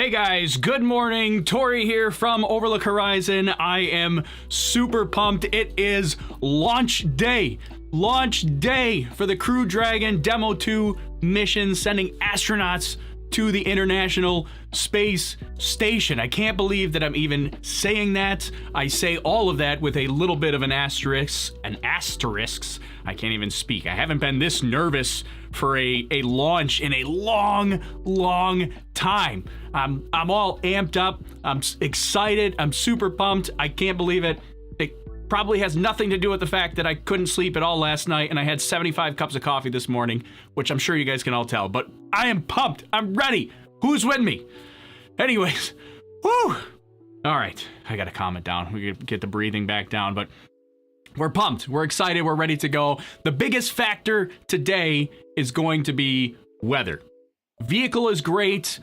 Hey guys, good morning. Tory here from Overlook Horizon. I am super pumped. It is launch day. Launch day for the Crew Dragon DM-2 mission, sending astronauts to the International Space Station. I can't believe that I'm even saying that. I say all of that with a little bit of an asterisk. I can't even speak. I haven't been this nervous for a launch in a long time. I'm all amped up. I'm excited. I'm super pumped. I can't believe it. It probably has nothing to do with the fact that I couldn't sleep at all last night and I had 75 cups of coffee this morning, which I'm sure you guys can all tell, but I am pumped. I'm ready. Who's with me? Anyways, whoo. All right, I gotta calm it down. We gotta get the breathing back down, but we're pumped. We're excited. We're ready to go. The biggest factor today is going to be weather. Vehicle is great.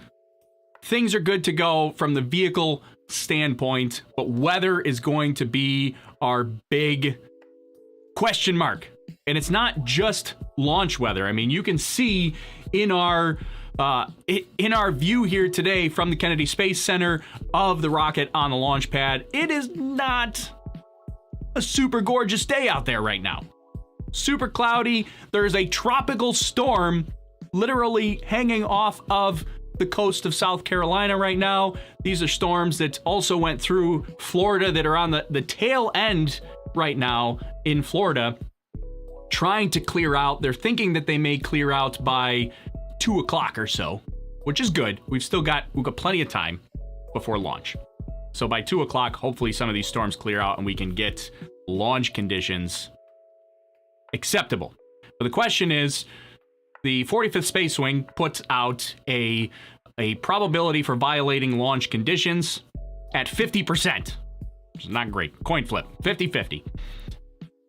Things are good to go from the vehicle standpoint, but weather is going to be our big question mark. And it's not just launch weather. I mean, you can see in our view here today from the Kennedy Space Center of the rocket on the launch pad, it is not a super gorgeous day out there right now. Super cloudy. There's a tropical storm literally hanging off of the coast of South Carolina right now. These are storms that also went through Florida that are on the tail end right now in Florida, trying to clear out. They're thinking that they may clear out by 2 o'clock or so, which is good. We've got plenty of time before launch. So by 2 o'clock, hopefully some of these storms clear out and we can get launch conditions acceptable. But the question is, the 45th Space Wing puts out a probability for violating launch conditions at 50%, which is not great. Coin flip, 50-50.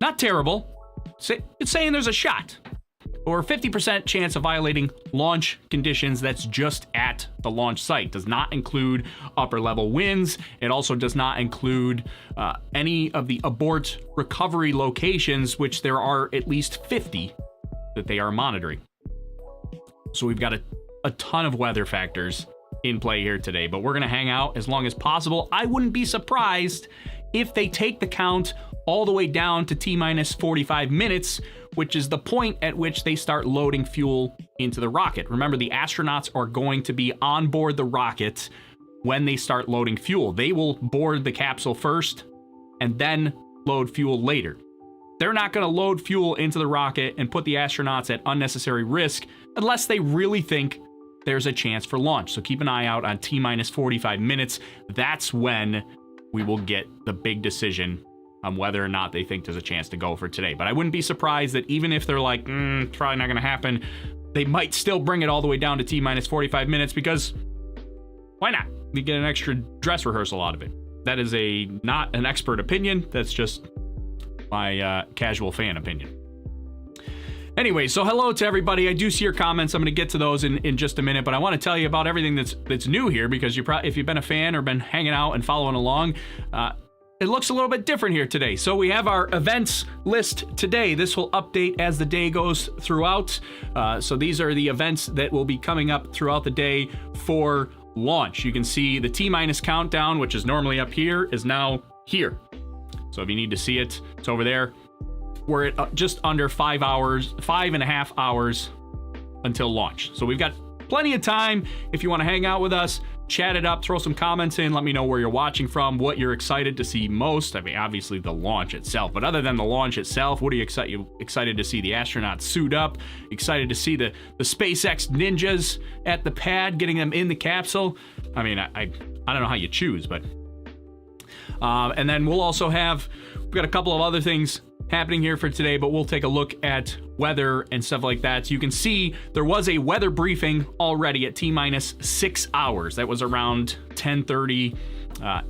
Not terrible. It's saying there's a shot. Or 50% chance of violating launch conditions that's just at the launch site. Does not include upper level winds. It also does not include any of the abort recovery locations, which there are at least 50 that they are monitoring. So we've got a ton of weather factors in play here today, but we're gonna hang out as long as possible. I wouldn't be surprised if they take the count all the way down to T-minus 45 minutes, which is the point at which they start loading fuel into the rocket. Remember, the astronauts are going to be on board the rocket when they start loading fuel. They will board the capsule first and then load fuel later. They're not going to load fuel into the rocket and put the astronauts at unnecessary risk unless they really think there's a chance for launch. So keep an eye out on T-minus 45 minutes. That's when we will get the big decision on whether or not they think there's a chance to go for today. But I wouldn't be surprised that even if they're like, it's probably not going to happen, they might still bring it all the way down to T-minus 45 minutes because why not? We get an extra dress rehearsal out of it. That is not an expert opinion. That's just my casual fan opinion. Anyway, so hello to everybody. I do see your comments. I'm going to get to those in just a minute, but I want to tell you about everything that's new here because if you've been a fan or been hanging out and following along, it looks a little bit different here today. So we have our events list today. This will update as the day goes throughout. So these are the events that will be coming up throughout the day for launch. You can see the T-minus countdown, which is normally up here, is now here. So if you need to see it, it's over there. We're at just under 5.5 hours until launch. So we've got plenty of time. If you want to hang out with us, chat it up, throw some comments in, let me know where you're watching from, what you're excited to see most. I mean, obviously the launch itself, but other than the launch itself, what are you excited to see? The astronauts suit up, excited to see the SpaceX ninjas at the pad, getting them in the capsule. I mean, I don't know how you choose, but and then we've got a couple of other things happening here for today, but we'll take a look at weather and stuff like that. So you can see there was a weather briefing already at T-minus 6 hours. That was around 10:30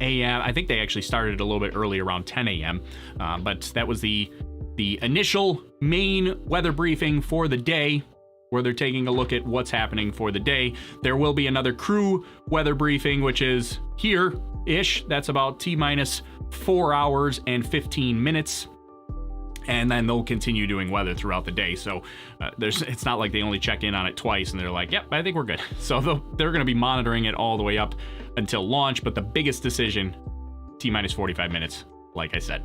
a.m. I think they actually started a little bit early, around 10 a.m. But that was the initial main weather briefing for the day, where they're taking a look at what's happening for the day. There will be another crew weather briefing, which is here-ish. That's about T-minus 4 hours and 15 minutes. And then they'll continue doing weather throughout the day. So it's not like they only check in on it twice and they're like, yep, I think we're good. So they're going to be monitoring it all the way up until launch. But the biggest decision, T-minus 45 minutes, like I said.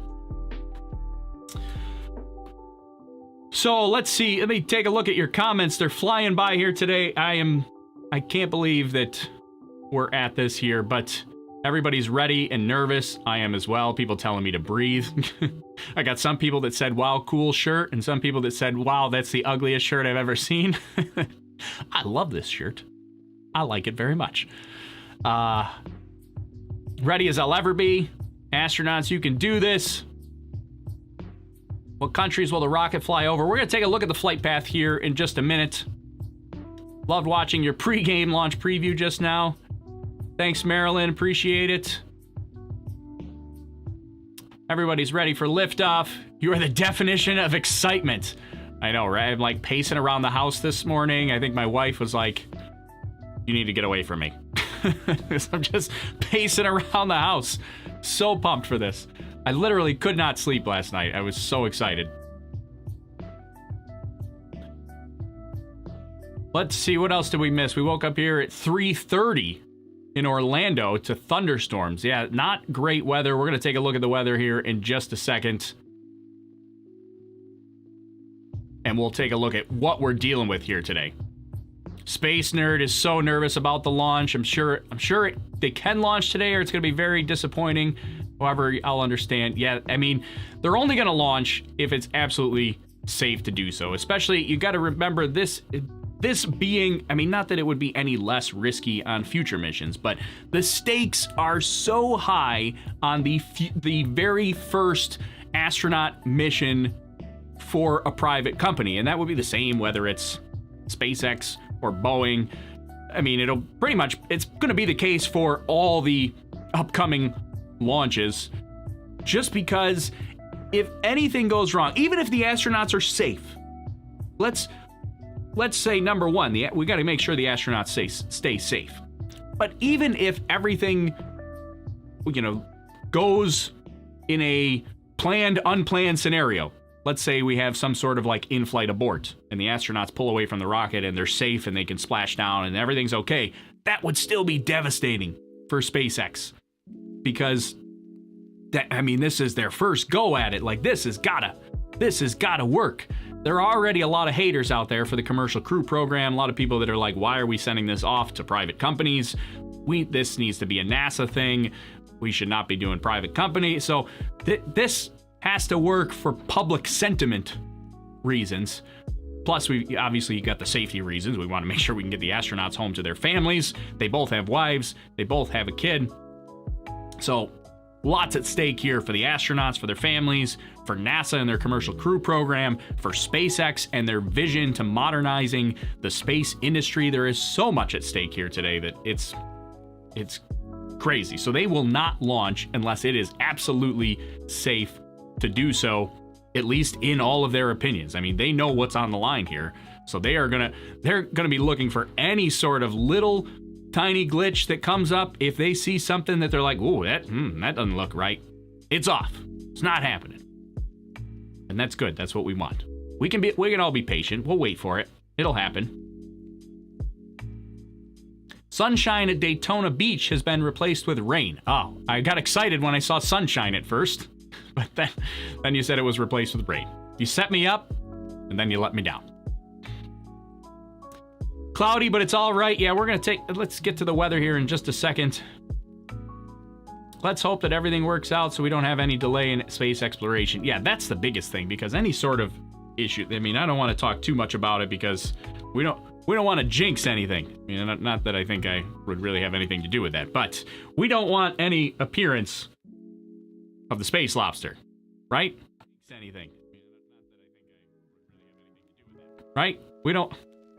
So let's see. Let me take a look at your comments. They're flying by here today. I can't believe that we're at this here, but everybody's ready and nervous. I am as well. People telling me to breathe. I got some people that said, wow, cool shirt. And some people that said, wow, that's the ugliest shirt I've ever seen. I love this shirt. I like it very much. Ready as I'll ever be. Astronauts, you can do this. What countries will the rocket fly over? We're going to take a look at the flight path here in just a minute. Loved watching your pre-game launch preview just now. Thanks, Marilyn. Appreciate it. Everybody's ready for liftoff. You are the definition of excitement. I know, right? I'm like pacing around the house this morning. I think my wife was like, you need to get away from me. I'm just pacing around the house. So pumped for this. I literally could not sleep last night. I was so excited. Let's see, what else did we miss? We woke up here at 3:30 in Orlando to thunderstorms. Yeah, not great weather. We're going to take a look at the weather here in just a second. And we'll take a look at what we're dealing with here today. Space Nerd is so nervous about the launch. I'm sure they can launch today or it's going to be very disappointing. However, I'll understand. Yeah, I mean, they're only going to launch if it's absolutely safe to do so. Especially, you got to remember this being, I mean, not that it would be any less risky on future missions, but the stakes are so high on the very first astronaut mission for a private company. And that would be the same whether it's SpaceX or Boeing. I mean, it's going to be the case for all the upcoming launches, just because if anything goes wrong, even if the astronauts are safe, let's say number one, we got to make sure the astronauts stay safe. But even if everything, goes in a planned, unplanned scenario, let's say we have some sort of like in-flight abort and the astronauts pull away from the rocket and they're safe and they can splash down and everything's okay, that would still be devastating for SpaceX. Because this is their first go at it. Like, this has gotta work. There are already a lot of haters out there for the Commercial Crew Program. A lot of people that are like, why are we sending this off to private companies? This needs to be a NASA thing. We should not be doing private company. So this has to work for public sentiment reasons. Plus, we obviously got the safety reasons. We want to make sure we can get the astronauts home to their families. They both have wives. They both have a kid. So lots at stake here for the astronauts, for their families, for NASA and their Commercial Crew Program, for SpaceX and their vision to modernizing the space industry. There is so much at stake here today that it's crazy. So they will not launch unless it is absolutely safe to do so, at least in all of their opinions. I mean, they know what's on the line here. So they're gonna be looking for any sort of little tiny glitch that comes up. If they see something that they're like, ooh, that doesn't look right, it's off. It's not happening. And that's good. That's what we want. We can all be patient. We'll wait for it. It'll happen. Sunshine at Daytona Beach has been replaced with rain. Oh, I got excited when I saw sunshine at first, but then you said it was replaced with rain. You set me up, and then you let me down. Cloudy, but it's all right. Yeah, let's get to the weather here in just a second. Let's hope that everything works out so we don't have any delay in space exploration. Yeah, that's the biggest thing, because any sort of issue, I mean, I don't want to talk too much about it because we don't want to jinx anything. I mean, not that I think I would really have anything to do with that, but we don't want any appearance of the space lobster, right? Anything. Right? We don't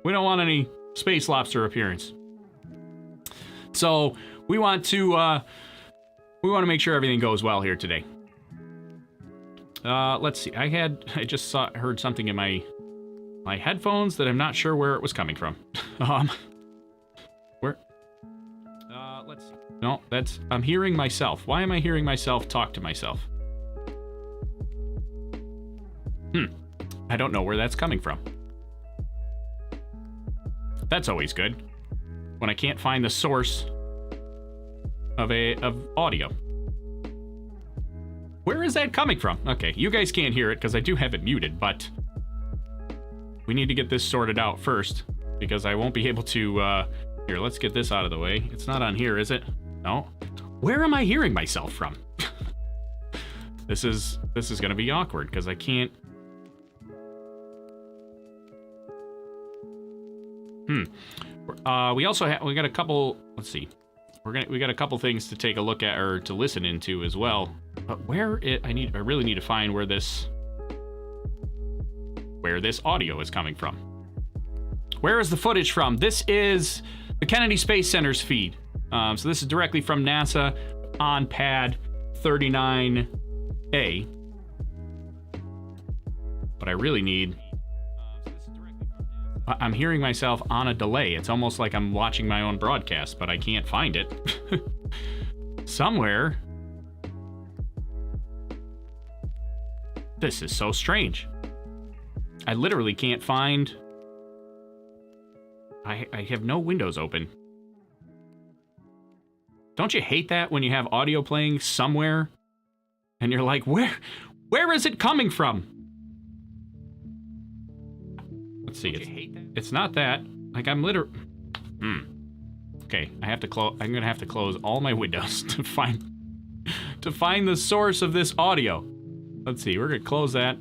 want any space lobster appearance. So we want to make sure everything goes well here today. Let's see. I just heard something in my headphones that I'm not sure where it was coming from. Where? Let's see. No, I'm hearing myself. Why am I hearing myself talk to myself? I don't know where that's coming from. That's always good. When I can't find the source of audio. Where is that coming from? Okay, you guys can't hear it because I do have it muted, but we need to get this sorted out first because I won't be able to, here, let's get this out of the way. It's not on here, is it? No. Where am I hearing myself from? This is gonna be awkward because I can't. We also we got a couple. Let's see. We got a couple things to take a look at or to listen into as well. But I really need to find where this audio is coming from. Where is the footage from? This is the Kennedy Space Center's feed. So this is directly from NASA on pad 39A. But I really need. I'm hearing myself on a delay. It's almost like I'm watching my own broadcast, but I can't find it. Somewhere. This is so strange. I literally can't find. I have no windows open. Don't you hate that when you have audio playing somewhere and you're like, where is it coming from? Let's see. It's not that. Like I'm literally. Okay, I'm gonna have to close all my windows to find the source of this audio. Let's see. We're gonna close that.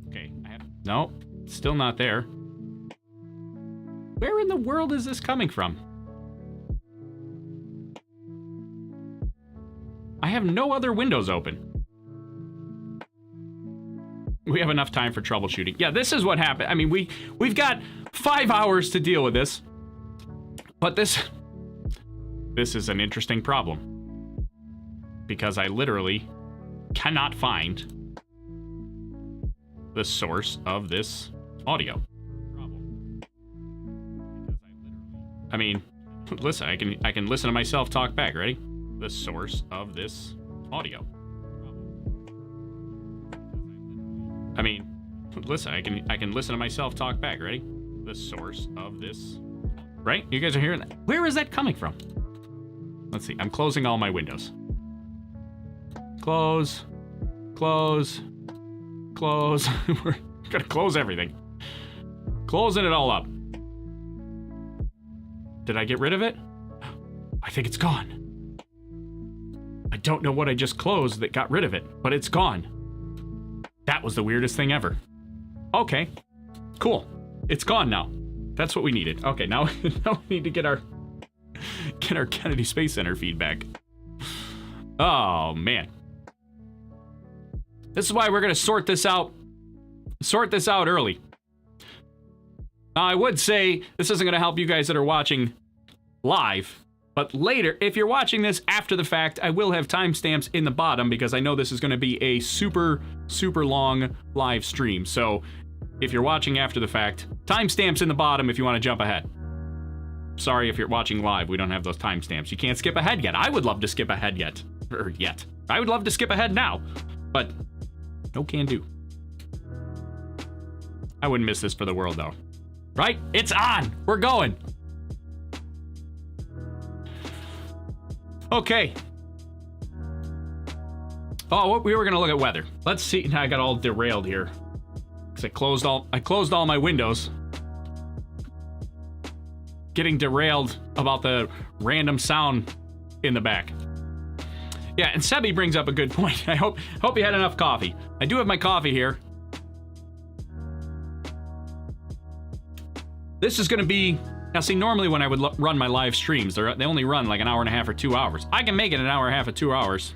Okay. No, still not there. Where in the world is this coming from? I have no other windows open. We have enough time for troubleshooting. Yeah, this is what happened. I mean, we've got 5 hours to deal with this. But this is an interesting problem. Because I literally cannot find the source of this audio. I mean, listen, I can listen to myself talk back. Ready? The source of this audio. I mean, listen, I can listen to myself talk back. Ready? The source of this. Right? You guys are hearing that? Where is that coming from? Let's see. I'm closing all my windows. Close. Close. Close. We're gonna close everything. Closing it all up. Did I get rid of it? I think it's gone. I don't know what I just closed that got rid of it, but it's gone. That was the weirdest thing ever. Okay, cool. It's gone now. That's what we needed. Okay, now we need to get our Kennedy Space Center feedback. Oh man. This is why we're gonna sort this out early. Now, I would say this isn't gonna help you guys that are watching live, but later, if you're watching this after the fact, I will have timestamps in the bottom because I know this is gonna be a super, super long live stream. So if you're watching after the fact, timestamps in the bottom if you wanna jump ahead. Sorry if you're watching live, we don't have those timestamps. You can't skip ahead yet. I would love to skip ahead yet. I would love to skip ahead now, but no can do. I wouldn't miss this for the world though. Right? It's on! We're going! Okay. Oh, we were gonna look at weather. Let's see. Now I got all derailed here. Because I closed all my windows. Getting derailed about the random sound in the back. Yeah, and Sebi brings up a good point. I hope you had enough coffee. I do have my coffee here. This is gonna be, now see, normally when I would run my live streams, they only run like an hour and a half or 2 hours. I can make it an hour and a half or 2 hours,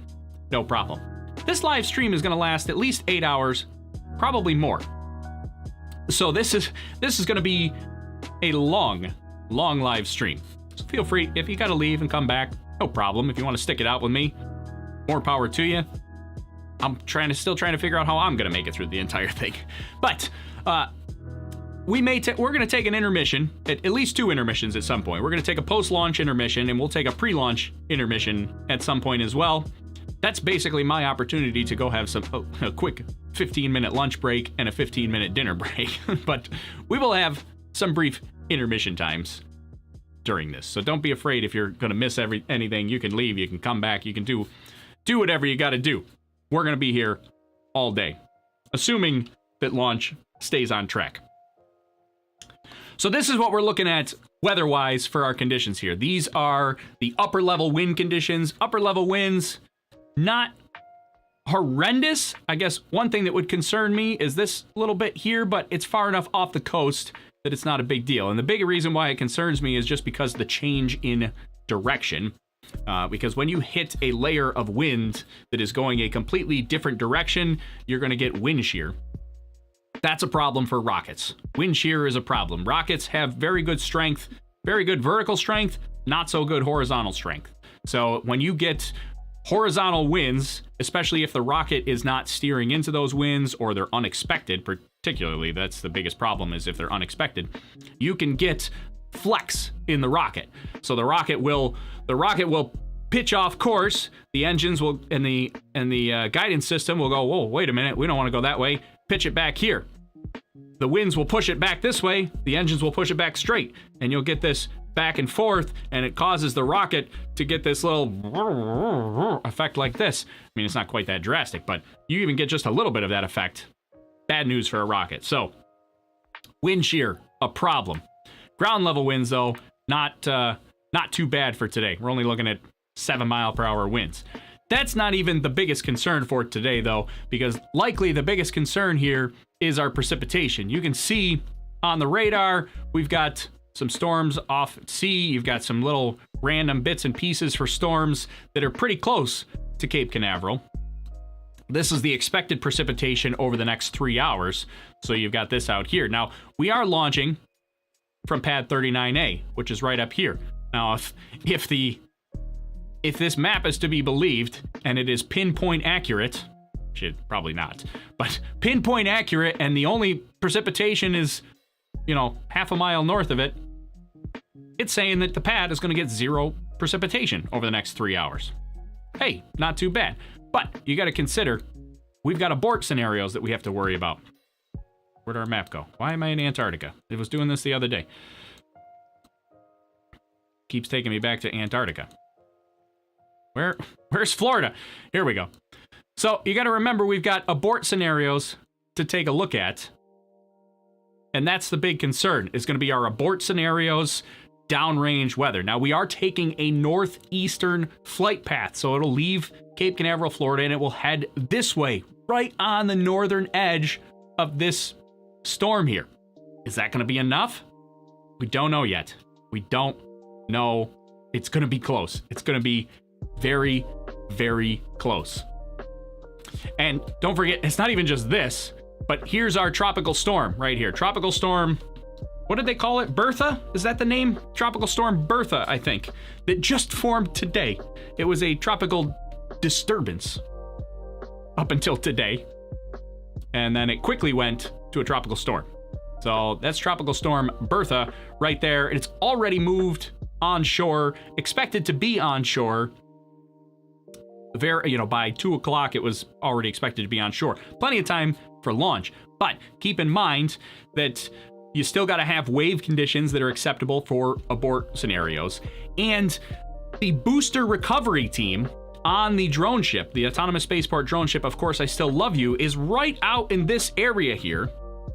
no problem. This live stream is gonna last at least 8 hours, probably more. So this is gonna be a long live stream. So feel free, if you gotta leave and come back, no problem. If you wanna stick it out with me, more power to you. I'm still trying to figure out how I'm gonna make it through the entire thing. But, we're going to take an intermission, at least 2 intermissions at some point. We're going to take a post-launch intermission, and we'll take a pre-launch intermission at some point as well. that's basically my opportunity to go have a quick 15-minute lunch break and a 15-minute dinner break. But we will have some brief intermission times during this. So don't be afraid if you're going to miss anything. You can leave, you can come back, you can do whatever you got to do. We're going to be here all day, assuming that launch stays on track. So this is what we're looking at weather-wise for our conditions here. These are the upper-level wind conditions. Upper-level winds, not horrendous. I guess one thing that would concern me is this little bit here, but it's far enough off the coast that it's not a big deal. And the bigger reason why it concerns me is just because of the change in direction. Because when you hit a layer of wind that is going a completely different direction, you're going to get wind shear. That's a problem for rockets. Wind shear is a problem. Rockets have very good strength, very good vertical strength, not so good horizontal strength. So when you get horizontal winds, especially if the rocket is not steering into those winds or they're unexpected, particularly that's the biggest problem is if they're unexpected, you can get flex in the rocket. So the rocket will pitch off course, the engines will and the guidance system will go, whoa, wait a minute, we don't want to go that way, pitch it back here. The winds will push it back this way, the engines will push it back straight, and you'll get this back and forth, and it causes the rocket to get this little effect like this. I mean, it's not quite that drastic, but you even get just a little bit of that effect. Bad news for a rocket. So, wind shear, a problem. Ground level winds, though, not too bad for today. We're only looking at 7-mile-per-hour winds. That's not even the biggest concern for today, though, because likely the biggest concern here is our precipitation. You can see on the radar, we've got some storms off at sea. You've got some little random bits and pieces for storms that are pretty close to Cape Canaveral. This is the expected precipitation over the next 3 hours. So you've got this out here. Now, we are launching from pad 39A, which is right up here. Now, if this map is to be believed, and it is pinpoint accurate, probably not, but pinpoint accurate, and the only precipitation is, half a mile north of it, it's saying that the pad is going to get 0 precipitation over the next 3 hours. Hey, not too bad. But you got to consider, we've got abort scenarios that we have to worry about. Where'd our map go? Why am I in Antarctica? It was doing this the other day. Keeps taking me back to Antarctica. Where's Florida? Here we go. So you got to remember, we've got abort scenarios to take a look at. And that's the big concern, is going to be our abort scenarios, downrange weather. Now, we are taking a northeastern flight path, so it'll leave Cape Canaveral, Florida, and it will head this way, right on the northern edge of this storm here. Is that going to be enough? We don't know yet. We don't know. It's going to be close. It's going to be very, very close. And don't forget, it's not even just this, but here's our tropical storm right here. Tropical storm, what did they call it? Bertha? Is that the name? Tropical storm Bertha, I think, that just formed today. It was a tropical disturbance up until today, and then it quickly went to a tropical storm. So that's Tropical Storm Bertha right there. It's already moved onshore, expected to be onshore. By 2 o'clock, it was already expected to be on shore. Plenty of time for launch. But keep in mind that you still got to have wave conditions that are acceptable for abort scenarios. And the booster recovery team on the drone ship, the autonomous spaceport drone ship, Of Course I Still Love You, is right out in this area here.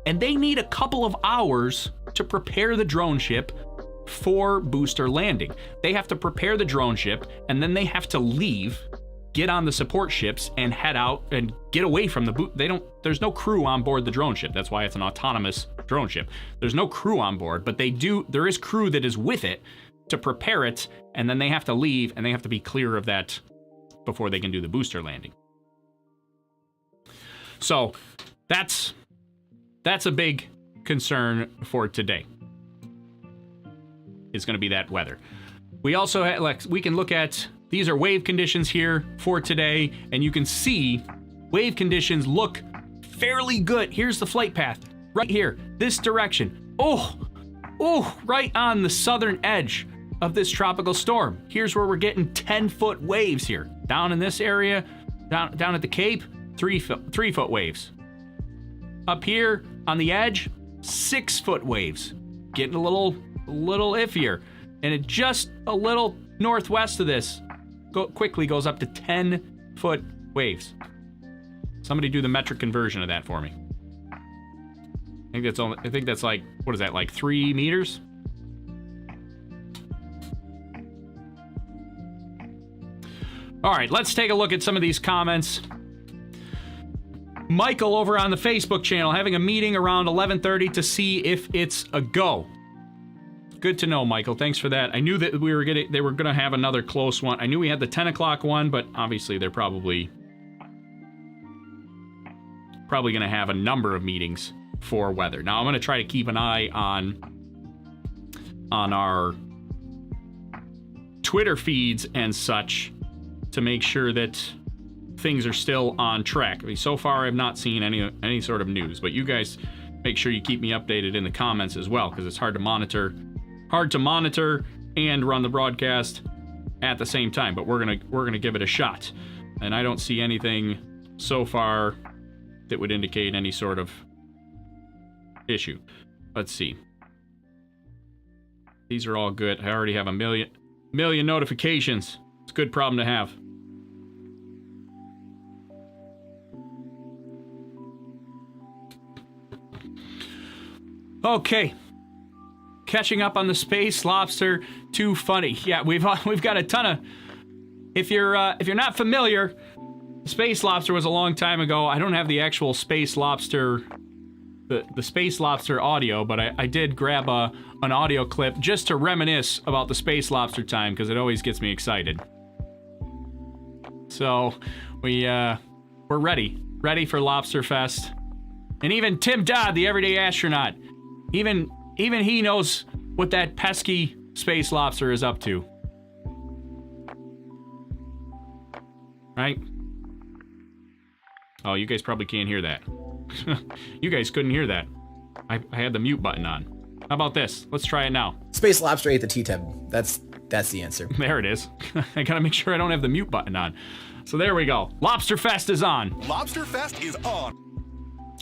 And they need a couple of hours to prepare the drone ship for booster landing. They have to prepare the drone ship, and then they have to leave, get on the support ships, and head out and get away from the there's no crew on board the drone ship. That's why it's an autonomous drone ship. There's no crew on board, but there is crew that is with it to prepare it, and then they have to leave, and they have to be clear of that before they can do the booster landing. So that's a big concern for today. It's going to be that weather. We also we can look at, these are wave conditions here for today, and you can see wave conditions look fairly good. Here's the flight path right here, this direction. Oh, right on the southern edge of this tropical storm. Here's where we're getting 10-foot waves here. Down in this area, Down at the Cape, 3 foot waves. Up here on the edge, 6 foot waves. Getting a little iffier. And it just a little northwest of this quickly goes up to 10 foot waves. Somebody do the metric conversion of that for me. I think that's like, what is that, like 3 meters? All right, let's take a look at some of these comments. Michael over on the Facebook channel having a meeting around 11:30 to see if it's a go. Good to know, Michael. Thanks for that. I knew that they were gonna have another close one. I knew we had the 10 o'clock one, but obviously they're probably gonna have a number of meetings for weather. Now I'm gonna try to keep an eye on our Twitter feeds and such to make sure that things are still on track. I mean, so far I've not seen any sort of news, but you guys make sure you keep me updated in the comments as well, because it's hard to monitor and run the broadcast at the same time. But we're gonna give it a shot, and I don't see anything so far that would indicate any sort of issue. Let's see. These are all good. I already have a million notifications. It's a good problem to have. Okay, catching up on the Space Lobster. Too funny. Yeah, we've got a ton of. If you're not familiar, Space Lobster was a long time ago. I don't have the actual Space Lobster, the Space Lobster audio, but I did grab an audio clip just to reminisce about the Space Lobster time, because it always gets me excited. So we're ready for Lobster Fest, and even Tim Dodd, the everyday astronaut. Even he knows what that pesky space lobster is up to. Right? Oh, you guys probably can't hear that. You guys couldn't hear that. I had the mute button on. How about this? Let's try it now. Space Lobster ate the T-Tub. That's the answer. There it is. I gotta make sure I don't have the mute button on. So there we go. Lobster Fest is on. Lobster Fest is on.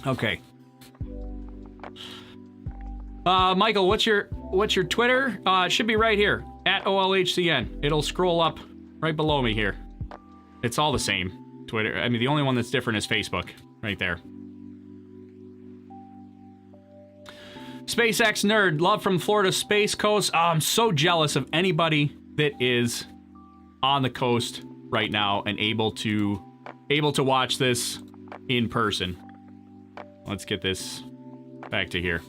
Okay. Michael, what's your Twitter? It should be right here, at OLHCN. It'll scroll up right below me here. It's all the same. Twitter. I mean, the only one that's different is Facebook, right there. SpaceX nerd, love from Florida Space Coast. Oh, I'm so jealous of anybody that is on the coast right now and able to watch this in person. Let's get this back to here.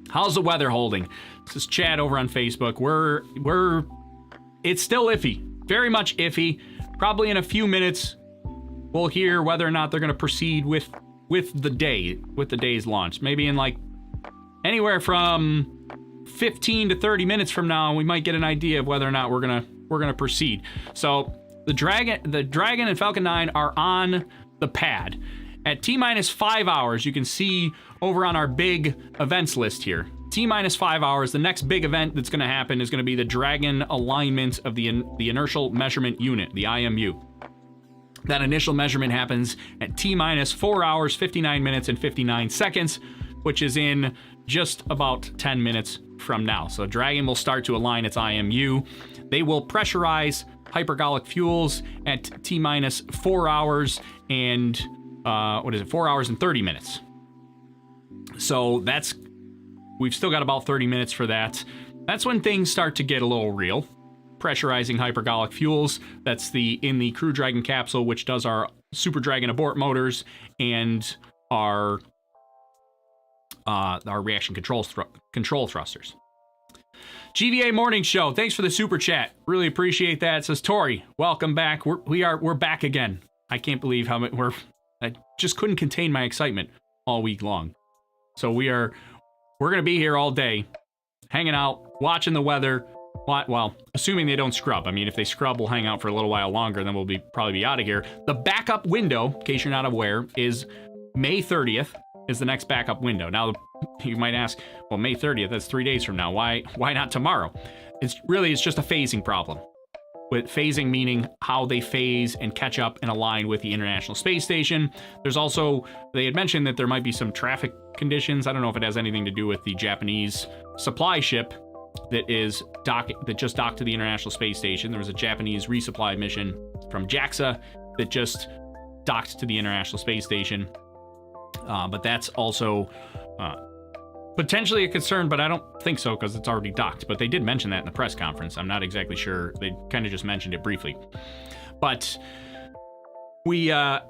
How's the weather holding? This is Chad over on Facebook. It's still iffy. Very much iffy. Probably in a few minutes, we'll hear whether or not they're going to proceed with the day's launch. Maybe in like anywhere from 15 to 30 minutes from now, we might get an idea of whether or not we're gonna proceed. So the Dragon and Falcon 9 are on the pad. At T-minus 5 hours, you can see over on our big events list here. T-minus 5 hours, the next big event that's going to happen is going to be the Dragon alignment of the Inertial Measurement Unit, the IMU. That initial measurement happens at T-minus 4 hours, 59 minutes, and 59 seconds, which is in just about 10 minutes from now. So Dragon will start to align its IMU. They will pressurize hypergolic fuels at T-minus 4 hours and 4 hours and 30 minutes. So we've still got about 30 minutes for that. That's when things start to get a little real. Pressurizing hypergolic fuels. That's in the Crew Dragon capsule, which does our Super Dragon abort motors and our reaction control thrusters. GVA Morning Show, thanks for the super chat. Really appreciate that. It says Tory, welcome back. We're back again. I can't believe how much I just couldn't contain my excitement all week long. So we're gonna be here all day, hanging out, watching the weather. Well, assuming they don't scrub. I mean, if they scrub, we'll hang out for a little while longer, then we'll probably be out of here. The backup window, in case you're not aware, is May 30th is the next backup window. Now, you might ask, well, May 30th, that's 3 days from now. Why not tomorrow? It's just a phasing problem. with phasing meaning how they phase and catch up and align with the International Space Station. There's also, they had mentioned that there might be some traffic conditions. I don't know if it has anything to do with the Japanese supply ship that just docked to the International Space Station. There was a Japanese resupply mission from JAXA that just docked to the International Space Station. But that's also potentially a concern, but I don't think so because it's already docked. But they did mention that in the press conference. I'm not exactly sure. They kind of just mentioned it briefly. But the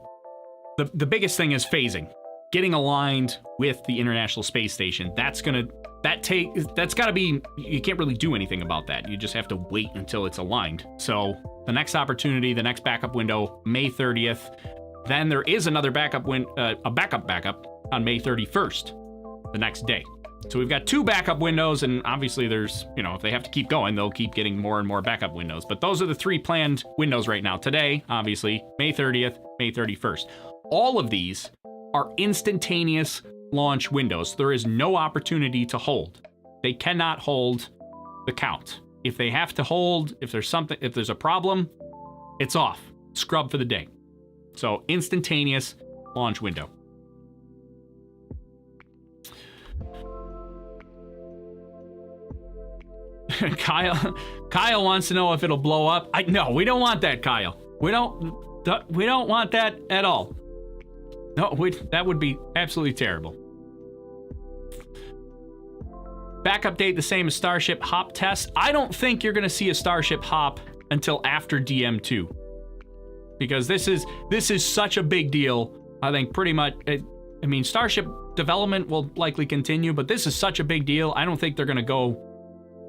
biggest thing is phasing, getting aligned with the International Space Station. That's got to be, you can't really do anything about that. You just have to wait until it's aligned. So the next opportunity, the next backup window, May 30th. Then there is another backup on May 31st, the next day. So we've got 2 backup windows, and obviously there's, if they have to keep going, they'll keep getting more and more backup windows. But those are the 3 planned windows right now. Today, obviously, May 30th, May 31st. All of these are instantaneous launch windows. There is no opportunity to hold. They cannot hold the count. If they have to hold, if there's a problem, it's off. Scrub for the day. So instantaneous launch window. Kyle wants to know if it'll blow up. No, we don't want that, Kyle. We don't want that at all. No, that would be absolutely terrible. Backup date the same as Starship hop test. I don't think you're going to see a Starship hop until after DM-2. Because this is such a big deal. I think pretty much, Starship development will likely continue, but this is such a big deal. I don't think they're going to go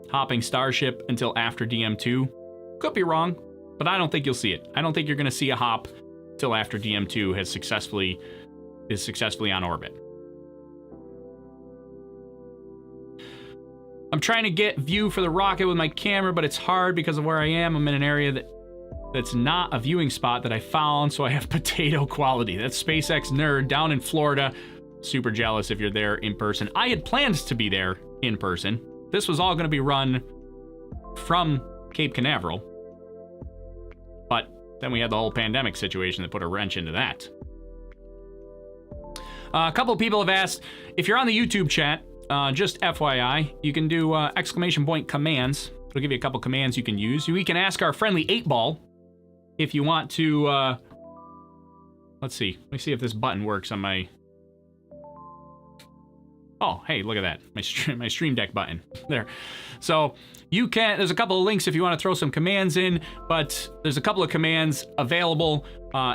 hopping Starship until after DM-2. Could be wrong, but I don't think you'll see it. I don't think you're going to see a hop till after DM-2 is successfully on orbit. I'm trying to get view for the rocket with my camera, but it's hard because of where I am. I'm in an area that's not a viewing spot that I found, so I have potato quality. That's SpaceX Nerd down in Florida. Super jealous if you're there in person. I had planned to be there in person. This was all going to be run from Cape Canaveral, but then we had the whole pandemic situation that put a wrench into that. A couple of people have asked, if you're on the YouTube chat, just FYI, you can do exclamation point commands. It'll give you a couple commands you can use. We can ask our friendly 8-ball if you want to, let's see. Let me see if this button works on my... Oh, hey, look at that. My Stream Deck button there. So there's a couple of links if you want to throw some commands in, but there's a couple of commands available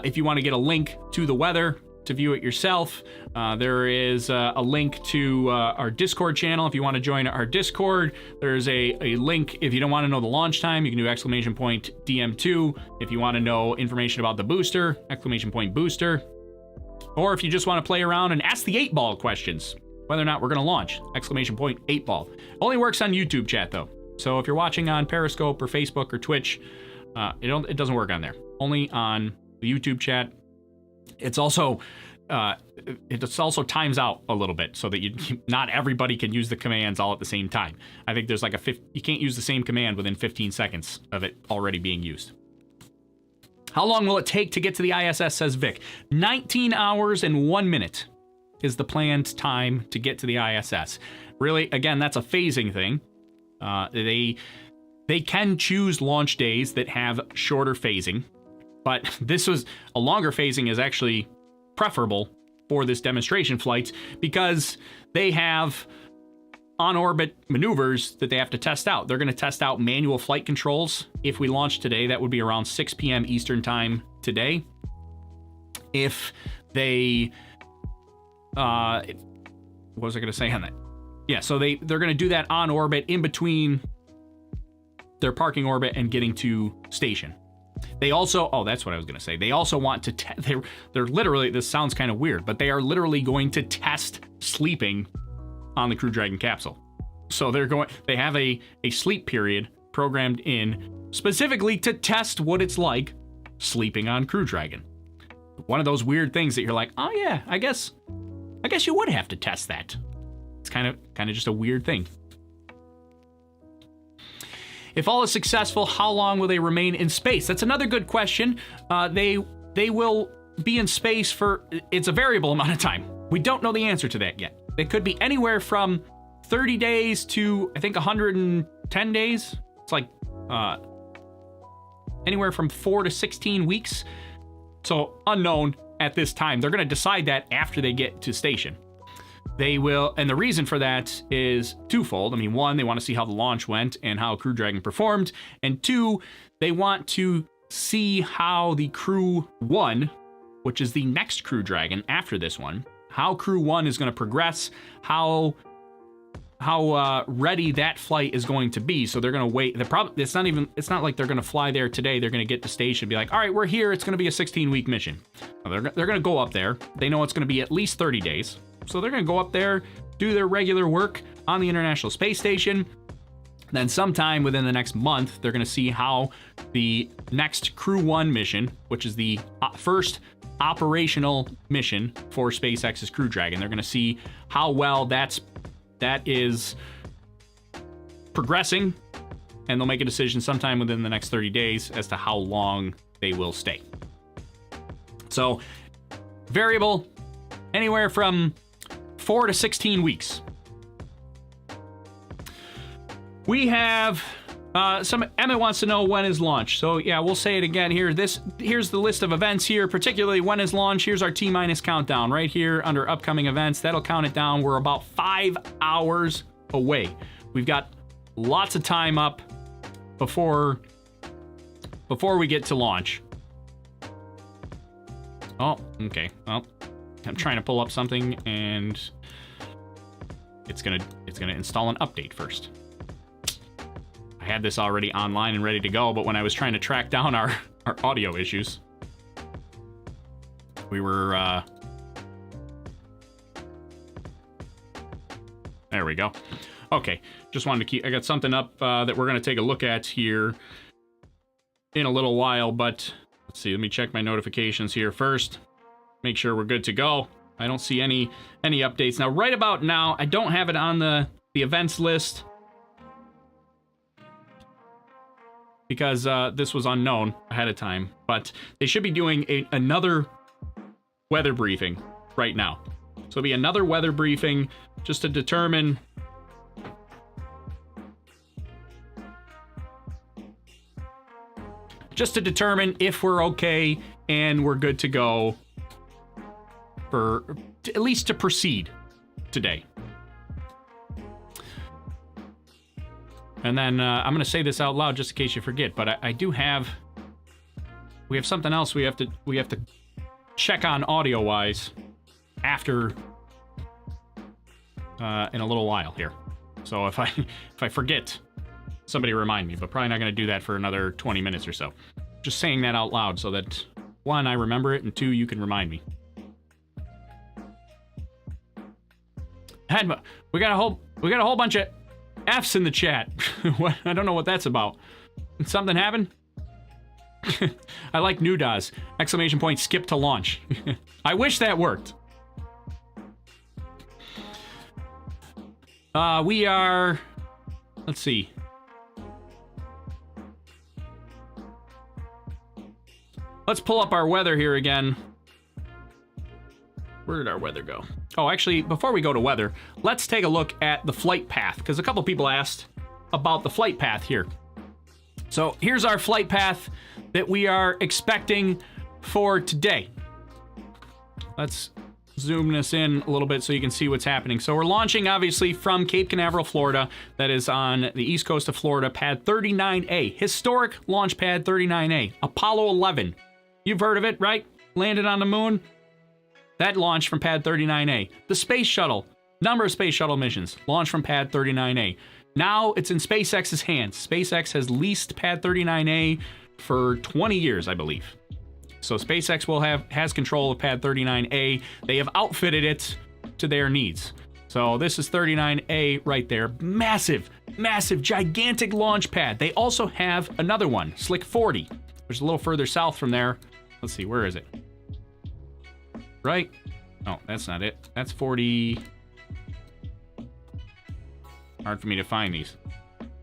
if you want to get a link to the weather to view it yourself. There is a link to our Discord channel if you want to join our Discord. There's a link if you don't want to know the launch time. You can do exclamation point DM-2. If you want to know information about the booster, exclamation point booster. Or if you just want to play around and ask the 8-ball questions, whether or not we're going to launch, exclamation point 8-ball. Only works on YouTube chat though. So if you're watching on Periscope or Facebook or Twitch, it doesn't work on there. Only on the YouTube chat. It's also times out a little bit so that not everybody can use the commands all at the same time. I think there's you can't use the same command within 15 seconds of it already being used. How long will it take to get to the ISS, says Vic? 19 hours and 1 minute is the planned time to get to the ISS. Really, again, that's a phasing thing. They can choose launch days that have shorter phasing, but a longer phasing is actually preferable for this demonstration flight because they have on-orbit maneuvers that they have to test out. They're going to test out manual flight controls. If we launch today, that would be around 6 p.m. Eastern time today. If they... what was I going to say on that? Yeah, so they're going to do that on orbit in between their parking orbit and getting to station. They also, that's what I was going to say. They also want to, they're literally, this sounds kind of weird, but they are literally going to test sleeping on the Crew Dragon capsule. So they have a sleep period programmed in specifically to test what it's like sleeping on Crew Dragon. One of those weird things that you're like, oh yeah, I guess you would have to test that. It's kind of just a weird thing. If all is successful, how long will they remain in space? That's another good question. They will be in space for, it's a variable amount of time. We don't know the answer to that yet. It could be anywhere from 30 days to, I think, 110 days. It's like anywhere from 4 to 16 weeks. So unknown at this time. They're going to decide that after they get to station. They will, and the reason for that is twofold. I mean, one, they want to see how the launch went and how Crew Dragon performed. And two, they want to see how the Crew 1, which is the next Crew Dragon after this one, how Crew 1 is going to progress, how ready that flight is going to be. So they're going to wait. It's not like they're going to fly there today. They're going to get to station and be like, all right, we're here. It's going to be a 16-week mission. They're going to go up there. They know it's going to be at least 30 days. So they're going to go up there, do their regular work on the International Space Station. Then sometime within the next month, they're going to see how the next Crew 1 mission, which is the first operational mission for SpaceX's Crew Dragon. They're going to see how well that is progressing, and they'll make a decision sometime within the next 30 days as to how long they will stay. So, variable, anywhere from 4 to 16 weeks. We have Emmett wants to know when is launch. So yeah, we'll say it again here. Here's the list of events here, particularly when is launch. Here's our T-minus countdown right here under upcoming events. That'll count it down. We're about 5 hours away. We've got lots of time up before we get to launch. Oh, okay. Well, I'm trying to pull up something and it's gonna install an update first. I had this already online and ready to go, but when I was trying to track down our audio issues, we were there we go. Okay, just wanted to I got something up that we're gonna take a look at here in a little while, but let's see, let me check my notifications here first. Make sure we're good to go. I don't see any updates. Now, right about now, I don't have it on the events list because this was unknown ahead of time. But they should be doing another weather briefing right now. So it'll be another weather briefing just to determine if we're okay and we're good to go for at least to proceed today. And then I'm going to say this out loud just in case you forget, but we have something else we have to check on audio wise after in a little while here. So if I forget, somebody remind me, but probably not going to do that for another 20 minutes or so. Just saying that out loud so that one, I remember it, and two, you can remind me. We got a whole bunch of F's in the chat. What? I don't know what that's about. Did something happen? I like Nudas! Exclamation point, skip to launch. I wish that worked. We are, let's see. Let's pull up our weather here again. Where did our weather go? Oh, actually, before we go to weather, let's take a look at the flight path, because a couple people asked about the flight path here. So here's our flight path that we are expecting for today. Let's zoom this in a little bit so you can see what's happening. So we're launching, obviously, from Cape Canaveral, Florida. That is on the east coast of Florida, pad 39A. Historic launch pad 39A. Apollo 11. You've heard of it, right? Landed on the moon. That launched from pad 39A. The Space Shuttle. Number of Space Shuttle missions. Launched from pad 39A. Now it's in SpaceX's hands. SpaceX has leased pad 39A for 20 years, I believe. So SpaceX has control of pad 39A. They have outfitted it to their needs. So this is 39A right there. Massive, massive, gigantic launch pad. They also have another one, Slick 40, which is a little further south from there. Let's see, where is it? Right? Oh, that's not it. That's 40. Hard for me to find these.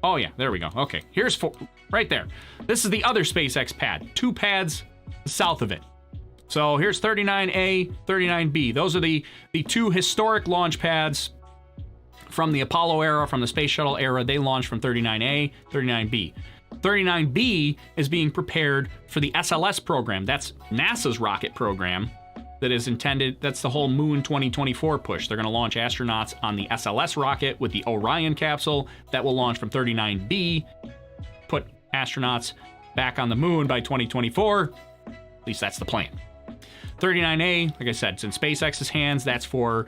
Oh yeah, there we go. Okay, here's right there. This is the other SpaceX pad. 2 pads south of it. So here's 39A, 39B. Those are the 2 historic launch pads from the Apollo era, from the Space Shuttle era. They launched from 39A, 39B. 39B is being prepared for the SLS program. That's NASA's rocket program that is intended, that's the whole Moon 2024 push. They're going to launch astronauts on the SLS rocket with the Orion capsule that will launch from 39B, put astronauts back on the moon by 2024. At least that's the plan. 39A, like I said, it's in SpaceX's hands. That's for,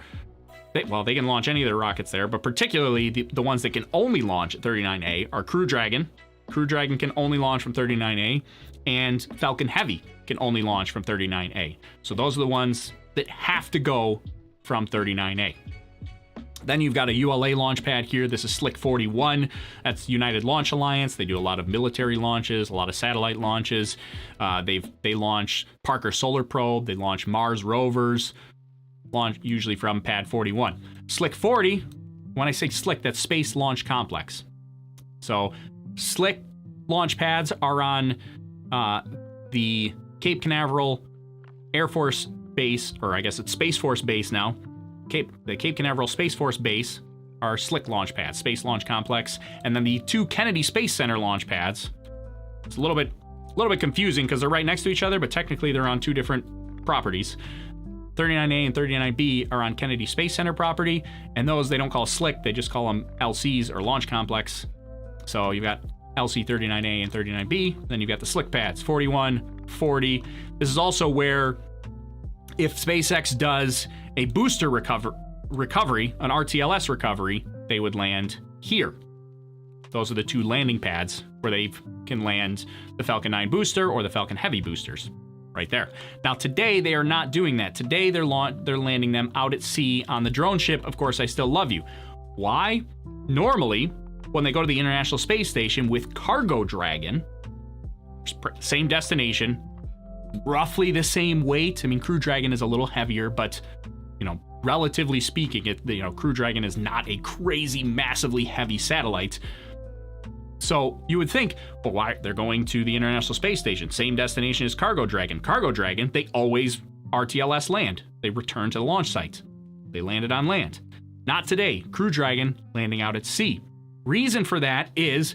well, they can launch any of their rockets there, but particularly the ones that can only launch at 39A are Crew Dragon. Crew Dragon can only launch from 39A, and Falcon Heavy can only launch from 39A. So those are the ones that have to go from 39A. Then you've got a ULA launch pad here. This is Slick 41. That's United Launch Alliance. They do a lot of military launches, a lot of satellite launches. They launch Parker Solar Probe. They launch Mars rovers, launch usually from pad 41. Slick 40, when I say Slick, that's Space Launch Complex. So Slick launch pads are on the Cape Canaveral Air Force Base, or I guess it's Space Force Base now. The Cape Canaveral Space Force Base are Slick launch pads, Space Launch Complex, and then the 2 Kennedy Space Center launch pads. It's a little bit confusing because they're right next to each other, but technically they're on 2 different properties. 39A and 39B are on Kennedy Space Center property, and those they don't call Slick, they just call them LCs or Launch Complex. So you've got LC 39A and 39B, then you've got the Slick pads, 41, 40. This is also where, if SpaceX does a booster recovery, an RTLS recovery, they would land here. Those are the 2 landing pads where they can land the Falcon 9 booster or the Falcon Heavy boosters, right there. Now today they are not doing that. Today they're landing them out at sea on the drone ship, Of Course I Still Love You. Why? Normally, when they go to the International Space Station with Cargo Dragon, same destination, roughly the same weight. I mean, Crew Dragon is a little heavier, but, relatively speaking, Crew Dragon is not a crazy, massively heavy satellite. So you would think, well, why? They're going to the International Space Station, same destination as Cargo Dragon. Cargo Dragon, they always RTLS land. They return to the launch site. They landed on land. Not today. Crew Dragon landing out at sea. Reason for that is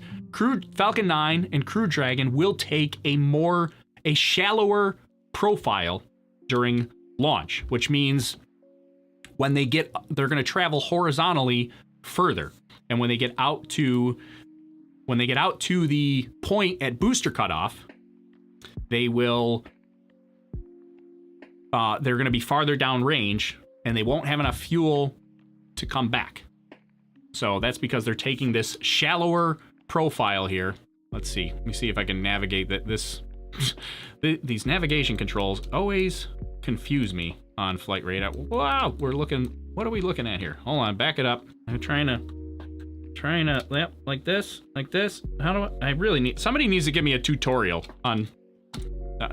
Falcon 9 and Crew Dragon will take a shallower profile during launch, which means when they're going to travel horizontally further. And when they get out to the point at booster cutoff, they're going to be farther downrange, and they won't have enough fuel to come back. So that's because they're taking this shallower profile here. Let's see. Let me see if I can navigate this. These navigation controls always confuse me on flight radar. Wow, what are we looking at here? Hold on, back it up. I'm trying to, yep, like this. How do I really need, somebody needs to give me a tutorial on,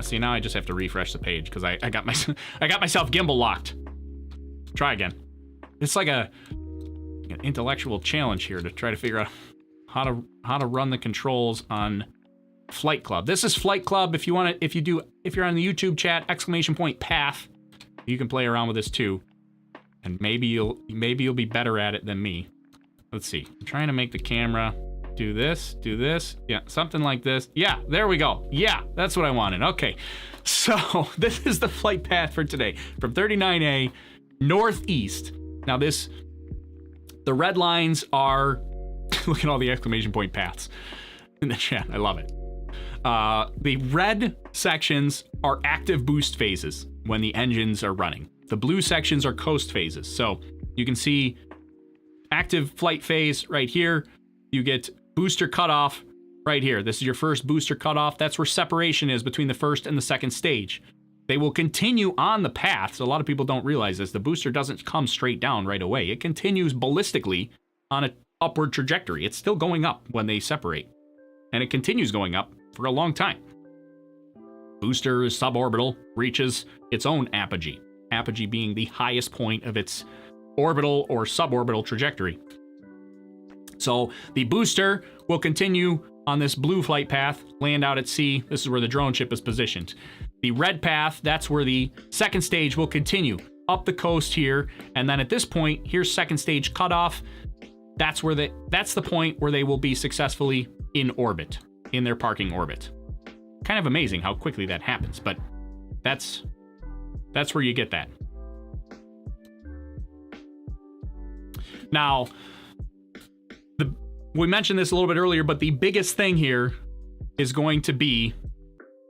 see, now I just have to refresh the page because I got myself gimbal locked. Try again. It's like an intellectual challenge here to try to figure out how to run the controls on Flight Club. This is Flight Club. If you're on the YouTube chat, !path, you can play around with this too. And maybe you'll be better at it than me. Let's see. I'm trying to make the camera do this. Yeah, something like this. Yeah, there we go. Yeah, that's what I wanted. Okay. So this is the flight path for today from 39A northeast. Now the red lines are, look at all the exclamation point paths in the chat. I love it. The red sections are active boost phases when the engines are running. The blue sections are coast phases. So you can see active flight phase right here. You get booster cutoff right here. This is your first booster cutoff. That's where separation is between the first and the second stage. They will continue on the path. So a lot of people don't realize this. The booster doesn't come straight down right away. It continues ballistically on an upward trajectory. It's still going up when they separate. And it continues going up for a long time. Booster is suborbital, reaches its own apogee. Apogee being the highest point of its orbital or suborbital trajectory. So the booster will continue on this blue flight path, land out at sea. This is where the drone ship is positioned. The red path, that's where the second stage will continue up the coast here. And then at this point, here's second stage cutoff. That's the point where they will be successfully in orbit, in their parking orbit. Kind of amazing how quickly that happens, but that's where you get that. Now, we mentioned this a little bit earlier, but the biggest thing here is going to be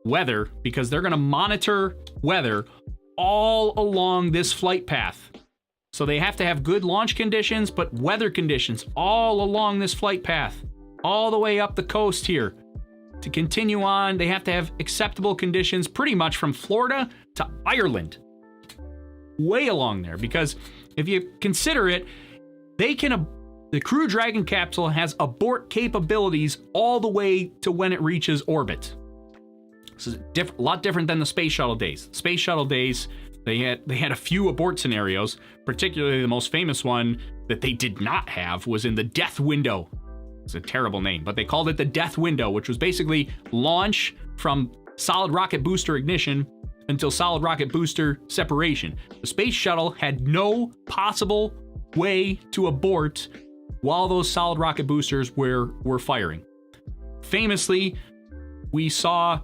weather, because they're going to monitor weather all along this flight path. So they have to have good launch conditions, but weather conditions all along this flight path, all the way up the coast here. To continue on, they have to have acceptable conditions pretty much from Florida to Ireland. Way along there, because if you consider it, the Crew Dragon capsule has abort capabilities all the way to when it reaches orbit. This is a lot different than the Space Shuttle days. Space Shuttle days, they had a few abort scenarios. Particularly the most famous one that they did not have was in the Death Window. It's a terrible name, but they called it the Death Window, which was basically launch from solid rocket booster ignition until solid rocket booster separation. The Space Shuttle had no possible way to abort while those solid rocket boosters were firing. Famously, we saw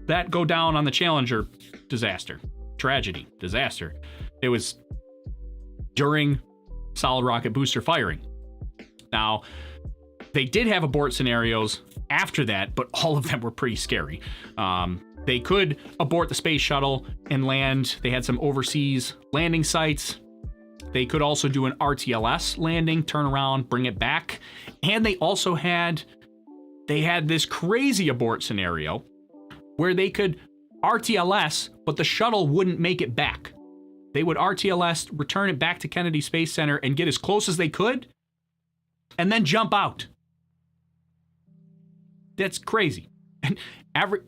that go down on the Challenger disaster. Tragedy, disaster. It was during solid rocket booster firing. Now, they did have abort scenarios after that, but all of them were pretty scary. They could abort the Space Shuttle and land. They had some overseas landing sites. They could also do an RTLS landing, turn around, bring it back. And they also had this crazy abort scenario where they could RTLS, but the shuttle wouldn't make it back. They would RTLS, return it back to Kennedy Space Center and get as close as they could, and then jump out. That's crazy. And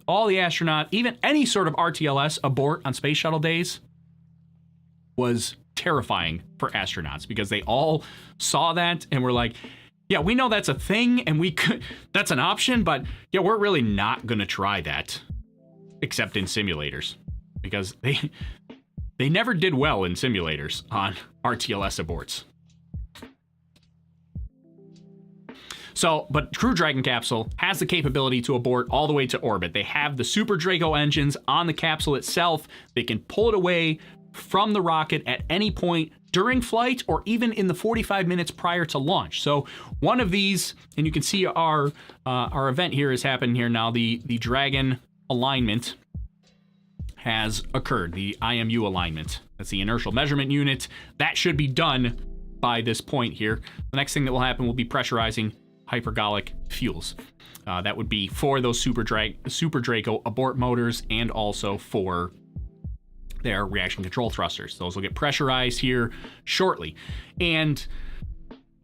all the astronaut, even any sort of RTLS abort on Space Shuttle days was terrifying for astronauts, because they all saw that and were like, yeah, we know that's a thing and that's an option, but yeah, we're really not going to try that except in simulators, because they never did well in simulators on RTLS aborts. So, but Crew Dragon capsule has the capability to abort all the way to orbit. They have the Super Draco engines on the capsule itself. They can pull it away from the rocket at any point during flight or even in the 45 minutes prior to launch. So one of these, and you can see our event here is happening here now. The Dragon alignment has occurred, the IMU alignment. That's the inertial measurement unit. That should be done by this point here. The next thing that will happen will be pressurizing hypergolic fuels. That would be for those Super Draco abort motors and also for their reaction control thrusters. Those will get pressurized here shortly. And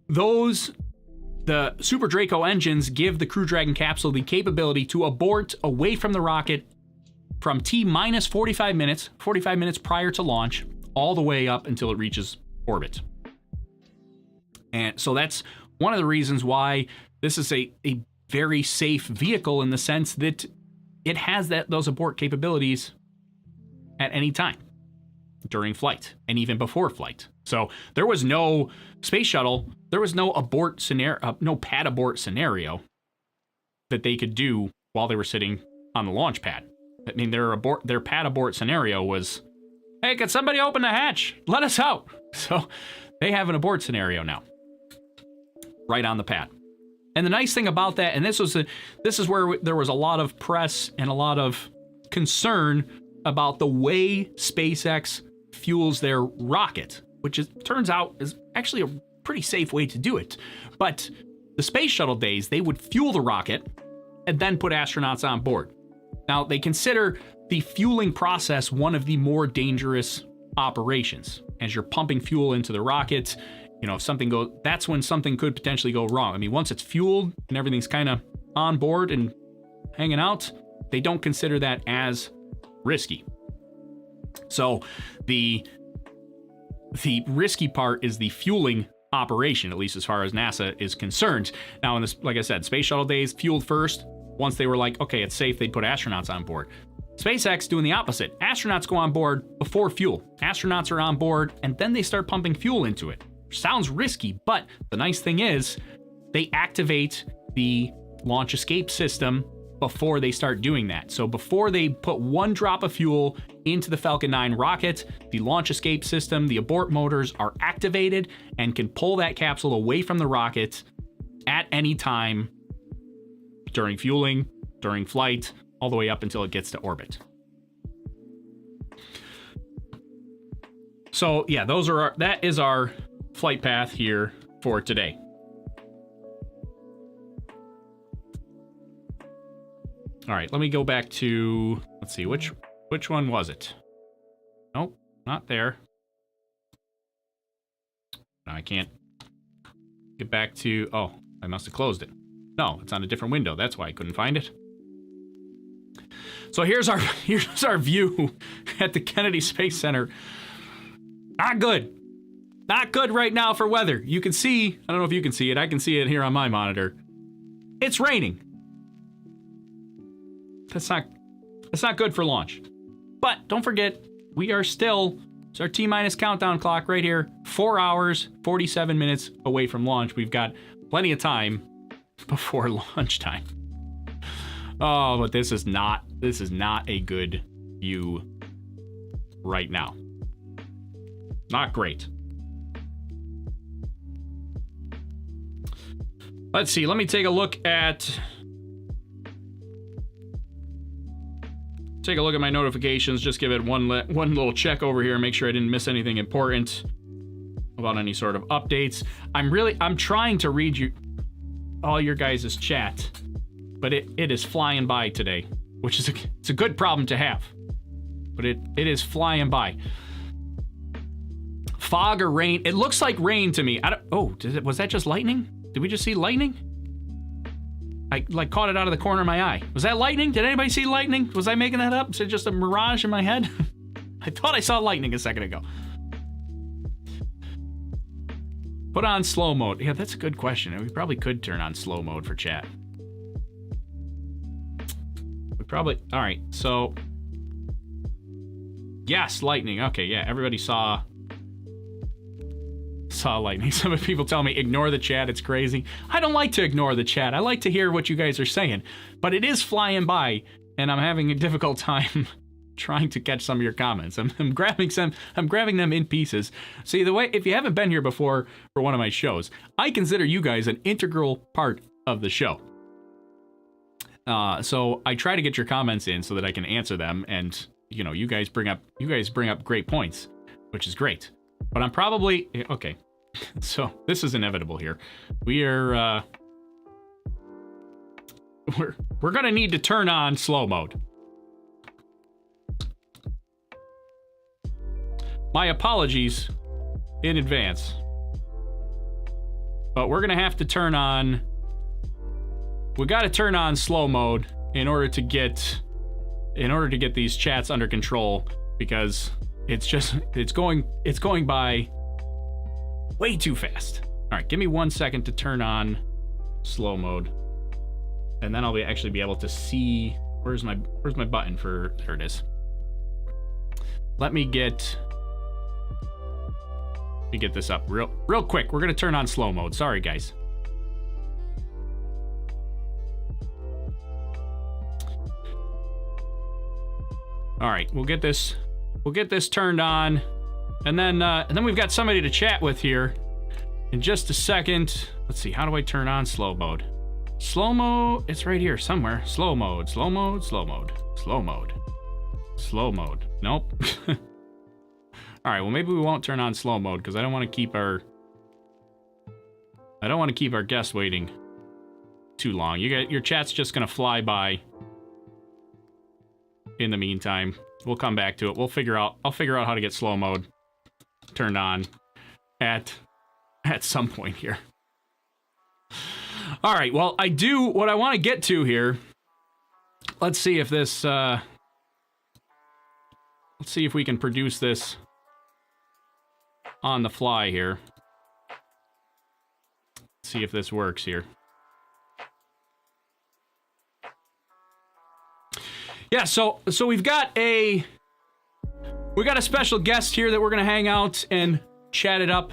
the Super Draco engines give the Crew Dragon capsule the capability to abort away from the rocket from T-minus 45 minutes prior to launch, all the way up until it reaches orbit. And so that's one of the reasons why this is a very safe vehicle, in the sense that it has those abort capabilities at any time during flight and even before flight. So there was no Space Shuttle, there was no abort scenario, no pad abort scenario that they could do while they were sitting on the launch pad. I mean, their pad abort scenario was, hey, could somebody open the hatch? Let us out. So they have an abort scenario now, right on the pad. And the nice thing about that, and this is where there was a lot of press and a lot of concern about the way SpaceX fuels their rocket, which turns out is actually a pretty safe way to do it. But the Space Shuttle days, they would fuel the rocket and then put astronauts on board. Now, they consider the fueling process one of the more dangerous operations. As you're pumping fuel into the rocket, if something goes, that's when something could potentially go wrong. I mean, once it's fueled and everything's kind of on board and hanging out, they don't consider that as risky. So the risky part is the fueling operation, at least as far as NASA is concerned. Now, in this, like I said, Space Shuttle days, fueled first. Once they were like, okay, it's safe, they'd put astronauts on board. SpaceX doing the opposite. Astronauts go on board before fuel. Astronauts are on board, and then they start pumping fuel into it. Sounds risky, but the nice thing is they activate the launch escape system before they start doing that. So before they put one drop of fuel into the Falcon 9 rocket, the launch escape system, the abort motors are activated and can pull that capsule away from the rocket at any time during fueling, during flight, all the way up until it gets to orbit. So yeah, that is our flight path here for today. All right, let me go back to, let's see, which one was it? Nope, not there. Now I can't get back to, oh, I must have closed it. No, it's on a different window. That's why I couldn't find it. So here's our view at the Kennedy Space Center. Not good. Not good right now for weather. You can see, I don't know if you can see it. I can see it here on my monitor. It's raining. That's not good for launch. But don't forget, we are still, it's our T-minus countdown clock right here. 4 hours, 47 minutes away from launch. We've got plenty of time before launch time. Oh, but this is not a good view right now. Not great. Let's see, let me take a look at my notifications, just give it one little check over here, make sure I didn't miss anything important about any sort of updates. I'm trying to read you all your guys' chat, but it is flying by today, which is it's a good problem to have, but it is flying by. Fog or rain, it looks like rain to me. Was that just lightning? Did we just see lightning? I caught it out of the corner of my eye. Was that lightning? Did anybody see lightning? Was I making that up? Is it just a mirage in my head? I thought I saw lightning a second ago. Put on slow mode. Yeah, that's a good question. We probably could turn on slow mode for chat. All right, so. Yes, lightning. Okay, yeah, everybody saw lightning. Some people tell me ignore the chat, it's crazy. I don't like to ignore the chat. I like to hear what you guys are saying, but it is flying by and I'm having a difficult time trying to catch some of your comments. I'm grabbing them in pieces. See, the way, if you haven't been here before for one of my shows, I consider you guys an integral part of the show. So I try to get your comments in so that I can answer them, and you guys bring up great points, which is great. But I'm probably okay. So this is inevitable here. We're gonna need to turn on slow mode. My apologies in advance, but we're gonna have to turn on. We got to turn on slow mode in order to get these chats under control, because it's going by way too fast. All right, give me 1 second to turn on slow mode, and then I'll actually be able to see where's my button for, there it is. Let me get this up real quick. We're gonna turn on slow mode. Sorry, guys. All right, we'll get this turned on, and then we've got somebody to chat with here in just a second. Let's see, how do I turn on slow mode? Slow mode, it's right here somewhere. Slow mode, slow mode, slow mode, slow mode, slow mode. Nope. All right, well, maybe we won't turn on slow mode because I don't want to keep our guests waiting too long. Your chat's just gonna fly by. In the meantime, we'll come back to it. I'll figure out how to get slow mode turned on at some point here. All right, well, what I want to get to here. Let's see if this let's see if we can produce this on the fly here. see if this works here. Yeah, so we've got a special guest here that we're gonna hang out and chat it up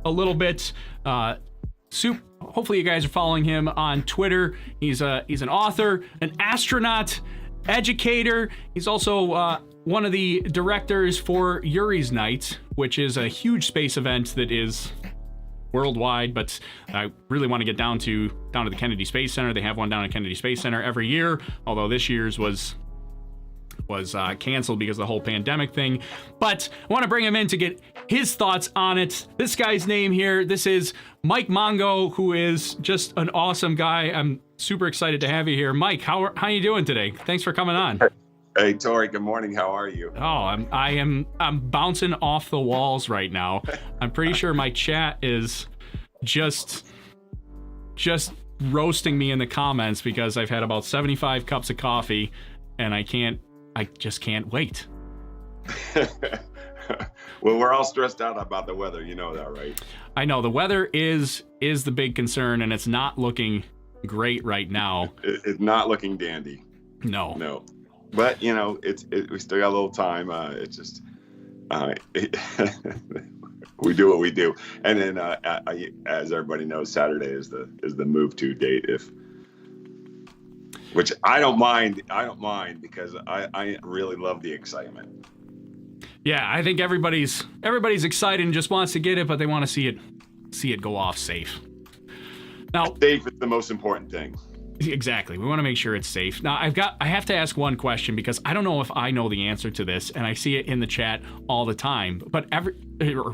a little bit. Hopefully you guys are following him on Twitter. He's an author, an astronaut, educator. He's also one of the directors for Yuri's Night, which is a huge space event that is worldwide, but I really want to get down to the Kennedy Space Center. They have one down at Kennedy Space Center every year, although this year's was canceled because of the whole pandemic thing. But I want to bring him in to get his thoughts on it. This guy's name here, this is Mike Mongo, who is just an awesome guy. I'm super excited to have you here. Mike, how you doing today? Thanks for coming on. Hey, Tory, good morning. How are you? Oh, I'm bouncing off the walls right now. I'm pretty sure my chat is just roasting me in the comments because I've had about 75 cups of coffee and I just can't wait. Well, we're all stressed out about the weather. You know that, right? I know the weather is the big concern, and it's not looking great right now. It's not looking dandy. No. But we still got a little time. It's just we do what we do, and then as everybody knows, Saturday is the move to date. Which I don't mind because I really love the excitement. Yeah, I think everybody's excited and just wants to get it, but they want to see it go off safe. Now, safe is the most important thing. Exactly. We want to make sure it's safe. Now, I have to ask one question because I don't know if I know the answer to this, and I see it in the chat all the time. But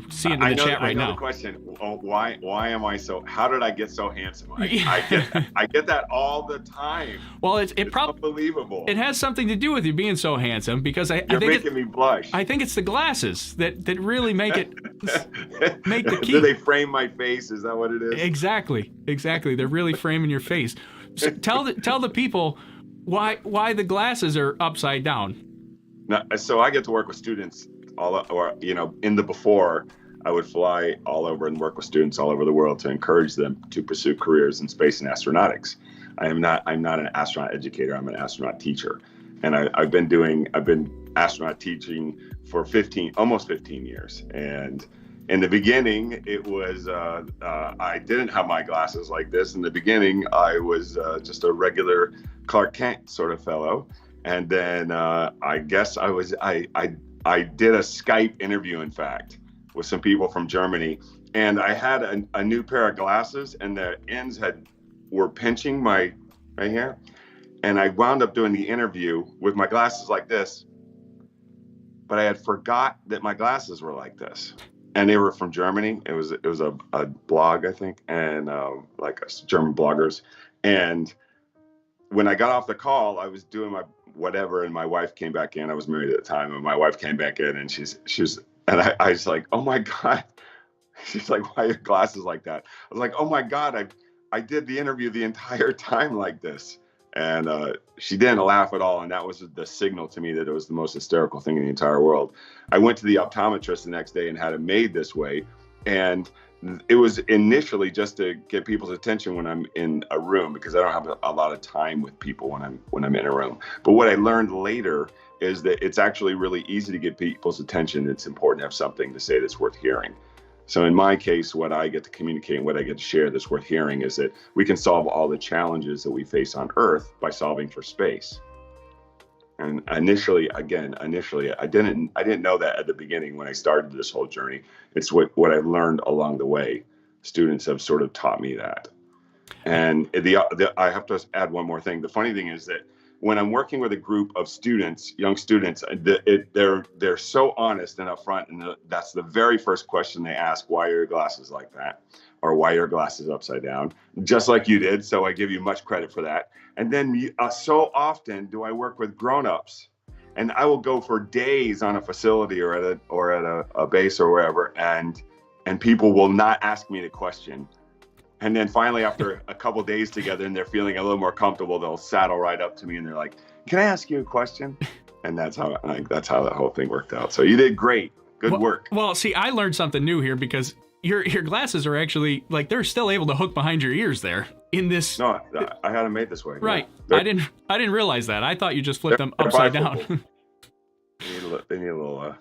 see it in the chat right now. I know the question. Why am I so? How did I get so handsome? I get that all the time. Well, it's unbelievable. It has something to do with you being so handsome because I You're think making me blush. I think it's the glasses that really make it make the key. Do they frame my face? Is that what it is? Exactly. They're really framing your face. So tell the people why the glasses are upside down. Now, so I get to work with students in the before, I would fly all over and work with students all over the world to encourage them to pursue careers in space and astronautics. I'm not an astronaut educator. I'm an astronaut teacher, and I've been astronaut teaching for almost 15 years. And in the beginning, it was I didn't have my glasses like this. In the beginning, I was just a regular Clark Kent sort of fellow, and then I guess I did a Skype interview, in fact, with some people from Germany, and I had a new pair of glasses, and the ends were pinching my hair, and I wound up doing the interview with my glasses like this, but I had forgot that my glasses were like this. And they were from Germany. It was a blog, I think, and like German bloggers. And when I got off the call, I was doing my whatever, and my wife came back in. I was married at the time, and my wife came back in, and I was like, oh my God. She's like, why are your glasses like that? I was like, oh my God, I did the interview the entire time like this. And she didn't laugh at all, and that was the signal to me that it was the most hysterical thing in the entire world. I went to the optometrist the next day and had it made this way, and it was initially just to get people's attention when I'm in a room, because I don't have a lot of time with people when I'm in a room. But what I learned later is that it's actually really easy to get people's attention. It's important to have something to say that's worth hearing. So in my case, what I get to communicate and what I get to share that's worth hearing is that we can solve all the challenges that we face on Earth by solving for space. And initially, I didn't know that at the beginning when I started this whole journey. It's what I've learned along the way. Students have sort of taught me that. And I have to add one more thing. The funny thing is that when I'm working with a group of students, young students, they're so honest and upfront, and that's the very first question they ask: why are your glasses like that? Or why are your glasses upside down? Just like you did, so I give you much credit for that. And then so often do I work with grown-ups, and I will go for days on a facility or at a base or wherever, and people will not ask me the question. And then finally, after a couple days together and they're feeling a little more comfortable, they'll saddle right up to me and they're like, "Can I ask you a question?" And that's how that whole thing worked out. So you did great. Good work. Well, see, I learned something new here because your glasses are actually like they're still able to hook behind your ears there in this. No, I had them made this way. Right. Yeah. I didn't realize that. I thought you just flipped them they're upside bifocal. down. They need a little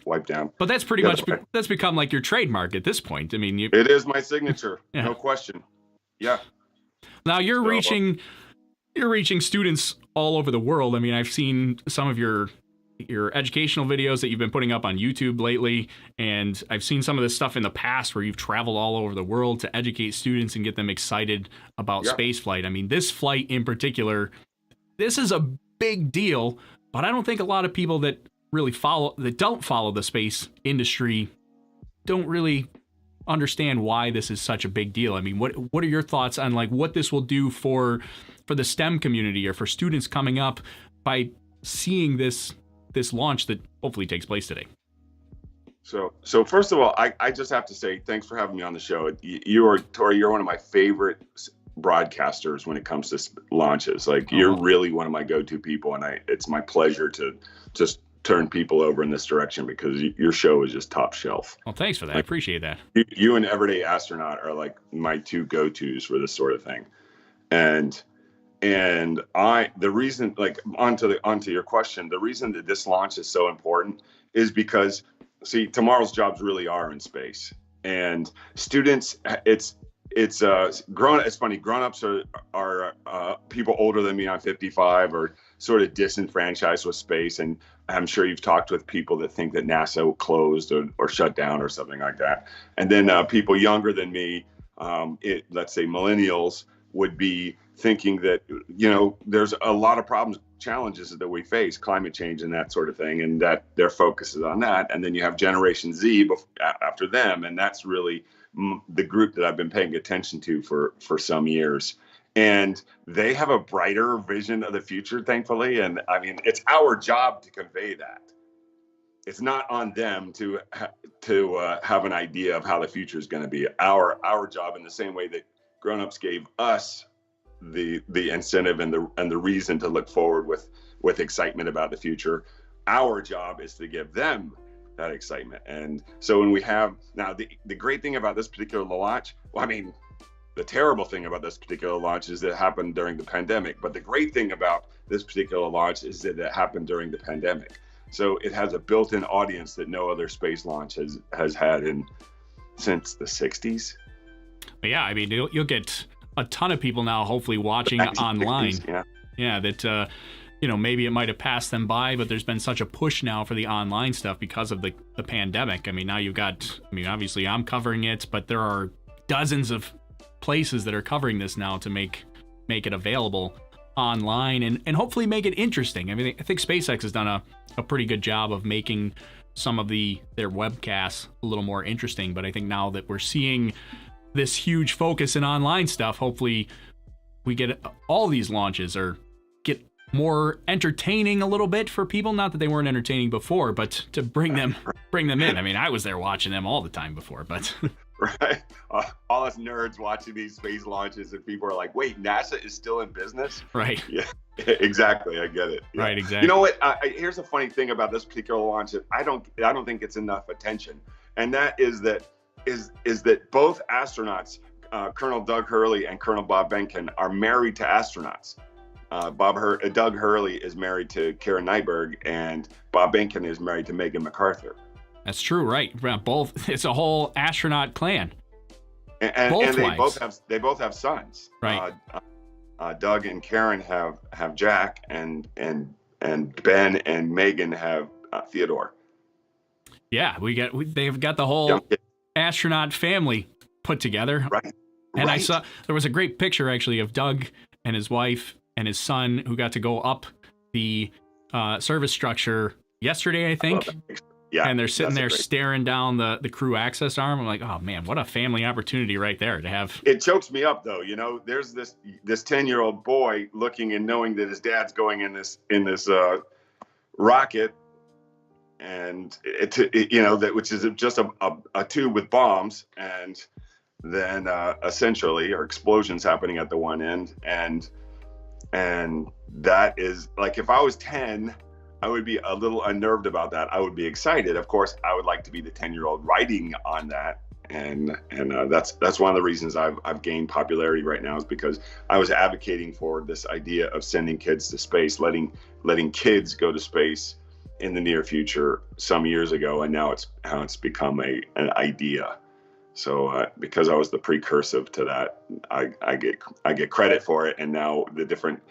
wipe down. But that's pretty much that's become like your trademark at this point. I mean, it is my signature, Yeah. no question. Yeah. Now you're reaching students all over the world. I mean, I've seen some of your educational videos that you've been putting up on YouTube lately, and I've seen some of this stuff in the past where you've traveled all over the world to educate students and get them excited about space flight. I mean, this flight in particular, this is a big deal, but I don't think a lot of people that don't follow the space industry don't really understand why this is such a big deal. I mean, what are your thoughts on like what this will do for the STEM community or for students coming up by seeing this launch that hopefully takes place today? So first of all, I just have to say thanks for having me on the show. Tory, you're one of my favorite broadcasters when it comes to launches. Like you're really one of my go-to people, and it's my pleasure to just turn people over in this direction because your show is just top shelf. Well, thanks for that. I appreciate that. You and Everyday Astronaut are like my two go-tos for this sort of thing. And the reason, like onto your question, the reason that this launch is so important is because, see, tomorrow's jobs really are in space, and students, it's funny. Grown-ups are people older than me. I'm 55, are sort of disenfranchised with space, and I'm sure you've talked with people that think that NASA closed or shut down or something like that. And then people younger than me, let's say millennials, would be thinking that, there's a lot of challenges that we face, climate change and that sort of thing, and that their focus is on that. And then you have Generation Z after them, and that's really the group that I've been paying attention to for some years. And they have a brighter vision of the future, thankfully. And I mean, it's our job to convey that. It's not on them to have an idea of how the future is going to be. Our job, in the same way that grown-ups gave us the incentive and the reason to look forward with excitement about the future, our job is to give them that excitement. And so when we have now the great thing about this particular launch, the terrible thing about this particular launch is that it happened during the pandemic. But the great thing about this particular launch is that it happened during the pandemic. So it has a built-in audience that no other space launch has had since the 60s. Yeah, I mean, you'll get a ton of people now hopefully watching online. Yeah, that maybe it might have passed them by, but there's been such a push now for the online stuff because of the pandemic. I mean, now you've got, obviously I'm covering it, but there are dozens of places that are covering this now to make it available online and hopefully make it interesting. I mean, I think SpaceX has done a pretty good job of making some of their webcasts a little more interesting, but I think now that we're seeing this huge focus in online stuff, hopefully we get all these launches or get more entertaining a little bit for people. Not that they weren't entertaining before, but to bring them in. I mean, I was there watching them all the time before, but right. All us nerds watching these space launches, and people are like, wait, NASA is still in business? Right. Yeah, exactly. I get it. Yeah. Right, exactly. You know what? Here's a funny thing about this particular launch that I don't think it's enough attention. And that is that both astronauts, Colonel Doug Hurley and Colonel Bob Behnken, are married to astronauts. Doug Hurley is married to Karen Nyberg, and Bob Behnken is married to Megan MacArthur. That's true, right? Both. It's a whole astronaut clan. And they both have sons. Right. Doug and Karen have Jack, and Ben and Megan have Theodore. Yeah, they've got the whole astronaut family put together. Right. And I saw there was a great picture actually of Doug and his wife and his son who got to go up the service structure yesterday, I think. Yeah, and they're sitting there staring down the crew access arm. I'm like, oh man, what a family opportunity right there to have. It chokes me up though. There's this 10-year-old boy looking and knowing that his dad's going in this rocket, and which is just a tube with bombs, and then essentially are explosions happening at the one end, and that is like, if I was 10. I would be a little unnerved about that. I would be excited. Of course, I would like to be the 10-year-old riding on that That's one of the reasons I've gained popularity right now, is because I was advocating for this idea of sending kids to space, letting kids go to space in the near future some years ago, and now it's become an idea. So because I was the precursor to that, I get credit for it, and now the different,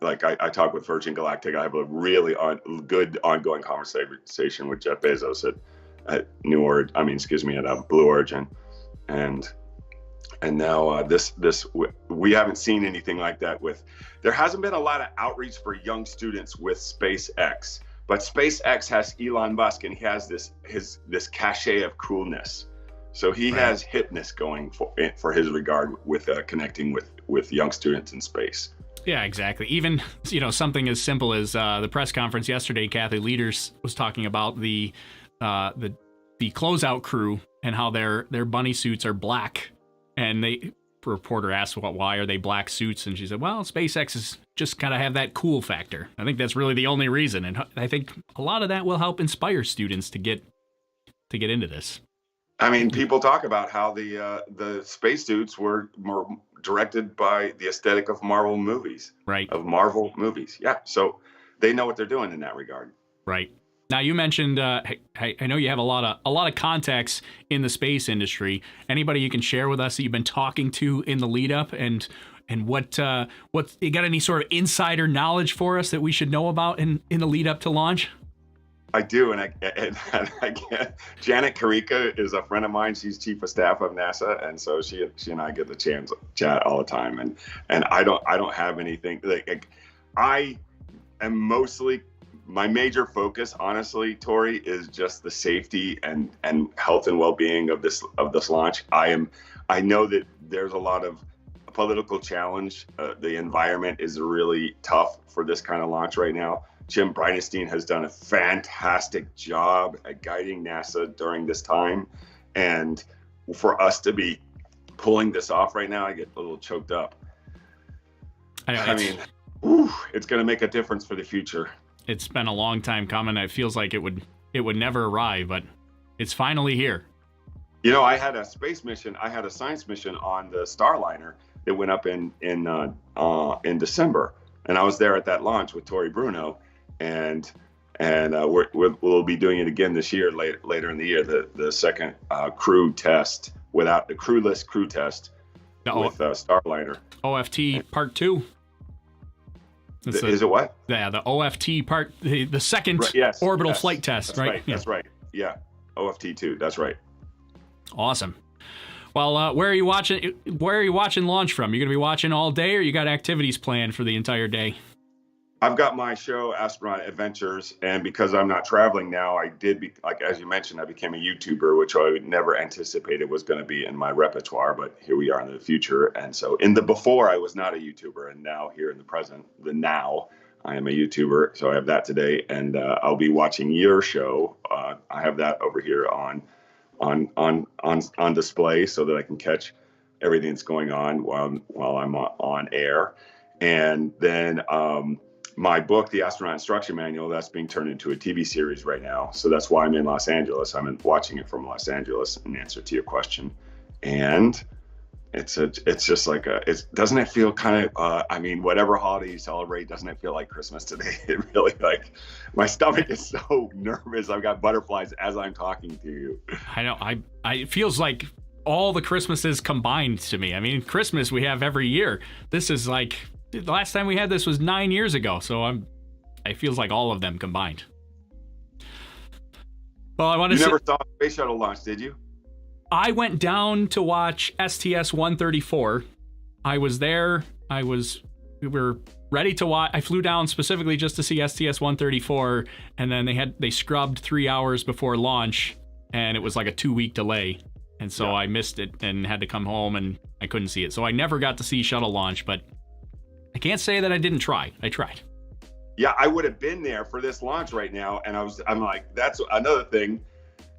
like I talk with Virgin Galactic. I have a really good ongoing conversation with Jeff Bezos at Blue Origin, and now this we haven't seen anything like that there hasn't been a lot of outreach for young students with SpaceX, but SpaceX has Elon Musk, and he has this cachet of coolness. So he has hipness going for his regard with connecting with young students in space. Yeah, exactly. Even, something as simple as the press conference yesterday, Kathy Leaders was talking about the closeout crew and how their bunny suits are black. And the reporter asked, why are they black suits? And she said, well, SpaceX is just kind of have that cool factor. I think that's really the only reason. And I think a lot of that will help inspire students to get into this. I mean, people talk about how the spacesuits were more directed by the aesthetic of Marvel movies. Right. Of Marvel movies. Yeah. So they know what they're doing in that regard. Right. Now, you mentioned, I know you have a lot of contacts in the space industry. Anybody you can share with us that you've been talking to in the lead up, and what you got any sort of insider knowledge for us that we should know about in the lead up to launch? I do, and I get Janet Karika is a friend of mine. She's chief of staff of NASA, and so she and I get the chance to chat all the time. And I don't have anything like I am mostly, my major focus, honestly, Tory, is just the safety and health and well-being of this launch. I know that there's a lot of political challenge. The environment is really tough for this kind of launch right now. Jim Bridenstein has done a fantastic job at guiding NASA during this time. And for us to be pulling this off right now, I get a little choked up. I mean, it's going to make a difference for the future. It's been a long time coming. It feels like it would never arrive, but it's finally here. I had a space mission. I had a science mission on the Starliner that went up in December. And I was there at that launch with Tory Bruno. And we'll be doing it again this year, later in the year, the second crew test without the crewless crew test with Starliner. OFT Part 2. Is it what? Yeah, the OFT part, the second orbital flight test, that's right? That's right. Yeah, OFT 2. That's right. Awesome. Well, where are you watching launch from? You gonna be watching all day, or you got activities planned for the entire day? I've got my show, Astronaut Adventures, and because I'm not traveling now, as you mentioned, I became a YouTuber, which I never anticipated was going to be in my repertoire, but here we are in the future. And so in the before, I was not a YouTuber, and now here in the present, now I am a YouTuber. So I have that today, and I'll be watching your show. I have that over here on display so that I can catch everything that's going on while I'm on air. And then my book, The Astronaut Instruction Manual, that's being turned into a TV series right now. So that's why I'm in Los Angeles. I'm watching it from Los Angeles in answer to your question. And it's just like doesn't it feel kind of, whatever holiday you celebrate, doesn't it feel like Christmas today? It really, my stomach is so nervous. I've got butterflies as I'm talking to you. I know. It feels like all the Christmases combined to me. I mean, Christmas we have every year. This is like, the last time we had this was 9 years ago, so it feels like all of them combined. Well, I want to. You never saw a Space Shuttle launch, did you? I went down to watch STS-134. I was there. We were ready to watch. I flew down specifically just to see STS-134, and then they scrubbed 3 hours before launch, and it was like a 2-week delay. And so I missed it and had to come home, and I couldn't see it. So I never got to see shuttle launch, but I can't say that I didn't try. I tried. Yeah, I would have been there for this launch right now. And I'm like, that's another thing.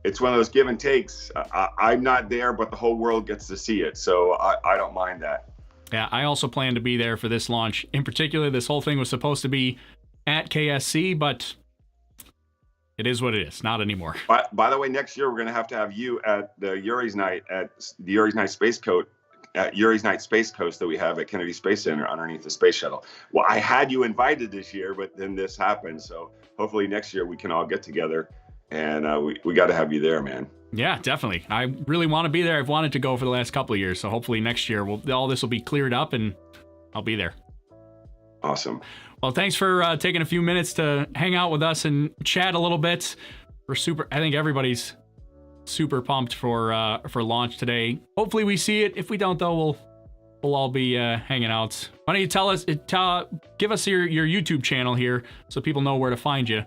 It's one of those give and takes. I'm not there, but the whole world gets to see it. So I don't mind that. Yeah, I also plan to be there for this launch. In particular, this whole thing was supposed to be at KSC, but It is what it is. Not anymore. By the way, next year we're going to have you at the Yuri's Night Space Coast at Yuri's Night Space Coast that we have at Kennedy Space Center underneath the Space Shuttle. Well, I had you invited this year, but then this happened. So hopefully next year we can all get together, and we got to have you there, man. Yeah, definitely. I really want to be there. I've wanted to go for the last couple of years, so hopefully next year all this will be cleared up and I'll be there. Awesome. Well, thanks for taking a few minutes to hang out with us and chat a little bit. I think everybody's super pumped for launch today. Hopefully we see it. If we don't, though, we'll all be hanging out. Why don't you give us your YouTube channel here so people know where to find you.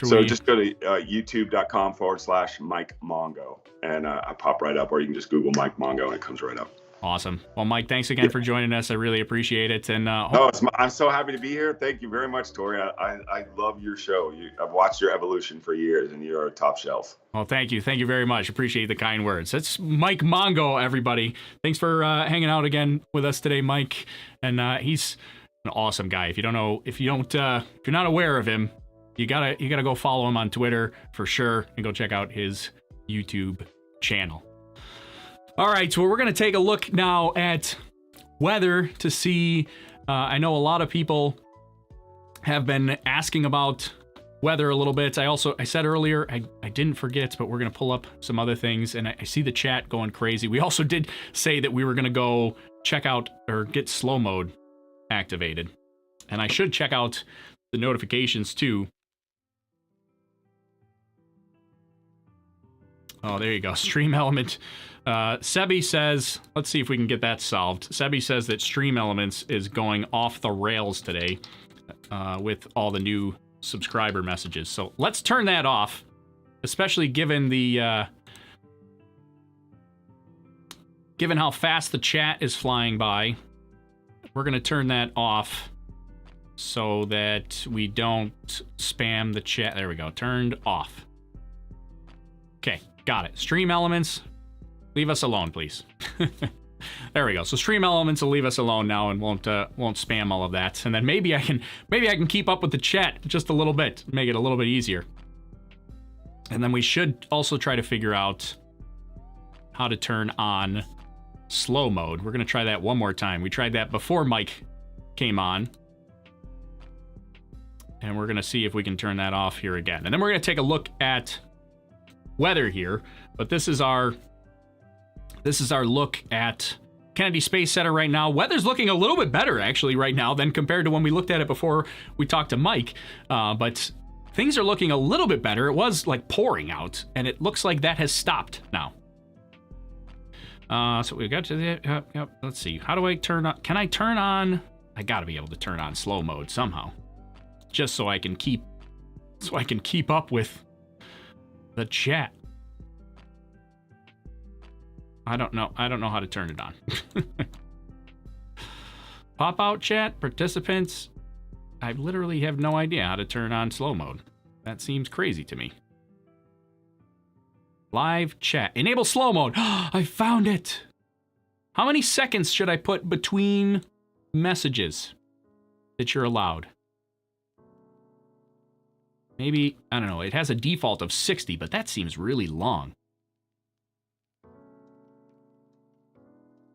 So just go to youtube.com/Mike Mongo, and I pop right up, or you can just Google Mike Mongo and it comes right up. Awesome. Well, Mike, thanks again for joining us. I really appreciate it. And I'm so happy to be here. Thank you very much, Tory. I love your show. I've watched your evolution for years, and you're a top shelf. Well, thank you. Thank you very much. Appreciate the kind words. That's Mike Mongo, everybody. Thanks for hanging out again with us today, Mike. And he's an awesome guy. If you're not aware of him, you gotta go follow him on Twitter for sure, and go check out his YouTube channel. All right, so we're gonna take a look now at weather to see. I know a lot of people have been asking about weather a little bit. I said earlier, I didn't forget, but we're gonna pull up some other things, and I see the chat going crazy. We also did say that we were gonna go check out or get slow mode activated, and I should check out the notifications too. Oh, there you go. Stream Element. Sebi says, let's see if we can get that solved. Sebi says that Stream Elements is going off the rails today with all the new subscriber messages. So let's turn that off, especially given given how fast the chat is flying by. We're going to turn that off so that we don't spam the chat. There we go. Turned off. Okay. Got it. Stream Elements, leave us alone, please. There we go. So Stream Elements will leave us alone now and won't spam all of that. And then maybe I can keep up with the chat just a little bit, make it a little bit easier. And then we should also try to figure out how to turn on slow mode. We're gonna try that one more time. We tried that before Mike came on, and we're gonna see if we can turn that off here again. And then we're gonna take a look at weather here, but this is our look at Kennedy Space Center right now. Weather's looking a little bit better actually right now than compared to when we looked at it before we talked to Mike, but things are looking a little bit better. It was like pouring out, and it looks like that has stopped now. So we got to the let's see, how do I turn on? Can I turn on? I gotta be able to turn on slow mode somehow, just so I can keep up with the chat. I don't know how to turn it on. Pop out chat, participants. I literally have no idea how to turn on slow mode. That seems crazy to me. Live chat. Enable slow mode. I found it. How many seconds should I put between messages that you're allowed? Maybe, I don't know, it has a default of 60, but that seems really long.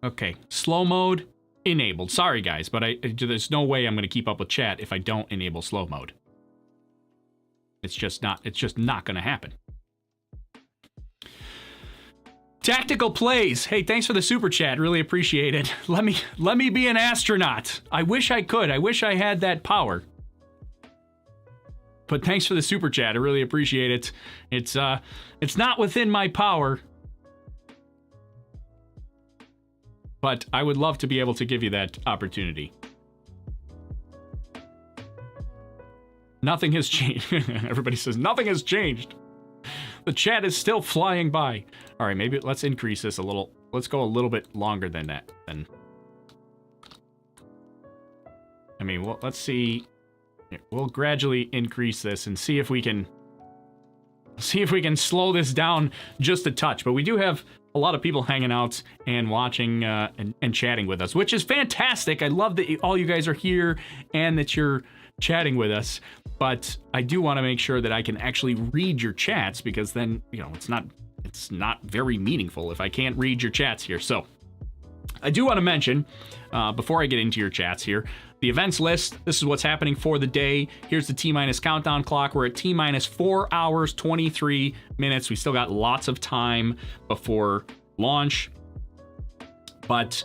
Okay, slow mode enabled. Sorry guys, but there's no way I'm going to keep up with chat if I don't enable slow mode. It's just not going to happen. Tactical Plays. Hey, thanks for the super chat. Really appreciate it. Let me be an astronaut. I wish I could. I wish I had that power. But thanks for the super chat. I really appreciate it. It's not within my power, but I would love to be able to give you that opportunity. Nothing has changed. Everybody says nothing has changed. The chat is still flying by. All right, maybe let's increase this a little. Let's go a little bit longer than that. Then, I mean, well, let's see. We'll gradually increase this and see if we can slow this down just a touch. But we do have a lot of people hanging out and watching and chatting with us, which is fantastic. I love that all you guys are here and that you're chatting with us, but I do want to make sure that I can actually read your chats, because then, it's not very meaningful if I can't read your chats here. So I do want to mention, before I get into your chats here, the events list. This is what's happening for the day. Here's the T-minus countdown clock. We're at T-minus 4 hours, 23 minutes. We still got lots of time before launch. But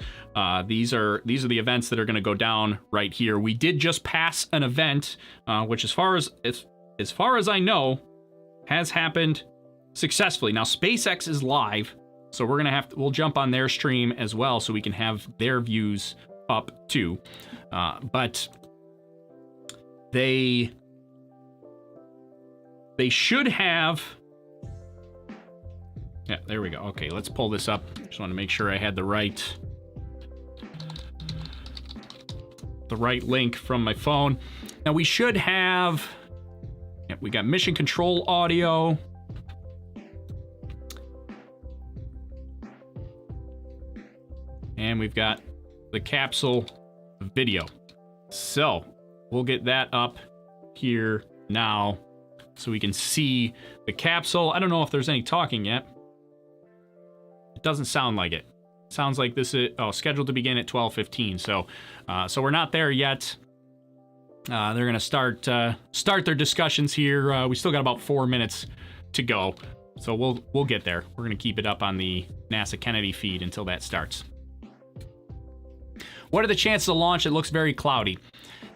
these are the events that are going to go down right here. We did just pass an event, which as far as I know, has happened successfully. Now SpaceX is live, so we'll jump on their stream as well, so we can have their views up too. But they should have. Yeah, there we go. Okay, let's pull this up. Just want to make sure I had the right link from my phone. Now we should have. Yeah, we got mission control audio. And we've got the capsule video. So we'll get that up here now so we can see the capsule. I don't know if there's any talking yet. It doesn't sound like it. Sounds like this is scheduled to begin at 12:15. So we're not there yet. They're gonna start their discussions here. We still got about 4 minutes to go, so we'll get there. We're gonna keep it up on the NASA Kennedy feed until that starts. What are the chances of launch? It looks very cloudy.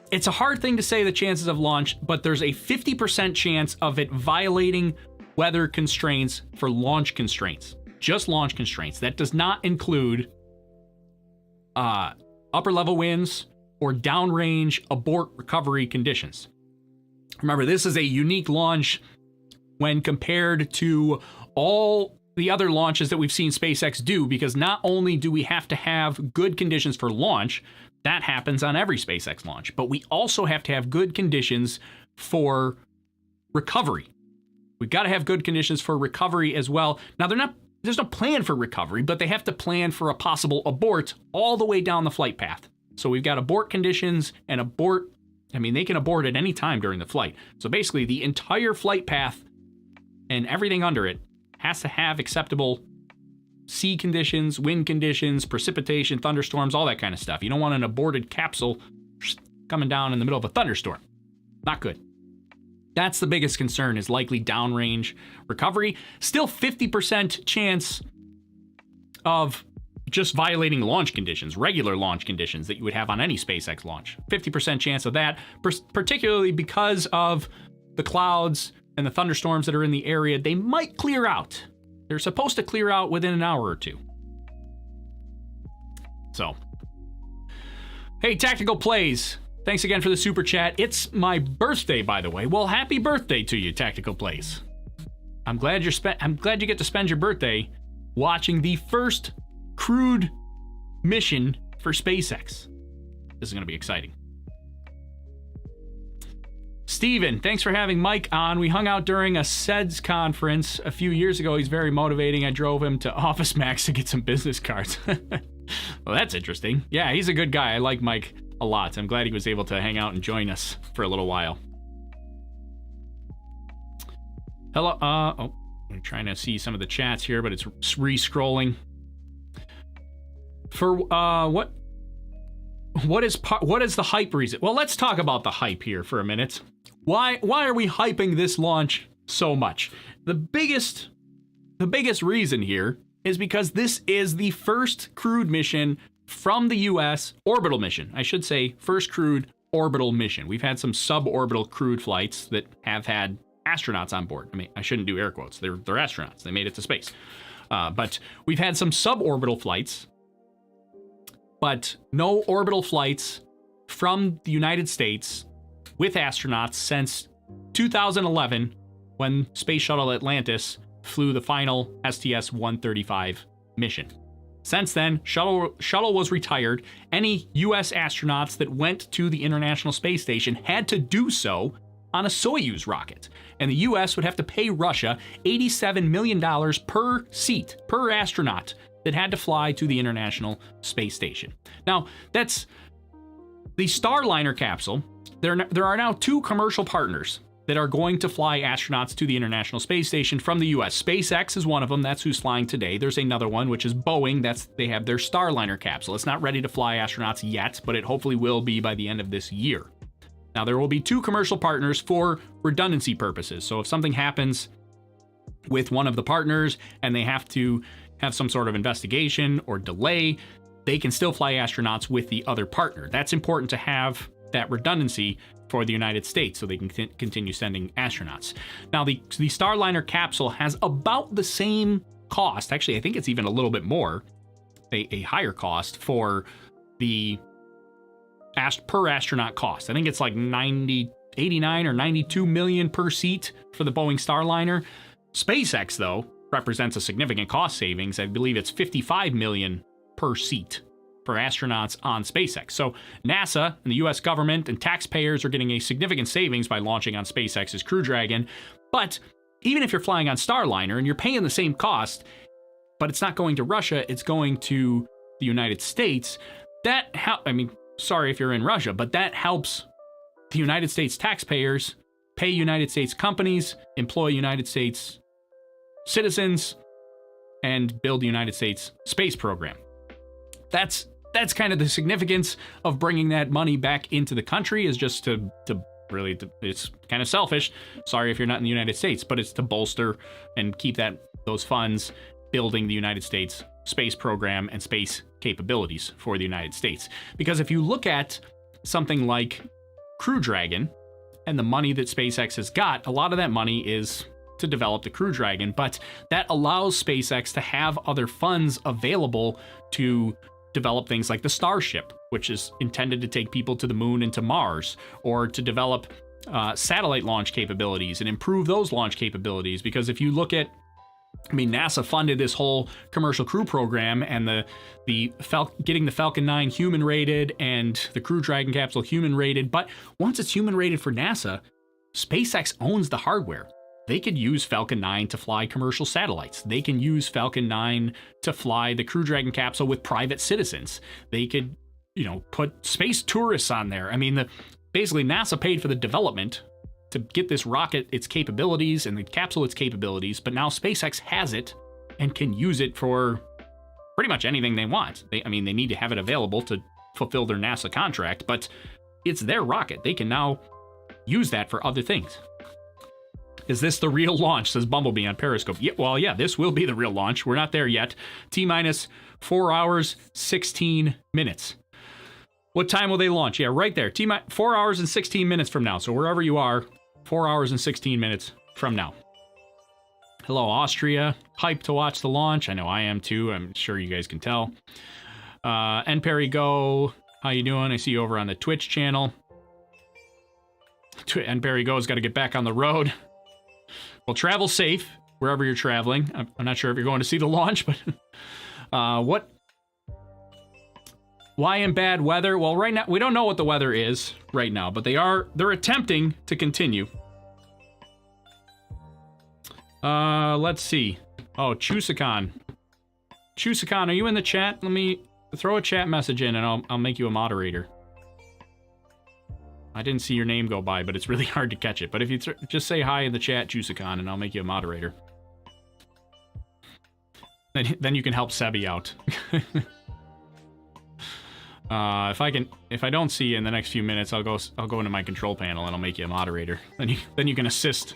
It's a hard thing to say the chances of launch, but there's a 50% chance of it violating weather constraints for launch constraints. Just launch constraints. That does not include upper level winds or downrange abort recovery conditions. Remember, this is a unique launch when compared to all the other launches that we've seen SpaceX do, because not only do we have to have good conditions for launch, that happens on every SpaceX launch, but we also have to have good conditions for recovery. We've got to have good conditions for recovery as well. Now, there's no plan for recovery, but they have to plan for a possible abort all the way down the flight path. So we've got abort conditions and they can abort at any time during the flight. So basically the entire flight path and everything under it has to have acceptable sea conditions, wind conditions, precipitation, thunderstorms, all that kind of stuff. You don't want an aborted capsule coming down in the middle of a thunderstorm. Not good. That's the biggest concern, is likely downrange recovery. Still 50% chance of just violating launch conditions, regular launch conditions that you would have on any SpaceX launch. 50% chance of that, particularly because of the clouds and the thunderstorms that are in the area. They might clear out. They're supposed to clear out within an hour or two. So, hey, Tactical Plays, thanks again for the super chat. It's my birthday, by the way. Well, happy birthday to you, Tactical Plays. I'm glad you get to spend your birthday watching the first crewed mission for SpaceX. This is going to be exciting. Steven, thanks for having Mike on. We hung out during a SEDS conference a few years ago. He's very motivating. I drove him to Office Max to get some business cards. Well, that's interesting. Yeah, he's a good guy. I like Mike a lot. I'm glad he was able to hang out and join us for a little while. Hello. I'm trying to see some of the chats here, but it's re-scrolling. For what is the hype reason? Well, let's talk about the hype here for a minute. Why are we hyping this launch so much? The biggest reason here is because this is the first crewed mission from the US, orbital mission, I should say, first crewed orbital mission. We've had some suborbital crewed flights that have had astronauts on board. I mean, I shouldn't do air quotes. They're astronauts. They made it to space. But we've had some suborbital flights, but no orbital flights from the United States with astronauts since 2011, when Space Shuttle Atlantis flew the final STS-135 mission. Since then, shuttle was retired. Any US astronauts that went to the International Space Station had to do so on a Soyuz rocket, and the US would have to pay Russia $87 million per seat, per astronaut that had to fly to the International Space Station. Now, that's the Starliner capsule, there are now 2 commercial partners that are going to fly astronauts to the International Space Station from the US. SpaceX is one of them. That's who's flying today. There's another one, which is Boeing. They have their Starliner capsule. It's not ready to fly astronauts yet, but it hopefully will be by the end of this year. Now, there will be 2 commercial partners for redundancy purposes. So if something happens with one of the partners and they have to have some sort of investigation or delay, they can still fly astronauts with the other partner. That's important to have that redundancy for the United States so they can continue sending astronauts. Now, the Starliner capsule has about the same cost. Actually, I think it's even a little bit more, a higher cost for the per astronaut cost. I think it's like 89 or 92 million per seat for the Boeing Starliner. SpaceX, though, represents a significant cost savings. I believe it's 55 million per seat for astronauts on SpaceX. So NASA and the US government and taxpayers are getting a significant savings by launching on SpaceX's Crew Dragon. But even if you're flying on Starliner and you're paying the same cost, but it's not going to Russia, it's going to the United States, sorry if you're in Russia, but that helps the United States taxpayers pay United States companies, employ United States citizens, and build the United States space program. That's kind of the significance of bringing that money back into the country, is just to really, it's kind of selfish. Sorry if you're not in the United States, but it's to bolster and keep those funds building the United States space program and space capabilities for the United States. Because if you look at something like Crew Dragon and the money that SpaceX has got, a lot of that money is to develop the Crew Dragon, but that allows SpaceX to have other funds available to develop things like the Starship, which is intended to take people to the moon and to Mars, or to develop satellite launch capabilities and improve those launch capabilities. Because if you look at, NASA funded this whole commercial crew program and getting the Falcon 9 human rated and the Crew Dragon capsule human rated. But once it's human rated for NASA, SpaceX owns the hardware. They could use Falcon 9 to fly commercial satellites. They can use Falcon 9 to fly the Crew Dragon capsule with private citizens. They could, put space tourists on there. Basically NASA paid for the development to get this rocket its capabilities and the capsule its capabilities, but now SpaceX has it and can use it for pretty much anything they want. They need to have it available to fulfill their NASA contract, but it's their rocket. They can now use that for other things. Is this the real launch, says Bumblebee on Periscope? Yeah, this will be the real launch. We're not there yet. T-minus 4 hours, 16 minutes. What time will they launch? Yeah, right there. 4 hours and 16 minutes from now. So wherever you are, 4 hours and 16 minutes from now. Hello, Austria. Hyped to watch the launch. I know I am too. I'm sure you guys can tell. N Perry Go, how you doing? I see you over on the Twitch channel. N Perry Go's got to get back on the road. Well, travel safe wherever you're traveling. I'm not sure if you're going to see the launch, but why in bad weather? Well, right now we don't know what the weather is right now, but they're attempting to continue. Let's see. Oh, Chusakon, are you in the chat? Let me throw a chat message in and I'll make you a moderator. I didn't see your name go by, but it's really hard to catch it. But if you just say hi in the chat, Chusakon, and I'll make you a moderator. Then you can help Sebi out. If I don't see you in the next few minutes, I'll go into my control panel and I'll make you a moderator. Then you can assist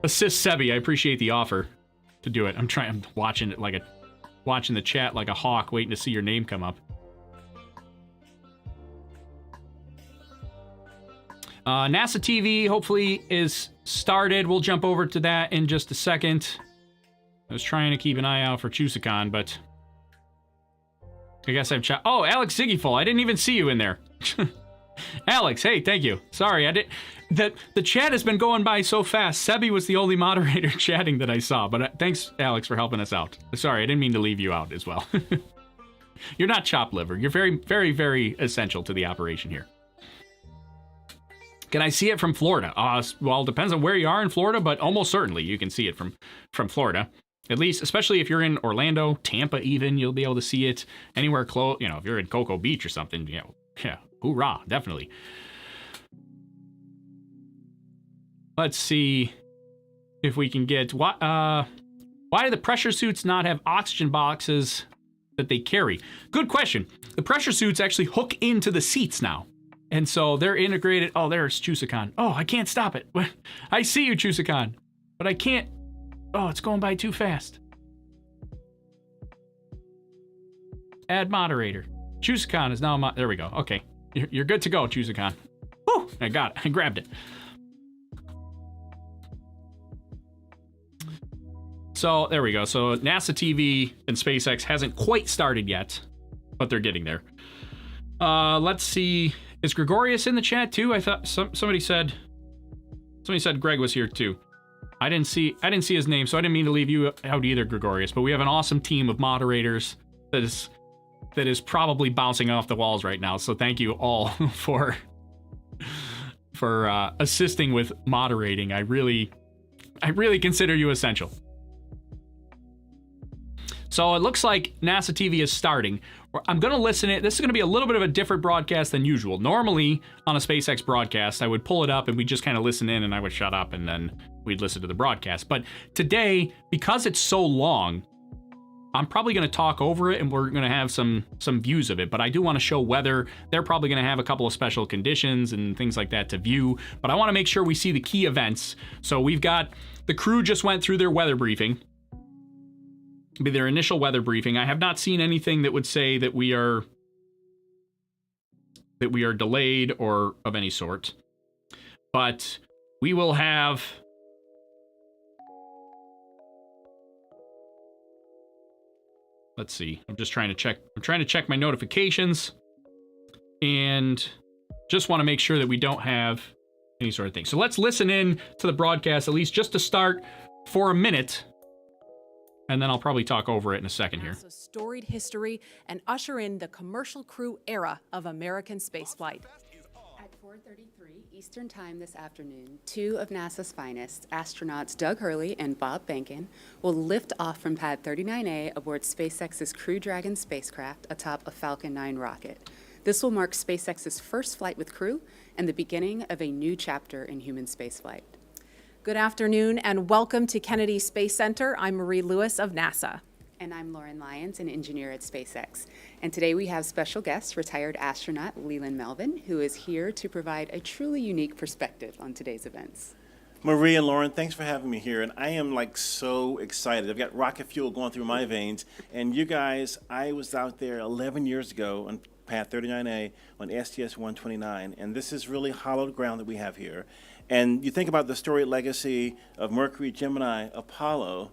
Sebi. I appreciate the offer to do it. I'm watching it watching the chat like a hawk, waiting to see your name come up. NASA TV hopefully is started. We'll jump over to that in just a second. I was trying to keep an eye out for Chusakon, but I guess I've Oh, Alex Ziggyful. I didn't even see you in there. Alex, hey, thank you. Sorry, the chat has been going by so fast. Sebi was the only moderator chatting that I saw, but thanks, Alex, for helping us out. Sorry, I didn't mean to leave you out as well. You're not chopped liver. You're very, very, very essential to the operation here. Can I see it from Florida? Well, it depends on where you are in Florida, but almost certainly you can see it from Florida. At least, especially if you're in Orlando, Tampa even, you'll be able to see it anywhere close. If you're in Cocoa Beach or something, yeah, hoorah, definitely. Let's see if we can get... Why do the pressure suits not have oxygen boxes that they carry? Good question. The pressure suits actually hook into the seats now. And so they're integrated. Oh, there's CCtCap. Oh, I can't stop it. I see you, CCtCap. But I can't. Oh, it's going by too fast. Add moderator. CCtCap is now there we go. Okay. You're good to go, CCtCap. Woo! I got it. I grabbed it. So there we go. So NASA TV and SpaceX hasn't quite started yet, but they're getting there. Let's see. Is Gregorius in the chat too? I thought somebody said Greg was here too. I didn't see his name, so I didn't mean to leave you out either, Gregorius. But we have an awesome team of moderators that is probably bouncing off the walls right now. So thank you all for assisting with moderating. I really consider you essential. So it looks like NASA TV is starting. I'm going to listen it. This is going to be a little bit of a different broadcast than usual. Normally on a SpaceX broadcast, I would pull it up and we'd just kind of listen in and I would shut up and then we'd listen to the broadcast. But today, because it's so long, I'm probably going to talk over it and we're going to have some views of it. But I do want to show weather. They're probably going to have a couple of special conditions and things like that to view. But I want to make sure we see the key events. So we've got the crew just went through their weather briefing. Be their initial weather briefing. I have not seen anything that would say that we are delayed or of any sort. But we will have let's see. I'm trying to check my notifications and just want to make sure that we don't have any sort of thing. So let's listen in to the broadcast at least just to start for a minute. And then I'll probably talk over it in a second here. NASA's storied history and usher in the commercial crew era of American spaceflight. At 4:33 Eastern Time this afternoon, two of NASA's finest, astronauts Doug Hurley and Bob Behnken, will lift off from Pad 39A aboard SpaceX's Crew Dragon spacecraft atop a Falcon 9 rocket. This will mark SpaceX's first flight with crew and the beginning of a new chapter in human spaceflight. Good afternoon and welcome to Kennedy Space Center. I'm Marie Lewis of NASA. And I'm Lauren Lyons, an engineer at SpaceX. And today we have special guest, retired astronaut Leland Melvin, who is here to provide a truly unique perspective on today's events. Marie and Lauren, thanks for having me here. And I am so excited. I've got rocket fuel going through my veins. And you guys, I was out there 11 years ago on Pad 39A on STS-129. And this is really hallowed ground that we have here. And you think about the storied legacy of Mercury, Gemini, Apollo,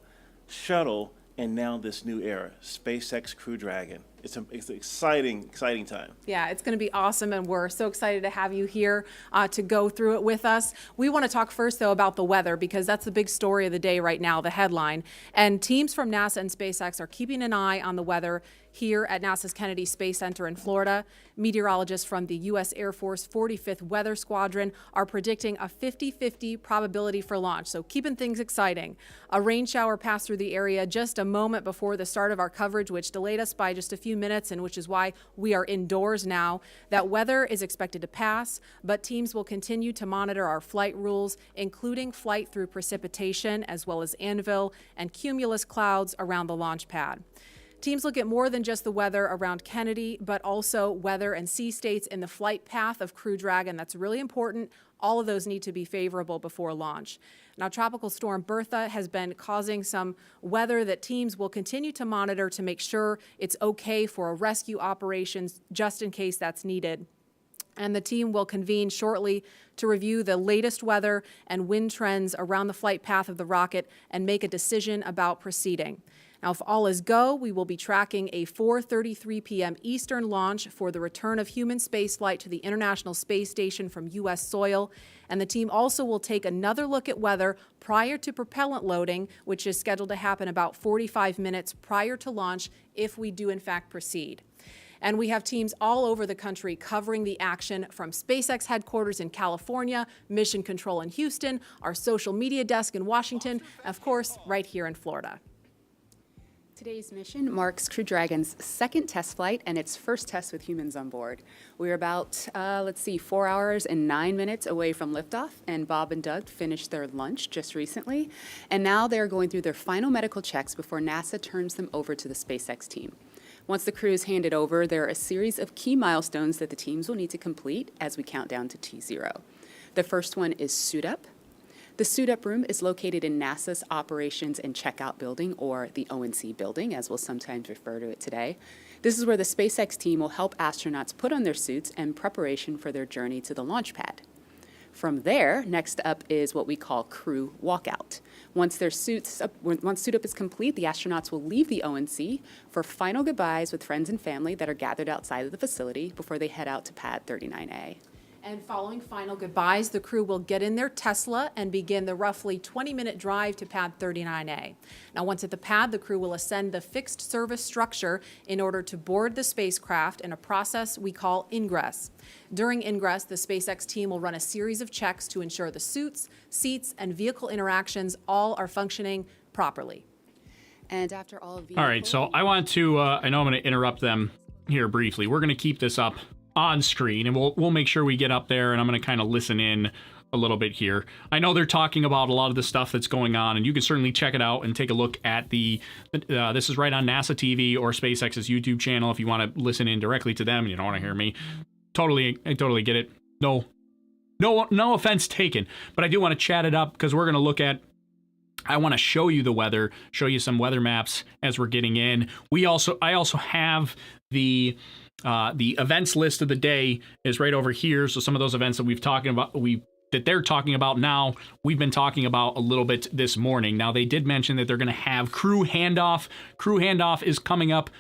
Shuttle, and now this new era, SpaceX Crew Dragon. It's an exciting time. Yeah, it's going to be awesome, and we're so excited to have you here to go through it with us. We want to talk first, though, about the weather, because that's the big story of the day right now, the headline. And teams from NASA and SpaceX are keeping an eye on the weather here at NASA's Kennedy Space Center in Florida. Meteorologists from the U.S. Air Force 45th Weather Squadron are predicting a 50-50 probability for launch, so keeping things exciting. A rain shower passed through the area just a moment before the start of our coverage, which delayed us by just a few minutes, and which is why we are indoors now. That weather is expected to pass, but teams will continue to monitor our flight rules, including flight through precipitation, as well as anvil and cumulus clouds around the launch pad. Teams look at more than just the weather around Kennedy, but also weather and sea states in the flight path of Crew Dragon. That's really important. All of those need to be favorable before launch. Now, Tropical Storm Bertha has been causing some weather that teams will continue to monitor to make sure it's okay for rescue operations, just in case that's needed. And the team will convene shortly to review the latest weather and wind trends around the flight path of the rocket and make a decision about proceeding. Now, if all is go, we will be tracking a 4:33 p.m. Eastern launch for the return of human spaceflight to the International Space Station from U.S. soil. And the team also will take another look at weather prior to propellant loading, which is scheduled to happen about 45 minutes prior to launch if we do in fact proceed. And we have teams all over the country covering the action, from SpaceX headquarters in California, Mission Control in Houston, our social media desk in Washington, and of course, right here in Florida. Today's mission marks Crew Dragon's second test flight and its first test with humans on board. We're about, 4 hours and 9 minutes away from liftoff, and Bob and Doug finished their lunch just recently, and now they're going through their final medical checks before NASA turns them over to the SpaceX team. Once the crew is handed over, there are a series of key milestones that the teams will need to complete as we count down to T0. The first one is suit up. The suit-up room is located in NASA's Operations and Checkout Building, or the ONC building, as we'll sometimes refer to it today. This is where the SpaceX team will help astronauts put on their suits in preparation for their journey to the launch pad. From there, next up is what we call crew walkout. Once suit-up is complete, the astronauts will leave the ONC for final goodbyes with friends and family that are gathered outside of the facility before they head out to pad 39A. And following final goodbyes, the crew will get in their Tesla and begin the roughly 20-minute drive to pad 39A. Now, once at the pad, the crew will ascend the fixed service structure in order to board the spacecraft in a process we call Ingress. During Ingress, the SpaceX team will run a series of checks to ensure the suits, seats, and vehicle interactions all are functioning properly. And after all right, so I want to, I know I'm going to interrupt them here briefly. We're going to keep this up on screen, and we'll make sure we get up there, and I'm going to kind of listen in a little bit here. I know they're talking about a lot of the stuff that's going on, and you can certainly check it out and take a look at this is right on NASA TV or SpaceX's YouTube channel if you want to listen in directly to them and you don't want to hear me. I totally get it. No offense taken, but I do want to chat it up because we're going to look at, I want to show you the weather, show you some weather maps as we're getting in. I also have the events list of the day is right over here. So some of those events that that they're talking about now, we've been talking about a little bit this morning. Now, they did mention that they're going to have crew handoff. Crew handoff is coming up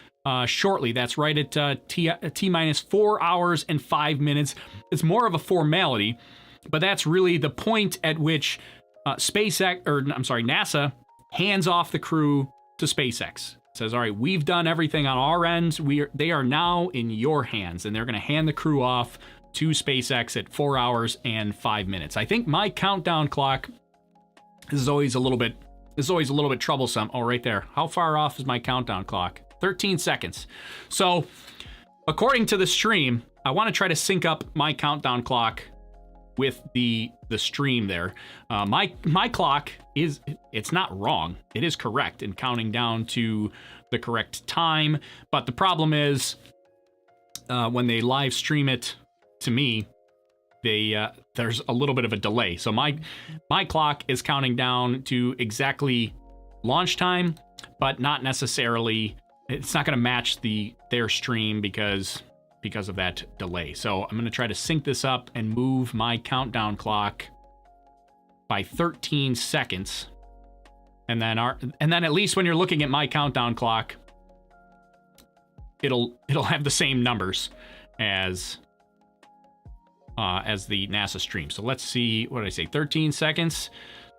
shortly. That's right at T-minus 4 hours and 5 minutes. It's more of a formality, but that's really the point at which NASA hands off the crew to SpaceX. Says, all right, we've done everything on our end. They are now in your hands, and they're going to hand the crew off to SpaceX at 4 hours and 5 minutes. I think my countdown clock is always a little bit troublesome. Oh, right there. How far off is my countdown clock? 13 seconds. So, according to the stream, I want to try to sync up my countdown clock with the stream there. My clock it's not wrong. It is correct in counting down to the correct time. But the problem is when they live stream it to me, there's a little bit of a delay. So my clock is counting down to exactly launch time, but not necessarily. It's not going to match their stream because of that delay. So I'm going to try to sync this up and move my countdown clock by 13 seconds. And then at least when you're looking at my countdown clock, it'll have the same numbers as the NASA stream. So let's see, what did I say? 13 seconds.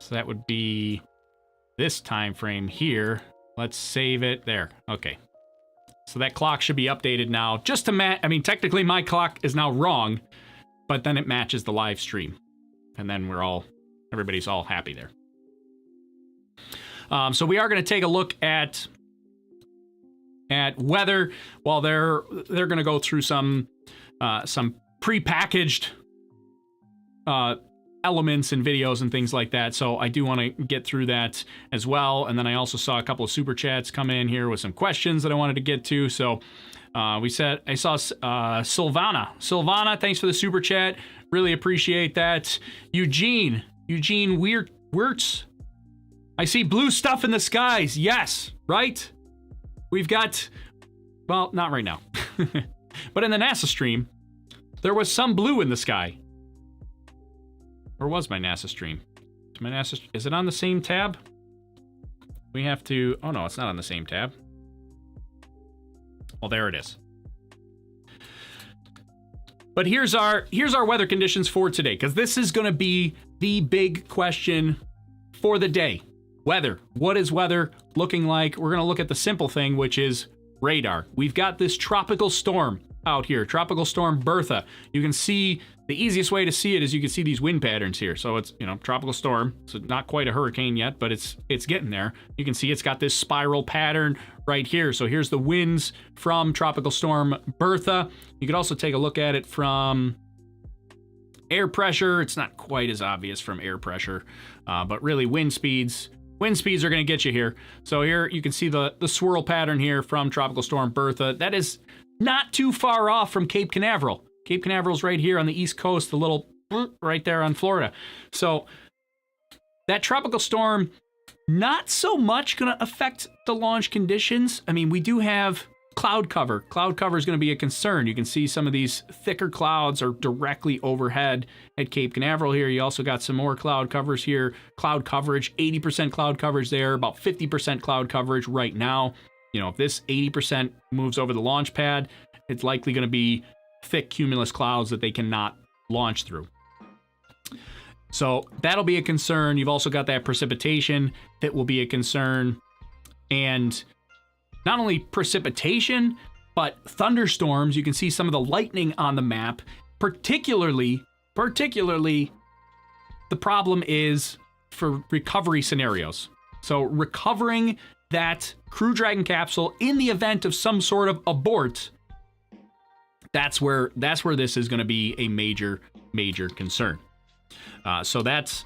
So that would be this time frame here. Let's save it there. Okay. So that clock should be updated now just to match. I mean, technically my clock is now wrong, but then it matches the live stream. And then everybody's all happy there. So we are going to take a look at weather while they're going to go through some prepackaged elements and videos and things like that. So I do want to get through that as well. And then I also saw a couple of super chats come in here with some questions that I wanted to get to. So I saw Silvana. Silvana, thanks for the super chat. Really appreciate that. Eugene Wirtz. I see blue stuff in the skies. Yes, right? We've got, well, not right now. But in the NASA stream, there was some blue in the sky. Where was my NASA stream? Is it on the same tab? We have to, oh no, it's not on the same tab. Well, there it is. But here's our weather conditions for today, because this is going to be the big question for the day. Weather. What is weather looking like? We're going to look at the simple thing, which is radar. We've got this tropical storm out here. Tropical Storm Bertha. You can see, the easiest way to see it is you can see these wind patterns here. So it's, tropical storm. So not quite a hurricane yet, but it's getting there. You can see it's got this spiral pattern right here. So here's the winds from Tropical Storm Bertha. You could also take a look at it from air pressure. It's not quite as obvious from air pressure, but really wind speeds. Wind speeds are going to get you here. So here you can see the swirl pattern here from Tropical Storm Bertha. That is not too far off from Cape Canaveral. Cape Canaveral's right here on the east coast, the little right there on Florida. So that tropical storm, not so much going to affect the launch conditions. I mean, we do have cloud cover. Cloud cover is going to be a concern. You can see some of these thicker clouds are directly overhead at Cape Canaveral here. You also got some more cloud covers here. Cloud coverage, 80% cloud coverage there, about 50% cloud coverage right now. If this 80% moves over the launch pad, it's likely going to be thick cumulus clouds that they cannot launch through. So that'll be a concern. You've also got that precipitation that will be a concern. And not only precipitation, but thunderstorms. You can see some of the lightning on the map. Particularly, the problem is for recovery scenarios. So recovering that Crew Dragon capsule in the event of some sort of abort, that's where this is going to be a major concern. So that's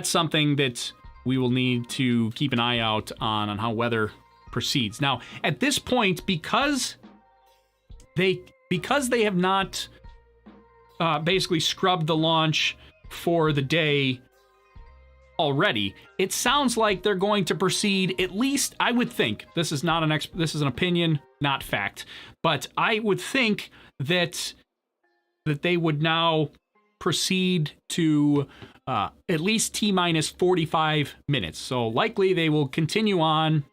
something that we will need to keep an eye out on how weather proceeds. Now, at this point, because they have not basically scrubbed the launch for the day already, it sounds like they're going to proceed, at least I would think, this is an opinion, not fact, but I would think that they would now proceed to at least T-minus 45 minutes. So likely they will continue on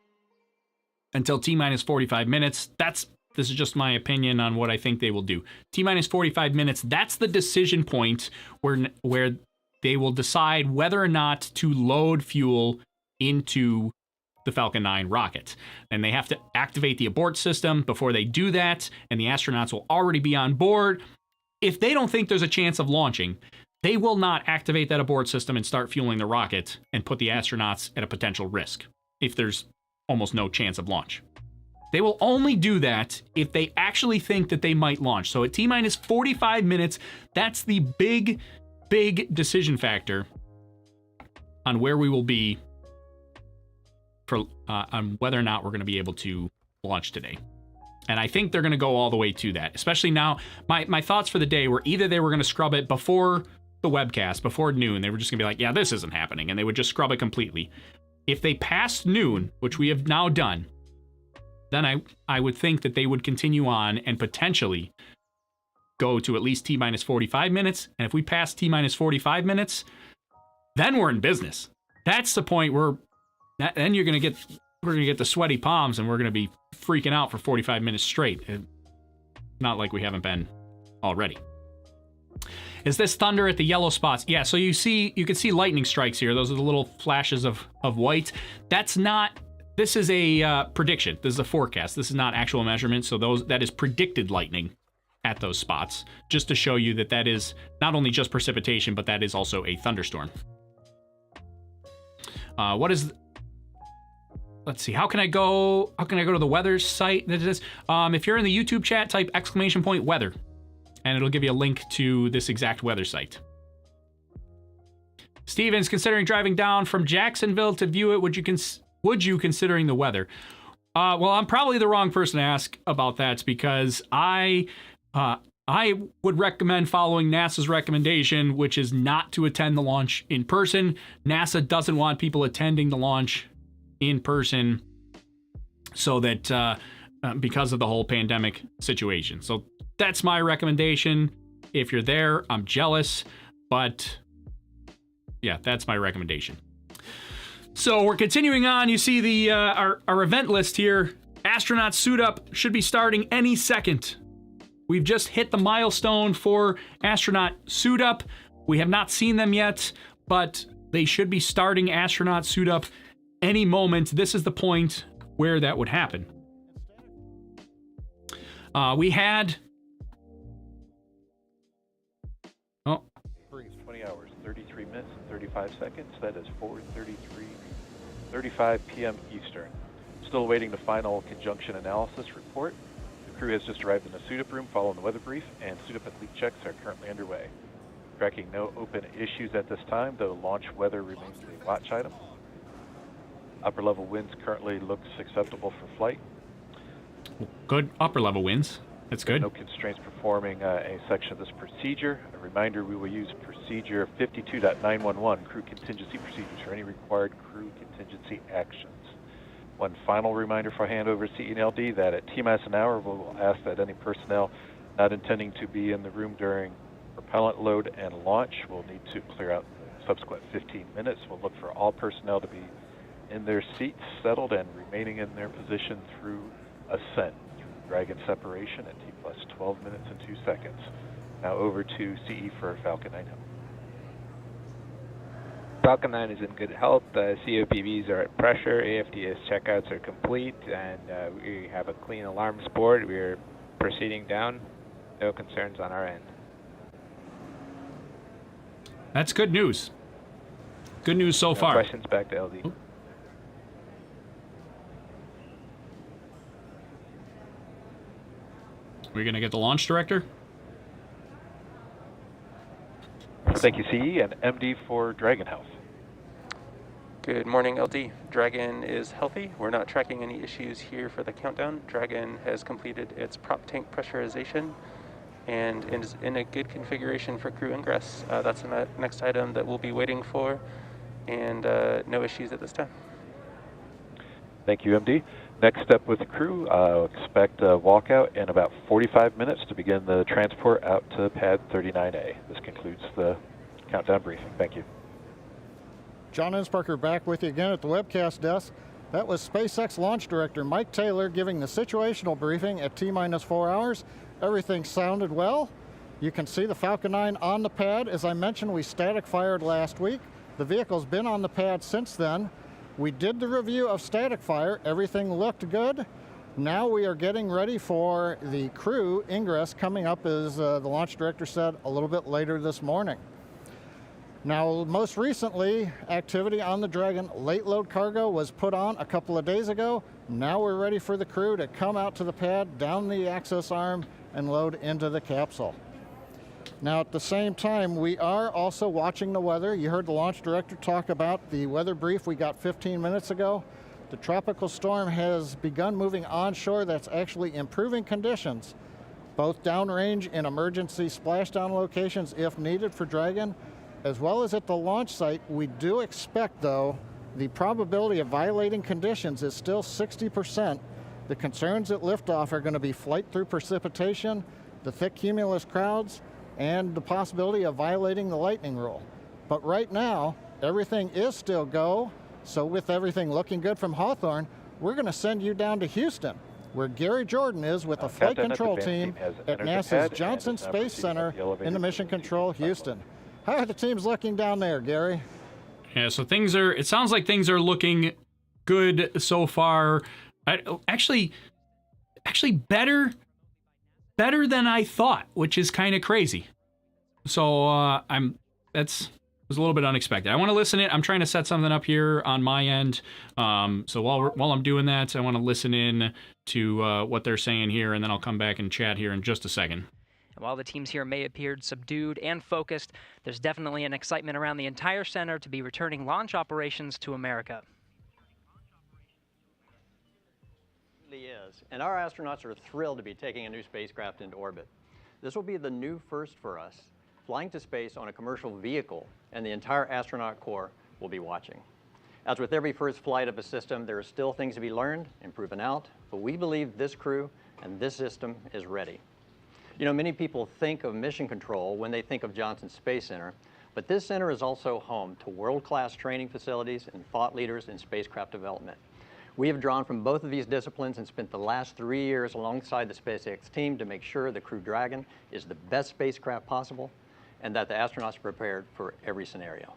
until T-minus 45 minutes. This is just my opinion on what I think they will do. T-minus 45 minutes, that's the decision point where they will decide whether or not to load fuel into the Falcon 9 rocket. And they have to activate the abort system before they do that, and the astronauts will already be on board. If they don't think there's a chance of launching, they will not activate that abort system and start fueling the rocket and put the astronauts at a potential risk if there's almost no chance of launch. They will only do that if they actually think that they might launch. So at T-minus 45 minutes, that's the big decision factor on where we will be for on whether or not we're going to be able to launch today. And I think they're going to go all the way to that, especially now. My thoughts for the day were either they were going to scrub it before the webcast, before noon. They were just going to be like, yeah, this isn't happening. And they would just scrub it completely. If they passed noon, which we have now done, then I would think that they would continue on and potentially go to at least T-minus 45 minutes. And if we pass T-minus 45 minutes, then we're in business. That's the point where then we're going to get the sweaty palms and we're going to be freaking out for 45 minutes straight. Not like we haven't been already. Is this thunder at the yellow spots? Yeah, so you can see lightning strikes here. Those are the little flashes of white. This is a prediction. This is a forecast. This is not actual measurement. So that is predicted lightning at those spots, just to show you that is not only just precipitation, but that is also a thunderstorm. Let's see. How can I go to the weather site? If you're in the YouTube chat, type !weather, and it'll give you a link to this exact weather site. Steven's considering driving down from Jacksonville to view it. Would you considering the weather? Well, I'm probably the wrong person to ask about that because I would recommend following NASA's recommendation, which is not to attend the launch in person. NASA doesn't want people attending the launch in person so that because of the whole pandemic situation. So that's my recommendation. If you're there, I'm jealous, but yeah, that's my recommendation. So we're continuing on. You see the our event list here. Astronaut suit up should be starting any second. We've just hit the milestone for astronaut suit up. We have not seen them yet, but they should be starting astronaut suit up any moment. This is the point where that would happen. We had 35 seconds. That is 4:35 p.m. Eastern. Still awaiting the final conjunction analysis report. The crew has just arrived in the suit-up room following the weather brief, and suit-up and leak checks are currently underway. Tracking no open issues at this time, though launch weather remains a watch item. Upper level winds currently looks acceptable for flight. Good upper level winds. That's good. No constraints performing any section of this procedure. A reminder, we will use procedure 52.911, crew contingency procedures, for any required crew contingency actions. One final reminder for handover to CE and LD that at T-minus an hour, we'll ask that any personnel not intending to be in the room during propellant load and launch will need to clear out the subsequent 15 minutes. We'll look for all personnel to be in their seats, settled, and remaining in their position through ascent. Dragon separation at T plus 12 minutes and 2 seconds. Now over to CE for Falcon 9. Falcon 9 is in good health. COPVs are at pressure. AFDS checkouts are complete, and we have a clean alarms board. We are proceeding down. No concerns on our end. That's good news. Good news so No far. questions, back to LD. We're going to get the launch director? Thank you, CE, and MD for Dragon Health. Good morning, LD. Dragon is healthy. We're not tracking any issues here for the countdown. Dragon has completed its prop tank pressurization and is in a good configuration for crew ingress. That's the next item that we'll be waiting for, and no issues at this time. Thank you, MD. Next up with the crew, expect a walkout in about 45 minutes to begin the transport out to pad 39A. This concludes the countdown briefing. Thank you. John Insparker back with you again at the webcast desk. That was SpaceX launch director Mike Taylor giving the situational briefing at T-minus 4 hours. Everything sounded well. You can see the Falcon 9 on the pad. As I mentioned, we static fired last week. The vehicle's been on the pad since then. We did the review of static fire. Everything looked good. Now we are getting ready for the crew ingress coming up, as the launch director said, a little bit later this morning. Now, most recently, activity on the Dragon late load cargo was put on a couple of days ago. Now we're ready for the crew to come out to the pad, down the access arm, and load into the capsule. Now, at the same time, we are also watching the weather. You heard the launch director talk about the weather brief we got 15 minutes ago. The tropical storm has begun moving onshore. That's actually improving conditions, both downrange in emergency splashdown locations if needed for Dragon, as well as at the launch site. We do expect, though, the probability of violating conditions is still 60%. The concerns at liftoff are going to be flight through precipitation, the thick cumulus crowds, and the possibility of violating the lightning rule. But right now, everything is still go. So with everything looking good from Hawthorne, we're going to send you down to Houston, where Gary Jordan is with the flight control team at NASA's Johnson Space Center in the Mission Control, Houston. How are the teams looking down there, Gary? Yeah, so it sounds like things are looking good so far. Actually better than I thought, which is kind of crazy. So that was a little bit unexpected. I want to listen in. I'm trying to set something up here on my end. So while I'm doing that, I want to listen in to what they're saying here, and then I'll come back and chat here in just a second. And while the teams here may appear subdued and focused, there's definitely an excitement around the entire center to be returning launch operations to America. Is, and our astronauts are thrilled to be taking a new spacecraft into orbit. This will be the new first for us, flying to space on a commercial vehicle, and the entire astronaut corps will be watching. As with every first flight of a system, there are still things to be learned and proven out, but we believe this crew and this system is ready. You know, many people think of mission control when they think of Johnson Space Center, but this center is also home to world-class training facilities and thought leaders in spacecraft development. We have drawn from both of these disciplines and spent the last 3 years alongside the SpaceX team to make sure the Crew Dragon is the best spacecraft possible and that the astronauts are prepared for every scenario.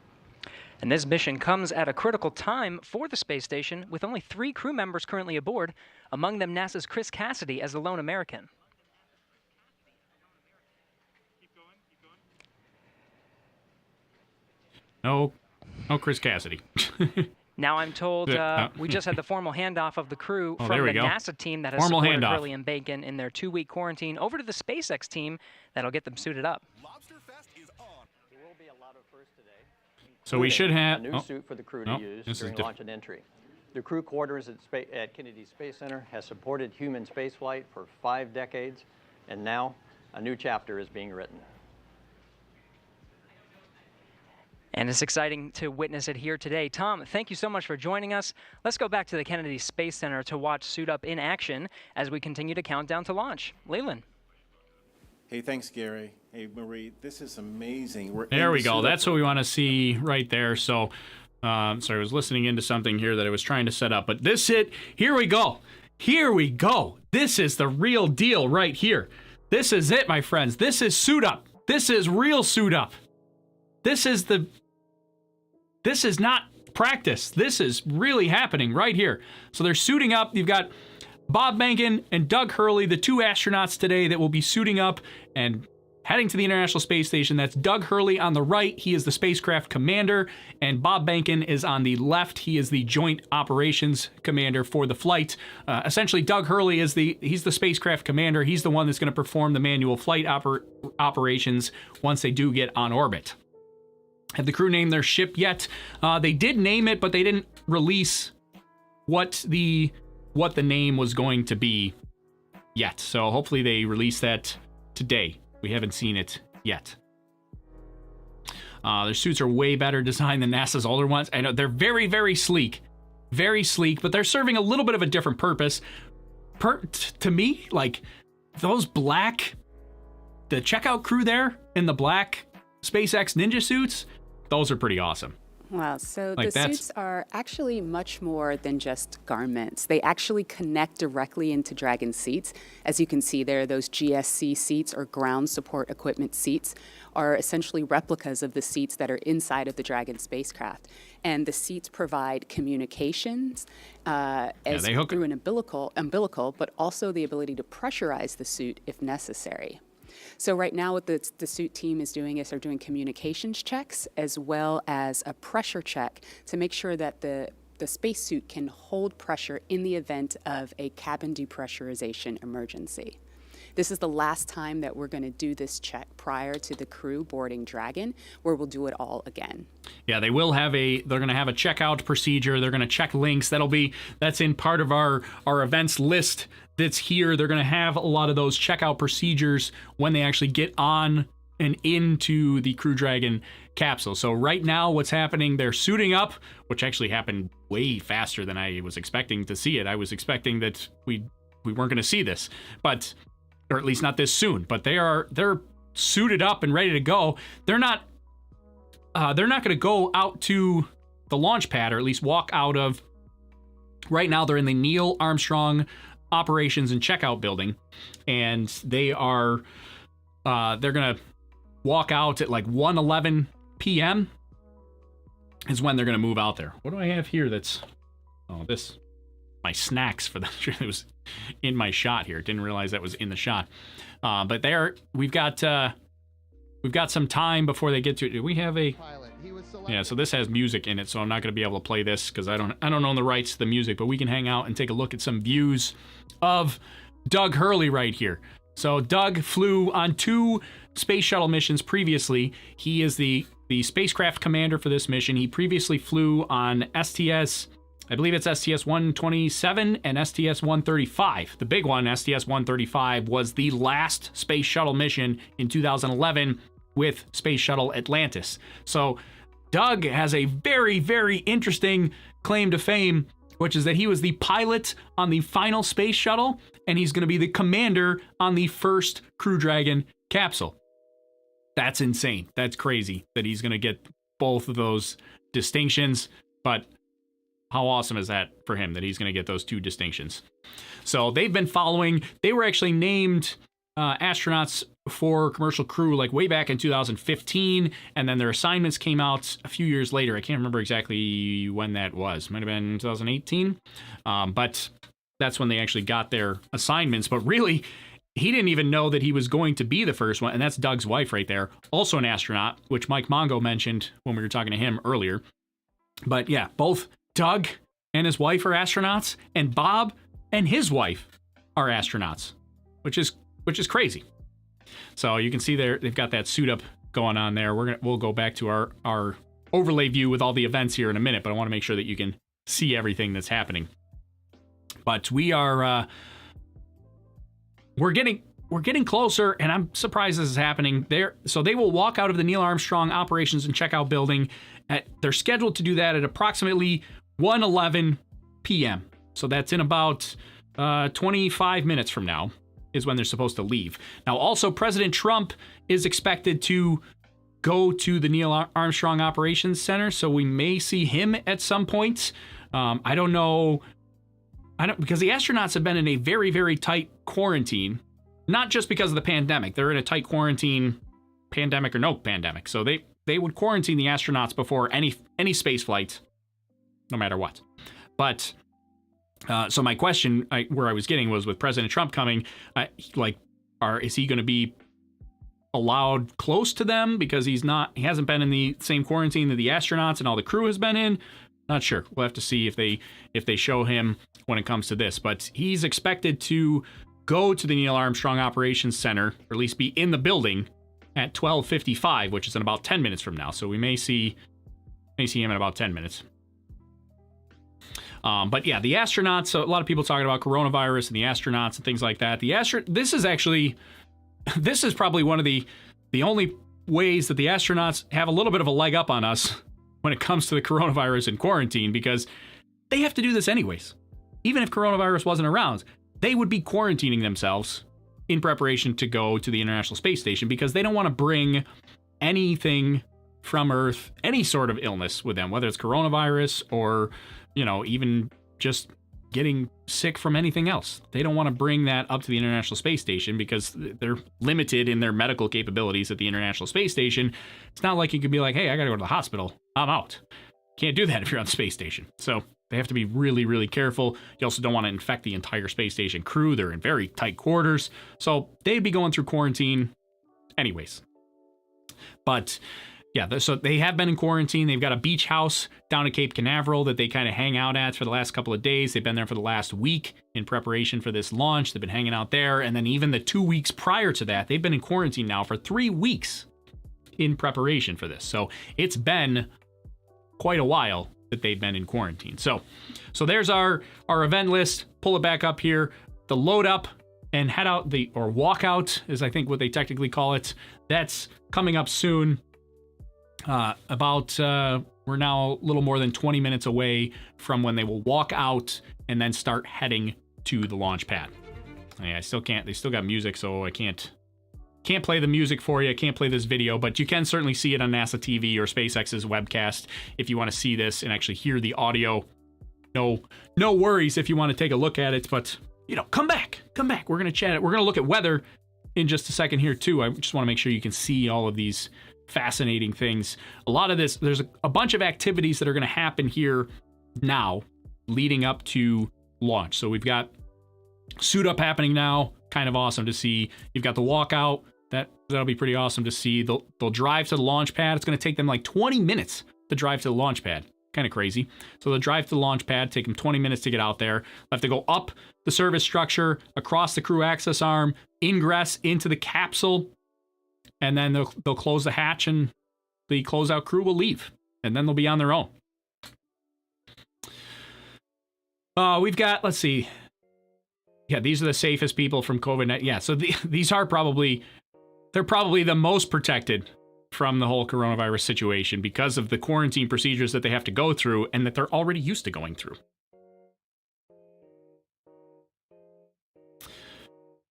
And this mission comes at a critical time for the space station, with only 3 crew members currently aboard, among them NASA's Chris Cassidy as the lone American. Oh, Chris Cassidy. Now I'm told we just had the formal handoff of the crew from the NASA team that has supported Hurley and Bacon in their 2-week quarantine over to the SpaceX team that'll get them suited up. There will be a lot of firsts today. So we should have a new suit for the crew to use during launch and entry. The crew quarters at Kennedy Space Center has supported human spaceflight for 5 decades, and now a new chapter is being written. And it's exciting to witness it here today. Tom, thank you so much for joining us. Let's go back to the Kennedy Space Center to watch Suit Up in action as we continue to count down to launch. Leland. Hey, thanks, Gary. Hey, Marie, this is amazing. There we go. That's what we want to see right there. So, sorry, I was listening into something here that I was trying to set up. But here we go. Here we go. This is the real deal right here. This is it, my friends. This is Suit Up. This is real Suit Up. This is not practice. This is really happening right here. So they're suiting up. You've got Bob Behnken and Doug Hurley, the 2 astronauts today that will be suiting up and heading to the International Space Station. That's Doug Hurley on the right. He is the spacecraft commander, and Bob Behnken is on the left. He is the joint operations commander for the flight. Essentially, Doug Hurley is he's the spacecraft commander. He's the one that's going to perform the manual flight operations once they do get on orbit. Have the crew named their ship yet? They did name it, but they didn't release what the name was going to be yet. So hopefully they release that today. We haven't seen it yet. Their suits are way better designed than NASA's older ones. I know they're very, very sleek, but they're serving a little bit of a different purpose. To me, like those black, the checkout crew there in the black SpaceX Ninja suits, those are pretty awesome. Wow, so the suits are actually much more than just garments. They actually connect directly into Dragon seats. As you can see there, those GSC seats or ground support equipment seats are essentially replicas of the seats that are inside of the Dragon spacecraft. And the seats provide communications through an umbilical, but also the ability to pressurize the suit if necessary. So right now what the suit team is doing is they're doing communications checks as well as a pressure check to make sure that the spacesuit can hold pressure in the event of a cabin depressurization emergency. This is the last time that we're going to do this check prior to the crew boarding Dragon, where we'll do it all again. Yeah, they're going to have a checkout procedure. They're going to check links. That's in part of our events list that's here. They're going to have a lot of those checkout procedures when they actually get on and into the Crew Dragon capsule. So right now what's happening, they're suiting up, which actually happened way faster than I was expecting to see it. I was expecting that we weren't going to see this, or at least not this soon, but they're suited up and ready to go. They're not going to go out to the launch pad, or at least walk out of. Right now they're in the Neil Armstrong operations and checkout building, and they're going to walk out at like 1:11 p.m. is when they're going to move out there. What do I have here my snacks for that. It was in my shot here. Didn't realize that was in the shot. But we've got some time before they get to it. Do we have a? Yeah, so this has music in it, so I'm not going to be able to play this because I don't own the rights to the music, but we can hang out and take a look at some views of Doug Hurley right here. So Doug flew on 2 space shuttle missions previously. He is the spacecraft commander for this mission. He previously flew on STS, I believe it's STS-127 and STS-135. The big one, STS-135, was the last space shuttle mission in 2011 with Space Shuttle Atlantis. So Doug has a very, very interesting claim to fame, which is that he was the pilot on the final space shuttle, and he's going to be the commander on the first Crew Dragon capsule. That's insane. That's crazy that he's going to get both of those distinctions, but how awesome is that for him that he's going to get those 2 distinctions? So they've been following. They were actually named astronauts for commercial crew like way back in 2015, and then their assignments came out a few years later. I can't remember exactly when that was. Might have been 2018, but that's when they actually got their assignments. But really, he didn't even know that he was going to be the first one, and that's Doug's wife right there, also an astronaut, which Mike Mongo mentioned when we were talking to him earlier. But yeah, both Doug and his wife are astronauts, and Bob and his wife are astronauts, which is crazy. So you can see there they've got that suit up going on there. We'll go back to our overlay view with all the events here in a minute, but I want to make sure that you can see everything that's happening. But we are we're getting closer, and I'm surprised this is happening. So they will walk out of the Neil Armstrong Operations and Checkout Building. They're scheduled to do that at approximately 1:11 p.m. So that's in about 25 minutes from now is when they're supposed to leave. Now, also, President Trump is expected to go to the Neil Armstrong Operations Center, so we may see him at some point. I don't know. Because the astronauts have been in a very, very tight quarantine, not just because of the pandemic. They're in a tight quarantine, pandemic or no pandemic. So they would quarantine the astronauts before any space flight, no matter what. But so my question, where I was getting was with President Trump coming, is he going to be allowed close to them because he hasn't been in the same quarantine that the astronauts and all the crew has been in? Not sure. We'll have to see if they show him when it comes to this. But he's expected to go to the Neil Armstrong Operations Center, or at least be in the building at 12:55, which is in about 10 minutes from now. So we may see him in about 10 minutes. But yeah, the astronauts. So a lot of people talking about coronavirus and the astronauts and things like that. This is probably one of the only ways that the astronauts have a little bit of a leg up on us when it comes to the coronavirus and quarantine, because they have to do this anyways. Even if coronavirus wasn't around, they would be quarantining themselves in preparation to go to the International Space Station because they don't want to bring anything from Earth, any sort of illness with them, whether it's coronavirus or, even just getting sick from anything else. They don't want to bring that up to the International Space Station because they're limited in their medical capabilities at the International Space Station. It's not like you could be like, hey, I got to go to the hospital. I'm out. Can't do that if you're on the space station. So they have to be really, really careful. You also don't want to infect the entire space station crew. They're in very tight quarters. So they'd be going through quarantine anyways. But yeah, so they have been in quarantine. They've got a beach house down at Cape Canaveral that they kind of hang out at for the last couple of days. They've been there for the last week in preparation for this launch. They've been hanging out there. And then even the 2 weeks prior to that, they've been in quarantine now for 3 weeks in preparation for this. So it's been quite a while that they've been in quarantine. So there's our event list. Pull it back up here. The load up and head out or walk out is I think what they technically call it. That's coming up soon. We're now a little more than 20 minutes away from when they will walk out and then start heading to the launch pad. They still got music, so I can't play the music for you. I can't play this video, but you can certainly see it on NASA TV or SpaceX's webcast if you want to see this and actually hear the audio. No worries if you want to take a look at it, but come back. We're going to chat it. We're going to look at weather in just a second here too. I just want to make sure you can see all of these fascinating things. A lot of this, there's a bunch of activities that are going to happen here now leading up to launch. So we've got suit up happening now, kind of awesome to see. You've got the walkout, that'll be pretty awesome to see. They'll drive to the launch pad. It's going to take them like 20 minutes to drive to the launch pad. Kind of crazy. So they'll drive to the launch pad, take them 20 minutes to get out there. They'll have to go up the service structure, across the crew access arm, ingress into the capsule, and then they'll close the hatch and the closeout crew will leave. And then they'll be on their own. We've got, let's see. Yeah, these are the safest people from COVID-19. Yeah, so these are they're probably the most protected from the whole coronavirus situation because of the quarantine procedures that they have to go through and that they're already used to going through.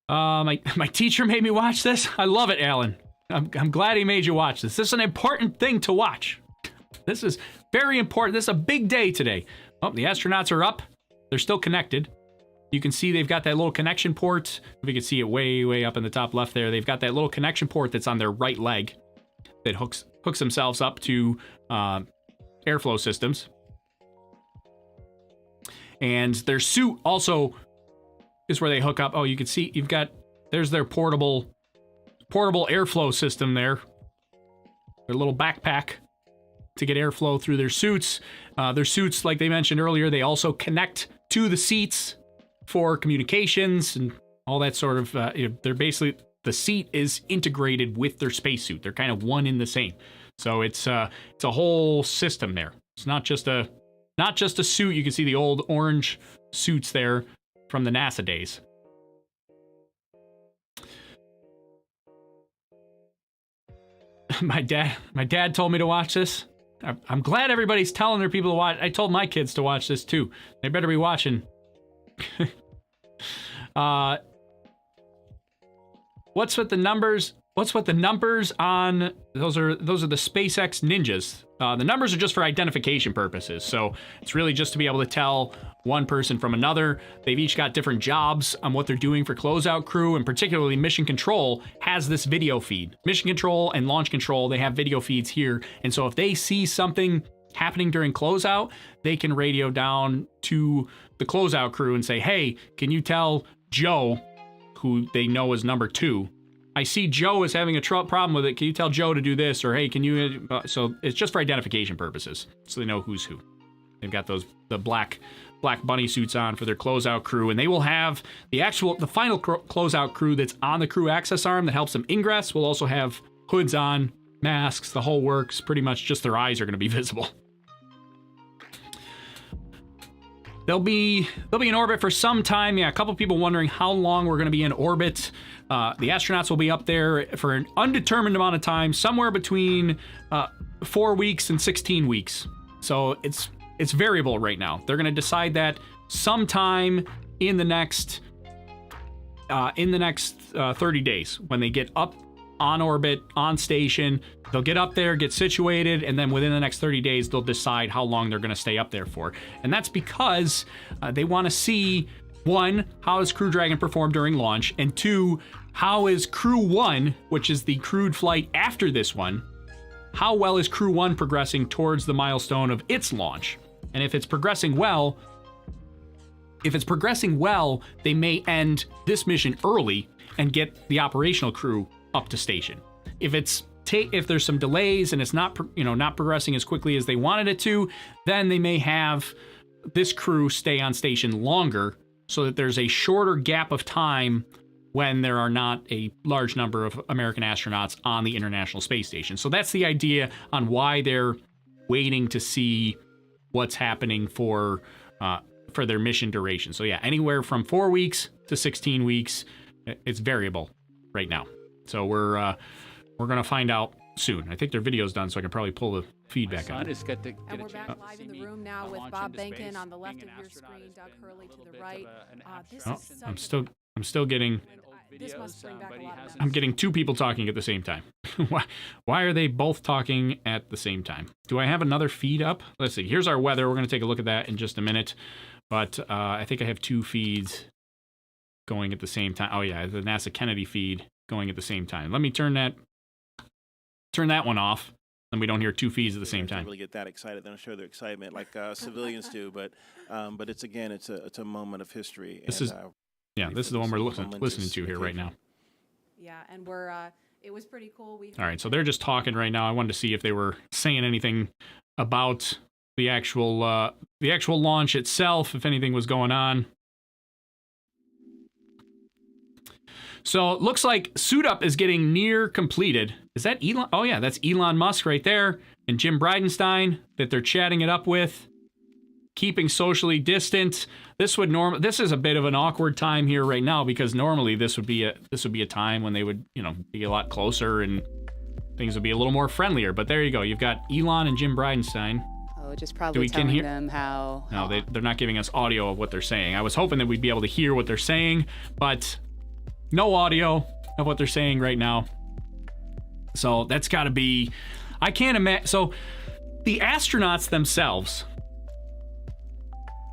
My teacher made me watch this. I love it, Alan. I'm glad he made you watch this. This is an important thing to watch. This is very important. This is a big day today. Oh, the astronauts are up. They're still connected. You can see they've got that little connection port. If you can see it way up in the top left there, they've got that little connection port that's on their right leg that hooks themselves up to airflow systems. And their suit also is where they hook up. Oh, you can see there's their portable airflow system there. Their little backpack to get airflow through their suits. Their suits, like they mentioned earlier, they also connect to the seats for communications and all that sort of, they're basically, the seat is integrated with their spacesuit. They're kind of one in the same. So it's a whole system there. It's not just a suit. You can see the old orange suits there from the NASA days. My dad told me to watch this. I'm glad everybody's telling their people to watch. I told my kids to watch this too. They better be watching. What's with the numbers? What's with the numbers on those are the SpaceX Ninjas. The numbers are just for identification purposes. So it's really just to be able to tell one person from another. They've each got different jobs on what they're doing for closeout crew, and particularly Mission Control has this video feed. Mission Control and Launch Control, they have video feeds here. And so if they see something happening during closeout, they can radio down to the closeout crew and say, hey, can you tell Joe, who they know is number 2, I see Joe is having a problem with it. Can you tell Joe to do this? Or, hey, can you... so it's just for identification purposes, so they know who's who. They've got the black bunny suits on for their closeout crew, and they will have the final closeout crew that's on the crew access arm that helps them ingress will also have hoods on, masks, the whole works. Pretty much just their eyes are going to be visible. They'll be in orbit for some time. Yeah, a couple people wondering how long we're going to be in orbit. The astronauts will be up there for an undetermined amount of time, somewhere between 4 weeks and 16 weeks. So it's variable right now. They're going to decide that sometime in the next 30 days when they get up on orbit, on station. They'll get up there, get situated, and then within the next 30 days, they'll decide how long they're going to stay up there for. And that's because they want to see, 1, how does Crew Dragon perform during launch, and 2, how is Crew 1, which is the crewed flight after this one, how well is Crew 1 progressing towards the milestone of its launch? And if it's progressing well, they may end this mission early and get the operational crew up to station. If there's some delays and it's not progressing as quickly as they wanted it to, then they may have this crew stay on station longer so that there's a shorter gap of time when there are not a large number of American astronauts on the International Space Station. So that's the idea on why they're waiting to see what's happening for their mission duration. So yeah, anywhere from 4 weeks to 16 weeks. It's variable right now. So we're gonna find out soon. I think their video's done, so I can probably pull the feedback on it. And we're back live in the room now with Bob Behnken on the left of your screen, Doug Hurley to the right. I'm still getting. This must bring back a lot of. I'm getting 2 people talking at the same time. Why are they both talking at the same time? Do I have another feed up? Let's see. Here's our weather. We're gonna take a look at that in just a minute. But I think I have 2 feeds going at the same time. Oh yeah, the NASA Kennedy feed going at the same time. Let me turn that one off, and we don't hear 2 feeds at the same time. Really get that excited? They don't show their excitement like civilians do, but it's a moment of history. This is the one we're listening to here right now. Yeah, and it was pretty cool. All right, so they're just talking right now. I wanted to see if they were saying anything about the actual launch itself, if anything was going on. So it looks like Suit Up is getting near completed. Is that Elon? Oh yeah, that's Elon Musk right there, and Jim Bridenstein that they're chatting it up with. Keeping socially distant. This is a bit of an awkward time here right now because normally this would be a time when they would, be a lot closer and things would be a little more friendlier. But there you go. You've got Elon and Jim Bridenstein. Oh, just probably telling them how. No, they're not giving us audio of what they're saying. I was hoping that we'd be able to hear what they're saying, but no audio of what they're saying right now. So that's got to be. I can't imagine. So the astronauts themselves.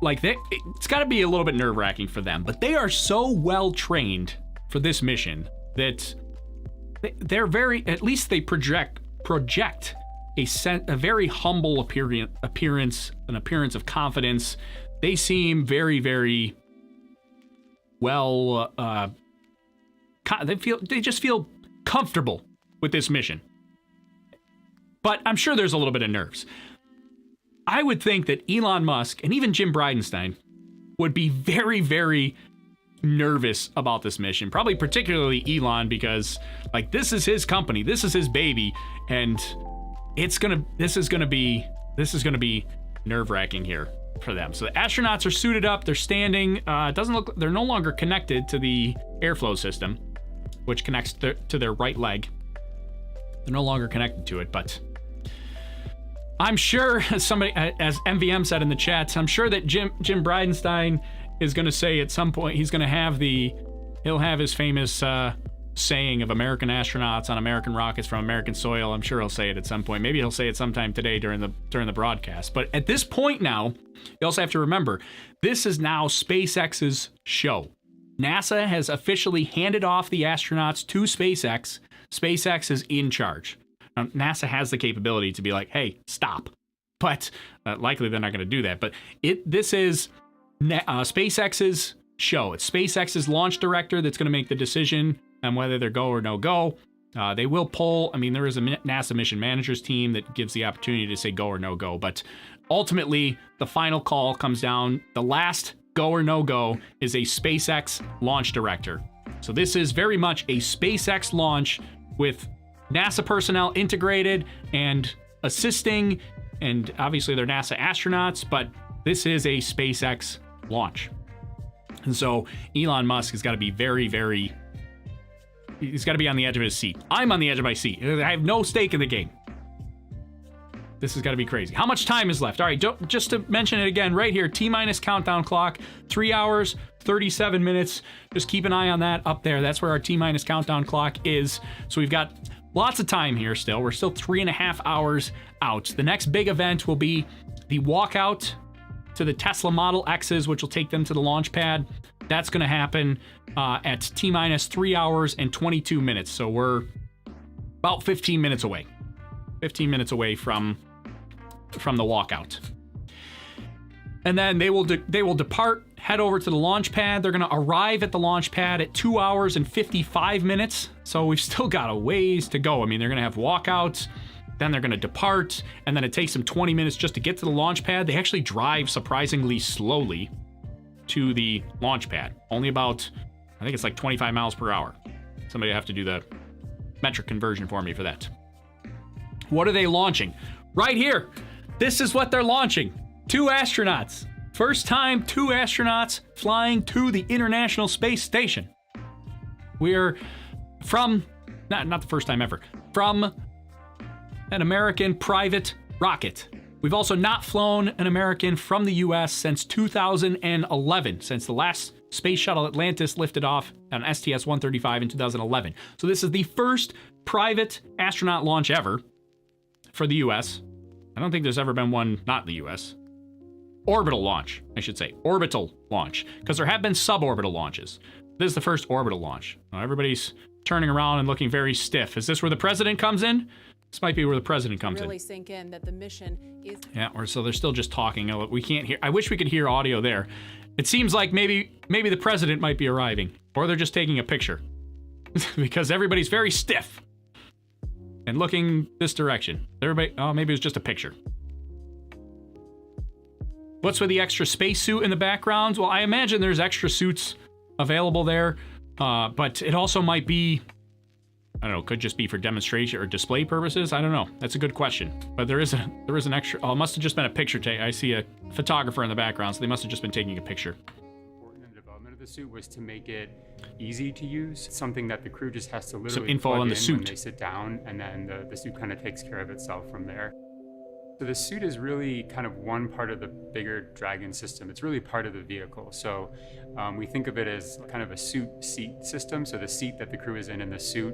It's got to be a little bit nerve-wracking for them, but they are so well trained for this mission that they're at least they project a very humble appearance, an appearance of confidence. They seem very, very well, they just feel comfortable with this mission. but I'm sure there's a little bit of nerves. I would think that Elon Musk and even Jim Bridenstein would be very, very nervous about this mission. Probably particularly Elon, because like this is his company, this is his baby, and this is gonna be nerve-wracking here for them. So the astronauts are suited up, they're standing. It doesn't look, they're no longer connected to the airflow system, which connects to their right leg. They're no longer connected to it, but I'm sure, as MVM said in the chats, I'm sure that Jim Bridenstein is going to say at some point, he'll have his famous saying of American astronauts on American rockets from American soil. I'm sure he'll say it at some point. Maybe he'll say it sometime today during the broadcast. But at this point now, you also have to remember, this is now SpaceX's show. NASA has officially handed off the astronauts to SpaceX. SpaceX is in charge. Now, NASA has the capability to be like, hey, stop. But likely they're not going to do that. But this is SpaceX's show. It's SpaceX's launch director that's going to make the decision on whether they're go or no go. They will poll. I mean, there is a NASA mission managers team that gives the opportunity to say go or no go. But ultimately, the final call comes down. The last go or no go is a SpaceX launch director. So this is very much a SpaceX launch with NASA personnel integrated and assisting, and obviously they're NASA astronauts, but this is a SpaceX launch. And so Elon Musk has got to be he's got to be on the edge of his seat. I'm on the edge of my seat. I have no stake in the game. This has got to be crazy. How much time is left? All right, just to mention it again, right here, T-minus countdown clock, 3 hours, 37 minutes. Just keep an eye on that up there. That's where our T-minus countdown clock is. So we've got lots of time here still. We're still 3.5 hours out. The next big event will be the walkout to the Tesla Model X's, which will take them to the launch pad. That's going to happen at T-minus 3 hours and 22 minutes. So we're about 15 minutes away. 15 minutes away from the walkout. And then they will depart, head over to the launch pad. They're going to arrive at the launch pad at 2 hours and 55 minutes. So we've still got a ways to go. I mean, they're going to have walkouts, then they're going to depart, and then it takes them 20 minutes just to get to the launch pad. They actually drive surprisingly slowly to the launch pad. Only about, I think it's like 25 miles per hour. Somebody have to do the metric conversion for me for that. What are they launching? Right here. This is what they're launching. 2 astronauts. First time 2 astronauts flying to the International Space Station. We're from, not the first time ever, from an American private rocket. We've also not flown an American from the US since 2011, since the last Space Shuttle Atlantis lifted off on STS-135 in 2011. So this is the first private astronaut launch ever for the US. I don't think there's ever been one not in the US. Orbital launch, I should say. Orbital launch. Because there have been suborbital launches. This is the first orbital launch. Now everybody's turning around and looking very stiff. Is this where the president comes in? This might be where the president comes really in. Sink in that the mission is... Yeah, or so they're still just talking. We can't hear. I wish we could hear audio there. It seems like maybe the president might be arriving. Or they're just taking a picture. Because everybody's very stiff. And looking this direction. Everybody, oh, maybe it was just a picture. What's with the extra spacesuit in the background? Well, I imagine there's extra suits available there. But it also might be, I don't know, could just be for demonstration or display purposes. I don't know. That's a good question. But there is an extra. Oh, it must have just been a picture take. I see a photographer in the background, so they must have just been taking a picture. Important in the development of the suit was to make it easy to use, something that the crew just has to literally some info plug on the in suit when they sit down, and then the suit kind of takes care of itself from there. So the suit is really kind of one part of the bigger Dragon system. It's really part of the vehicle. So we think of it as kind of a suit-seat system. So the seat that the crew is in and the suit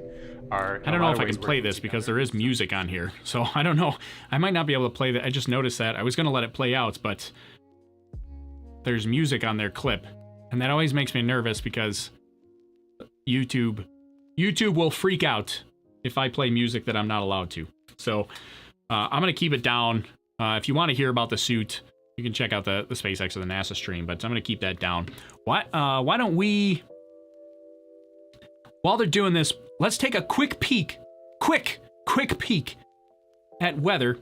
are... I don't know if I can play this because there is music on here. So I don't know. I might not be able to play that. I just noticed that. I was going to let it play out, but there's music on their clip. And that always makes me nervous because YouTube will freak out if I play music that I'm not allowed to. So... I'm going to keep it down. If you want to hear about the suit, you can check out the SpaceX or the NASA stream, but I'm going to keep that down. Why don't we, while they're doing this, let's take a quick peek at weather,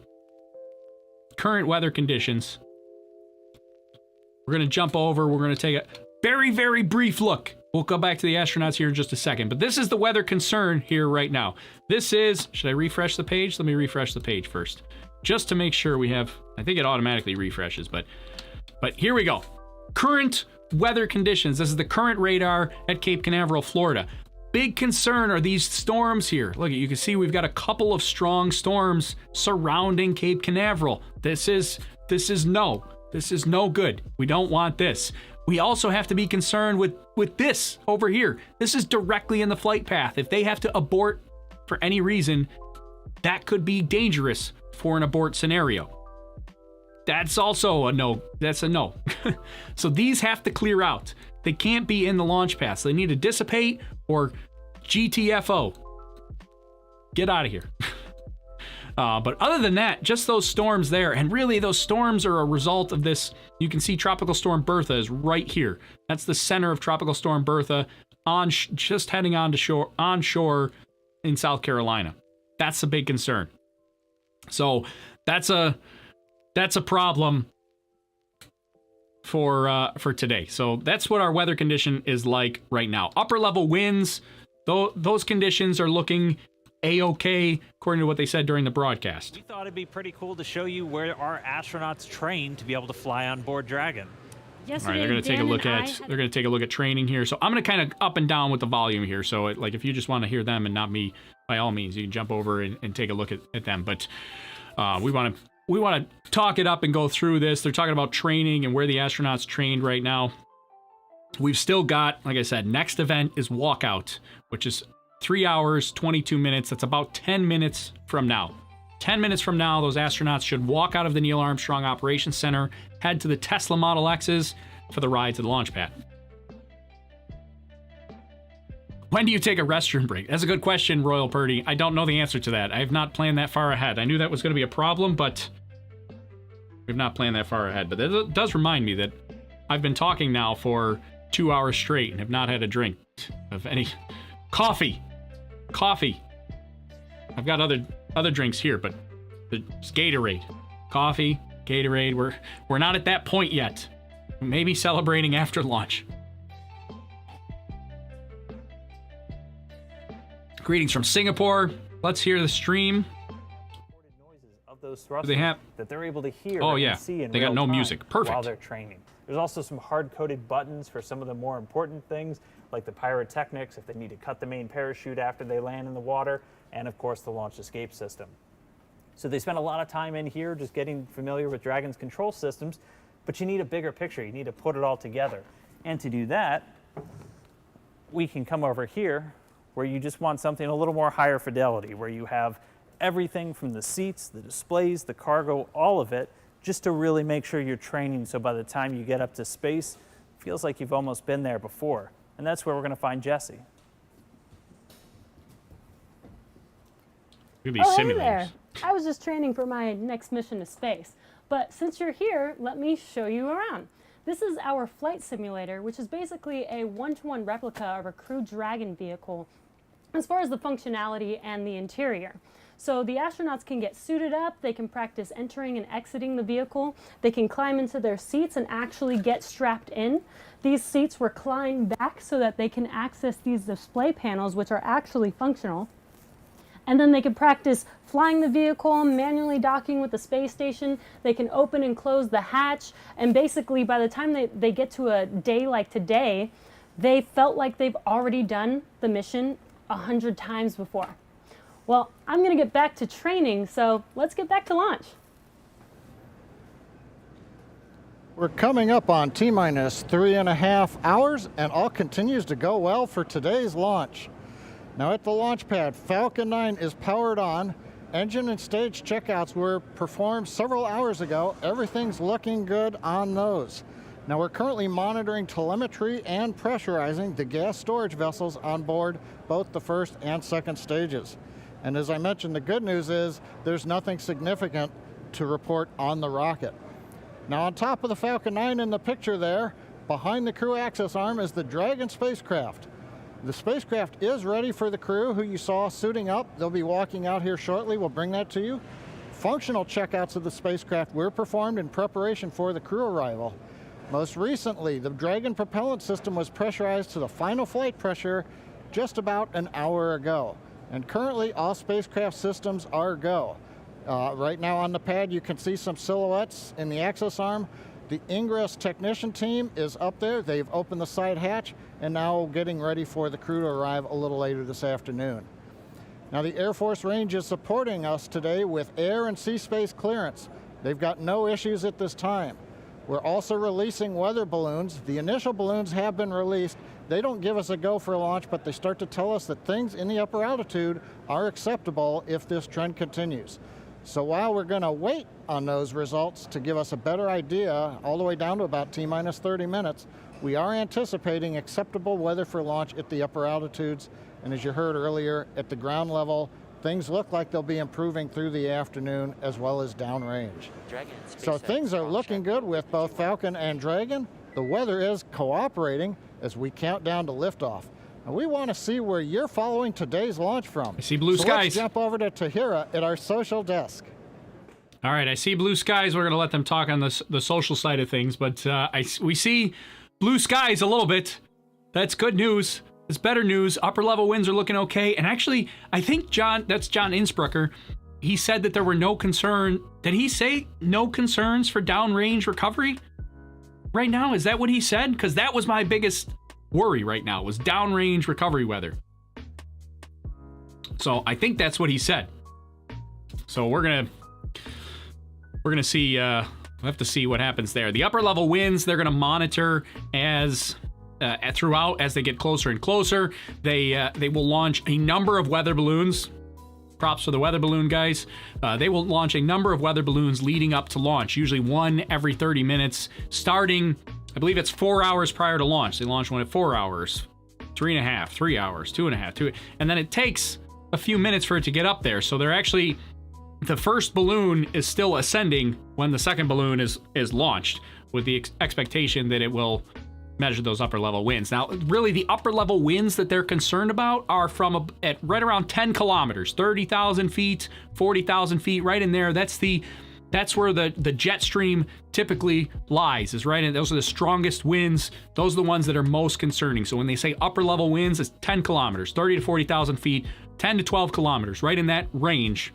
current weather conditions. We're going to jump over. We're going to take a very, very brief look. We'll go back to the astronauts here in just a second. But this is the weather concern here right now. This is, should I refresh the page? Let me refresh the page first. Just to make sure we have, I think it automatically refreshes, but here we go. Current weather conditions. This is the current radar at Cape Canaveral, Florida. Big concern are these storms here. Look, you can see we've got a couple of strong storms surrounding Cape Canaveral. This is no good. We don't want this. We also have to be concerned with this over here. This is directly in the flight path. If they have to abort for any reason, that could be dangerous for an abort scenario. That's also a no. That's a no. So these have to clear out. They can't be in the launch pad. So they need to dissipate or GTFO. Get out of here. But other than that, just those storms there. And really, those storms are a result of this. You can see Tropical Storm Bertha is right here. That's the center of Tropical Storm Bertha, just heading onshore in South Carolina. That's a big concern. So that's a problem for today. So that's what our weather condition is like right now. Upper level winds, those conditions are looking A-OK, according to what they said during the broadcast. We thought it'd be pretty cool to show you where our astronauts train to be able to fly on board Dragon. All right, they're going to take a look at training here. So I'm going to kind of up and down with the volume here. So like if you just want to hear them and not me, by all means, you can jump over and take a look at them. But we want to talk it up and go through this. They're talking about training and where the astronauts trained right now. We've still got, like I said, next event is walkout, which is 3 hours, 22 minutes. That's about 10 minutes from now. 10 minutes from now, those astronauts should walk out of the Neil Armstrong Operations Center, head to the Tesla Model X's for the ride to the launch pad. When do you take a restroom break? That's a good question, Royal Purdy. I don't know the answer to that. I have not planned that far ahead. I knew that was going to be a problem, but we've not planned that far ahead. But that does remind me that I've been talking now for 2 hours straight and have not had a drink of any coffee. I've got other drinks here, but it's Gatorade. Coffee, Gatorade. We're not at that point yet. Maybe celebrating after launch. Greetings from Singapore. Let's hear the stream. Of those thrusters They have that they're able to hear Oh and yeah, see in they got real no time music. Perfect. while they're training. There's also some hard-coded buttons for some of the more important things, like the pyrotechnics, if they need to cut the main parachute after they land in the water, and of course the launch escape system. So they spend a lot of time in here just getting familiar with Dragon's control systems, but you need a bigger picture. You need to put it all together. And to do that, we can come over here where you just want something a little more higher fidelity, where you have everything from the seats, the displays, the cargo, all of it, just to really make sure you're training so by the time you get up to space, it feels like you've almost been there before. And that's where we're going to find Jesse. Look at these simulators. Hey there. I was just training for my next mission to space. But since you're here, let me show you around. This is our flight simulator, which is basically a one-to-one replica of a Crew Dragon vehicle as far as the functionality and the interior. So the astronauts can get suited up, they can practice entering and exiting the vehicle, they can climb into their seats and actually get strapped in. These seats recline back so that they can access these display panels, which are actually functional. And then they can practice flying the vehicle, manually docking with the space station. They can open and close the hatch. And basically, by the time they get to a day like today, they felt like they've already done the mission 100 times before. Well, I'm going to get back to training, so let's get back to launch. We're coming up on T-minus 3.5 hours, and all continues to go well for today's launch. Now at the launch pad, Falcon 9 is powered on. Engine and stage checkouts were performed several hours ago. Everything's looking good on those. Now we're currently monitoring telemetry and pressurizing the gas storage vessels on board both the first and second stages. And as I mentioned, the good news is there's nothing significant to report on the rocket. Now on top of the Falcon 9 in the picture there, behind the crew access arm is the Dragon spacecraft. The spacecraft is ready for the crew who you saw suiting up. They'll be walking out here shortly. We'll bring that to you. functional checkouts of the spacecraft were performed in preparation for the crew arrival. Most recently, the Dragon propellant system was pressurized to the final flight pressure just about an hour ago. And currently, all spacecraft systems are go. Right now on the pad, you can see some silhouettes in the access arm. The Ingress technician team is up there. They've opened the side hatch and now getting ready for the crew to arrive a little later this afternoon. Now, the Air Force Range is supporting us today with air and sea space clearance. They've got no issues at this time. We're also releasing weather balloons. The initial balloons have been released. They don't give us a go for launch, but they start to tell us that things in the upper altitude are acceptable if this trend continues. So while we're going to wait on those results to give us a better idea, all the way down to about T-minus 30 minutes, we are anticipating acceptable weather for launch at the upper altitudes. And as you heard earlier, at the ground level, things look like they'll be improving through the afternoon as well as downrange. So things are looking good with both Falcon and Dragon. The weather is cooperating as we count down to liftoff. And we want to see where you're following today's launch from. I see blue skies. Let's jump over to Tahira at our social desk. All right, I see blue skies. We're going to let them talk on the social side of things, but we see blue skies a little bit. That's good news. It's better news. Upper level winds are looking okay. And actually, I think that's John Innsbrucker. He said that there were no concern. Did he say no concerns for downrange recovery right now? Is that what he said? Because that was my biggest worry right now, was downrange recovery weather. So I think that's what he said. So we're gonna see. We'll have to see what happens there. The upper level winds, they're gonna monitor as throughout as they get closer and closer. They will launch a number of weather balloons. Props for the weather balloon guys. They will launch a number of weather balloons leading up to launch, usually one every 30 minutes, starting, I believe it's 4 hours prior to launch. They launch one at 4 hours, 3.5, 3 hours, 2.5, 2, and then it takes a few minutes for it to get up there. So they're actually, the first balloon is still ascending when the second balloon is launched, with the expectation that it will measure those upper level winds. Now, really, the upper level winds that they're concerned about are from at right around 10 kilometers, 30,000 feet, 40,000 feet, right in there. That's where the jet stream typically lies, is right in. Those are the strongest winds. Those are the ones that are most concerning. So when they say upper level winds, it's 10 kilometers, 30 to 40,000 feet, 10 to 12 kilometers, right in that range.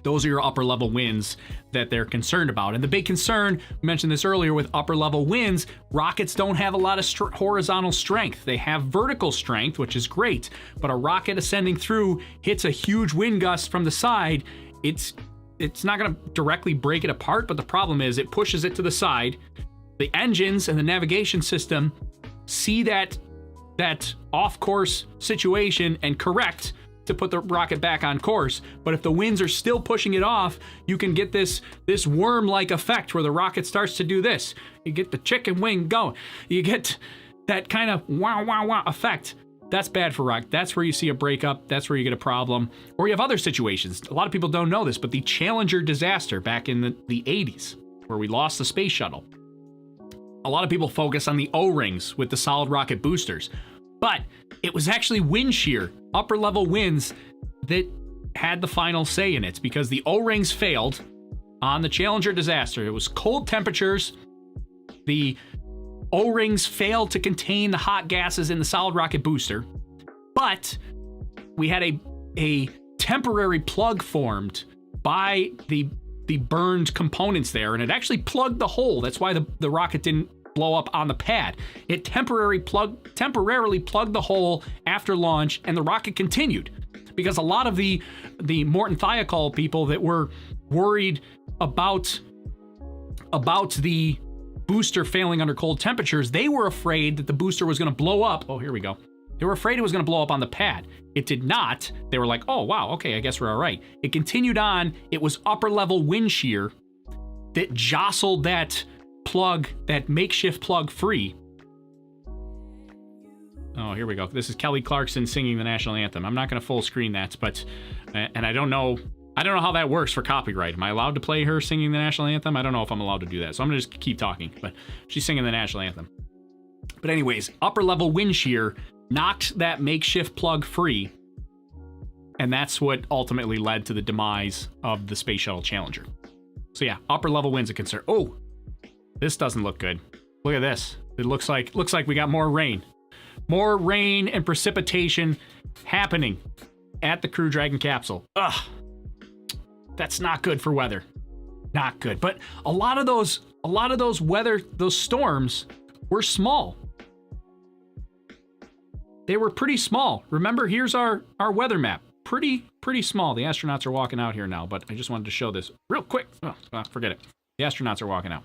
Those are your upper level winds that they're concerned about. And the big concern, we mentioned this earlier, with upper level winds, rockets don't have a lot of horizontal strength. They have vertical strength, which is great, but a rocket ascending through hits a huge wind gust from the side. It's not going to directly break it apart, but the problem is it pushes it to the side. The engines and the navigation system see that off-course situation and correct to put the rocket back on course. But if the winds are still pushing it off, you can get this worm-like effect where the rocket starts to do this. You get the chicken wing going. You get that kind of wah effect. That's bad for rocket. That's where you see a breakup. That's where you get a problem. Or you have other situations. A lot of people don't know this, but the Challenger disaster back in the 80s, where we lost the Space Shuttle, a lot of people focus on the O-rings with the solid rocket boosters. But it was actually wind shear, upper level winds, that had the final say in it, because the O-rings failed on the Challenger disaster. It was cold temperatures. The O-rings failed to contain the hot gases in the solid rocket booster, but we had a temporary plug formed by the burned components there, and it actually plugged the hole. That's why the rocket didn't blow up on the pad. It temporarily plugged the hole after launch, and the rocket continued, because a lot of the Morton Thiokol people that were worried about the booster failing under cold temperatures, they were afraid that the booster was going to blow up. Oh, here we go. They were afraid it was going to blow up on the pad. It did not. They were like, oh, wow, okay, I guess we're all right. It continued on. It was upper level wind shear that jostled that plug, that makeshift plug, free. Oh, here we go. This is Kelly Clarkson singing the national anthem. I'm not going to full screen that, but, and I don't know how that works for copyright. Am I allowed to play her singing the national anthem? I don't know if I'm allowed to do that, so I'm going to just keep talking, but she's singing the national anthem. But anyways, upper level wind shear knocked that makeshift plug free, And that's what ultimately led to the demise of the Space Shuttle Challenger. So yeah, upper level winds a concern. Oh, this doesn't look good. Look at this. It looks like we got more rain. More rain and precipitation happening at the Crew Dragon capsule. Ugh. That's not good for weather. Not good. But a lot of those those storms were small. They were pretty small. Remember, here's our weather map. Pretty small. The astronauts are walking out here now, but I just wanted to show this real quick. Oh, forget it. The astronauts are walking out.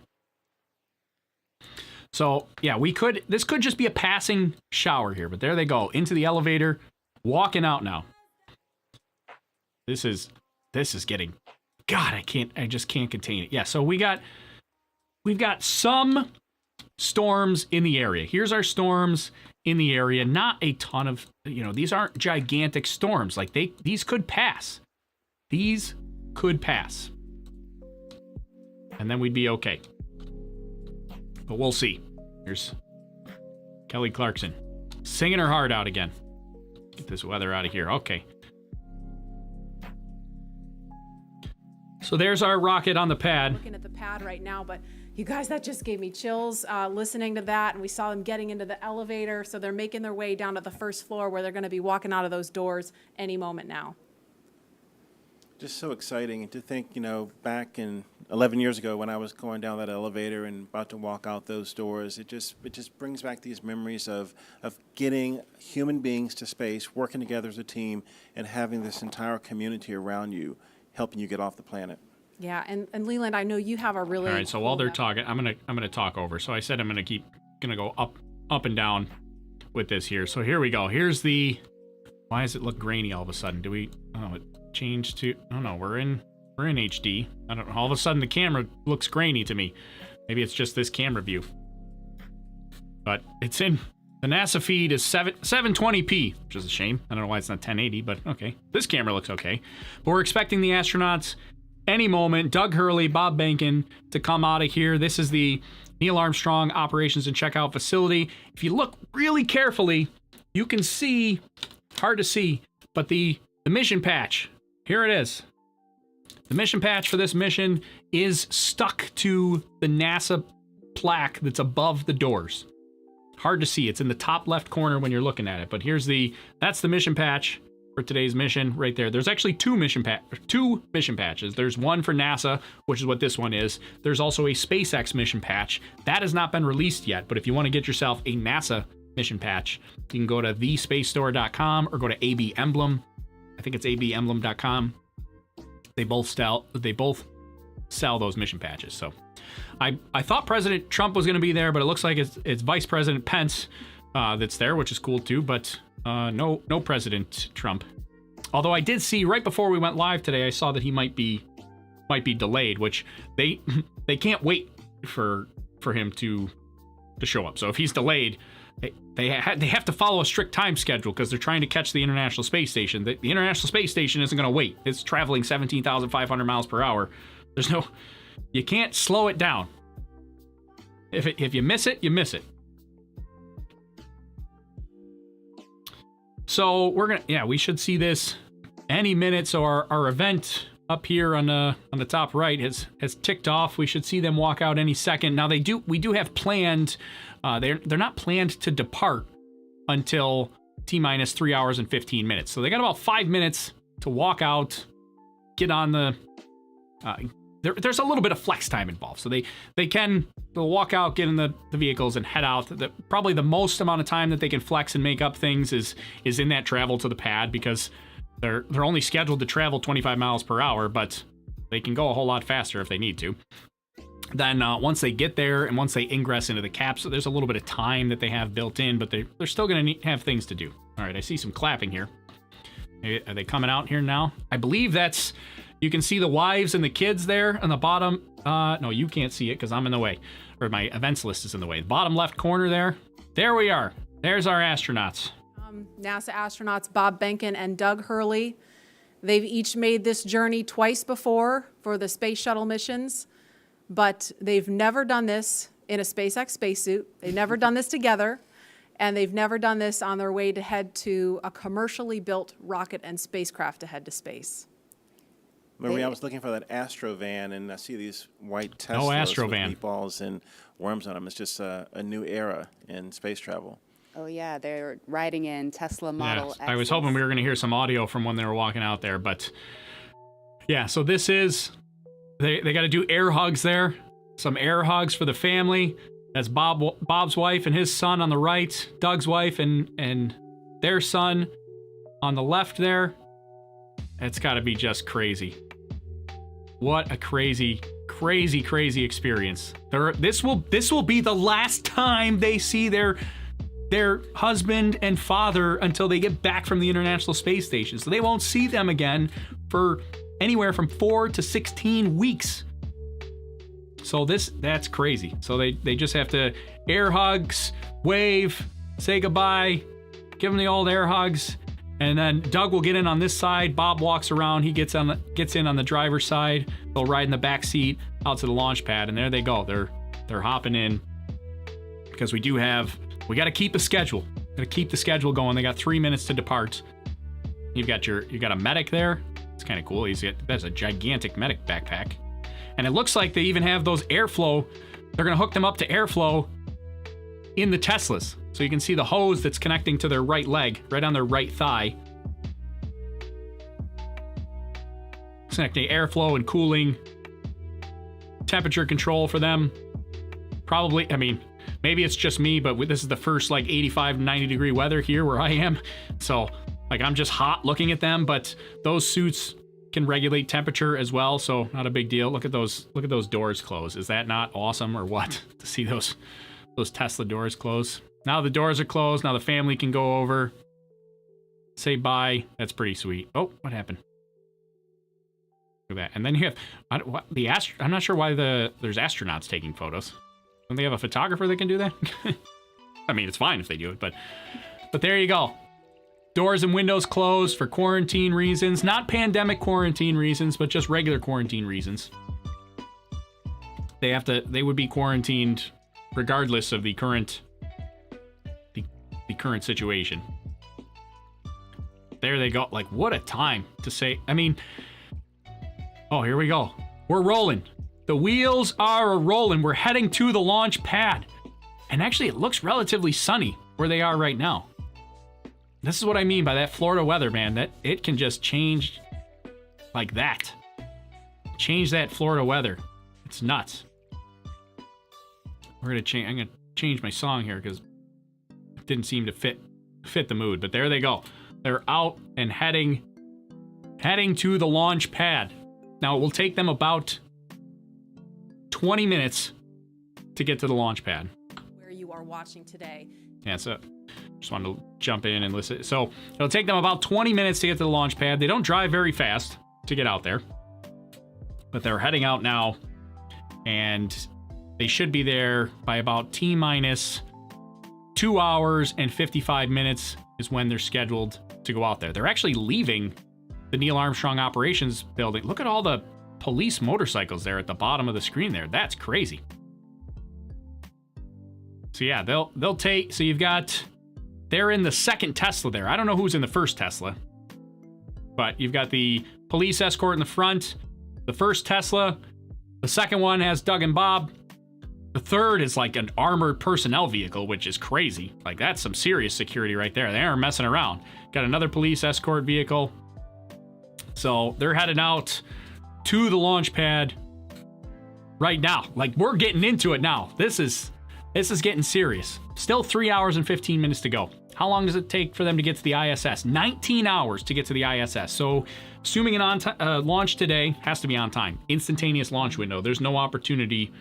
So yeah, this could just be a passing shower here, but there they go into the elevator, walking out now. This is getting, God, I just can't contain it. Yeah, so we've got some storms in the area. Here's our storms in the area. Not a ton of, these aren't gigantic storms. Like these could pass. These could pass. And then we'd be okay. But we'll see. Here's Kelly Clarkson singing her heart out again. Get this weather out of here. Okay. So there's our rocket on the pad. Looking at the pad right now, but you guys, that just gave me chills listening to that. And we saw them getting into the elevator. So they're making their way down to the first floor where they're going to be walking out of those doors any moment now. Just so exciting to think, back in 11 years ago when I was going down that elevator and about to walk out those doors, it just brings back these memories of getting human beings to space, working together as a team, and having this entire community around you helping you get off the planet. Yeah, and Leland, I know you have a really all right. So while they're talking, I'm gonna talk over. So I said I'm gonna go up and down with this here. So here we go. Here's the. Why does it look grainy all of a sudden? Do we? Oh, it changed to. Oh no, we're in HD. I don't know. All of a sudden the camera looks grainy to me. Maybe it's just this camera view. But it's in. The NASA feed is 720p, which is a shame. I don't know why it's not 1080, but okay. This camera looks okay. But we're expecting the astronauts any moment. Doug Hurley, Bob Behnken to come out of here. This is the Neil Armstrong Operations and Checkout Facility. If you look really carefully, you can see, hard to see, but the mission patch, here it is. The mission patch for this mission is stuck to the NASA plaque that's above the doors. Hard to see. It's in the top left corner when you're looking at it. But that's the mission patch for today's mission right there. There's actually two mission patches. There's one for NASA, which is what this one is. There's also a SpaceX mission patch. That has not been released yet, but if you want to get yourself a NASA mission patch, you can go to thespacestore.com or go to AB Emblem. I think it's abemblem.com. They both sell those mission patches. So I thought President Trump was going to be there, but it looks like it's Vice President Pence that's there, which is cool too. But no President Trump. Although I did see right before we went live today, I saw that he might be delayed, which they can't wait for him to show up. So if he's delayed, they have to follow a strict time schedule because they're trying to catch the International Space Station. The International Space Station isn't going to wait. It's traveling 17,500 miles per hour. You can't slow it down. If you miss it, you miss it. So we should see this any minute. So our event up here on the top right has ticked off. We should see them walk out any second. Now we do have planned. They're not planned to depart until T-minus 3 hours and 15 minutes. So they got about 5 minutes to walk out, get on the. There's a little bit of flex time involved, so they'll walk out, get in the vehicles, and head out. Probably the most amount of time that they can flex and make up things is in that travel to the pad, because they're only scheduled to travel 25 miles per hour, but they can go a whole lot faster if they need to. Then once they get there and once they ingress into the capsule, there's a little bit of time that they have built in, but they're still going to have things to do. All right, I see some clapping here. Are they coming out here now? I believe that's. You can see the wives and the kids there on the bottom. No, you can't see it because I'm in the way. Or my events list is in the way. Bottom left corner there. There we are. There's our astronauts. NASA astronauts Bob Behnken and Doug Hurley. They've each made this journey twice before for the Space Shuttle missions, but they've never done this in a SpaceX spacesuit. They've never done this together. and they've never done this on their way to head to a commercially built rocket and spacecraft to head to space. Marie, I was looking for that Astro van, and I see these white Teslas No Astro with van. meatballs and worms on them. It's just a new era in space travel. Oh yeah, they're riding in Tesla Model X. I was hoping we were going to hear some audio from when they were walking out there, but yeah, so this is, they got to do air hugs there. Some air hugs for the family. That's Bob's wife and his son on the right, Doug's wife and their son on the left there. It's got to be just crazy. What a crazy experience. This will be the last time they see their husband and father until they get back from the International Space Station. So they won't see them again for anywhere from 4 to 16 weeks. So that's crazy. So they just have to air hugs, wave, say goodbye, give them the old air hugs. And then Doug will get in on this side. Bob walks around. He gets in on the driver's side. They'll ride in the back seat out to the launch pad, and there they go. They're hopping in because we got to keep a schedule. Got to keep the schedule going. They got 3 minutes to depart. You got a medic there. It's kind of cool. That's a gigantic medic backpack, and it looks like they even have those airflow. They're gonna hook them up to airflow in the Teslas. So you can see the hose that's connecting to their right leg, right on their right thigh. Connecting airflow and cooling, temperature control for them. Probably, I mean, maybe it's just me, but this is the first like 85, 90 degree weather here where I am. So like I'm just hot looking at them, but those suits can regulate temperature as well. So not a big deal. Look at those doors close. Is that not awesome or what? To see those Tesla doors close. Now the doors are closed. Now the family can go over, say bye. That's pretty sweet. Oh, what happened? Look at that. And then you have I'm not sure why there's astronauts taking photos. Don't they have a photographer that can do that? I mean, it's fine if they do it, but there you go. Doors and windows closed for quarantine reasons, not pandemic quarantine reasons, but just regular quarantine reasons. They would be quarantined regardless of the current situation. There they go. Like, what a time to say. I mean, oh, here we go. We're rolling. The wheels are rolling. We're heading to the launch pad. And actually, it looks relatively sunny where they are right now. This is what I mean by that Florida weather, man. That it can just change like that. Change that Florida weather. It's nuts. I'm gonna change my song here because it didn't seem to fit the mood. But there they go. They're out and heading to the launch pad. Now it will take them about 20 minutes to get to the launch pad. Where you are watching today. Yeah, so just wanted to jump in and listen. So it'll take them about 20 minutes to get to the launch pad. They don't drive very fast to get out there, but they're heading out now, and they should be there by about T-minus 2 hours and 55 minutes is when they're scheduled to go out there. They're actually leaving the Neil Armstrong Operations Building. Look at all the police motorcycles there at the bottom of the screen there. That's crazy. So yeah, they'll take, so they're in the second Tesla there. I don't know who's in the first Tesla, but you've got the police escort in the front, the first Tesla, the second one has Doug and Bob. The third is like an armored personnel vehicle, which is crazy. Like, that's some serious security right there. They aren't messing around. Got another police escort vehicle. So they're headed out to the launch pad right now. Like, we're getting into it now. This is getting serious. Still 3 hours and 15 minutes to go. How long does it take for them to get to the ISS? 19 hours to get to the ISS. So assuming an launch today has to be on time. Instantaneous launch window. There's no opportunity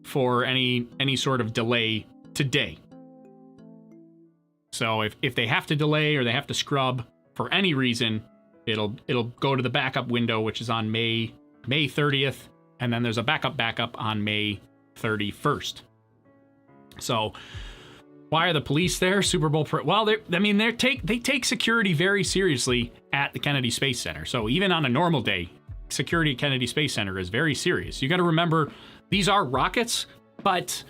for any sort of delay today. So if they have to delay or they have to scrub for any reason, it'll go to the backup window, which is on May 30th, and then there's a backup on May 31st. So why are the police there? Super Bowl they take security very seriously at the Kennedy Space Center. So even on a normal day, security at Kennedy Space Center is very serious. You got to remember, these are rockets, but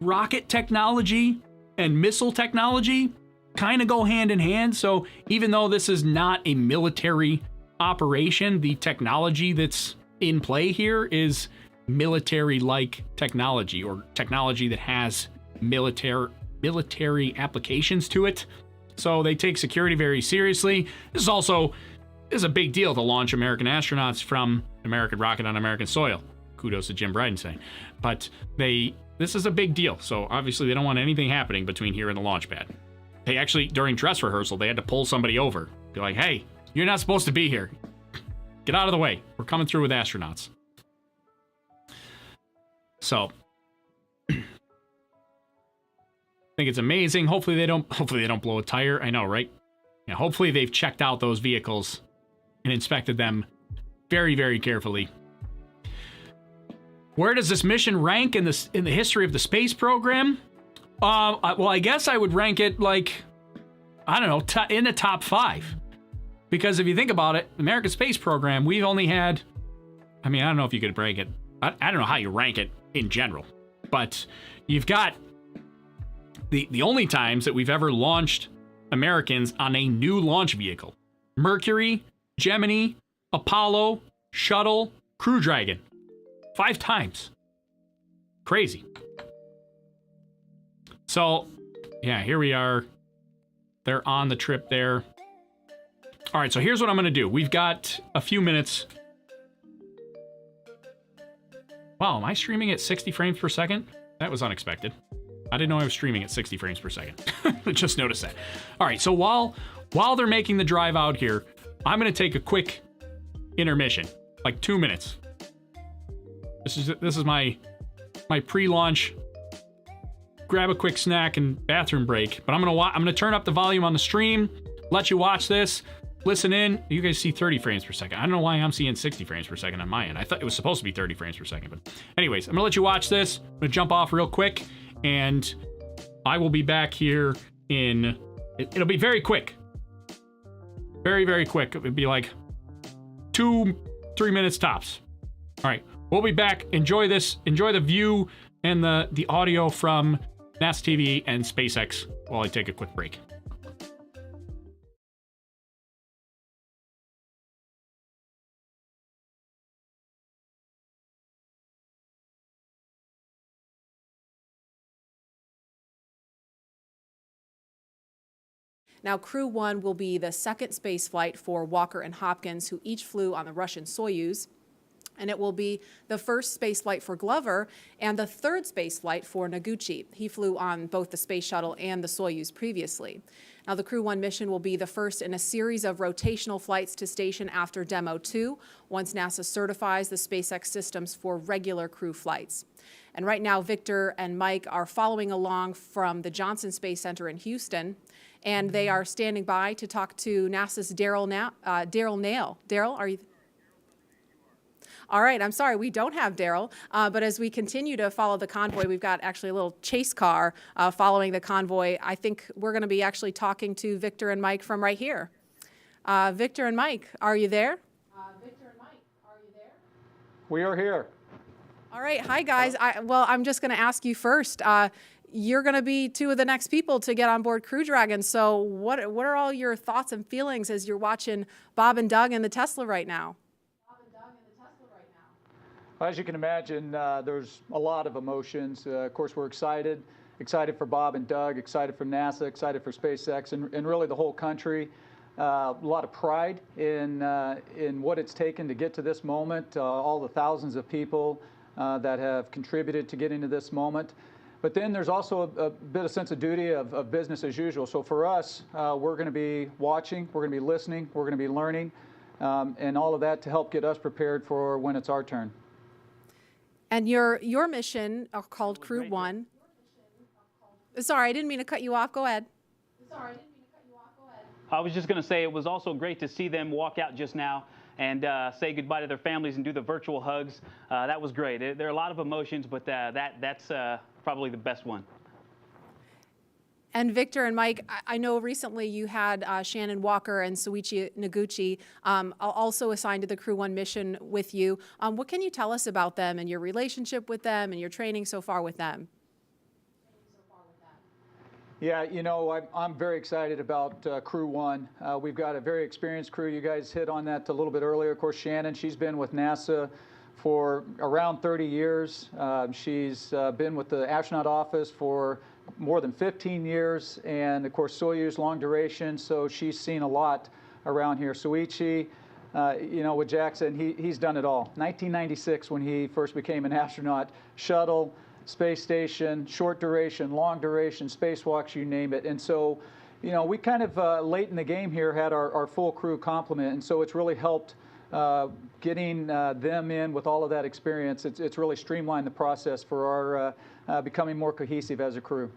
rocket technology and missile technology kind of go hand in hand. So even though this is not a military operation, the technology that's in play here is military-like technology, or technology that has military applications to it. So they take security very seriously. This is a big deal to launch American astronauts from American rocket on American soil. Kudos to Jim Bridenstein. But this is a big deal. So obviously they don't want anything happening between here and the launch pad. They actually, during dress rehearsal, they had to pull somebody over. Be like, hey, you're not supposed to be here. Get out of the way. We're coming through with astronauts. So I think it's amazing. Hopefully they don't blow a tire. I know, right? Yeah, hopefully they've checked out those vehicles and inspected them very, very carefully. Where does this mission rank in the history of the space program? Well, I guess I would rank it like, I don't know, in the top 5. Because if you think about it, the American space program, we've only had, I mean, I don't know if you could rank it. I don't know how you rank it in general. But you've got the only times that we've ever launched Americans on a new launch vehicle. Mercury, Gemini, Apollo, Shuttle, Crew Dragon. 5 times. Crazy. So, yeah, here we are. They're on the trip there. All right, so here's what I'm going to do. We've got a few minutes. Wow, am I streaming at 60 frames per second? That was unexpected. I didn't know I was streaming at 60 frames per second. Just noticed that. All right, so while they're making the drive out here, I'm going to take a quick intermission, like 2 minutes. This is my pre-launch grab a quick snack and bathroom break. But I'm gonna turn up the volume on the stream, let you watch this, listen in. You guys see 30 frames per second. I don't know why I'm seeing 60 frames per second on my end. I thought it was supposed to be 30 frames per second. But anyways, I'm gonna let you watch this. I'm gonna jump off real quick, and I will be back here in. It'll be very quick. Very, very quick. It'll be like 2-3 minutes tops. All right, we'll be back. Enjoy this. Enjoy the view and the audio from NASA TV and SpaceX while I take a quick break. Now, Crew 1 will be the second space flight for Walker and Hopkins, who each flew on the Russian Soyuz. And it will be the first space flight for Glover and the third space flight for Noguchi. He flew on both the Space Shuttle and the Soyuz previously. Now, the Crew 1 mission will be the first in a series of rotational flights to station after DM-2, once NASA certifies the SpaceX systems for regular crew flights. And right now, Victor and Mike are following along from the Johnson Space Center in Houston, and they are standing by to talk to NASA's Daryl Nail. Daryl, are you? All right, I'm sorry, we don't have Daryl, but as we continue to follow the convoy, we've got actually a little chase car following the convoy. I think we're going to be actually talking to Victor and Mike from right here. Victor and Mike, are you there? We are here. All right, hi guys. I'm just going to ask you first. You're going to be 2 of the next people to get on board Crew Dragon. So what are all your thoughts and feelings as you're watching Bob and Doug in the Tesla right now? As you can imagine, there's a lot of emotions. Of course, we're excited for Bob and Doug, excited for NASA, excited for SpaceX, and really the whole country. A lot of pride in what it's taken to get to this moment, all the thousands of people that have contributed to getting to this moment. But then there's also a bit of sense of duty of business as usual. So for us, we're going to be watching, we're going to be listening, we're going to be learning, and all of that to help get us prepared for when it's our turn. And your mission called Crew 1. Sorry, I didn't mean to cut you off. Go ahead. I was just going to say it was also great to see them walk out just now and say goodbye to their families and do the virtual hugs. That was great. There are a lot of emotions, but that's probably the best one. And Victor and Mike, I know recently you had Shannon Walker and Soichi Noguchi also assigned to the Crew 1 mission with you. What can you tell us about them and your relationship with them and your training so far with them? Yeah, you know, I'm very excited about Crew 1. We've got a very experienced crew. You guys hit on that a little bit earlier. Of course, Shannon, she's been with NASA for around 30 years. She's been with the astronaut office for more than 15 years, and of course Soyuz long duration, so she's seen a lot around here. Soichi, you know, with Jackson, he's done it all. 1996 when he first became an astronaut, shuttle, space station, short duration, long duration, spacewalks, you name it. And so, you know, we kind of late in the game here had our full crew complement, and so it's really helped getting them in with all of that experience. It's really streamlined the process for our becoming more cohesive as a crew.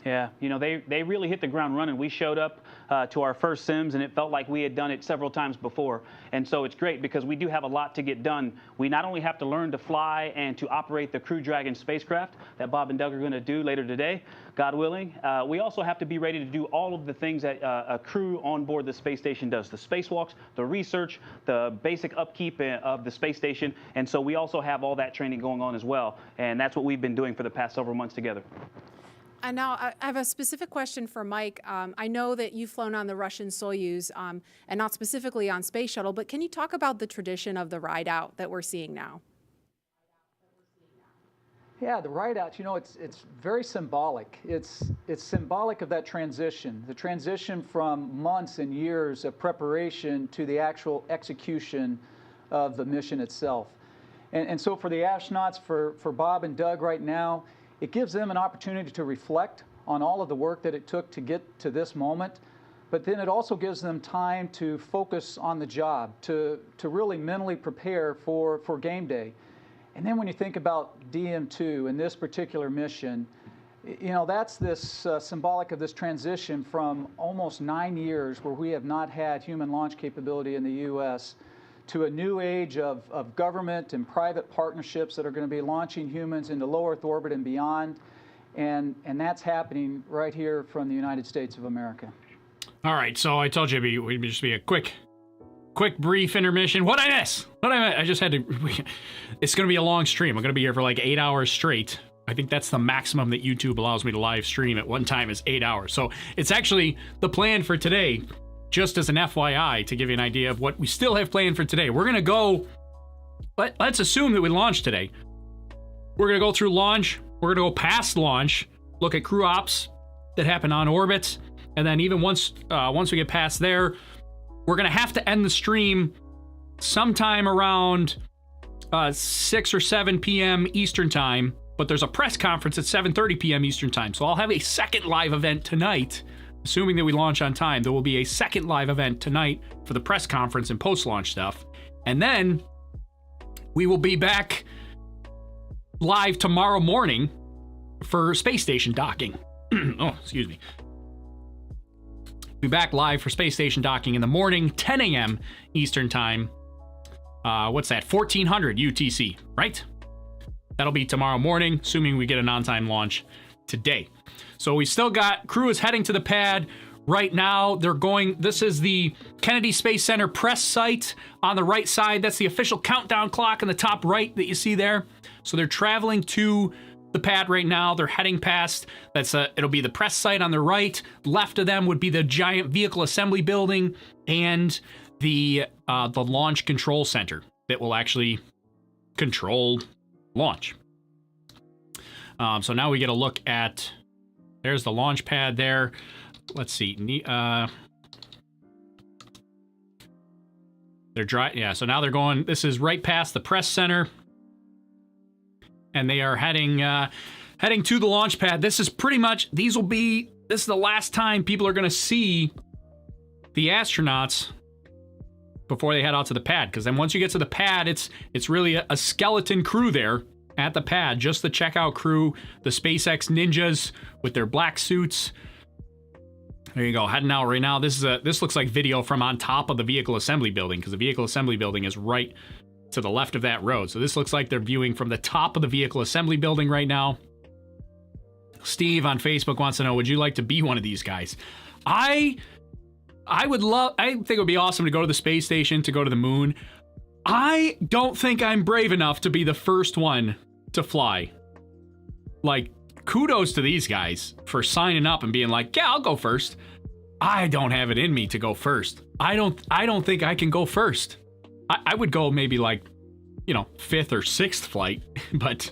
Yeah, you know, they really hit the ground running. We showed up to our first sims, and it felt like we had done it several times before. And so it's great because we do have a lot to get done. We not only have to learn to fly and to operate the Crew Dragon spacecraft that Bob and Doug are going to do later today, God willing. We also have to be ready to do all of the things that a crew on board the space station does. The spacewalks, the research, the basic upkeep of the space station. And so we also have all that training going on as well. And that's what we've been doing for the past several months together. And now I have a specific question for Mike. I know that you've flown on the Russian Soyuz and not specifically on Space Shuttle, but can you talk about the tradition of the ride out that we're seeing now? Yeah, the ride out, you know, it's very symbolic. It's symbolic of that transition, the transition from months and years of preparation to the actual execution of the mission itself. And so for the astronauts, for Bob and Doug right now, it gives them an opportunity to reflect on all of the work that it took to get to this moment, but then it also gives them time to focus on the job, to really mentally prepare for game day. And then when you think about DM-2 and this particular mission, you know, that's this symbolic of this transition from almost 9 years where we have not had human launch capability in the U.S. to a new age of government and private partnerships that are going to be launching humans into low Earth orbit and beyond. And that's happening right here from the United States of America. All right, so I told you we'd just be a quick brief intermission. What'd I miss? I just had to... It's going to be a long stream. I'm going to be here for like 8 hours straight. I think that's the maximum that YouTube allows me to live stream at one time is 8 hours. So it's actually the plan for today. Just as an FYI, to give you an idea of what we still have planned for today. We're going to go, let's assume that we launch today. We're going to go through launch. We're going to go past launch, look at crew ops that happen on orbit. And then even once we get past there, we're going to have to end the stream sometime around 6 or 7 p.m. Eastern time. But there's a press conference at 7:30 p.m. Eastern time. So I'll have a second live event tonight. Assuming that we launch on time, there will be a second live event tonight for the press conference and post-launch stuff. And then we will be back live tomorrow morning for space station docking. Oh, excuse me. Be back live for space station docking in the morning, 10 a.m. Eastern time. What's that? 1400 UTC, right? That'll be tomorrow morning, assuming we get an on-time launch today. So we still got crew is heading to the pad right now. They're going, this is the Kennedy Space Center press site on the right side. That's the official countdown clock in the top right that you see there. So they're traveling to the pad right now. They're heading past, it'll be the press site on the right. Left of them would be the giant vehicle assembly building and the launch control center that will actually control launch. So now we get a look at, there's the launch pad there. Let's see. They're dry. Yeah, so now they're going, this is right past the press center. And they are heading to the launch pad. This is pretty much, this is the last time people are going to see the astronauts before they head out to the pad. Because then once you get to the pad, it's really a skeleton crew there at the pad. Just the checkout crew, the SpaceX ninjas with their black suits. There you go, heading out right now. This looks like video from on top of the vehicle assembly building, because the vehicle assembly building is right to the left of that road. So this looks like they're viewing from the top of the vehicle assembly building right now. Steve on Facebook wants to know, would you like to be one of these guys? I think it would be awesome to go to the space station, to go to the moon. I don't think I'm brave enough to be the first one to fly. Like, kudos to these guys for signing up and being like, yeah, I'll go first. I don't have it in me to go first. I don't think I can go first. I would go maybe like, you know, 5th or 6th flight, but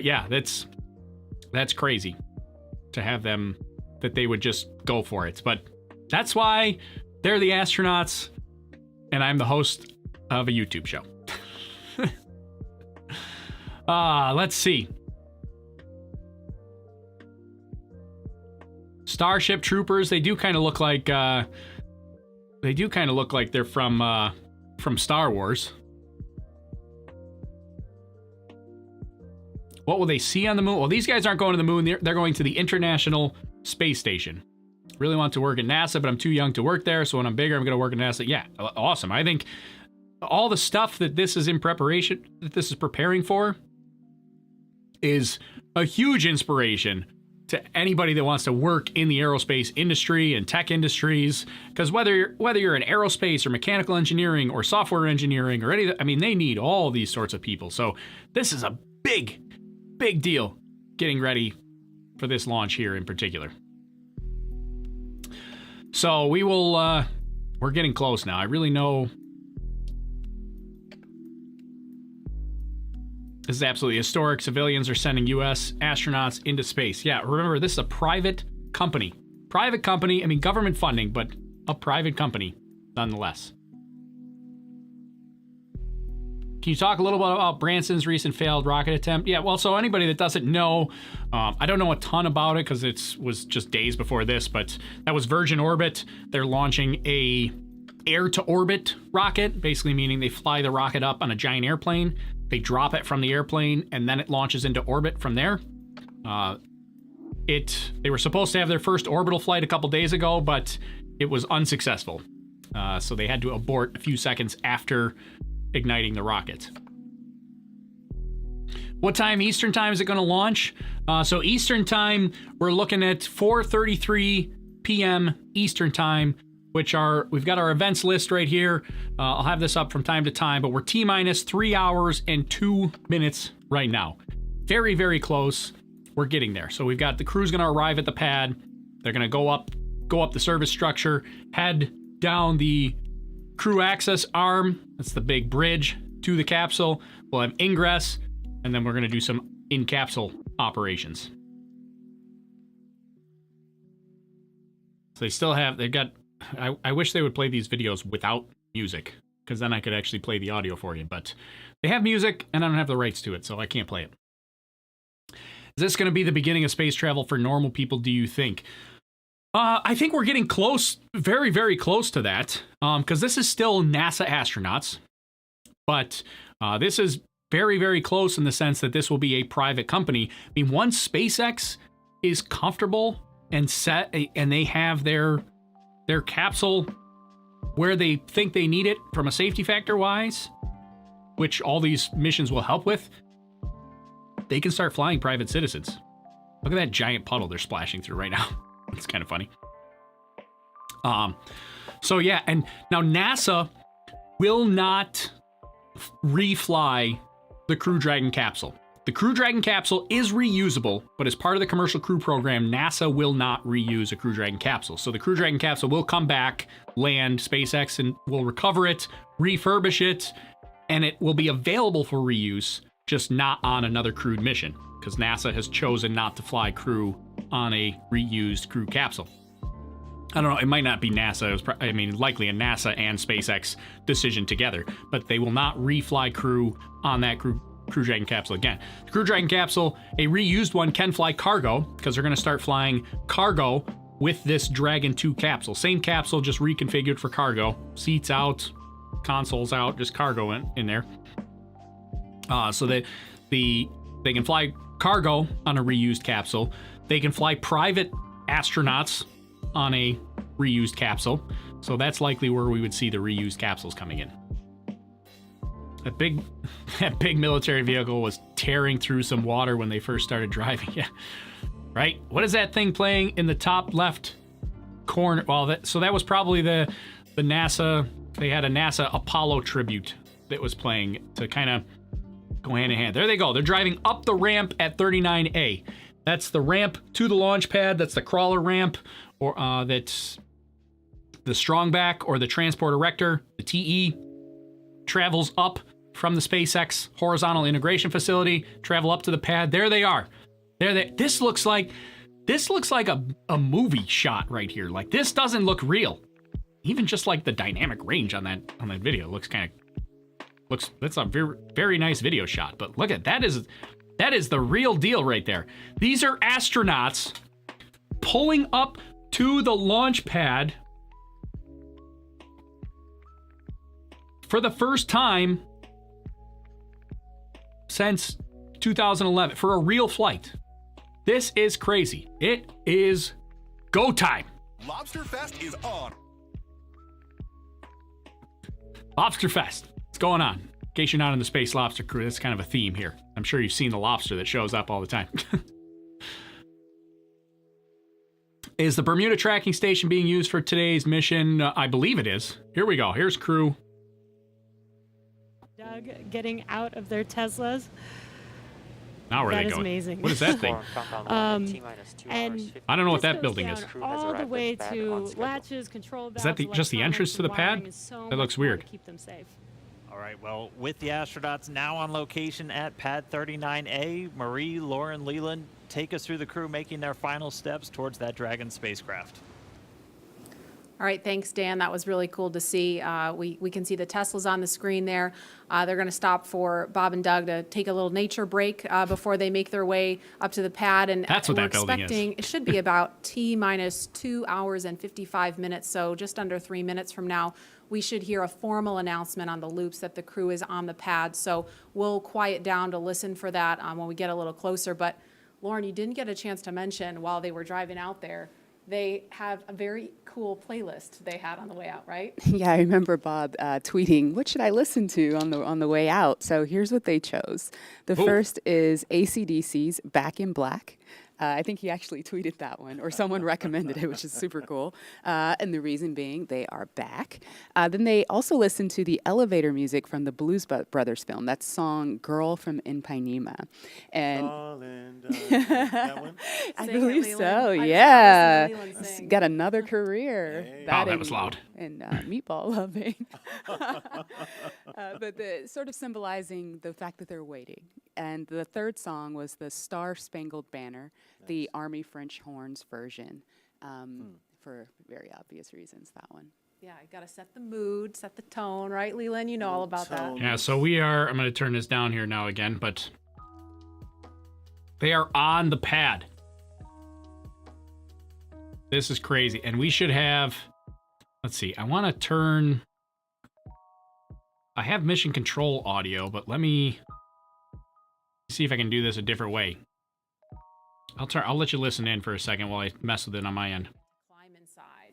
yeah, that's crazy to have them, that they would just go for it. But that's why they're the astronauts and I'm the host of a YouTube show. Let's see. Starship Troopers, they do kind of look like they're from Star Wars. What will they see on the moon? Well, these guys aren't going to the moon. They're going to the International Space Station. Really want to work at NASA, but I'm too young to work there. So when I'm bigger, I'm going to work at NASA. Yeah, awesome. I think all the stuff that this is in preparation, that this is preparing for, is a huge inspiration to anybody that wants to work in the aerospace industry and tech industries. Because whether you're in aerospace or mechanical engineering or software engineering or I mean, they need all these sorts of people. So this is a big deal getting ready for this launch here in particular. So we will, we're getting close now. I really know this is absolutely historic. Civilians are sending U.S. astronauts into space. Yeah, remember, this is a private company. Private company, I mean, government funding, but a private company nonetheless. Can you talk a little bit about Branson's recent failed rocket attempt? Yeah, well, so anybody that doesn't know, I don't know a ton about it because it was just days before this, but that was Virgin Orbit. They're launching a air-to-orbit rocket, basically meaning they fly the rocket up on a giant airplane. They drop it from the airplane, and then it launches into orbit from there. They were supposed to have their first orbital flight a couple days ago, but it was unsuccessful. So they had to abort a few seconds after igniting the rocket. What time Eastern time is it going to launch? So Eastern time, we're looking at 4:33 p.m. Eastern time, we've got our events list right here. I'll have this up from time to time, but we're T-minus 3 hours and 2 minutes right now. Very, very close. We're getting there. So we've got the crew's going to arrive at the pad. They're going to go up the service structure, head down the crew access arm. That's the big bridge to the capsule. We'll have Ingress, and then we're going to do some in-capsule operations. So I wish they would play these videos without music, because then I could actually play the audio for you, but they have music and I don't have the rights to it, so I can't play it. Is this going to be the beginning of space travel for normal people, do you think? I think we're getting close, very, very close to that, because this is still NASA astronauts, but this is very, very close in the sense that this will be a private company. I mean, once SpaceX is comfortable and set, and they have their capsule where they think they need it from a safety factor wise, which all these missions will help with, they can start flying private citizens. Look at that giant puddle they're splashing through right now. It's kind of funny. So yeah, and now NASA will not refly the Crew Dragon capsule. The Crew Dragon capsule is reusable, but as part of the commercial crew program, NASA will not reuse a Crew Dragon capsule. So the Crew Dragon capsule will come back, land, SpaceX, and will recover it, refurbish it, and it will be available for reuse, just not on another crewed mission, because NASA has chosen not to fly crew on a reused crew capsule. I don't know, it might not be NASA. It was likely a NASA and SpaceX decision together, but they will not refly crew on that Crew Dragon capsule again. The Crew Dragon capsule, a reused one, can fly cargo, because they're going to start flying cargo with this Dragon 2 capsule. Same capsule, just reconfigured for cargo. Seats out, consoles out, just cargo in there. So that they can fly cargo on a reused capsule. They can fly private astronauts on a reused capsule. So that's likely where we would see the reused capsules coming in. That big military vehicle was tearing through some water when they first started driving. Yeah, right? What is that thing playing in the top left corner? Well, so that was probably the NASA. They had a NASA Apollo tribute that was playing to kind of go hand in hand. There they go. They're driving up the ramp at 39A. That's the ramp to the launch pad. That's the crawler ramp, or that's the strongback or the transport erector. The TE travels up from the SpaceX horizontal integration facility, travel up to the pad. There they are. This looks like a movie shot right here. Like, this doesn't look real. Even just like the dynamic range on that video looks that's a very, very nice video shot. But look at that is the real deal right there. These are astronauts pulling up to the launch pad for the first time since 2011 for a real flight. This is crazy. It is go time. Lobster Fest is on. Lobster Fest. What's going on? In case you're not in the Space Lobster crew, that's kind of a theme here. I'm sure you've seen the lobster that shows up all the time. Is the Bermuda tracking station being used for today's mission? I believe it is. Here we go. Here's crew. Doug getting out of their Teslas. Now where That they is going? amazing. What is that thing? And I don't know what this that building goes is. down all the way to latches, control valves. Is that just the entrance to the pad? That looks weird. Keep them safe. All right, well, with the astronauts now on location at Pad 39A, Marie, Lauren, Leland, take us through the crew making their final steps towards that Dragon spacecraft. All right, thanks, Dan. That was really cool to see. We can see the Teslas on the screen there. They're going to stop for Bob and Doug to take a little nature break before they make their way up to the pad. And that's what we're that building expecting is. It should be about T-minus 2 hours and 55 minutes, so just under 3 minutes from now, we should hear a formal announcement on the loops that the crew is on the pad. So we'll quiet down to listen for that when we get a little closer. But Lauren, you didn't get a chance to mention while they were driving out there, they have a very cool playlist they had on the way out, right? Yeah, I remember Bob tweeting, "What should I listen to on the way out?" So here's what they chose. The first is AC/DC's "Back in Black." I think he actually tweeted that one, or someone recommended it, which is super cool. And the reason being, they are back. Then they also listened to the elevator music from the Blues Brothers film. That song, "Girl from Ipanema." And that one? I Sing believe it, so, Leland. yeah. Sing. Got another career. Hey. That was loud. And meatball loving. But sort of symbolizing the fact that they're waiting. And the third song was the Star Spangled Banner, the Army French horns version, for very obvious reasons, that one. Yeah, I got to set the mood, set the tone, right, Leland? You know all about that. Yeah, so I'm going to turn this down here now again, but they are on the pad. This is crazy. And we should have, let's see, I have mission control audio, but let me see if I can do this a different way. I'll let you listen in for a second while I mess with it on my end. Climb inside.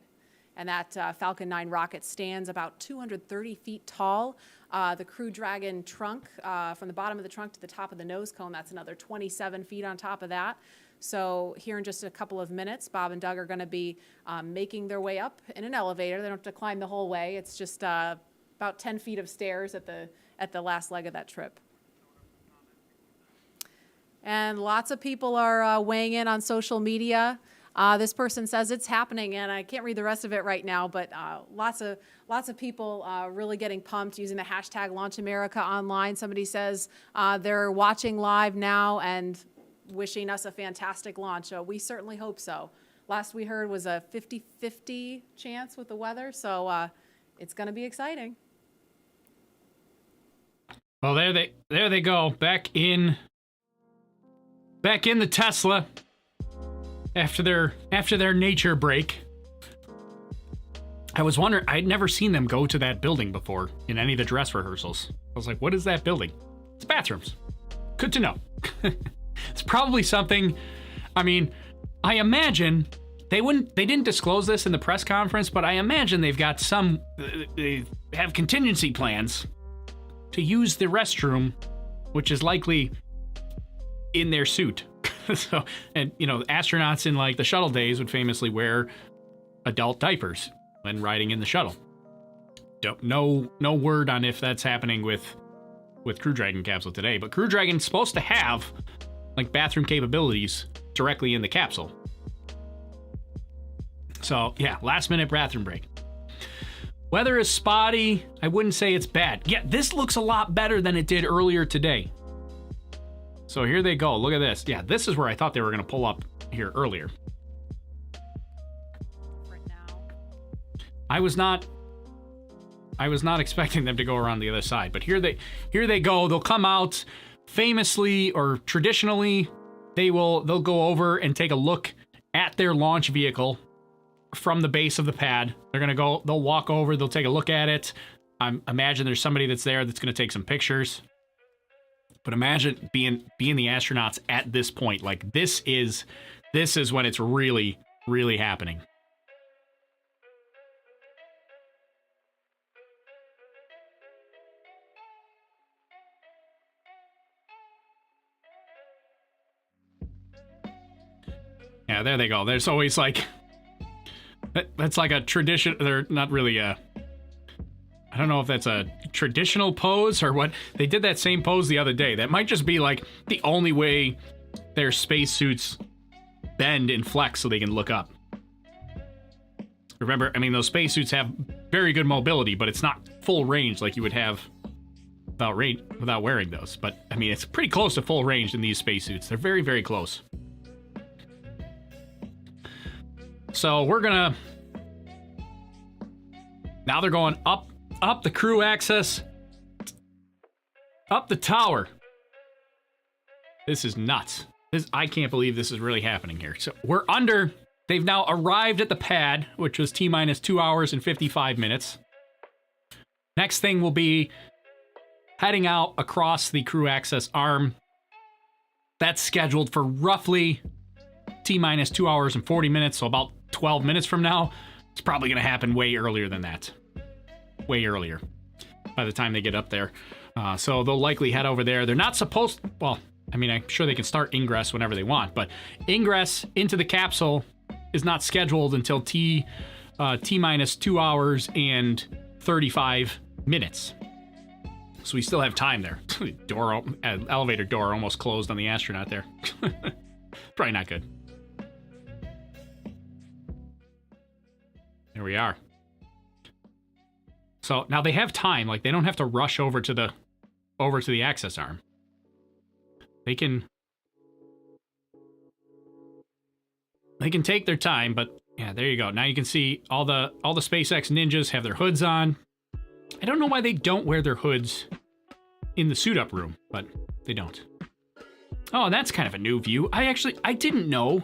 And that Falcon 9 rocket stands about 230 feet tall. The Crew Dragon trunk, from the bottom of the trunk to the top of the nose cone, that's another 27 feet on top of that. So here in just a couple of minutes, Bob and Doug are going to be making their way up in an elevator. They don't have to climb the whole way. It's just about 10 feet of stairs at the last leg of that trip. And lots of people are weighing in on social media. This person says it's happening, and I can't read the rest of it right now, but lots of people really getting pumped using the hashtag #LaunchAmerica online. Somebody says they're watching live now and wishing us a fantastic launch. We certainly hope so. Last we heard was a 50-50 chance with the weather, so it's going to be exciting. Well, there they go, back in the Tesla after their nature break. I was wondering, I'd never seen them go to that building before in any of the dress rehearsals. I was like, what is that building? It's bathrooms. Good to know. It's probably something, I mean, I imagine they didn't disclose this in the press conference, but I imagine they have contingency plans to use the restroom, which is likely in their suit. So, and you know, astronauts in like the shuttle days would famously wear adult diapers when riding in the shuttle. No word on if that's happening with Crew Dragon capsule today, but Crew Dragon's supposed to have like bathroom capabilities directly in the capsule. So yeah, last minute bathroom break. Weather is spotty. I wouldn't say it's bad. Yeah, this looks a lot better than it did earlier today. So here they go. Look at this. Yeah, this is where I thought they were going to pull up here earlier. I was not expecting them to go around the other side, but here they go. They'll come out famously or traditionally. They'll go over and take a look at their launch vehicle from the base of the pad. They'll walk over, they'll take a look at it. I imagine there's somebody that's there that's going to take some pictures. But imagine being the astronauts at this point. Like this is when it's really, really happening. Yeah, there they go. There's always like, that's like a tradition. They're not really I don't know if that's a traditional pose or what. They did that same pose the other day. That might just be like the only way their spacesuits bend and flex so they can look up. Remember, I mean, those spacesuits have very good mobility, but it's not full range like you would have without wearing those. But I mean, it's pretty close to full range in these spacesuits. They're very, very close. So now they're going up the crew access, up the tower. This is nuts. I can't believe this is really happening here. So they've now arrived at the pad, which was T-minus 2 hours and 55 minutes. Next thing will be heading out across the crew access arm. That's scheduled for roughly T-minus 2 hours and 40 minutes, so about 12 minutes from now. It's probably going to happen way earlier than that. Way earlier by the time they get up there. So they'll likely head over there. They're not supposed... Well, I mean, I'm sure they can start Ingress whenever they want, but Ingress into the capsule is not scheduled until T-minus 2 hours and 35 minutes. So we still have time there. Elevator door almost closed on the astronaut there. Probably not good. There we are. So now they have time. Like, they don't have to rush over to the access arm. They can take their time, but yeah, there you go. Now you can see all the SpaceX ninjas have their hoods on. I don't know why they don't wear their hoods in the suit up room, but they don't. Oh, that's kind of a new view. I didn't know.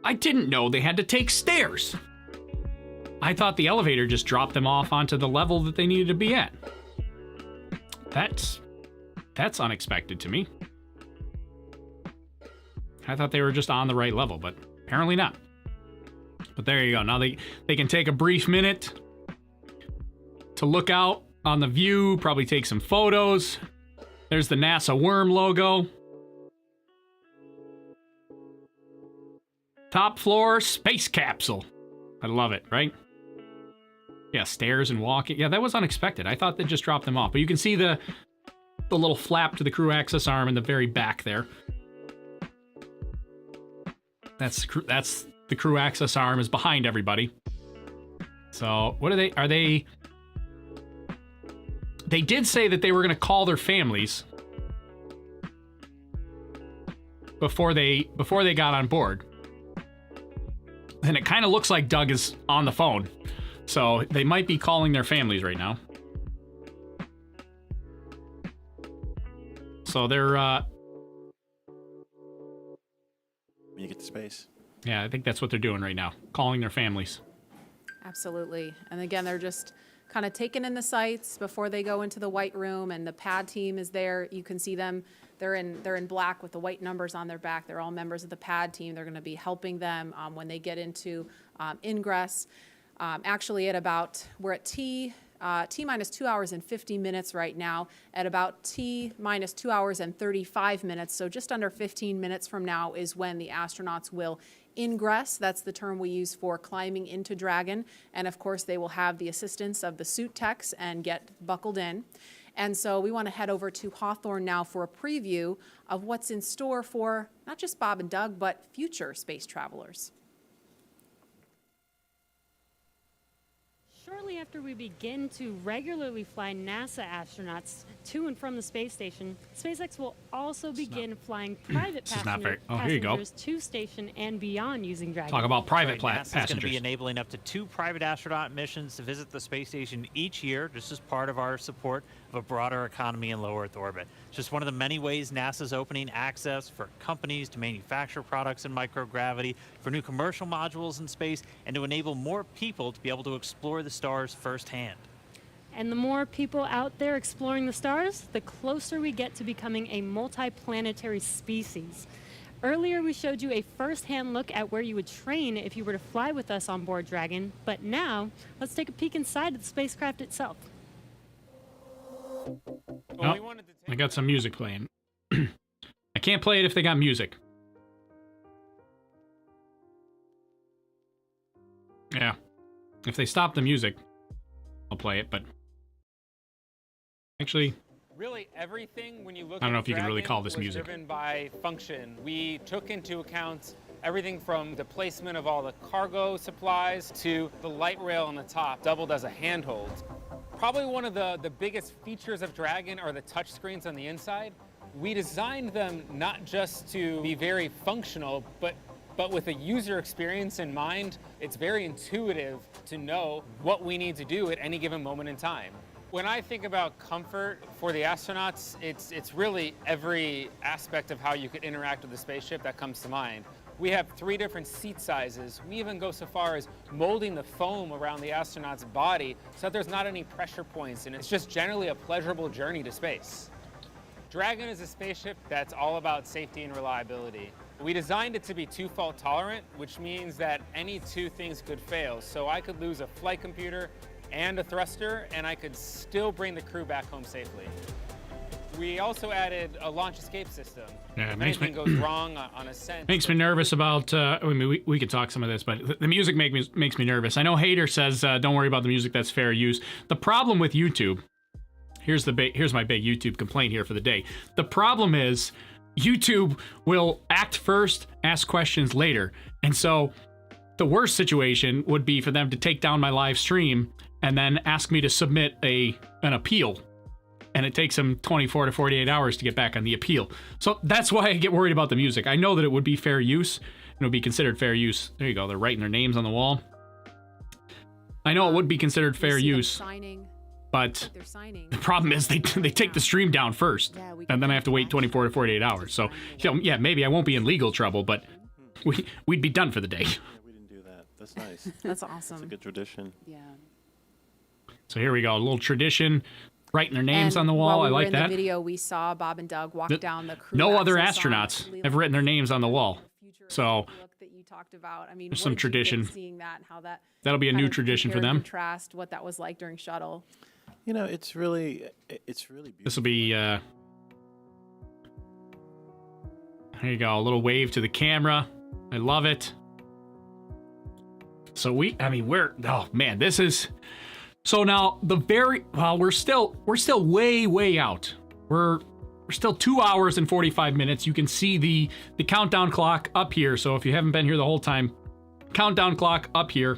I didn't know they had to take stairs. I thought the elevator just dropped them off onto the level that they needed to be at. That's unexpected to me. I thought they were just on the right level, but apparently not. But there you go. Now they can take a brief minute to look out on the view, probably take some photos. There's the NASA worm logo. Top floor space capsule. I love it, right? Yeah, stairs and walking. Yeah, that was unexpected. I thought they just dropped them off. But you can see the little flap to the crew access arm in the very back there. That's the crew access arm is behind everybody. So what are they? They did say that they were going to call their families before they got on board. And it kind of looks like Doug is on the phone. So they might be calling their families right now. So they're when you get to space. Yeah, I think that's what they're doing right now, calling their families. Absolutely. And again, they're just kind of taking in the sights before they go into the white room, and the pad team is there. You can see them. They're in black with the white numbers on their back. They're all members of the pad team. They're going to be helping them when they get into Ingress. Actually, we're at T T-minus 2 hours and 50 minutes right now at about T-minus 2 hours and 35 minutes. So just under 15 minutes from now is when the astronauts will ingress. That's the term we use for climbing into Dragon. And of course, they will have the assistance of the suit techs and get buckled in. And so we want to head over to Hawthorne now for a preview of what's in store for not just Bob and Doug, but future space travelers. Shortly after we begin to regularly fly NASA astronauts to and from the space station, SpaceX will also begin flying private passengers to station and beyond using Dragon. Talk about private NASA's passengers. going to be enabling up to 2 private astronaut missions to visit the space station each year, just as part of our support of a broader economy in low Earth orbit. It's just one of the many ways NASA's opening access for companies to manufacture products in microgravity, for new commercial modules in space, and to enable more people to be able to explore the stars firsthand. And the more people out there exploring the stars, the closer we get to becoming a multi-planetary species. Earlier, we showed you a first-hand look at where you would train if you were to fly with us on board Dragon, but now let's take a peek inside of the spacecraft itself. Oh, I got some music playing. I can't play it if they got music. Yeah. If they stop the music, I'll play it, but actually, really everything when you look I don't know at if you can really Dragon call this was music. driven by function. We took into account everything from the placement of all the cargo supplies to the light rail on the top, doubled as a handhold. Probably one of the biggest features of Dragon are the touch screens on the inside. We designed them not just to be very functional, but with a user experience in mind. It's very intuitive to know what we need to do at any given moment in time. When I think about comfort for the astronauts, it's really every aspect of how you could interact with the spaceship that comes to mind. We have 3 different seat sizes. We even go so far as molding the foam around the astronaut's body so that there's not any pressure points, and it's just generally a pleasurable journey to space. Dragon is a spaceship that's all about safety and reliability. We designed it to be 2-fault tolerant, which means that any 2 things could fail. So I could lose a flight computer and a thruster, and I could still bring the crew back home safely. We also added a launch escape system. Yeah, if anything goes wrong on ascent. makes me nervous about. I mean, we could talk some of this, but the music makes me nervous. I know Hater says, "Don't worry about the music; that's fair use." The problem with YouTube, here's my big YouTube complaint here for the day. The problem is, YouTube will act first, ask questions later, and so the worst situation would be for them to take down my live stream and then ask me to submit an appeal. And it takes them 24 to 48 hours to get back on the appeal. So that's why I get worried about the music. I know that it would be fair use. It would be considered fair use. There you go. They're writing their names on the wall. I know it would be considered fair use. But the problem is they take the stream down first. And then I have to wait 24 to 48 hours. So, yeah, maybe I won't be in legal trouble, but we'd be done for the day. Yeah, we didn't do that. That's nice. That's awesome. It's a good tradition. Yeah. So here we go. A little tradition. Writing their names on the wall. While we I were like in that. The video we saw Bob and Doug walk down the crew. No other access astronauts have written their names on the wall. So that you talked about. I mean, there's what some did you tradition. think seeing that and how that That'll be a kind new of tradition for compare and them. Contrast what that was like during shuttle. You know, it's really beautiful. This will be. Here you go. A little wave to the camera. I love it. So oh man, this is. So now we're still way out. We're still 2 hours and 45 minutes. You can see the countdown clock up here. So if you haven't been here the whole time, countdown clock up here.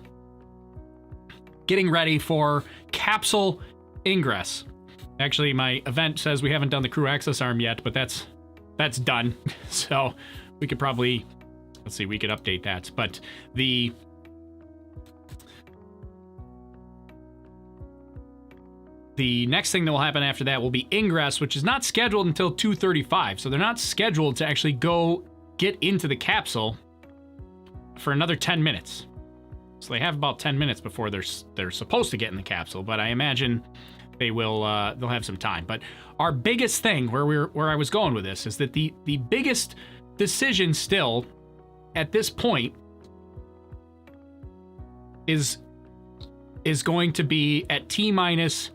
Getting ready for capsule ingress. Actually, my event says we haven't done the crew access arm yet, but that's done. So we could probably, we could update that. But the next thing that will happen after that will be ingress, which is not scheduled until 2:35. So they're not scheduled to actually go get into the capsule for another 10 minutes. So they have about 10 minutes before they're supposed to get in the capsule, but I imagine they'll have some time. But our biggest thing, where I was going with this, is that the biggest decision still at this point is is going to be at T-minus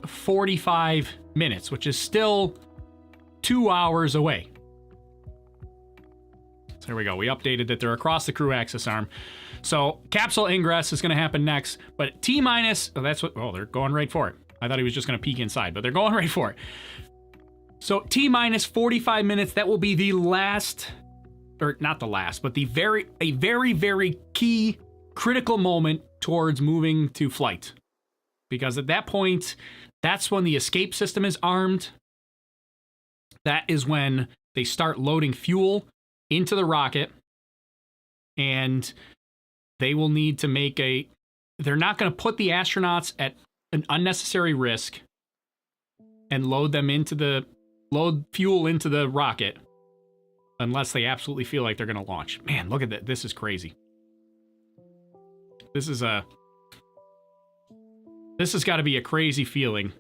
45 minutes, which is still 2 hours away. So here we go. We updated that they're across the crew axis arm. So capsule ingress is going to happen next, but T-minus, they're going right for it. I thought he was just going to peek inside, but they're going right for it. So T-minus 45 minutes, that will be the last, or not the last, but a very, very key critical moment towards moving to flight. Because at that point, that's when the escape system is armed. That is when they start loading fuel into the rocket. And they will need to make they're not going to put the astronauts at an unnecessary risk and load fuel into the rocket unless they absolutely feel like they're going to launch. Man, look at that. This is crazy. This has got to be a crazy feeling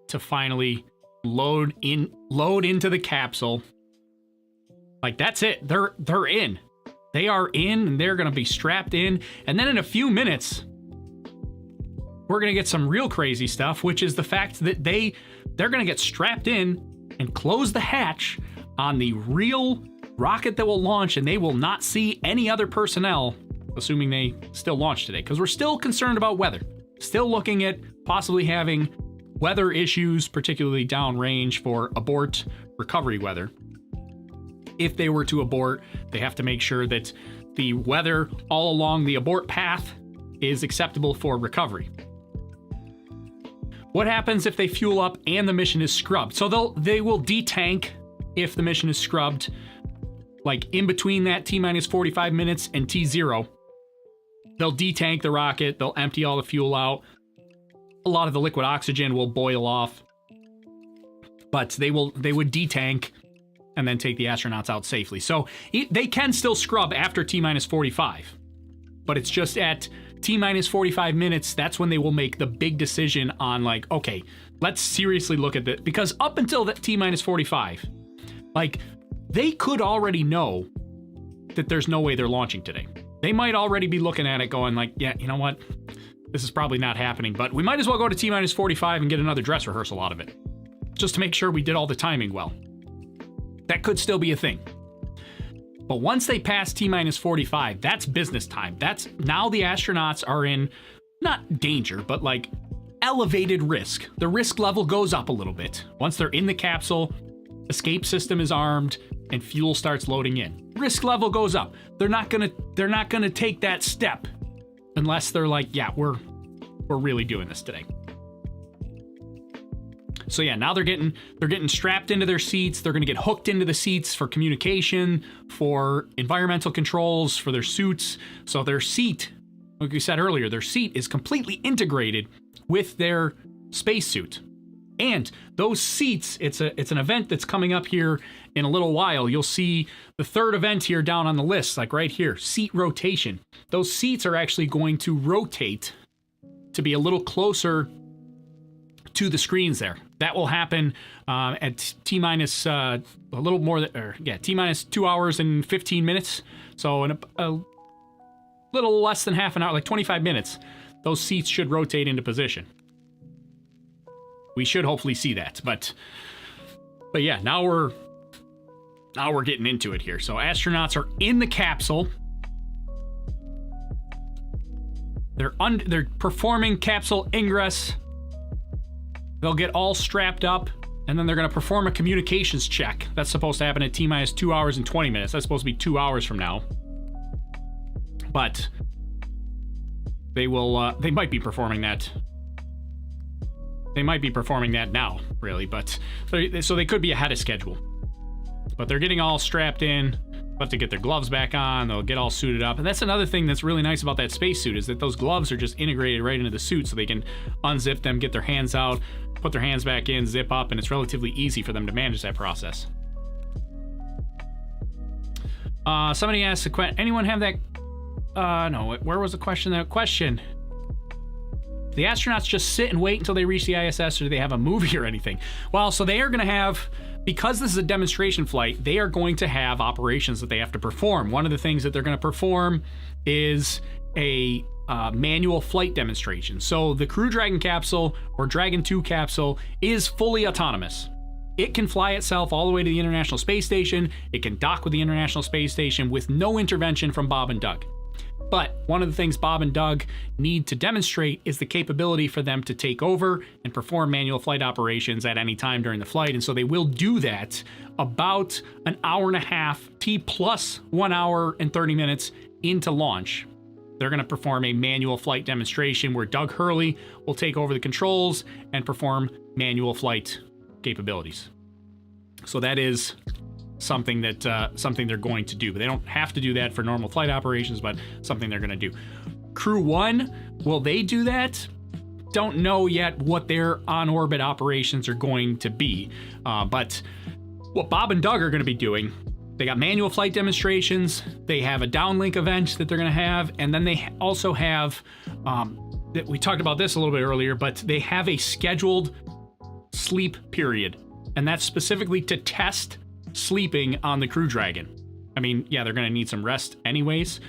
to finally load into the capsule. Like, that's it. They're in. They are in, and they're going to be strapped in. And then in a few minutes, we're going to get some real crazy stuff, which is the fact that they're going to get strapped in and close the hatch on the real rocket that will launch, and they will not see any other personnel, assuming they still launch today, because we're still concerned about weather. Still looking at possibly having weather issues, particularly downrange for abort recovery weather. If they were to abort, they have to make sure that the weather all along the abort path is acceptable for recovery. What happens if they fuel up and the mission is scrubbed? So they will detank if the mission is scrubbed, like in between that T-minus 45 minutes and T0. They'll detank the rocket, they'll empty all the fuel out. A lot of the liquid oxygen will boil off, but they would detank and then take the astronauts out safely. So they can still scrub after T-minus 45, but it's just at T-minus 45 minutes, that's when they will make the big decision on, like, okay, let's seriously look at this. Because up until that T-minus 45, like, they could already know that there's no way they're launching today. They might already be looking at it going like, yeah, you know what? This is probably not happening, but we might as well go to T-minus 45 and get another dress rehearsal out of it, just to make sure we did all the timing well. That could still be a thing. But once they pass T-minus 45, that's business time. That's now the astronauts are in, not danger, but like elevated risk. The risk level goes up a little bit. Once they're in the capsule, escape system is armed, and fuel starts loading in. Risk level goes up. They're not gonna take that step unless they're like, yeah, we're really doing this today. So yeah, now they're getting strapped into their seats. They're going to get hooked into the seats for communication, for environmental controls, for their suits. So their seat, like we said earlier, their seat is completely integrated with their spacesuit. And those seats, it's an event that's coming up here in a little while. You'll see the third event here down on the list, like right here, seat rotation. Those seats are actually going to rotate to be a little closer to the screens there. That will happen at T-minus a little more T-minus 2 hours and 15 minutes. So in a little less than half an hour, like 25 minutes, those seats should rotate into position. We should hopefully see that, but yeah, now we're getting into it here. So astronauts are in the capsule. They're performing capsule ingress. They'll get all strapped up, and then they're going to perform a communications check. That's supposed to happen at T-minus 2 hours and 20 minutes. That's supposed to be 2 hours from now. But they might be performing that. They might be performing that now, really, but so they could be ahead of schedule. But they're getting all strapped in. They'll have to get their gloves back on. They'll get all suited up. And that's another thing that's really nice about that spacesuit is that those gloves are just integrated right into the suit, so they can unzip them, get their hands out, put their hands back in, zip up, and it's relatively easy for them to manage that process. Somebody asked a question. Anyone have that? No, where was the question? That question. The astronauts just sit and wait until they reach the ISS, or do they have a movie or anything? Well, so they are going to have because this is a demonstration flight, they are going to have operations that they have to perform. One of the things that they're going to perform is a manual flight demonstration. So the Crew Dragon capsule, or Dragon 2 capsule, is fully autonomous. It can fly itself all the way to the International Space Station. It can dock with the International Space Station with no intervention from Bob and Doug. But one of the things Bob and Doug need to demonstrate is the capability for them to take over and perform manual flight operations at any time during the flight. And so they will do that about an hour and a half, T plus 1 hour and 30 minutes into launch. They're going to perform a manual flight demonstration where Doug Hurley will take over the controls and perform manual flight capabilities. So that is something that something they're going to do, but they don't have to do that for normal flight operations, but something they're going to do. Crew 1, will they do that? Don't know yet what their on-orbit operations are going to be, but what Bob and Doug are going to be doing, they got manual flight demonstrations, they have a downlink event that they're going to have, and then they also have, we talked about this a little bit earlier, but they have a scheduled sleep period, and that's specifically to test sleeping on the Crew Dragon. I mean, yeah, they're going to need some rest anyways,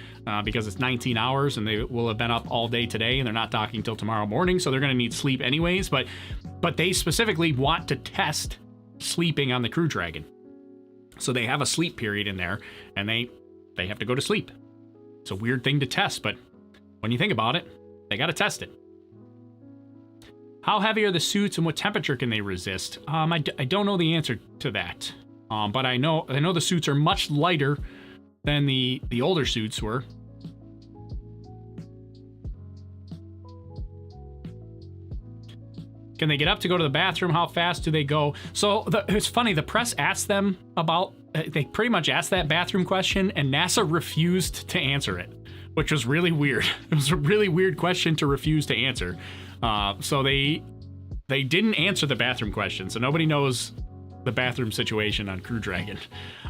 because it's 19 hours and they will have been up all day today and they're not docking till tomorrow morning, so they're going to need sleep anyways, but they specifically want to test sleeping on the Crew Dragon. So they have a sleep period in there, and they have to go to sleep. It's a weird thing to test, but when you think about it, they got to test it. How heavy are the suits and what temperature can they resist? I don't know the answer to that, but I know the suits are much lighter than the older suits were. Can they get up to go to the bathroom? How fast do they go? So it's funny, the press asked them about, they pretty much asked that bathroom question, and NASA refused to answer it, which was really weird. It was a really weird question to refuse to answer. So they didn't answer the bathroom question, so nobody knows the bathroom situation on Crew Dragon.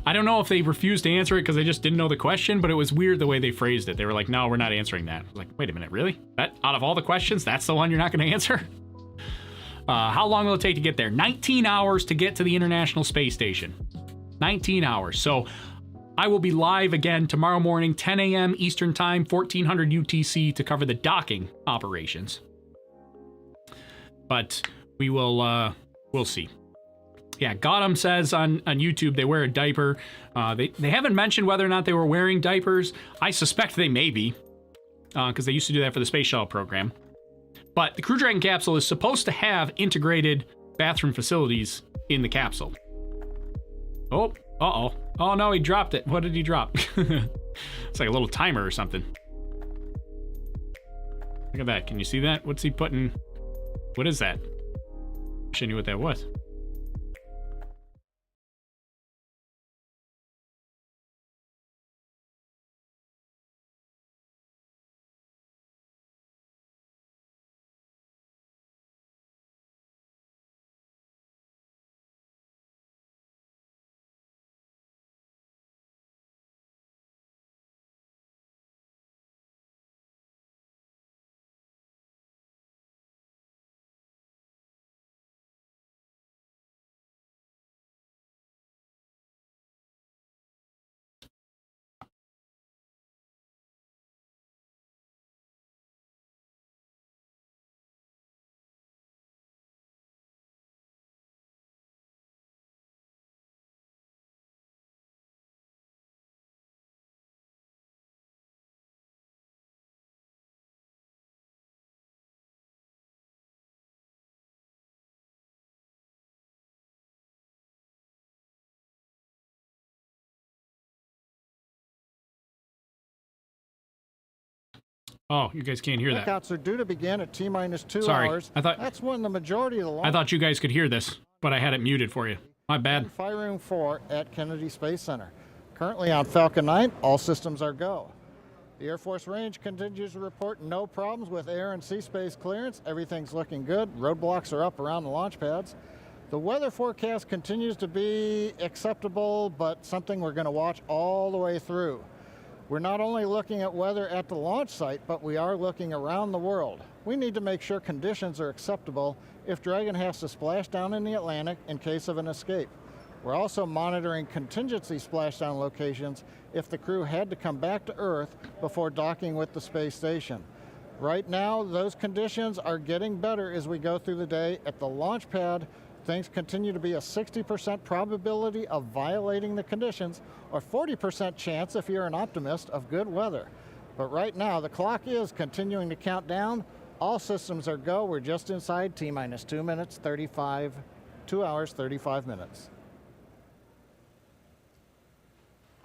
I don't know if they refused to answer it because they just didn't know the question, but it was weird the way they phrased it. They were like, no, we're not answering that. I was like, wait a minute, really? That out of all the questions, that's the one you're not going to answer? How long will it take to get there? 19 hours to get to the International Space Station. 19 hours. So I will be live again tomorrow morning, 10 a.m. Eastern Time, 1400 UTC, to cover the docking operations. But we will, we'll see. Yeah, Gotham says on YouTube they wear a diaper. They haven't mentioned whether or not they were wearing diapers. I suspect they may be, because they used to do that for the Space Shuttle program. But the Crew Dragon capsule is supposed to have integrated bathroom facilities in the capsule. Oh, uh-oh. Oh no, he dropped it. What did he drop? It's like a little timer or something. Look at that. Can you see that? What's he putting? What is that? Wish I knew what that was. Oh, you guys can't hear that. Checkouts are due to begin at T-minus 2 Sorry, hours. I thought That's when the majority of the launch. I thought you guys could hear this, but I had it muted for you. My bad. Fire Room 4 at Kennedy Space Center. Currently on Falcon 9, all systems are go. The Air Force range continues to report no problems with air and sea space clearance. Everything's looking good. Roadblocks are up around the launch pads. The weather forecast continues to be acceptable, but something we're going to watch all the way through. We're not only looking at weather at the launch site, but we are looking around the world. We need to make sure conditions are acceptable if Dragon has to splash down in the Atlantic in case of an escape. We're also monitoring contingency splashdown locations if the crew had to come back to Earth before docking with the space station. Right now, those conditions are getting better as we go through the day. At the launch pad, things continue to be a 60% probability of violating the conditions, or 40% chance, if you're an optimist, of good weather. But right now, the clock is continuing to count down. All systems are go. We're just inside T-minus 2 hours, 35 minutes.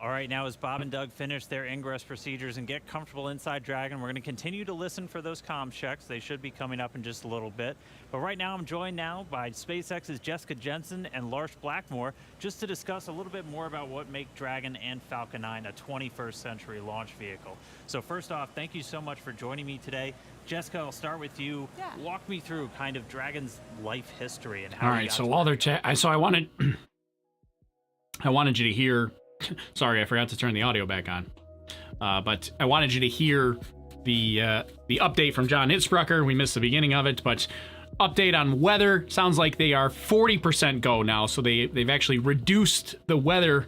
All right, now as Bob and Doug finish their ingress procedures and get comfortable inside Dragon, we're going to continue to listen for those comm checks. They should be coming up in just a little bit. But right now, I'm joined now by SpaceX's Jessica Jensen and Lars Blackmore just to discuss a little bit more about what make Dragon and Falcon 9 a 21st century launch vehicle. So first off, thank you so much for joining me today. Jessica, I'll start with you. Yeah. Walk me through kind of Dragon's life history and how. All right, so while they're I wanted you to hear. Sorry, I forgot to turn the audio back on. But I wanted you to hear the update from John Hitzbrucker. We missed the beginning of it, but update on weather. Sounds like they are 40% go now, so they've actually reduced the weather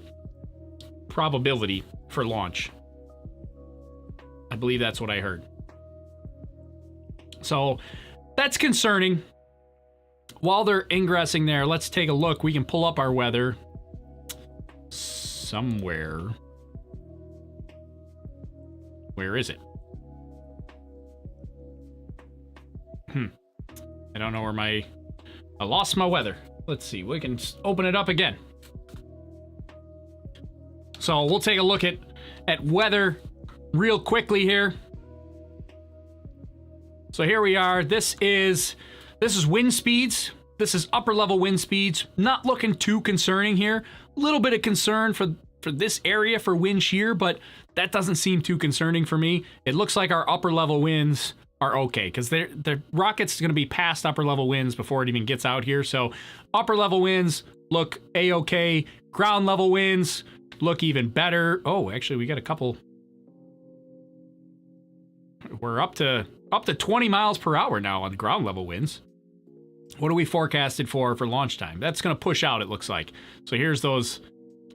probability for launch. I believe that's what I heard. So that's concerning. While they're ingressing there, let's take a look. We can pull up our weather somewhere. Where is it? I don't know where I lost my weather. Let's see. We can open it up again. So we'll take a look at weather real quickly here. So here we are. This is wind speeds. This is upper level wind speeds. Not looking too concerning here. A little bit of concern for this area for wind shear, but that doesn't seem too concerning for me. It looks like our upper level winds are okay because the rocket's going to be past upper level winds before it even gets out here. So upper level winds look a-okay. Ground level winds look even better. Oh, actually, we got a couple. We're up to 20 miles per hour now on the ground level winds. What are we forecasted for launch time? That's going to push out, it looks like. So here's those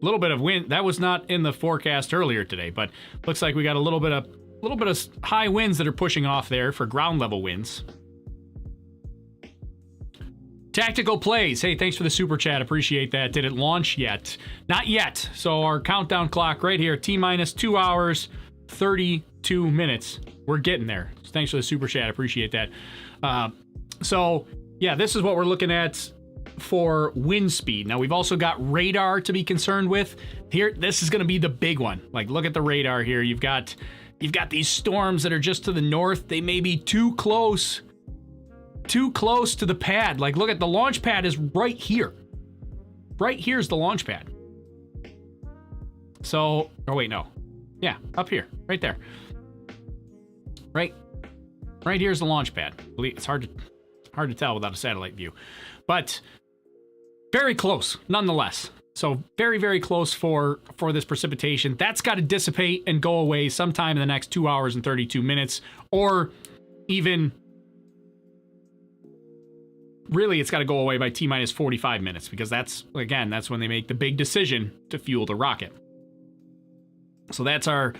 little bit of wind. That was not in the forecast earlier today, but looks like we got a little bit of high winds that are pushing off there for ground level winds. Tactical plays. Hey, thanks for the super chat. Appreciate that. Did it launch yet? Not yet. So our countdown clock right here, T-minus 2 hours, 32 minutes. We're getting there. So thanks for the super chat. Appreciate that. So yeah, this is what we're looking at for wind speed. Now we've also got radar to be concerned with. Here, this is going to be the big one. Like, look at the radar here. You've got these storms that are just to the north. They may be too close to the pad. Like, look at the launch pad is right here. Right here's the launch pad. So, oh wait, no. Yeah, up here, right there. Right here's the launch pad. It's hard to tell without a satellite view, but very close nonetheless. So very, very close for this precipitation. That's got to dissipate and go away sometime in the next 2 hours and 32 minutes, or even really it's got to go away by T-minus 45 minutes, because that's when they make the big decision to fuel the rocket. So that's our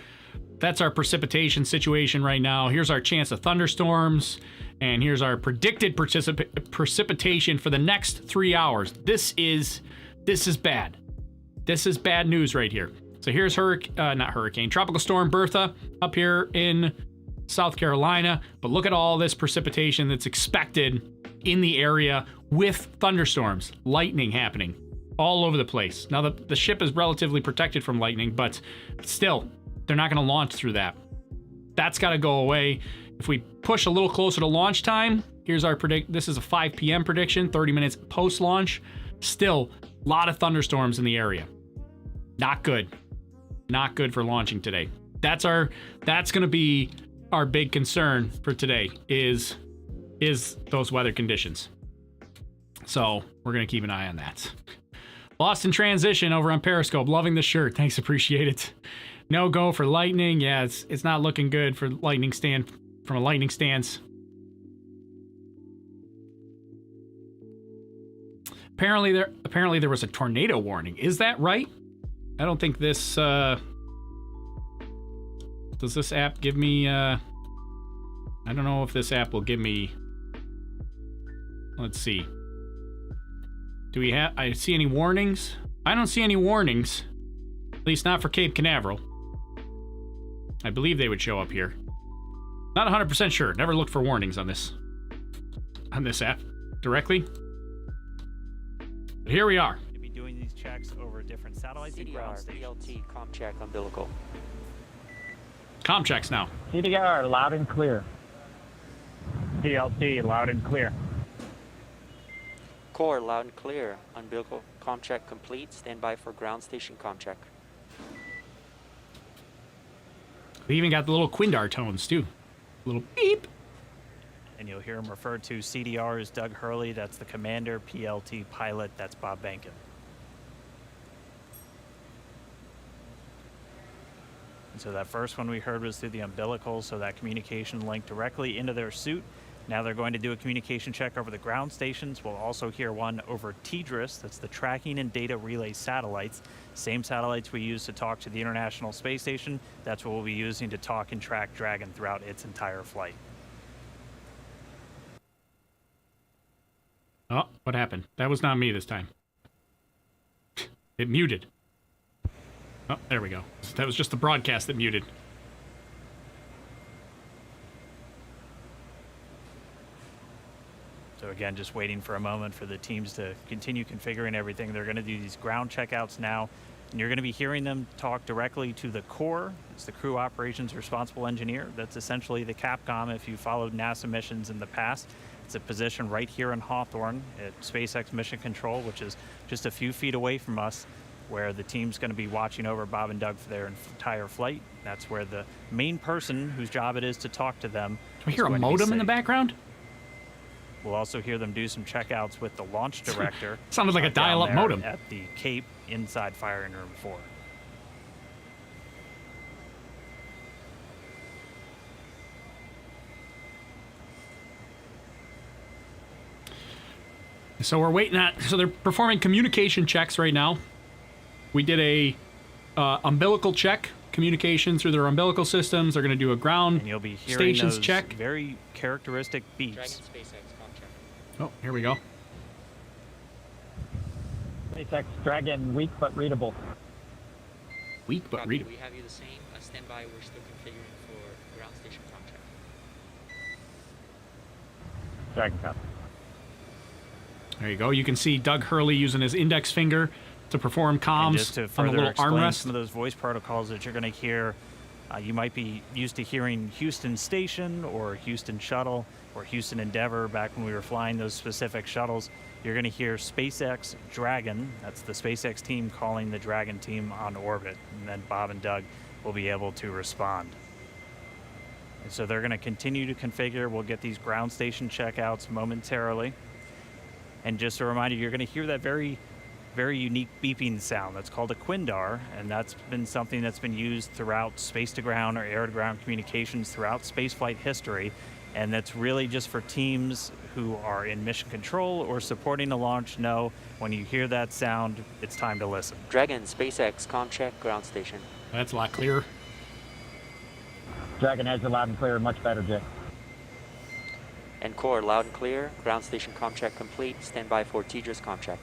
precipitation situation right now. Here's our chance of thunderstorms, and here's our predicted precipitation for the next 3 hours. This is bad. This is bad news right here. So here's Tropical Storm Bertha up here in South Carolina. But look at all this precipitation that's expected in the area with thunderstorms, lightning happening all over the place. Now the ship is relatively protected from lightning, but still, they're not going to launch through that. That's got to go away. If we push a little closer to launch time, here's our this is a 5 p.m. prediction, 30 minutes post-launch. Still, a lot of thunderstorms in the area. Not good. Not good for launching today. That's going to be our big concern for today is those weather conditions. So we're going to keep an eye on that. Lost in Transition over on Periscope. Loving the shirt. Thanks, appreciate it. No go for lightning. Yeah, it's not looking good for lightning stand from a lightning stance. apparently there was a tornado warning. Is that right? I don't think this does this app give me I don't know if this app will give me. Let's see. Do we have I see any warnings? I don't see any warnings. At least not for Cape Canaveral. I believe they would show up here. Not 100% sure. Never looked for warnings on this app directly. But here we are. To be doing these checks over different satellites and ground stations. PLT, ComCheck, umbilical. ComChecks now. CDR, loud and clear. PLT, loud and clear. Core, loud and clear. Umbilical, ComCheck complete. Stand by for ground station ComCheck. We even got the little Quindar tones too. A little beep. And you'll hear him referred to. CDR is Doug Hurley, that's the commander. PLT pilot, that's Bob Bankin. And so that first one we heard was through the umbilical, so that communication linked directly into their suit. Now they're going to do a communication check over the ground stations. We'll also hear one over Egress, that's the tracking and data relay satellites. Same satellites we use to talk to the International Space Station. That's what we'll be using to talk and track Dragon throughout its entire flight. Oh, what happened? That was not me this time. It muted. Oh, there we go. That was just the broadcast that muted. So again, just waiting for a moment for the teams to continue configuring everything. They're going to do these ground checkouts now, and you're going to be hearing them talk directly to the core. It's the crew operations responsible engineer. That's essentially the Capcom if you followed NASA missions in the past. It's a position right here in Hawthorne at SpaceX Mission Control, which is just a few feet away from us, where the team's going to be watching over Bob and Doug for their entire flight. That's where the main person whose job it is to talk to them. Do I hear a modem in the background? We'll also hear them do some checkouts with the launch director. Sounded like a dial-up modem. At the Cape inside firing room 4. So we're waiting so they're performing communication checks right now. We did a umbilical check, communication through their umbilical systems. They're going to do a ground and you'll be hearing stations those check. Very characteristic beeps. Dragon SpaceX ComCheck. Oh, here we go. SpaceX Dragon, weak but readable. Weak but readable. We have you the same. Stand by. We're still configuring for ground station ComCheck. Dragon copy. There you go. You can see Doug Hurley using his index finger to perform comms And just to on the further little explain armrest. some of those voice protocols that you're going to hear, you might be used to hearing Houston Station or Houston Shuttle or Houston Endeavor back when we were flying those specific shuttles. You're going to hear SpaceX Dragon. That's the SpaceX team calling the Dragon team on orbit. And then Bob and Doug will be able to respond. And so they're going to continue to configure. We'll get these ground station checkouts momentarily. And just a reminder, you're going to hear that very, very unique beeping sound. That's called a Quindar, and that's been something that's been used throughout space-to-ground or air-to-ground communications throughout spaceflight history. And that's really just for teams who are in mission control or supporting a launch know when you hear that sound, it's time to listen. Dragon SpaceX ComCheck ground station. That's a lot clearer. Dragon has you loud and clear, much better, Jay. And core, loud and clear. Ground station ComCheck complete. Stand by for Egress ComCheck.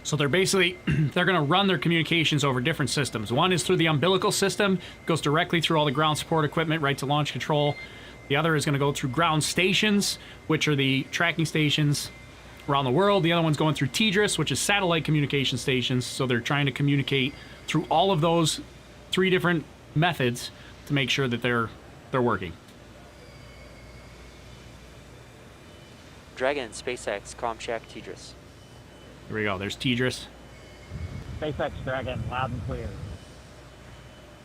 So they're basically, they're going to run their communications over different systems. One is through the umbilical system, goes directly through all the ground support equipment right to launch control. The other is going to go through ground stations, which are the tracking stations around the world. The other one's going through Egress, which is satellite communication stations. So they're trying to communicate through all of those 3 different methods to make sure that they're working. Dragon SpaceX ComCheck Egress. Here we go. There's Egress. SpaceX Dragon, loud and clear.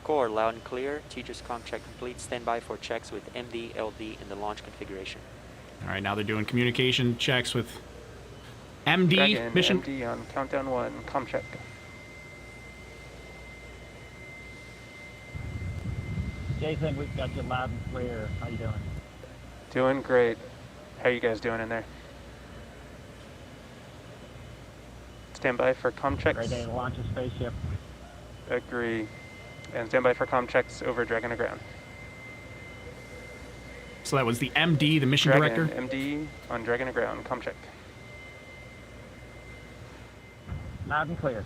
Core, loud and clear. Egress ComCheck complete. Stand by for checks with MD, LD in the launch configuration. All right, now they're doing communication checks with MD Dragon, mission. MD on countdown 1, ComCheck. Jason, we've got you loud and clear. How you doing? Doing great. How you guys doing in there? Stand by for comm checks. Great day to launch a spaceship. Agree. And stand by for comm checks over Dragon aground. So that was the MD, the mission Dragon, director. MD on Dragon aground. Comm check. Loud and clear.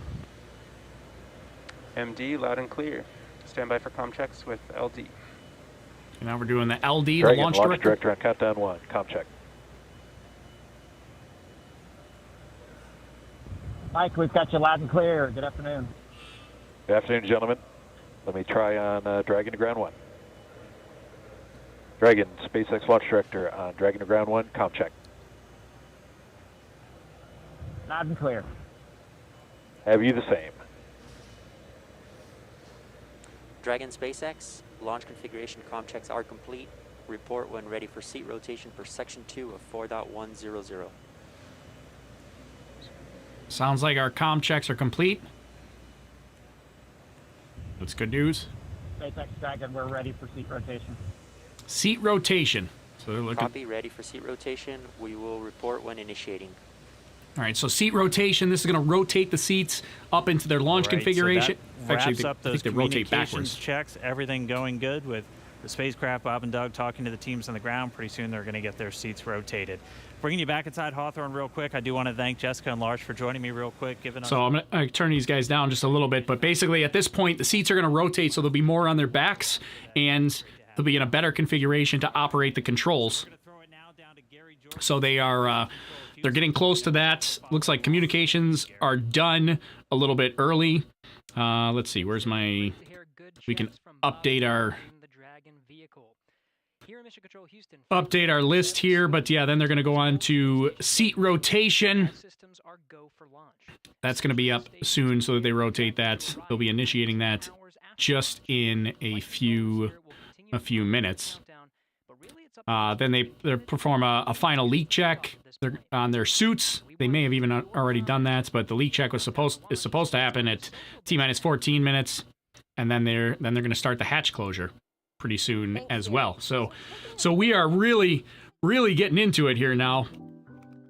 MD, loud and clear. Stand by for comm checks with LD. And now we're doing the LD, Dragon, the launch director. on countdown 1. Comm check. Mike, we've got you loud and clear. Good afternoon. Good afternoon, gentlemen. Let me try on Dragon to ground 1. Dragon, SpaceX launch director on Dragon to ground 1. Comm check. Loud and clear. Have you the same? Dragon SpaceX, launch configuration comm checks are complete. Report when ready for seat rotation for section 2 of 4.100. Sounds like our comm checks are complete. That's good news. SpaceX Dragon, we're ready for seat rotation. Seat rotation. So they're looking. Copy, ready for seat rotation. We will report when initiating. All right, so seat rotation. This is going to rotate the seats up into their launch configuration. So that wraps Actually, up I those think they rotate communications backwards. checks. Everything going good with the spacecraft. Bob and Doug talking to the teams on the ground. Pretty soon they're going to get their seats rotated. Bringing you back inside Hawthorne real quick. I do want to thank Jessica and Lars for joining me real quick. So I'm going to turn these guys down just a little bit, but basically at this point the seats are going to rotate, so they'll be more on their backs and they'll be in a better configuration to operate the controls. So they are they're getting close to that. Looks like communications are done a little bit early. Let's see, where's my... We can update our... Update our list here, but yeah, then they're going to go on to seat rotation. That's going to be up soon, so that they rotate that. They'll be initiating that just in a few minutes. Then they perform a final leak check on their suits. They may have even already done that, but the leak check is supposed to happen at T-minus 14 minutes, and then they're going to start the hatch closure pretty soon as well. So we are really getting into it here now.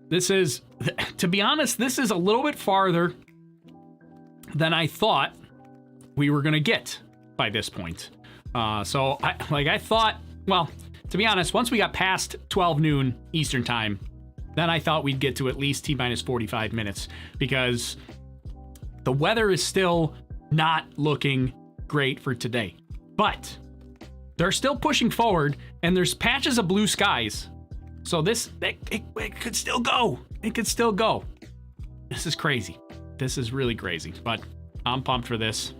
This is, to be honest, this is a little bit farther than I thought we were going to get by this point. So I thought, well, to be honest, once we got past 12 noon Eastern time, then I thought we'd get to at least T-minus 45 minutes, because the weather is still not looking great for today. But they're still pushing forward, and there's patches of blue skies. So it could still go. It could still go. This is crazy. This is really crazy, but I'm pumped for this.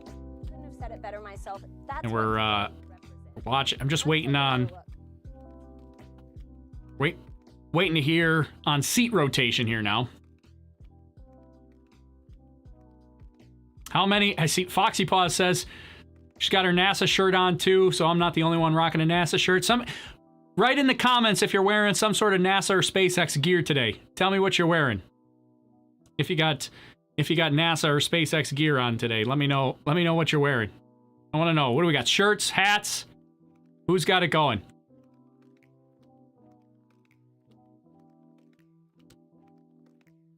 Couldn't have said it better myself. That's And we're watching. I'm just waiting on... Waiting to hear on seat rotation here now. How many? I see Foxy Paws says she's got her NASA shirt on too, so I'm not the only one rocking a NASA shirt. Write in the comments if you're wearing some sort of NASA or SpaceX gear today. Tell me what you're wearing. If you got NASA or SpaceX gear on today, let me know what you're wearing. I want to know. What do we got? Shirts, hats? Who's got it going?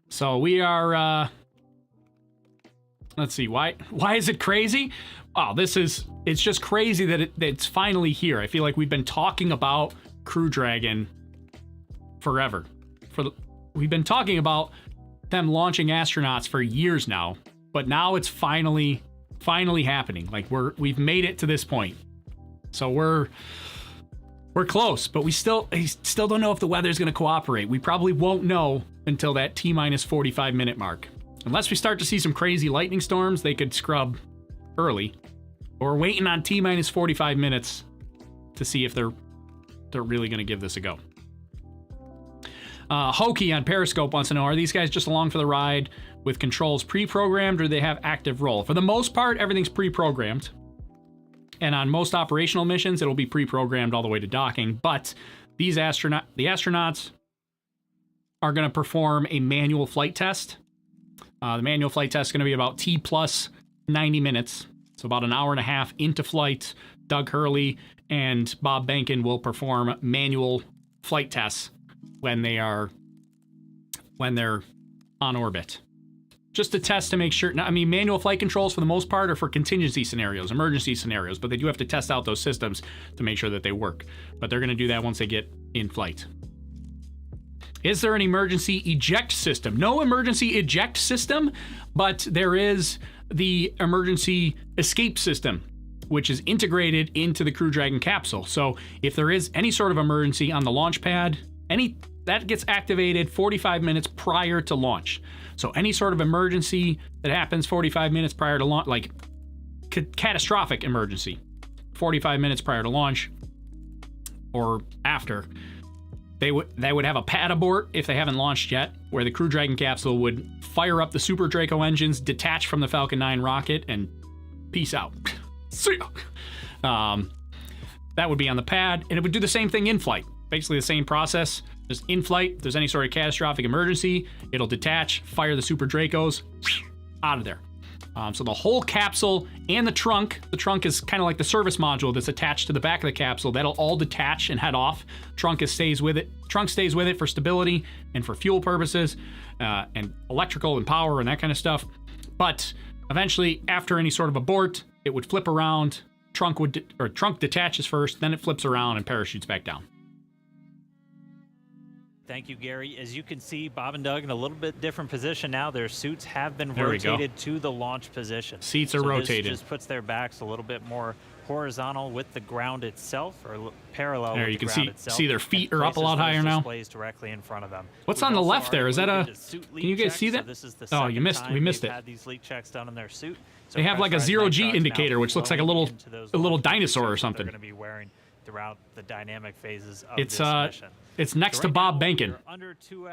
So we are, let's see, why is it crazy? Oh, it's just crazy that it's finally here. I feel like we've been talking about Crew Dragon forever. We've been talking about them launching astronauts for years now, but now it's finally happening. Like we've made it to this point. So we're close, but we still don't know if the weather's going to cooperate. We probably won't know until that T-minus 45 minute mark. Unless we start to see some crazy lightning storms, they could scrub early. But we're waiting on T-minus 45 minutes to see if they're really going to give this a go. Hokey on Periscope wants to know, are these guys just along for the ride with controls pre-programmed, or do they have active role? For the most part, everything's pre-programmed. And on most operational missions, it'll be pre-programmed all the way to docking. But the astronauts are going to perform a manual flight test. The manual flight test is going to be about T plus 90 minutes. So about an hour and a half into flight. Doug Hurley and Bob Behnken will perform manual flight tests when they're on orbit. just to test to make sure. Now, I mean, manual flight controls for the most part are for contingency scenarios, emergency scenarios, but they do have to test out those systems to make sure that they work. But they're going to do that once they get in flight. Is there an emergency eject system? No emergency eject system, but there is the emergency escape system, which is integrated into the Crew Dragon capsule. So if there is any sort of emergency on the launch pad, that gets activated 45 minutes prior to launch. So any sort of emergency that happens 45 minutes prior to launch, like catastrophic emergency, 45 minutes prior to launch or after, they would have a pad abort if they haven't launched yet, where the Crew Dragon capsule would fire up the Super Draco engines, detach from the Falcon 9 rocket, and peace out. See ya. That would be on the pad, and it would do the same thing in flight. Basically the same process. Just in flight, if there's any sort of catastrophic emergency, it'll detach, fire the Super Dracos, out of there. So the whole capsule and the trunk is kind of like the service module that's attached to the back of the capsule. That'll all detach and head off. Trunk stays with it for stability and for fuel purposes, and electrical and power and that kind of stuff. But eventually, after any sort of abort, it would flip around. Trunk detaches first, then it flips around and parachutes back down. Thank you, Gary. As you can see, Bob and Doug in a little bit different position now. Their suits have been rotated to the launch position. Seats are rotated. This just puts their backs a little bit more horizontal with the ground itself, or parallel there, with you the can ground itself. see their feet are up a lot higher now. Displays directly in front of them. What's on the left there? Is that a? Can you guys see that? Oh, you missed. We missed it. Had these leak checks done in their suit. They have like a 0G indicator, which looks like a little dinosaur or something. They're going to be wearing throughout the dynamic phases of this mission. It's next to Bob Behnken. Under 2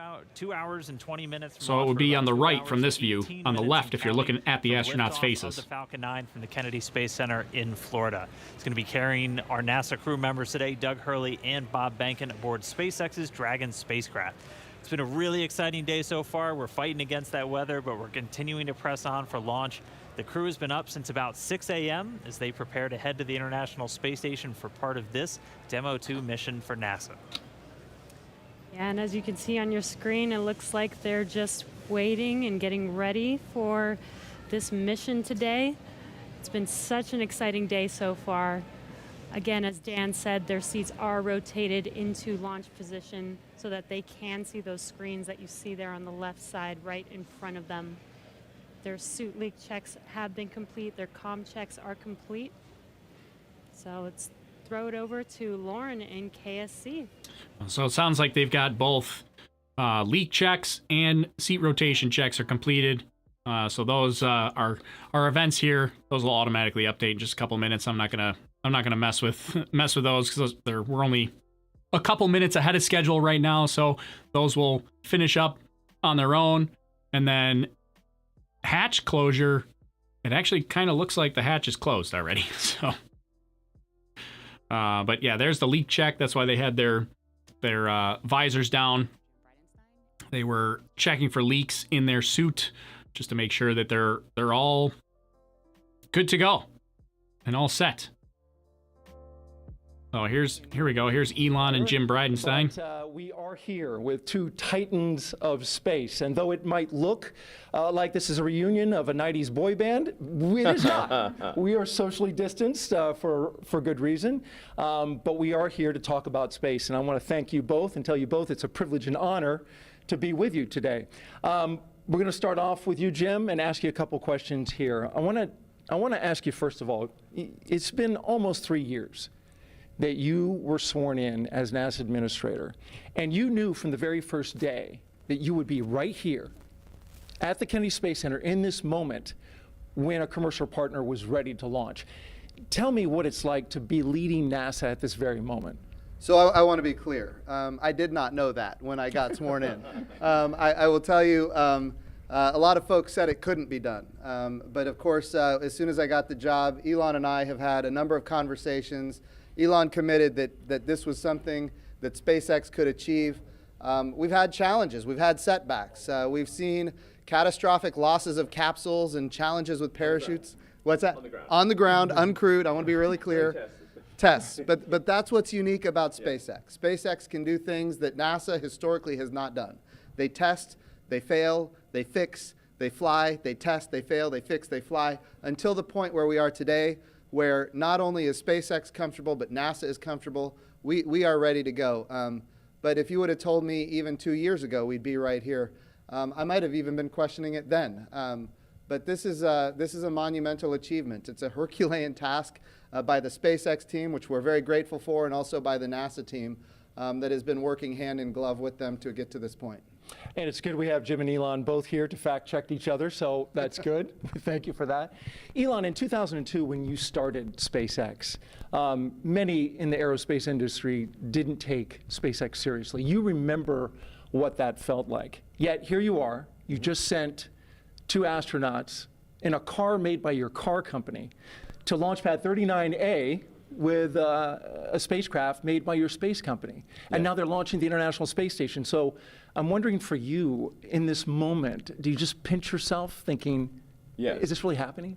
hours and 20 minutes. From so it would be on the right from this view, on the left if you're looking at the astronauts' faces. Of the Falcon 9 from the Kennedy Space Center in Florida. It's going to be carrying our NASA crew members today, Doug Hurley and Bob Behnken, aboard SpaceX's Dragon spacecraft. It's been a really exciting day so far. We're fighting against that weather, but we're continuing to press on for launch. The crew has been up since about 6 a.m. as they prepare to head to the International Space Station for part of this DM-2 mission for NASA. Yeah, and as you can see on your screen, it looks like they're just waiting and getting ready for this mission today. It's been such an exciting day so far. Again, as Dan said, their seats are rotated into launch position so that they can see those screens that you see there on the left side right in front of them. Their suit leak checks have been complete. Their comm checks are complete. So let's throw it over to Lauren in KSC. So it sounds like they've got both leak checks and seat rotation checks are completed. So those are events here. Those will automatically update in just a couple minutes. I'm not gonna mess with those because we're only a couple minutes ahead of schedule right now. So those will finish up on their own, and then hatch closure. It actually kind of looks like the hatch is closed already. So. But yeah, there's the leak check. That's why they had their visors down. They were checking for leaks in their suit just to make sure that they're all good to go and all set. Oh, here we go. Here's Elon and Jim Bridenstein. But, we are here with two titans of space, and though it might look like this is a reunion of a 90s boy band, it is not. We are socially distanced for good reason, but we are here to talk about space, and I want to thank you both and tell you both it's a privilege and honor to be with you today. We're going to start off with you, Jim, and ask you a couple questions here. I want to ask you, first of all, it's been almost 3 years that you were sworn in as NASA administrator, and you knew from the very first day that you would be right here at the Kennedy Space Center in this moment when a commercial partner was ready to launch. Tell me what it's like to be leading NASA at this very moment. So I want to be clear. I did not know that when I got sworn in. I will tell you, a lot of folks said it couldn't be done. But of course, as soon as I got the job, Elon and I have had a number of conversations. Elon committed that this was something that SpaceX could achieve. We've had challenges. We've had setbacks. We've seen catastrophic losses of capsules and challenges with parachutes. What's that? On the ground, uncrewed. I want to be really clear. Tests. But that's what's unique about SpaceX. SpaceX can do things that NASA historically has not done. They test, they fail, they fix, They fly, they test, they fail, they fix, they fly, until the point where we are today, where not only is SpaceX comfortable, but NASA is comfortable. We are ready to go. But if you would have told me even 2 years ago we'd be right here, I might have even been questioning it then. But this is a monumental achievement. It's a Herculean task by the SpaceX team, which we're very grateful for, and also by the NASA team that has been working hand in glove with them to get to this point. And it's good we have Jim and Elon both here to fact check each other, so that's good. Thank you for that. Elon, in 2002, when you started SpaceX, many in the aerospace industry didn't take SpaceX seriously. You remember what that felt like. Yet here you are, you just sent 2 astronauts in a car made by your car company to launch pad 39A with a spacecraft made by your space company. And now they're launching the International Space Station. So I'm wondering for you, in this moment, do you just pinch yourself thinking, is this really happening?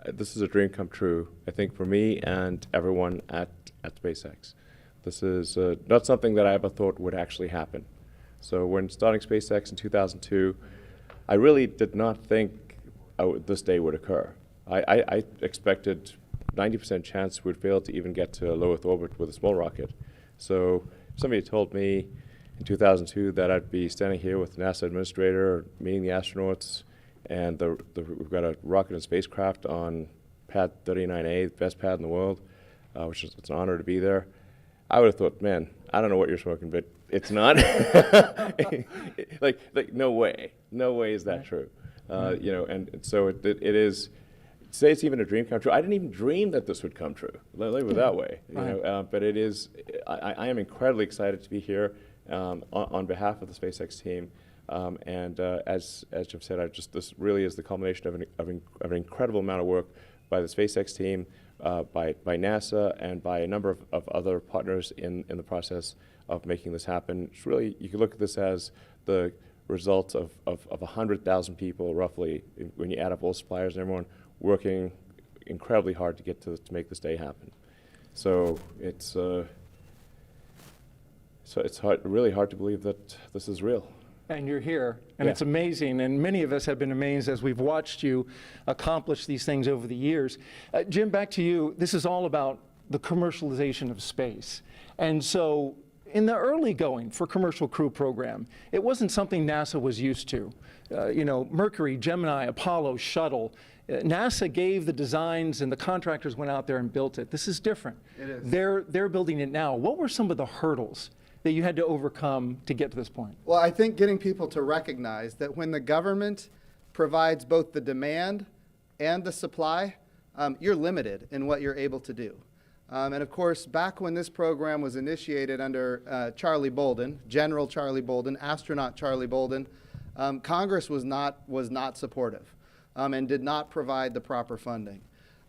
This is a dream come true, I think, for me and everyone at SpaceX. This is not something that I ever thought would actually happen. So when starting SpaceX in 2002, I really did not think this day would occur. I expected 90% chance we'd fail to even get to low Earth orbit with a small rocket. So if somebody told me in 2002 that I'd be standing here with the NASA administrator, meeting the astronauts, and we've got a rocket and spacecraft on pad 39A, the best pad in the world, which is it's an honor to be there, I would have thought, man, I don't know what you're smoking, but it's not. like no way is that true. You know, and so it is. Say it's even a dream come true. I didn't even dream that this would come true. Let me put it that way. You know, but it is. I am incredibly excited to be here on behalf of the SpaceX team. And as Jim said, this really is the culmination of an incredible amount of work by the SpaceX team, by NASA, and by a number of other partners in the process of making this happen. It's really, you can look at this as the results of 100,000 people, roughly, when you add up all suppliers and everyone, working incredibly hard to make this day happen. So it's really hard to believe that this is real. And you're here, and it's amazing, and many of us have been amazed as we've watched you accomplish these things over the years. Jim, back to you. This is all about the commercialization of space. And so in the early going for commercial crew program, it wasn't something NASA was used to. You know, Mercury, Gemini, Apollo, Shuttle, NASA gave the designs and the contractors went out there and built it. This is different. It is. They're building it now. What were some of the hurdles that you had to overcome to get to this point? Well, I think getting people to recognize that when the government provides both the demand and the supply, you're limited in what you're able to do. And of course, back when this program was initiated under Charlie Bolden, General Charlie Bolden, Astronaut Charlie Bolden, Congress was not supportive and did not provide the proper funding.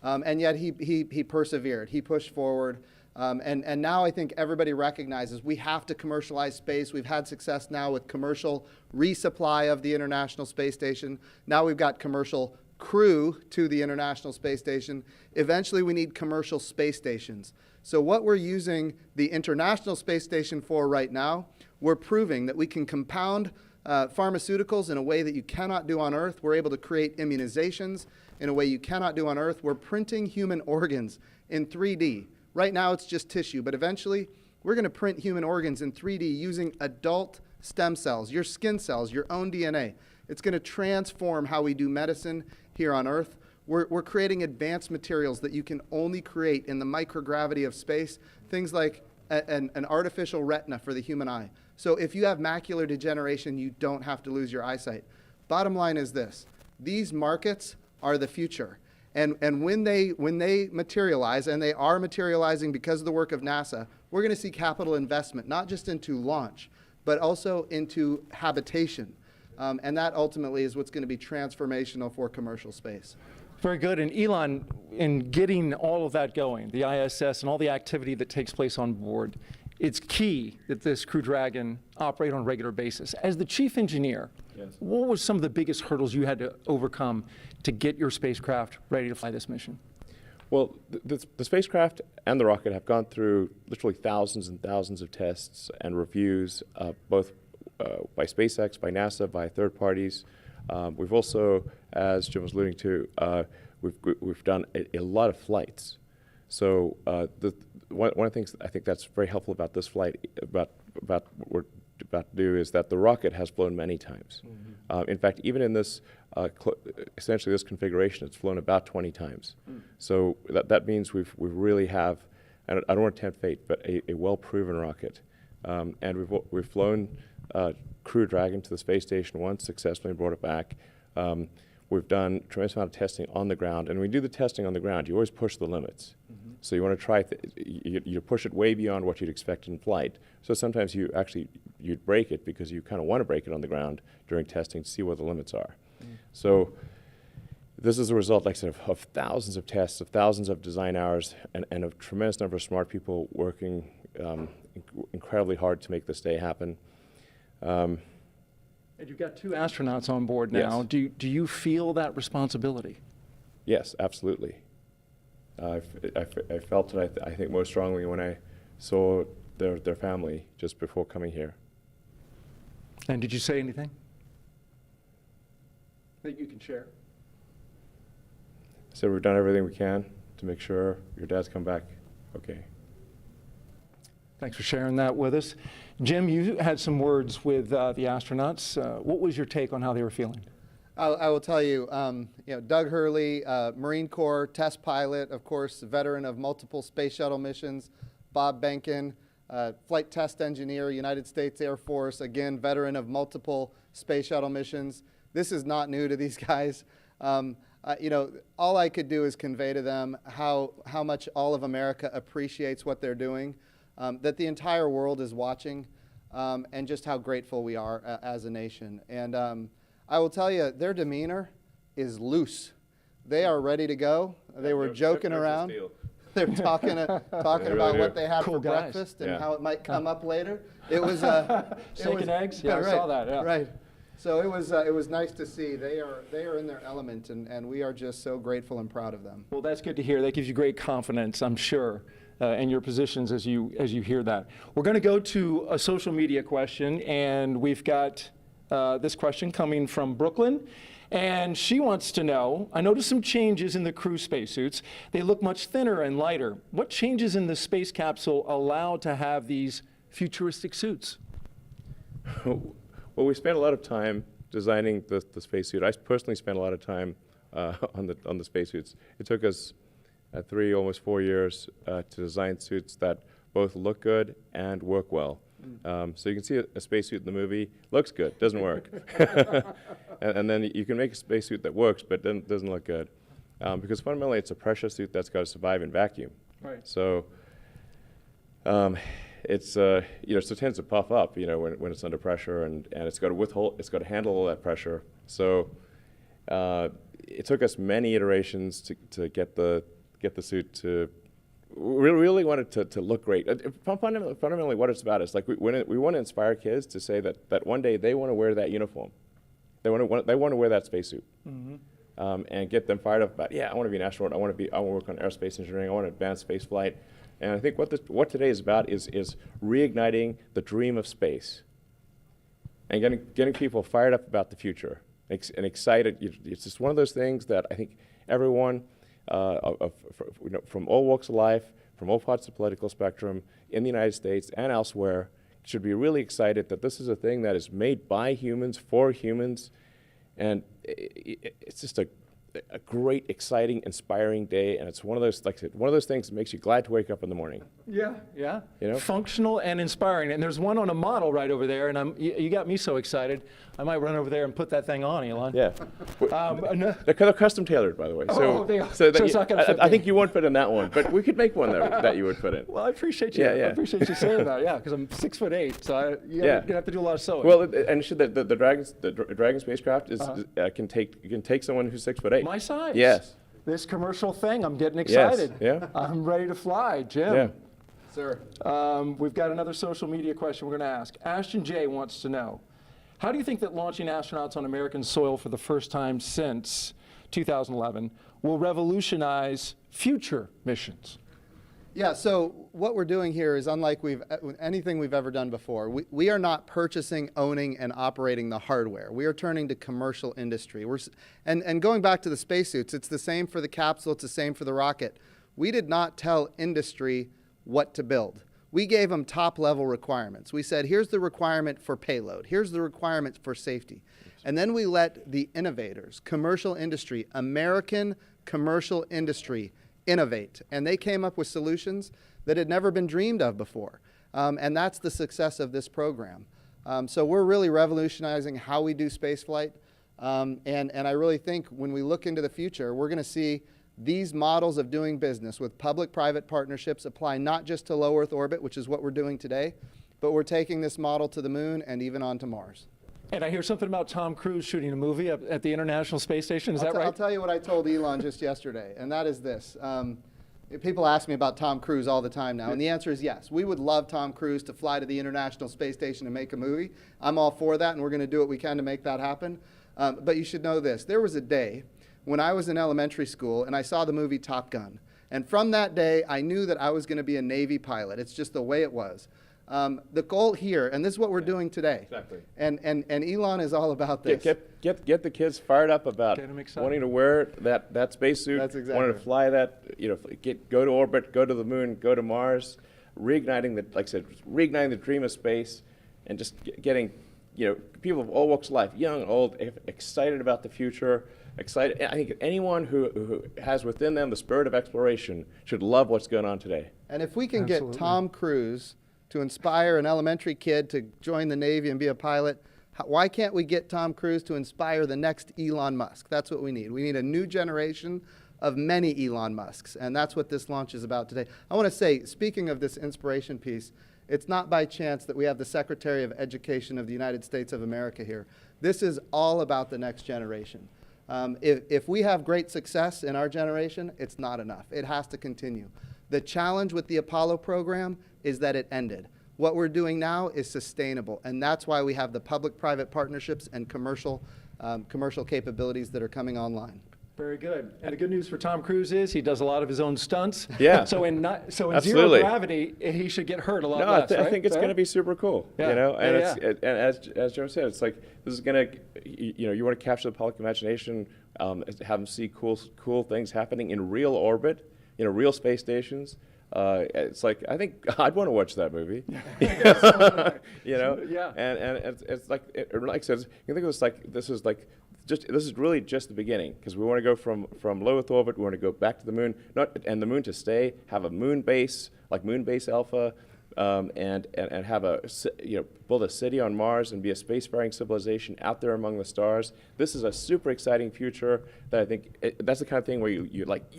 And yet he persevered, he pushed forward. And now I think everybody recognizes we have to commercialize space. We've had success now with commercial resupply of the International Space Station. Now we've got commercial crew to the International Space Station. Eventually we need commercial space stations. So what we're using the International Space Station for right now, we're proving that we can compound pharmaceuticals in a way that you cannot do on Earth. We're able to create immunizations in a way you cannot do on Earth. We're printing human organs in 3D. Right now it's just tissue, but eventually we're going to print human organs in 3D using adult stem cells, your skin cells, your own DNA. It's going to transform how we do medicine here on Earth. We're creating advanced materials that you can only create in the microgravity of space, things like an artificial retina for the human eye. So if you have macular degeneration, you don't have to lose your eyesight. Bottom line is this: these markets are the future. And when they materialize, and they are materializing because of the work of NASA, we're going to see capital investment, not just into launch, but also into habitation. And that ultimately is what's going to be transformational for commercial space. Very good. And Elon, in getting all of that going, the ISS and all the activity that takes place on board, it's key that this Crew Dragon operate on a regular basis. As the chief engineer, what were some of the biggest hurdles you had to overcome to get your spacecraft ready to fly this mission? Well, the spacecraft and the rocket have gone through literally thousands and thousands of tests and reviews, both by SpaceX, by NASA, by third parties. We've also, as Jim was alluding to, we've done a lot of flights. So one of the things I think that's very helpful about this flight, about what we're about to do, is that the rocket has flown many times. In fact, even in this, essentially this configuration, it's flown about 20 times. So that means we really have, and I don't want to tempt fate, but a well-proven rocket. And we've flown Crew Dragon to the space station once, successfully brought it back. We've done a tremendous amount of testing on the ground, and when you do the testing on the ground, you always push the limits. So you want to try, you push it way beyond what you'd expect in flight. So sometimes you'd break it because you kind of want to break it on the ground during testing to see what the limits are. So this is a result, like I said, of thousands of tests, of thousands of design hours, and a tremendous number of smart people working incredibly hard to make this day happen. And you've got 2 astronauts on board now. Yes. Do you feel that responsibility? Yes, absolutely. I felt it, I think, most strongly when I saw their family just before coming here. And did you say anything that you can share? So we've done everything we can to make sure your dad's come back okay. Thanks for sharing that with us. Jim, you had some words with the astronauts. What was your take on how they were feeling? I will tell you, Doug Hurley, Marine Corps test pilot, of course, veteran of multiple space shuttle missions. Bob Behnken, flight test engineer, United States Air Force, again, veteran of multiple space shuttle missions. This is not new to these guys. All I could do is convey to them how much all of America appreciates what they're doing, that the entire world is watching, and just how grateful we are as a nation. And I will tell you, their demeanor is loose. They are ready to go. They were joking around. They're talking about what they had for breakfast and how it might come up later. It was steak and eggs. Yeah, right, I saw that. Yeah. Right. So it was nice to see. They are in their element, and we are just so grateful and proud of them. Well, that's good to hear. That gives you great confidence, I'm sure, in your positions as you hear that. We're going to go to a social media question, and we've got this question coming from Brooklyn. And she wants to know, I noticed some changes in the crew spacesuits. They look much thinner and lighter. What changes in the space capsule allow to have these futuristic suits? Well, we spent a lot of time designing the spacesuit. I personally spent a lot of time on the spacesuits. It took us 3, almost 4 years to design suits that both look good and work well. So you can see a spacesuit in the movie, looks good, doesn't work. and then you can make a spacesuit that works but then doesn't look good. Because fundamentally it's a pressure suit that's got to survive in vacuum. Right. So so it tends to puff up, when it's under pressure, and it's got to handle all that pressure. So it took us many iterations to get the suit to. We really wanted to look great. Fundamentally, what it's about is like we want to inspire kids to say that one day they want to wear that uniform, they want to wear that spacesuit, and get them fired up about, I want to be an astronaut. I want to work on aerospace engineering. I want to advance space flight. And I think what today is about is reigniting the dream of space, and getting people fired up about the future and excited. It's just one of those things that I think everyone. From all walks of life, from all parts of the political spectrum, in the United States and elsewhere, should be really excited that this is a thing that is made by humans, for humans, and it's just a great, exciting, inspiring day, and it's one of those, like I said, one of those things that makes you glad to wake up in the morning. Yeah. Functional and inspiring. And there's one on a model right over there, and you got me so excited, I might run over there and put that thing on, Elon. Yeah. They're custom tailored, by the way. I think you won't fit in that one, but we could make one that you would fit in. Well, I appreciate you. I appreciate you saying that. Because I'm 6'8", so you're gonna have to do a lot of sewing. Well, and the Dragon spacecraft can take someone who's 6'8". My size. Yes. This commercial thing, I'm getting excited. Yes. Yeah. I'm ready to fly, Jim. Yeah. Sir. We've got another social media question we're going to ask. Ashton J. wants to know, how do you think that launching astronauts on American soil for the first time since 2011 will revolutionize future missions? Yeah, so what we're doing here is unlike anything we've ever done before. We are not purchasing, owning, and operating the hardware. We are turning to commercial industry. And going back to the spacesuits, it's the same for the capsule, it's the same for the rocket. We did not tell industry what to build. We gave them top-level requirements. We said, here's the requirement for payload. Here's the requirement for safety. And then we let the innovators, commercial industry, American commercial industry, innovate. And they came up with solutions that had never been dreamed of before. And that's the success of this program. So we're really revolutionizing how we do spaceflight. And I really think when we look into the future, we're going to see these models of doing business with public-private partnerships apply not just to low Earth orbit, which is what we're doing today, but we're taking this model to the moon and even onto Mars. And I hear something about Tom Cruise shooting a movie at the International Space Station. Is that right? I'll tell you what I told Elon just yesterday, and that is this. People ask me about Tom Cruise all the time now, and the answer is yes. We would love Tom Cruise to fly to the International Space Station and make a movie. I'm all for that, and we're going to do what we can to make that happen. But you should know this. There was a day when I was in elementary school, and I saw the movie Top Gun. And from that day, I knew that I was going to be a Navy pilot. It's just the way it was. The goal here, and this is what we're doing today. Exactly. And Elon is all about this. Get the kids fired up about wanting to wear that spacesuit. That's exactly. Wanting to fly that, go to orbit, go to the moon, go to Mars, reigniting the dream of space, and just getting, people of all walks of life, young, old, excited about the future. Excited. I think anyone who has within them the spirit of exploration should love what's going on today. And if we can get Tom Cruise to inspire an elementary kid to join the Navy and be a pilot, why can't we get Tom Cruise to inspire the next Elon Musk? That's what we need. We need a new generation of many Elon Musks, and that's what this launch is about today. I want to say, speaking of this inspiration piece, it's not by chance that we have the Secretary of Education of the United States of America here. This is all about the next generation. If we have great success in our generation, it's not enough. It has to continue. The challenge with the Apollo program is that it ended. What we're doing now is sustainable, and that's why we have the public-private partnerships and commercial capabilities that are coming online. Very good. And the good news for Tom Cruise is he does a lot of his own stunts. Yeah. So in zero gravity, he should get hurt a lot less. I think it's going to be super cool. Yeah. And as Joe said, it's like this is going to, you want to capture the public imagination, have them see cool things happening in real orbit, real space stations. It's like, I think I'd want to watch that movie. Yeah. And it's like I said, you think it was like this is really just the beginning, because we want to go from low Earth orbit. We want to go back to the moon, and the moon to stay, have a moon base like Moon Base Alpha, and have build a city on Mars and be a spacefaring civilization out there among the stars. This is a super exciting future that I think that's the kind of thing where you're like,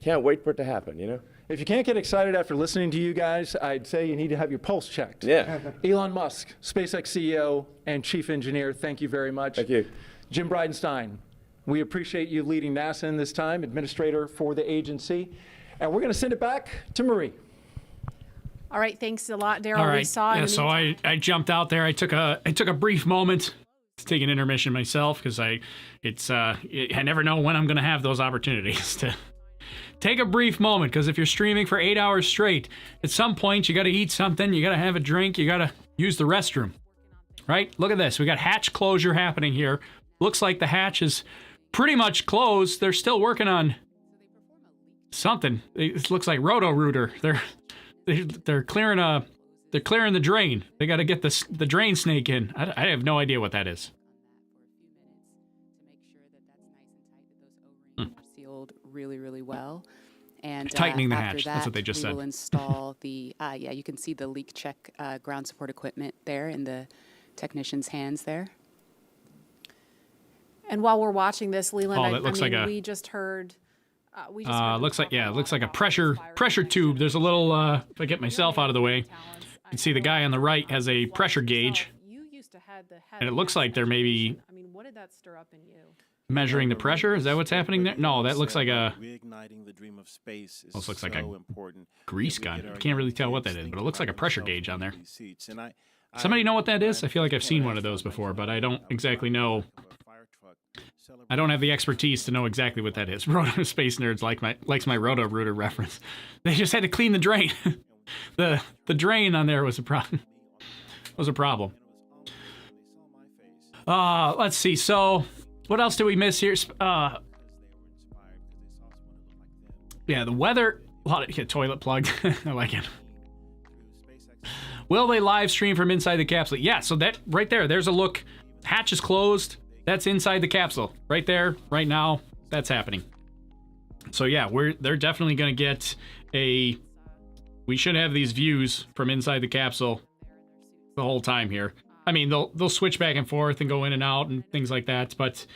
can't wait for it to happen. If you can't get excited after listening to you guys, I'd say you need to have your pulse checked. Yeah. Elon Musk, SpaceX CEO and Chief Engineer, thank you very much. Thank you. Jim Bridenstein, we appreciate you leading NASA in this time, Administrator for the agency. And we're going to send it back to Marie. All right, thanks a lot, Daryl. All right. We saw yeah, so I jumped out there. I took a brief moment to take an intermission myself, because I never know when I'm going to have those opportunities to take a brief moment, because if you're streaming for 8 hours straight, at some point you got to eat something, you got to have a drink, you got to use the restroom. Right? Look at this. We got hatch closure happening here. Looks like the hatch is pretty much closed. They're still working on something. It looks like Roto-Rooter. They're clearing the drain. They got to get the drain snake in. I have no idea what that is. Sealed really, really well. And tightening the after hatch. That, that's what they just said. We will install the you can see the leak check ground support equipment there in the technician's hands there. And while we're watching this, Leland, we just heard. Looks like a pressure tube. There's a little. If I get myself out of the way, you can see the guy on the right has a pressure gauge, and it looks like they're maybe. What did that stir up in you? Measuring the pressure? Is that what's happening there? No, that looks like a. Reigniting the dream of space is Almost looks like so a important. grease gun. I can't really tell what that is, but it looks like a pressure gauge on there. And Somebody know what that is? I feel like I've seen one of those before, but I don't exactly know I don't have the expertise to know exactly what that is. Space nerds likes my Roto-Rooter reference. They just had to clean the drain. the drain on there was a problem. Let's see. So, what else did we miss here? Yeah, the weather. A lot of toilet plug. I like it. Will they live stream from inside the capsule? Yeah. So that right there. There's a look. Hatch is closed. That's inside the capsule. Right there. Right now. That's happening. So yeah, they're definitely gonna get a. We should have these views from inside the capsule the whole time here. I mean, they'll switch back and forth and go in and out and things like that, but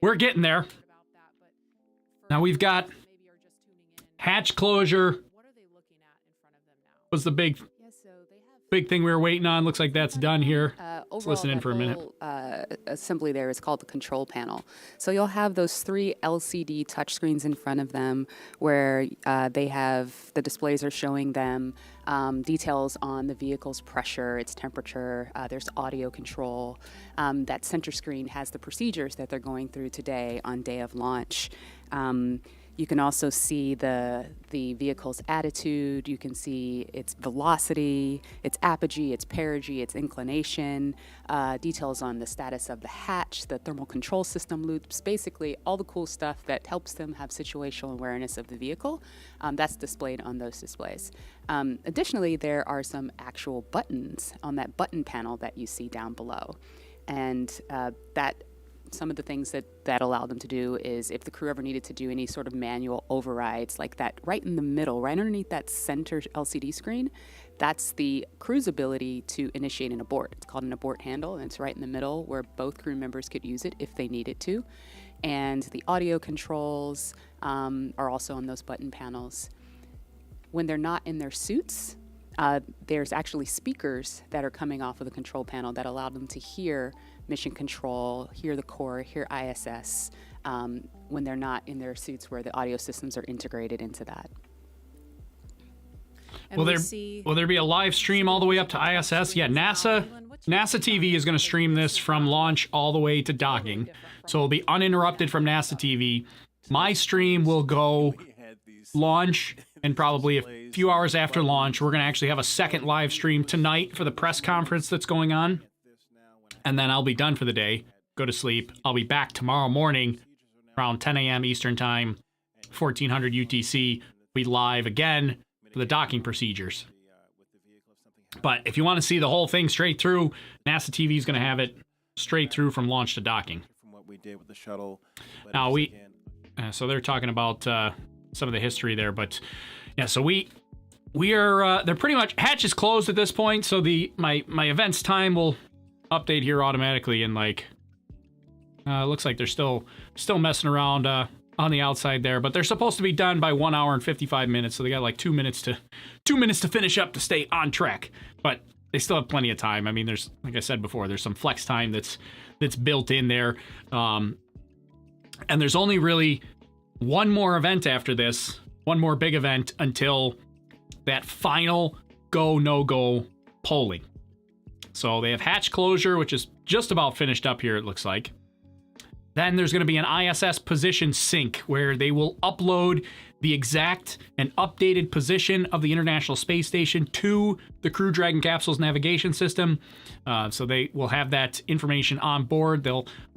we're getting there. Now we've got hatch closure. Was the big thing we were waiting on. Looks like that's done here. Let's listen in for a minute. Assembly there is called the control panel. So you'll have those 3 LCD touchscreens in front of them where they have the displays are showing them details on the vehicle's pressure, its temperature. There's audio control. That center screen has the procedures that they're going through today on day of launch. You can also see the vehicle's attitude. You can see its velocity, its apogee, its perigee, its inclination, details on the status of the hatch, the thermal control system loops, basically all the cool stuff that helps them have situational awareness of the vehicle. That's displayed on those displays. Additionally, there are some actual buttons on that button panel that you see down below. And some of the things that allow them to do is if the crew ever needed to do any sort of manual overrides like that right in the middle, right underneath that center LCD screen, that's the crew's ability to initiate an abort. It's called an abort handle, and it's right in the middle where both crew members could use it if they needed to. And the audio controls are also on those button panels. When they're not in their suits, there's actually speakers that are coming off of the control panel that allow them to hear mission control, hear the core, hear ISS, when they're not in their suits where the audio systems are integrated into that. Will there be a live stream all the way up to ISS? Yeah, NASA TV is going to stream this from launch all the way to docking. So it'll be uninterrupted from NASA TV. My stream will go launch and probably a few hours after launch. We're going to actually have a second live stream tonight for the press conference that's going on. And then I'll be done for the day, go to sleep. I'll be back tomorrow morning around 10 a.m. Eastern Time, 1400 UTC. Be live again for the docking procedures. But if you want to see the whole thing straight through, NASA TV is going to have it straight through from launch to docking. From what we did with the shuttle. Now so they're talking about some of the history there, but yeah, so we are they're pretty much hatch is closed at this point. So my events time will update here automatically, and looks like they're still messing around on the outside there, but they're supposed to be done by 1 hour and 55 minutes, so they got like 2 minutes to finish up to stay on track, but they still have plenty of time. I mean, there's, like I said before, there's some flex time that's built in there, and there's only really one more event after this, one more big event until that final go no go polling. So they have hatch closure, which is just about finished up here, it looks like. Then there's going to be an ISS position sync where they will upload the exact and updated position of the International Space Station to the Crew Dragon capsule's navigation system. So they will have that information on board. They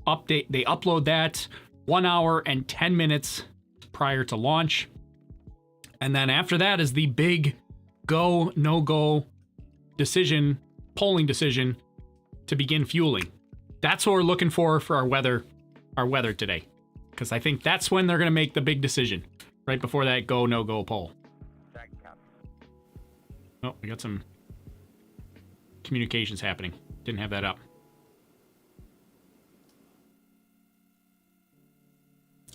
upload that 1 hour and 10 minutes prior to launch. And then after that is the big go, no go decision, polling decision to begin fueling. That's what we're looking for our weather today, because I think that's when they're going to make the big decision, right before that go no go poll. Oh, we got some communications happening. Didn't have that up.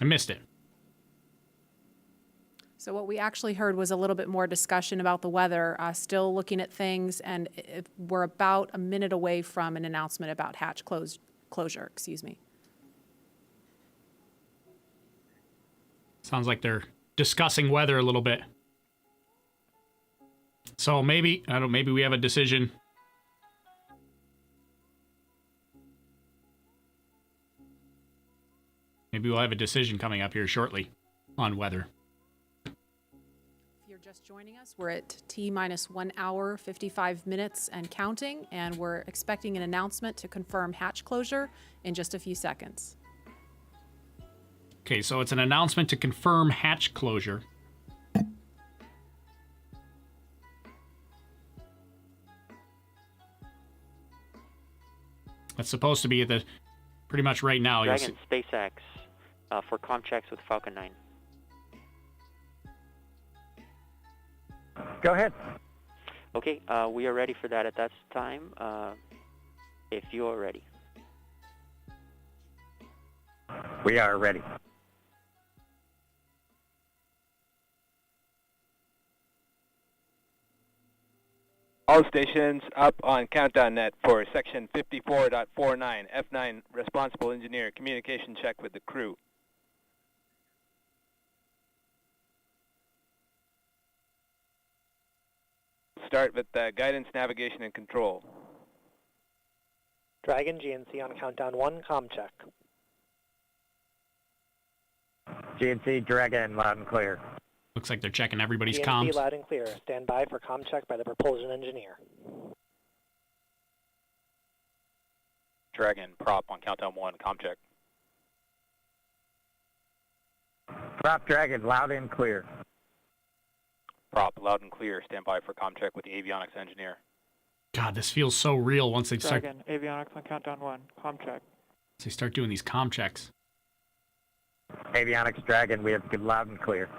I missed it. So what we actually heard was a little bit more discussion about the weather, still looking at things, and we're about a minute away from an announcement about hatch closure. Sounds like they're discussing weather a little bit. So maybe we have a decision. Maybe we'll have a decision coming up here shortly on weather. If you're just joining us, we're at T-minus 1 hour, 55 minutes and counting, and we're expecting an announcement to confirm hatch closure in just a few seconds. Okay, so it's an announcement to confirm hatch closure. That's supposed to be at the pretty much right now. Dragon, SpaceX, for comm checks with Falcon 9. Go ahead. Okay, we are ready for that at that time, if you are ready. We are ready. All stations up on countdown net for section 54.49, F9 responsible engineer, communication check with the crew. Start with guidance, navigation, and control. Dragon GNC on countdown 1, comm check. GNC Dragon, loud and clear. Looks like they're checking everybody's GNC comms. loud and clear. Stand by for comm check by the propulsion engineer. Dragon, prop on countdown 1, comm check. Prop Dragon, loud and clear. Prop, loud and clear. Stand by for comm check with the avionics engineer. God, this feels so real once they start. Dragon, avionics on countdown 1, comm check. Once they start doing these comm checks. Avionics Dragon, we have good loud and clear.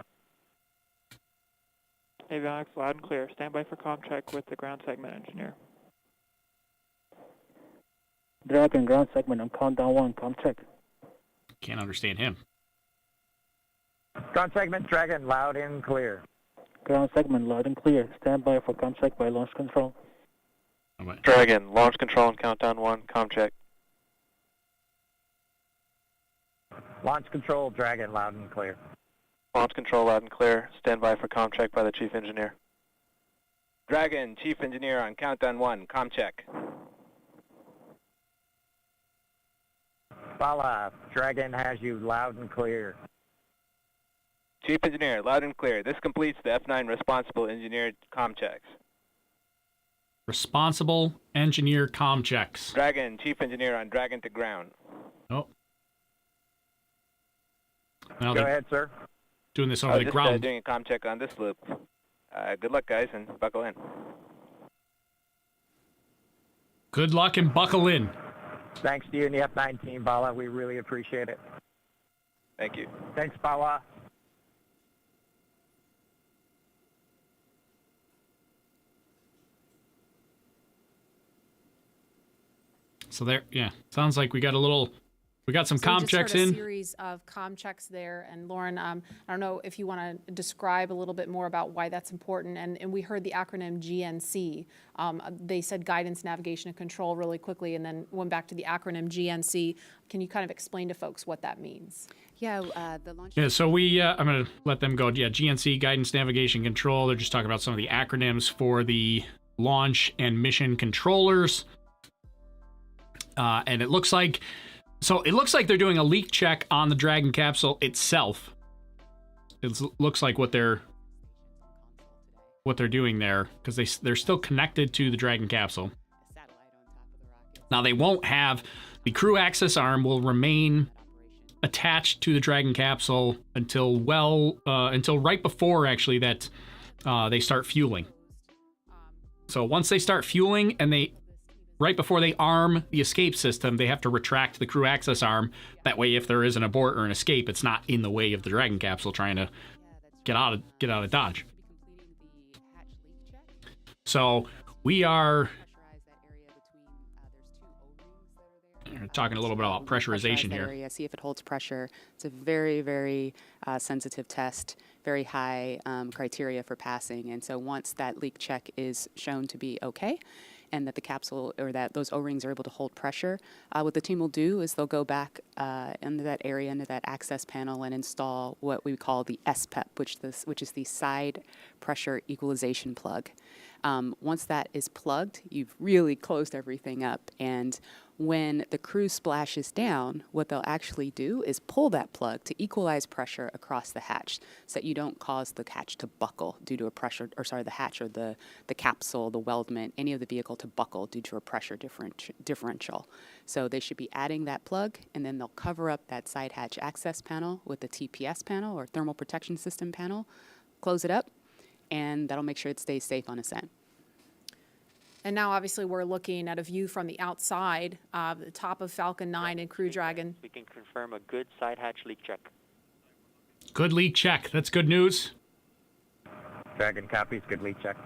Avionics loud and clear. Stand by for comm check with the ground segment engineer. Dragon, ground segment on countdown 1, comm check. Can't understand him. Ground segment Dragon, loud and clear. Ground segment loud and clear. Stand by for comm check by launch control. Dragon, launch control on countdown 1, comm check. Launch control Dragon, loud and clear. Launch control loud and clear. Stand by for comm check by the chief engineer. Dragon, chief engineer on countdown 1, comm check. Bala, Dragon has you loud and clear. Chief engineer, loud and clear. This completes the F9 responsible engineer comm checks. Responsible engineer comm checks. Dragon, chief engineer on Dragon to ground. Oh. Now Go ahead, sir. Doing this over the ground. Doing a comm check on this loop. Good luck, guys, and buckle in. Good luck and buckle in. Thanks to you and the F9 team, Bala. We really appreciate it. Thank you. Thanks, Bala. So there, yeah, sounds like we got some So we comm just checks heard a in. series of comm checks there, and Lauren, I don't know if you want to describe a little bit more about why that's important. And we heard the acronym GNC. They said guidance, navigation, and control really quickly, and then went back to the acronym GNC. Can you kind of explain to folks what that means? Yeah, the launch. Yeah, so I'm going to let them go. Yeah, GNC, guidance, navigation, control. They're just talking about some of the acronyms for the launch and mission controllers. And it looks like they're doing a leak check on the Dragon capsule itself. It looks like what they're doing there, because they're still connected to the Dragon capsule. Now they won't have the crew access arm will remain attached to the Dragon capsule until right before actually that they start fueling. So once they start fueling and right before they arm the escape system, they have to retract the crew access arm. That way, if there is an abort or an escape, it's not in the way of the Dragon capsule trying to get out of Dodge. So we are talking a little bit about pressurization here. Area, see if it holds pressure. It's a very, very sensitive test, very high criteria for passing. And so once that leak check is shown to be okay, and that the capsule or that those O-rings are able to hold pressure, what the team will do is they'll go back into that area, into that access panel, and install what we call the SPEP, which is the side pressure equalization plug. Once that is plugged, you've really closed everything up. And When the crew splashes down, what they'll actually do is pull that plug to equalize pressure across the hatch so that you don't cause the hatch to buckle due to a pressure, or sorry, the hatch or the capsule, the weldment, any of the vehicle to buckle due to a pressure differential. So they should be adding that plug, and then they'll cover up that side hatch access panel with the TPS panel or thermal protection system panel, close it up, and that'll make sure it stays safe on ascent. And now, obviously, we're looking at a view from the outside, the top of Falcon 9 and Crew Dragon. We can confirm a good side hatch leak check. Good leak check. That's good news. Dragon copies, good leak check.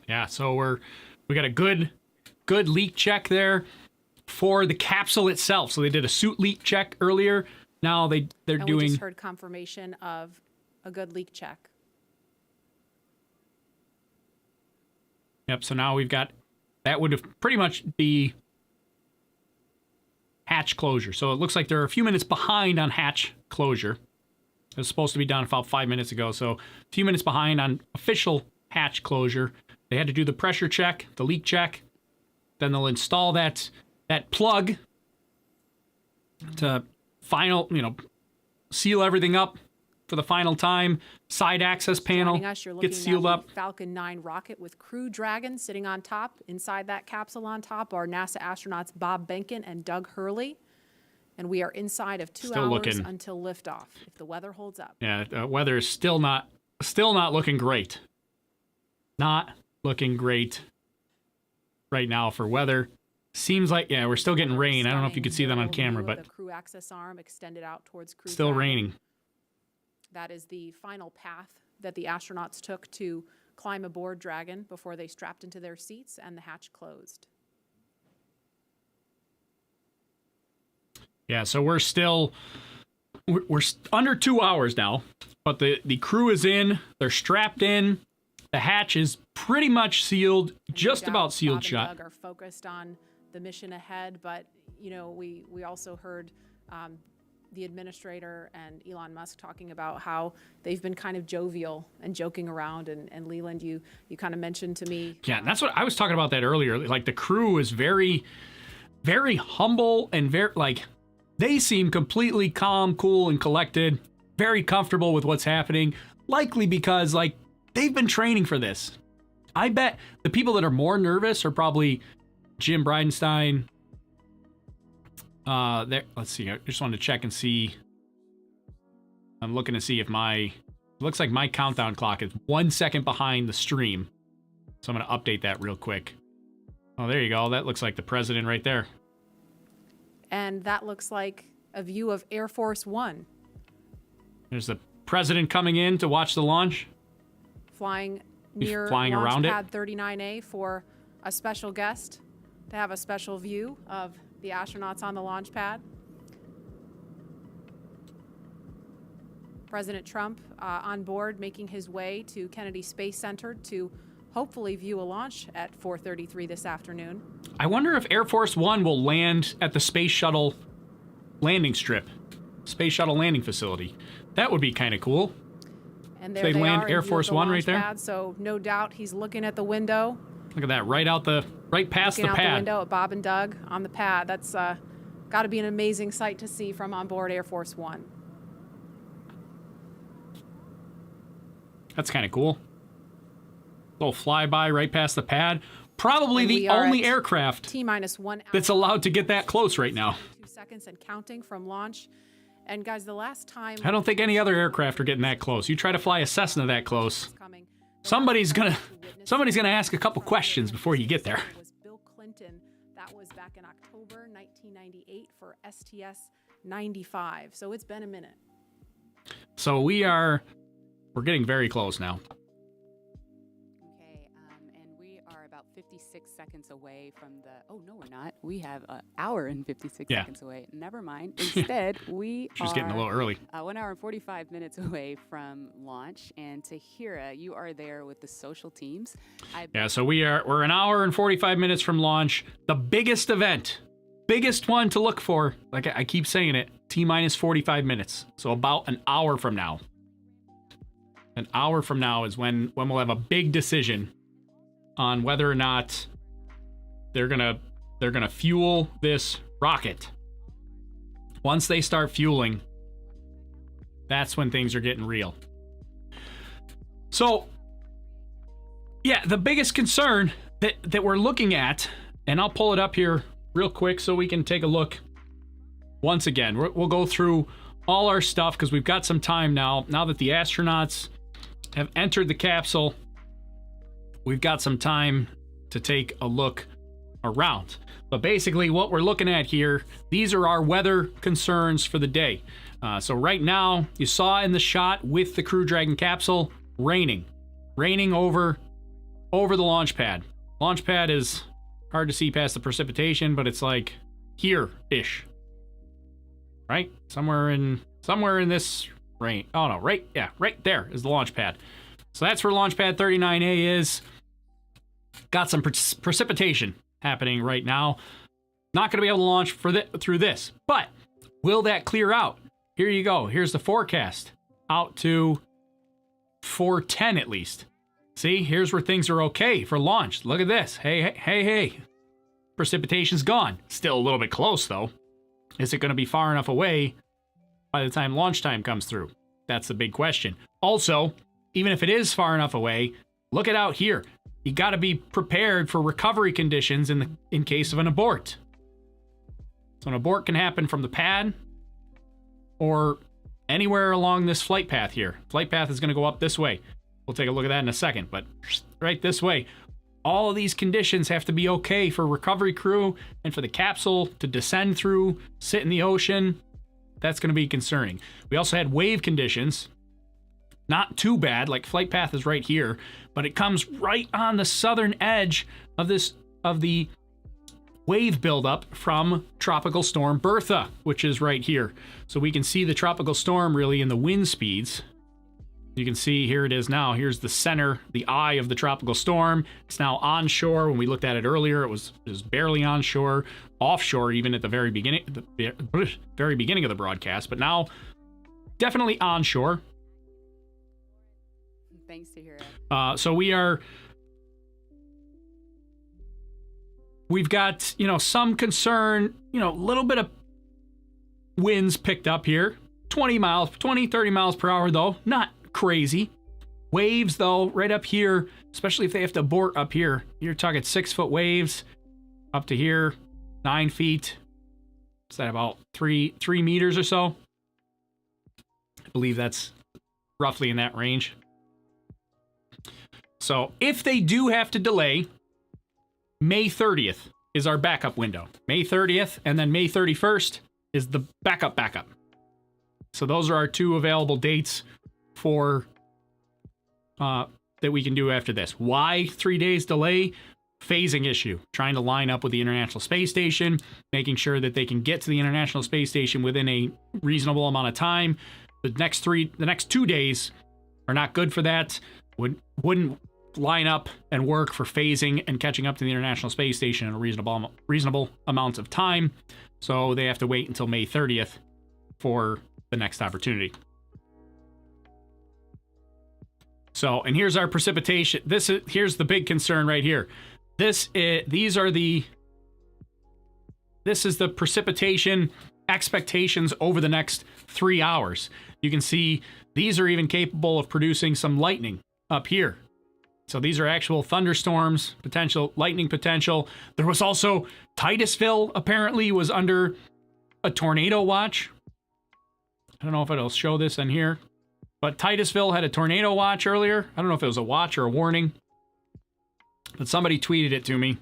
Yeah, so we got a good leak check there for the capsule itself. So they did a suit leak check earlier. Now they're And doing. we just heard confirmation of a good leak check. Yep. So now we've got that would have pretty much be hatch closure. So it looks like they're a few minutes behind on hatch closure. It was supposed to be done about 5 minutes ago. So a few minutes behind on official hatch closure. They had to do the pressure check, the leak check. Then they'll install that plug to seal everything up for the final time. Side access panel Joining us, you're looking gets sealed at up. the Falcon 9 rocket with Crew Dragon sitting on top. Inside that capsule on top are NASA astronauts Bob Behnken and Doug Hurley. And we are inside of 2 Still hours looking. until liftoff, if the weather holds up. Yeah, weather is still not looking great. Not looking great right now for weather. Seems like, yeah, we're still getting rain. I don't know if you can see that on camera, but The crew access arm extended out towards Crew still Dragon. raining. That is the final path that the astronauts took to climb aboard Dragon before they strapped into their seats and the hatch closed. Yeah, so we're under 2 hours now, but the crew is in. They're strapped in. The hatch is pretty much sealed, just about sealed Bob shut. and Doug are focused on the mission ahead, but we also heard the administrator and Elon Musk talking about how they've been kind of jovial and joking around. And Leland, you kind of mentioned to me. Yeah, that's what I was talking about that earlier. Like the crew is very, very humble and very they seem completely calm, cool, and collected, very comfortable with what's happening, likely because they've been training for this. I bet the people that are more nervous are probably Jim Bridenstein. Let's see. I just wanted to check and see. I'm looking to see if it looks like my countdown clock is 1 second behind the stream. So I'm going to update that real quick. Oh, there you go. That looks like the president right there. And that looks like a view of Air Force One. There's the president coming in to watch the launch. Flying He's near flying launch around it. pad 39A for a special guest to have a special view of the astronauts on the launch pad. President Trump on board, making his way to Kennedy Space Center to hopefully view a launch at 4:33 this afternoon. I wonder if Air Force One will land at the Space Shuttle landing strip, Space Shuttle landing facility. That would be kind of cool. And So there they land are in Air view of Force the One right launch there? pad, so no doubt he's looking at the window. Look at that, right past Looking the out the pad. window at Bob and Doug on the pad. That's got to be an amazing sight to see from on board Air Force One. That's kind of cool. Little flyby right past the pad. Probably And the we are only at aircraft T-minus 1 hour, that's allowed to get that close right now. 2 seconds and counting from launch. And guys, the last time I don't think any other aircraft are getting that close. You try to fly a Cessna that close, somebody's gonna ask a couple questions before you get there. was Bill Clinton. That was back in October 1998 for STS-95. So it's been a minute. So we're getting very close now. Okay, and we are about 56 seconds away from the. Oh no, we're not. We have an hour and 56 Yeah. seconds away. Never mind. Instead, we She's are getting a little early. 1 hour and 45 minutes away from launch. And Tahira, you are there with the social teams. Yeah, so we're an hour and 45 minutes from launch. The biggest event, biggest one to look for. Like I keep saying it, T-minus 45 minutes. So about an hour from now. An hour from now is when we'll have a big decision on whether or not they're gonna fuel this rocket. Once they start fueling, that's when things are getting real. So, yeah, the biggest concern that we're looking at, and I'll pull it up here real quick so we can take a look once again. We'll go through all our stuff because we've got some time now. Now that the astronauts have entered the capsule, we've got some time to take a look around. But basically what we're looking at here, these are our weather concerns for the day. So right now, you saw in the shot with the Crew Dragon capsule, raining over the launch pad. Launch pad is hard to see past the precipitation, but it's like here-ish. Right? Somewhere in this rain. Oh no, right there is the launch pad. So that's where launch pad 39A is. Got some precipitation happening right now. Not going to be able to launch through this, but will that clear out? Here you go. Here's the forecast out to 410 at least. See, here's where things are okay for launch. Look at this. Hey. Precipitation's gone. Still a little bit close though. Is it going to be far enough away by the time launch time comes through? That's the big question. Also, even if it is far enough away, look at out here. You got to be prepared for recovery conditions in case of an abort. So an abort can happen from the pad or anywhere along this flight path here. Flight path is going to go up this way. We'll take a look at that in a second, but right this way. All of these conditions have to be okay for recovery crew and for the capsule to descend through, sit in the ocean. That's going to be concerning. We also had wave conditions. Not too bad, like flight path is right here, but it comes right on the southern edge of the wave buildup from Tropical Storm Bertha, which is right here. So we can see the tropical storm really in the wind speeds. You can see here it is now. Here's the center, the eye of the tropical storm. It's now onshore. When we looked at it earlier, it was barely onshore, offshore even at the very beginning of the broadcast, but now definitely onshore. Thanks to hear it. So we've got, some concern, a little bit of winds picked up here. 20, 30 miles per hour though, not crazy. Waves though, right up here, especially if they have to abort up here. You're talking 6-foot waves up to here, 9 feet. Is that about 3 meters or so? I believe that's roughly in that range. So if they do have to delay, May 30th is our backup window. May 30th and then May 31st is the backup. So those are our two available dates for that we can do after this. Why 3 days delay? Phasing issue. Trying to line up with the International Space Station, making sure that they can get to the International Space Station within a reasonable amount of time. The next 2 days are not good for that. Wouldn't line up and work for phasing and catching up to the International Space Station in a reasonable amount of time. So they have to wait until May 30th for the next opportunity. So, and here's our precipitation. Here's the big concern right here. This is the precipitation expectations over the next 3 hours. You can see these are even capable of producing some lightning up here. So these are actual thunderstorms, lightning potential. There was also Titusville apparently was under a tornado watch. I don't know if it'll show this in here, but Titusville had a tornado watch earlier. I don't know if it was a watch or a warning, but somebody tweeted it to me.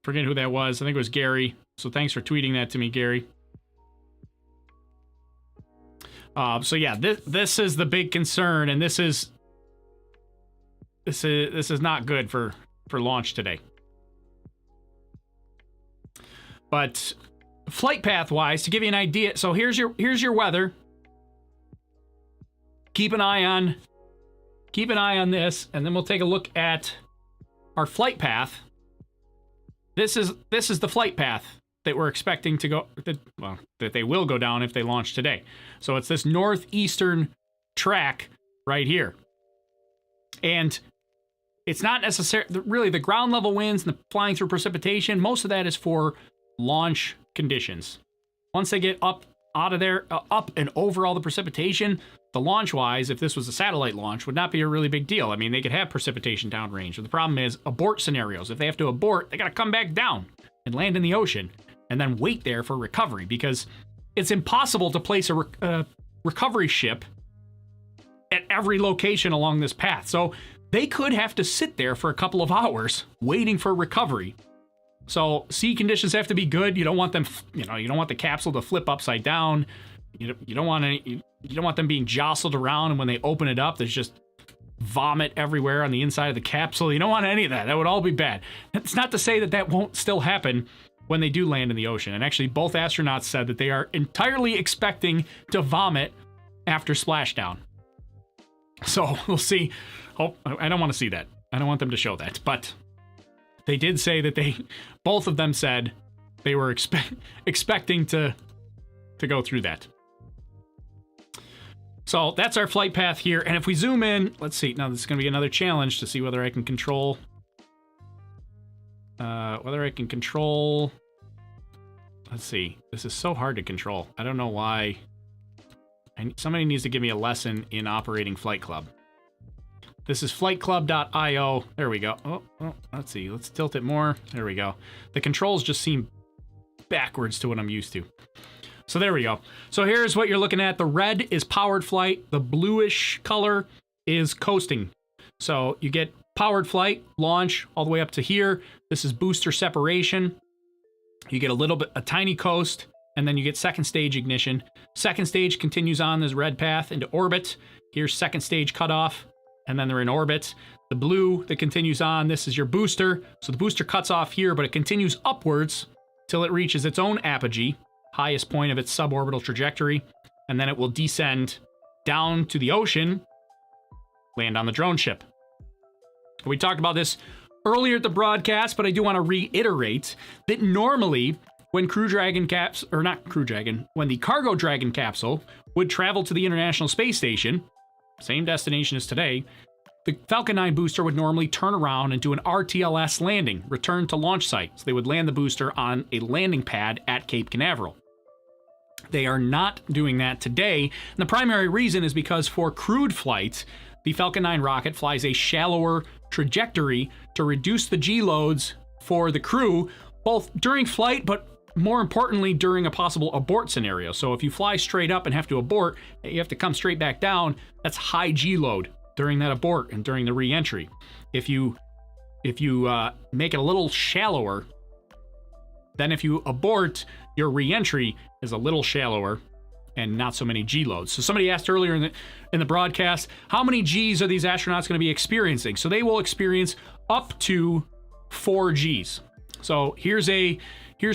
Forget who that was. I think it was Gary. So thanks for tweeting that to me, Gary. So yeah, this is the big concern, and this is not good for launch today. But flight path wise, to give you an idea, so here's your weather. Keep an eye on this, and then we'll take a look at our flight path. This is the flight path that we're expecting to go, that they will go down if they launch today. So it's this northeastern track right here. And it's not necessarily, really, the ground level winds and the flying through precipitation, most of that is for launch conditions. Once they get up out of there, up and over all the precipitation, the launch-wise, if this was a satellite launch, would not be a really big deal. I mean, they could have precipitation downrange. But the problem is abort scenarios. If they have to abort, they got to come back down and land in the ocean and then wait there for recovery, because it's impossible to place a recovery ship at every location along this path. So they could have to sit there for a couple of hours waiting for recovery. So sea conditions have to be good. You don't want them, you don't want the capsule to flip upside down. You don't want them being jostled around, and when they open it up, there's just vomit everywhere on the inside of the capsule. You don't want any of that. That would all be bad. It's not to say that that won't still happen when they do land in the ocean. And actually, both astronauts said that they are entirely expecting to vomit after splashdown. So we'll see. Oh, I don't want to see that. I don't want them to show that. But they did say that both of them said they were expecting to go through that. So that's our flight path here. And if we zoom in, let's see. Now this is going to be another challenge to see whether I can control. Let's see. This is so hard to control. I don't know why. Somebody needs to give me a lesson in operating Flight Club. This is flightclub.io. There we go. Oh, let's see. Let's tilt it more. There we go. The controls just seem backwards to what I'm used to. So there we go. So here's what you're looking at. The red is powered flight. The bluish color is coasting. So you get powered flight, launch, all the way up to here. This is booster separation. You get a tiny coast, and then you get second stage ignition. Second stage continues on this red path into orbit. Here's second stage cutoff, and then they're in orbit. The blue that continues on, this is your booster. So the booster cuts off here, but it continues upwards till it reaches its own apogee, highest point of its suborbital trajectory, and then it will descend down to the ocean, land on the drone ship. We talked about this earlier at the broadcast, but I do want to reiterate that normally when when the Cargo Dragon capsule would travel to the International Space Station, same destination as today, the Falcon 9 booster would normally turn around and do an RTLS landing, return to launch site. So they would land the booster on a landing pad at Cape Canaveral. They are not doing that today, and the primary reason is because for crewed flights, the Falcon 9 rocket flies a shallower trajectory to reduce the G-loads for the crew, both during flight, but more importantly, during a possible abort scenario. So if you fly straight up and have to abort, you have to come straight back down. That's high G-load during that abort and during the re-entry. If you make it a little shallower, then if you abort, your re-entry is a little shallower and not so many G-loads. So somebody asked earlier in the broadcast, how many Gs are these astronauts going to be experiencing? So they will experience up to 4 Gs. So here's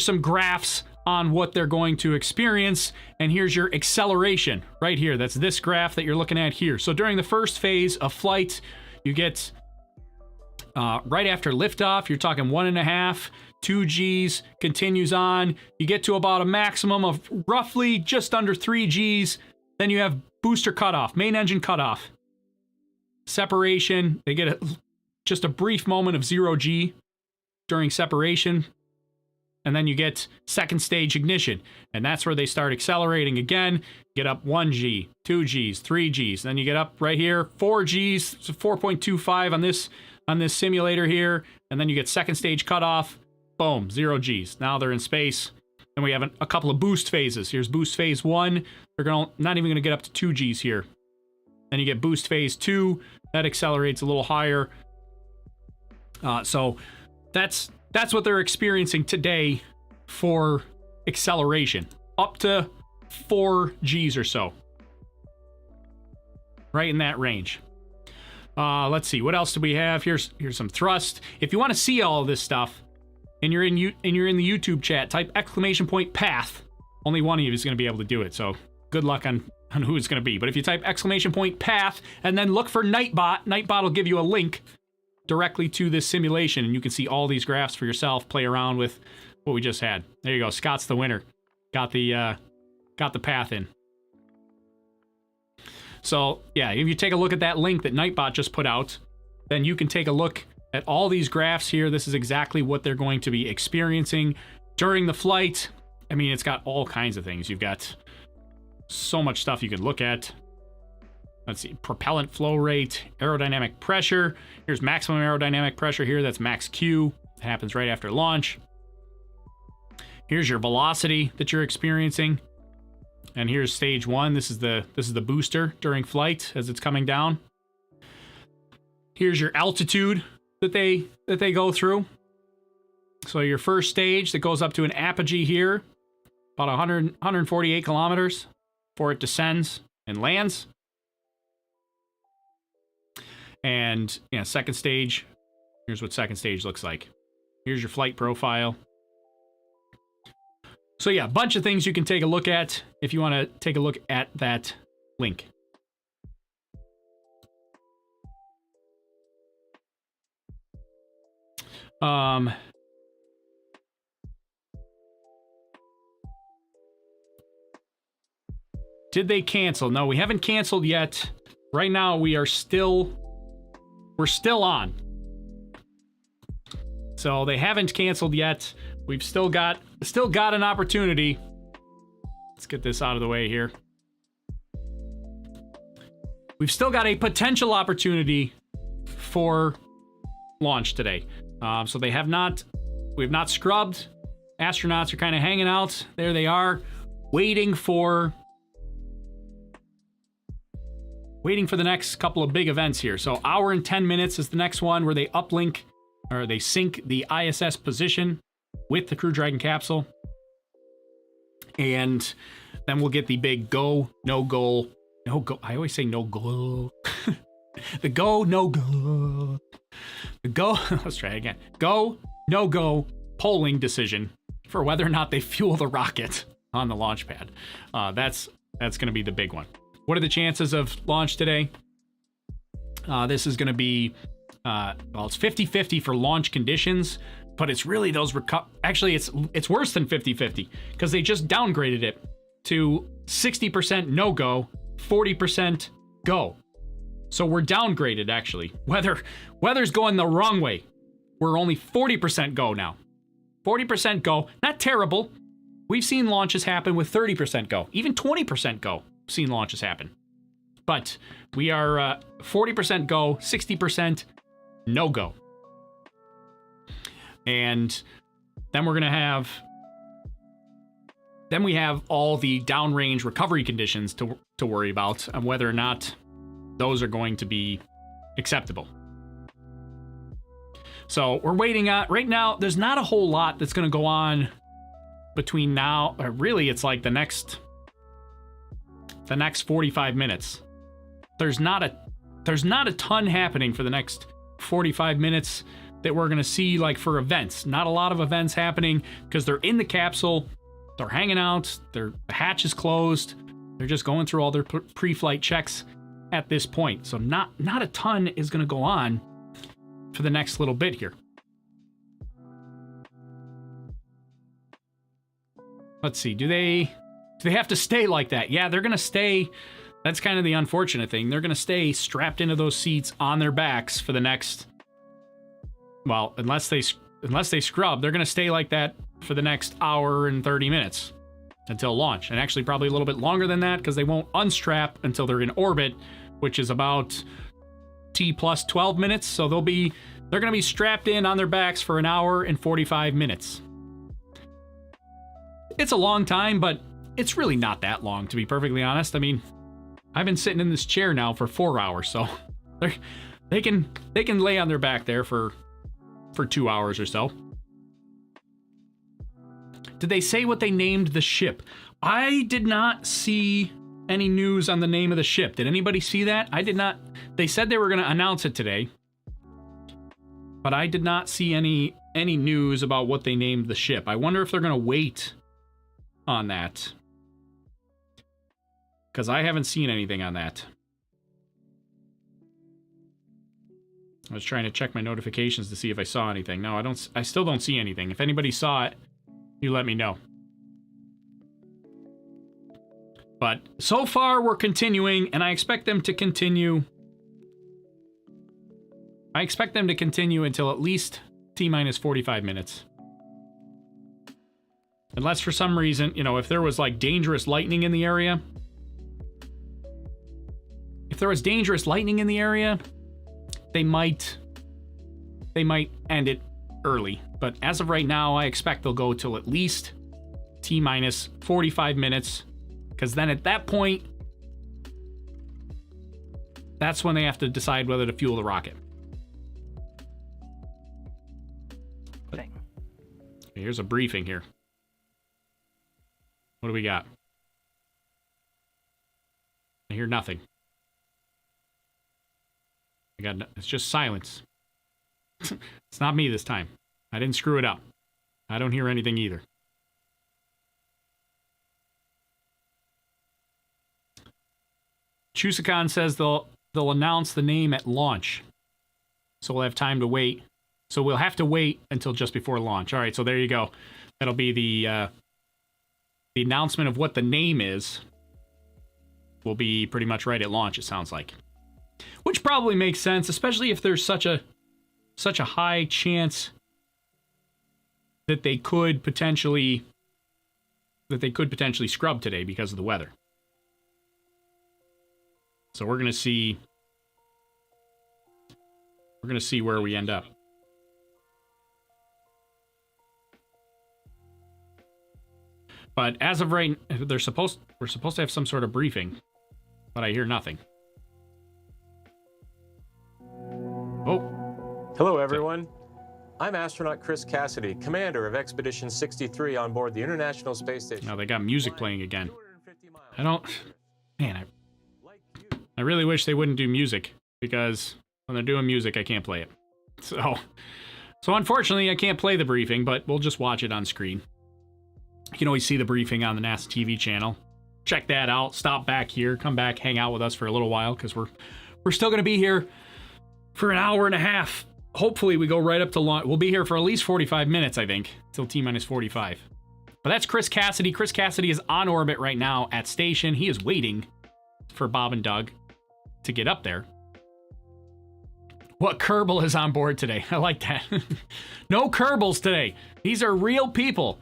some graphs on what they're going to experience, and here's your acceleration right here. That's this graph that you're looking at here. So during the first phase of flight, you get right after liftoff, you're talking 1.5, 2 Gs, continues on. You get to about a maximum of roughly just under 3 Gs. Then you have booster cutoff, main engine cutoff, separation. They get just a brief moment of 0 G during separation. And then you get second stage ignition. And that's where they start accelerating again. Get up 1 G, 2 Gs, 3 Gs. Then you get up right here, 4 Gs, so 4.25 on this simulator here. And then you get second stage cutoff. Boom, 0 Gs. Now they're in space. Then we have a couple of boost phases. Here's boost phase 1. They're not even going to get up to 2 Gs here. Then you get boost phase 2. That accelerates a little higher. So that's what they're experiencing today for acceleration. Up to 4 Gs or so. Right in that range. Let's see, what else do we have? Here's some thrust. If you want to see all of this stuff, and you're in the YouTube chat, type !path. Only one of you is going to be able to do it, so good luck on who it's going to be. But if you type !path and then look for Nightbot, Nightbot will give you a link directly to this simulation, and you can see all these graphs for yourself, play around with what we just had. There you go, Scott's the winner. Got the path in. So yeah, if you take a look at that link that Nightbot just put out, then you can take a look at all these graphs here. This is exactly what they're going to be experiencing during the flight. I mean, it's got all kinds of things. You've got so much stuff you can look at. Let's see, propellant flow rate, aerodynamic pressure. Here's maximum aerodynamic pressure here. That's max Q. It happens right after launch. Here's your velocity that you're experiencing. And here's stage 1. This is the booster during flight as it's coming down. Here's your altitude that they go through. So your first stage that goes up to an apogee here, about 148 kilometers before it descends and lands. And yeah, second stage, here's what second stage looks like. Here's your flight profile. So yeah, a bunch of things you can take a look at if you want to take a look at that link. Did they cancel? No, we haven't canceled yet. Right now we're still on. So they haven't canceled yet. We've still got an opportunity. Let's get this out of the way here. We've still got a potential opportunity for launch today. So we have not scrubbed. Astronauts are kind of hanging out. There they are, waiting for the next couple of big events here. So hour and 10 minutes is the next one where they uplink, or they sync the ISS position with the Crew Dragon capsule. And then we'll get the big go, no go. I always say no go. The go, no go. The go, let's try it again. Go, no go polling decision for whether or not they fuel the rocket on the launch pad. That's going to be the big one. What are the chances of launch today? This is going to be, it's 50-50 for launch conditions, but it's really those actually it's worse than 50-50 because they just downgraded it to 60% no-go, 40% go. So we're downgraded actually. Weather's going the wrong way. We're only 40% go now. 40% go, not terrible. We've seen launches happen with 30% go, even 20% go. Seen launches happen. But we are 40% go, 60% no go. And then we have all the downrange recovery conditions to worry about and whether or not those are going to be acceptable. So we're waiting on, right now, there's not a whole lot that's going to go on between now, or really it's like the next 45 minutes. There's not a ton happening for the next 45 minutes that we're going to see like for events. Not a lot of events happening because they're in the capsule, they're hanging out, the hatch is closed, they're just going through all their pre-flight checks at this point. So not a ton is going to go on for the next little bit here. Let's see, do they have to stay like that? Yeah, they're going to stay. That's kind of the unfortunate thing. They're going to stay strapped into those seats on their backs for the next, well, unless they scrub, they're going to stay like that for the next hour and 30 minutes until launch. And actually probably a little bit longer than that because they won't unstrap until they're in orbit, which is about T plus 12 minutes. So they're going to be strapped in on their backs for an hour and 45 minutes. It's a long time, but it's really not that long, to be perfectly honest. I mean, I've been sitting in this chair now for 4 hours, so they can lay on their back there for 2 hours or so. Did they say what they named the ship? I did not see any news on the name of the ship. Did anybody see that? I did not. They said they were going to announce it today, but I did not see any news about what they named the ship. I wonder if they're going to wait on that, because I haven't seen anything on that. I was trying to check my notifications to see if I saw anything. No, I still don't see anything. If anybody saw it, you let me know. But so far we're continuing, and I expect them to continue I expect them to continue until at least T-minus 45 minutes. Unless for some reason, you know, if there was like dangerous lightning in the area. If there was dangerous lightning in the area, they might end it early. But as of right now, I expect they'll go till at least T-minus 45 minutes. Because then at that point, that's when they have to decide whether to fuel the rocket. But here's a briefing here. What do we got? I hear nothing. It's just silence. It's not me this time. I didn't screw it up. I don't hear anything either. Chusicon says they'll announce the name at launch. So we'll have time to wait. So we'll have to wait until just before launch. All right, so there you go. That'll be the announcement of what the name is. Will be pretty much right at launch, it sounds like. Which probably makes sense, especially if there's such a high chance that they could potentially scrub today because of the weather. So we're gonna see where we end up. But as of right, we're supposed to have some sort of briefing, but I hear nothing. Oh. Hello, everyone. I'm astronaut Chris Cassidy, commander of Expedition 63 on board the International Space Station. Now they got music playing again. Man, I really wish they wouldn't do music, because when they're doing music, I can't play it. So unfortunately, I can't play the briefing, but we'll just watch it on screen. You can always see the briefing on the NASA TV channel. Check that out. Stop back here. Come back, hang out with us for a little while, because we're still going to be here for an hour and a half. Hopefully, we go right up to launch. We'll be here for at least 45 minutes, I think, till T-minus 45. But that's Chris Cassidy. Chris Cassidy is on orbit right now at station. He is waiting for Bob and Doug to get up there. What Kerbal is on board today? I like that. No Kerbals today. These are real people.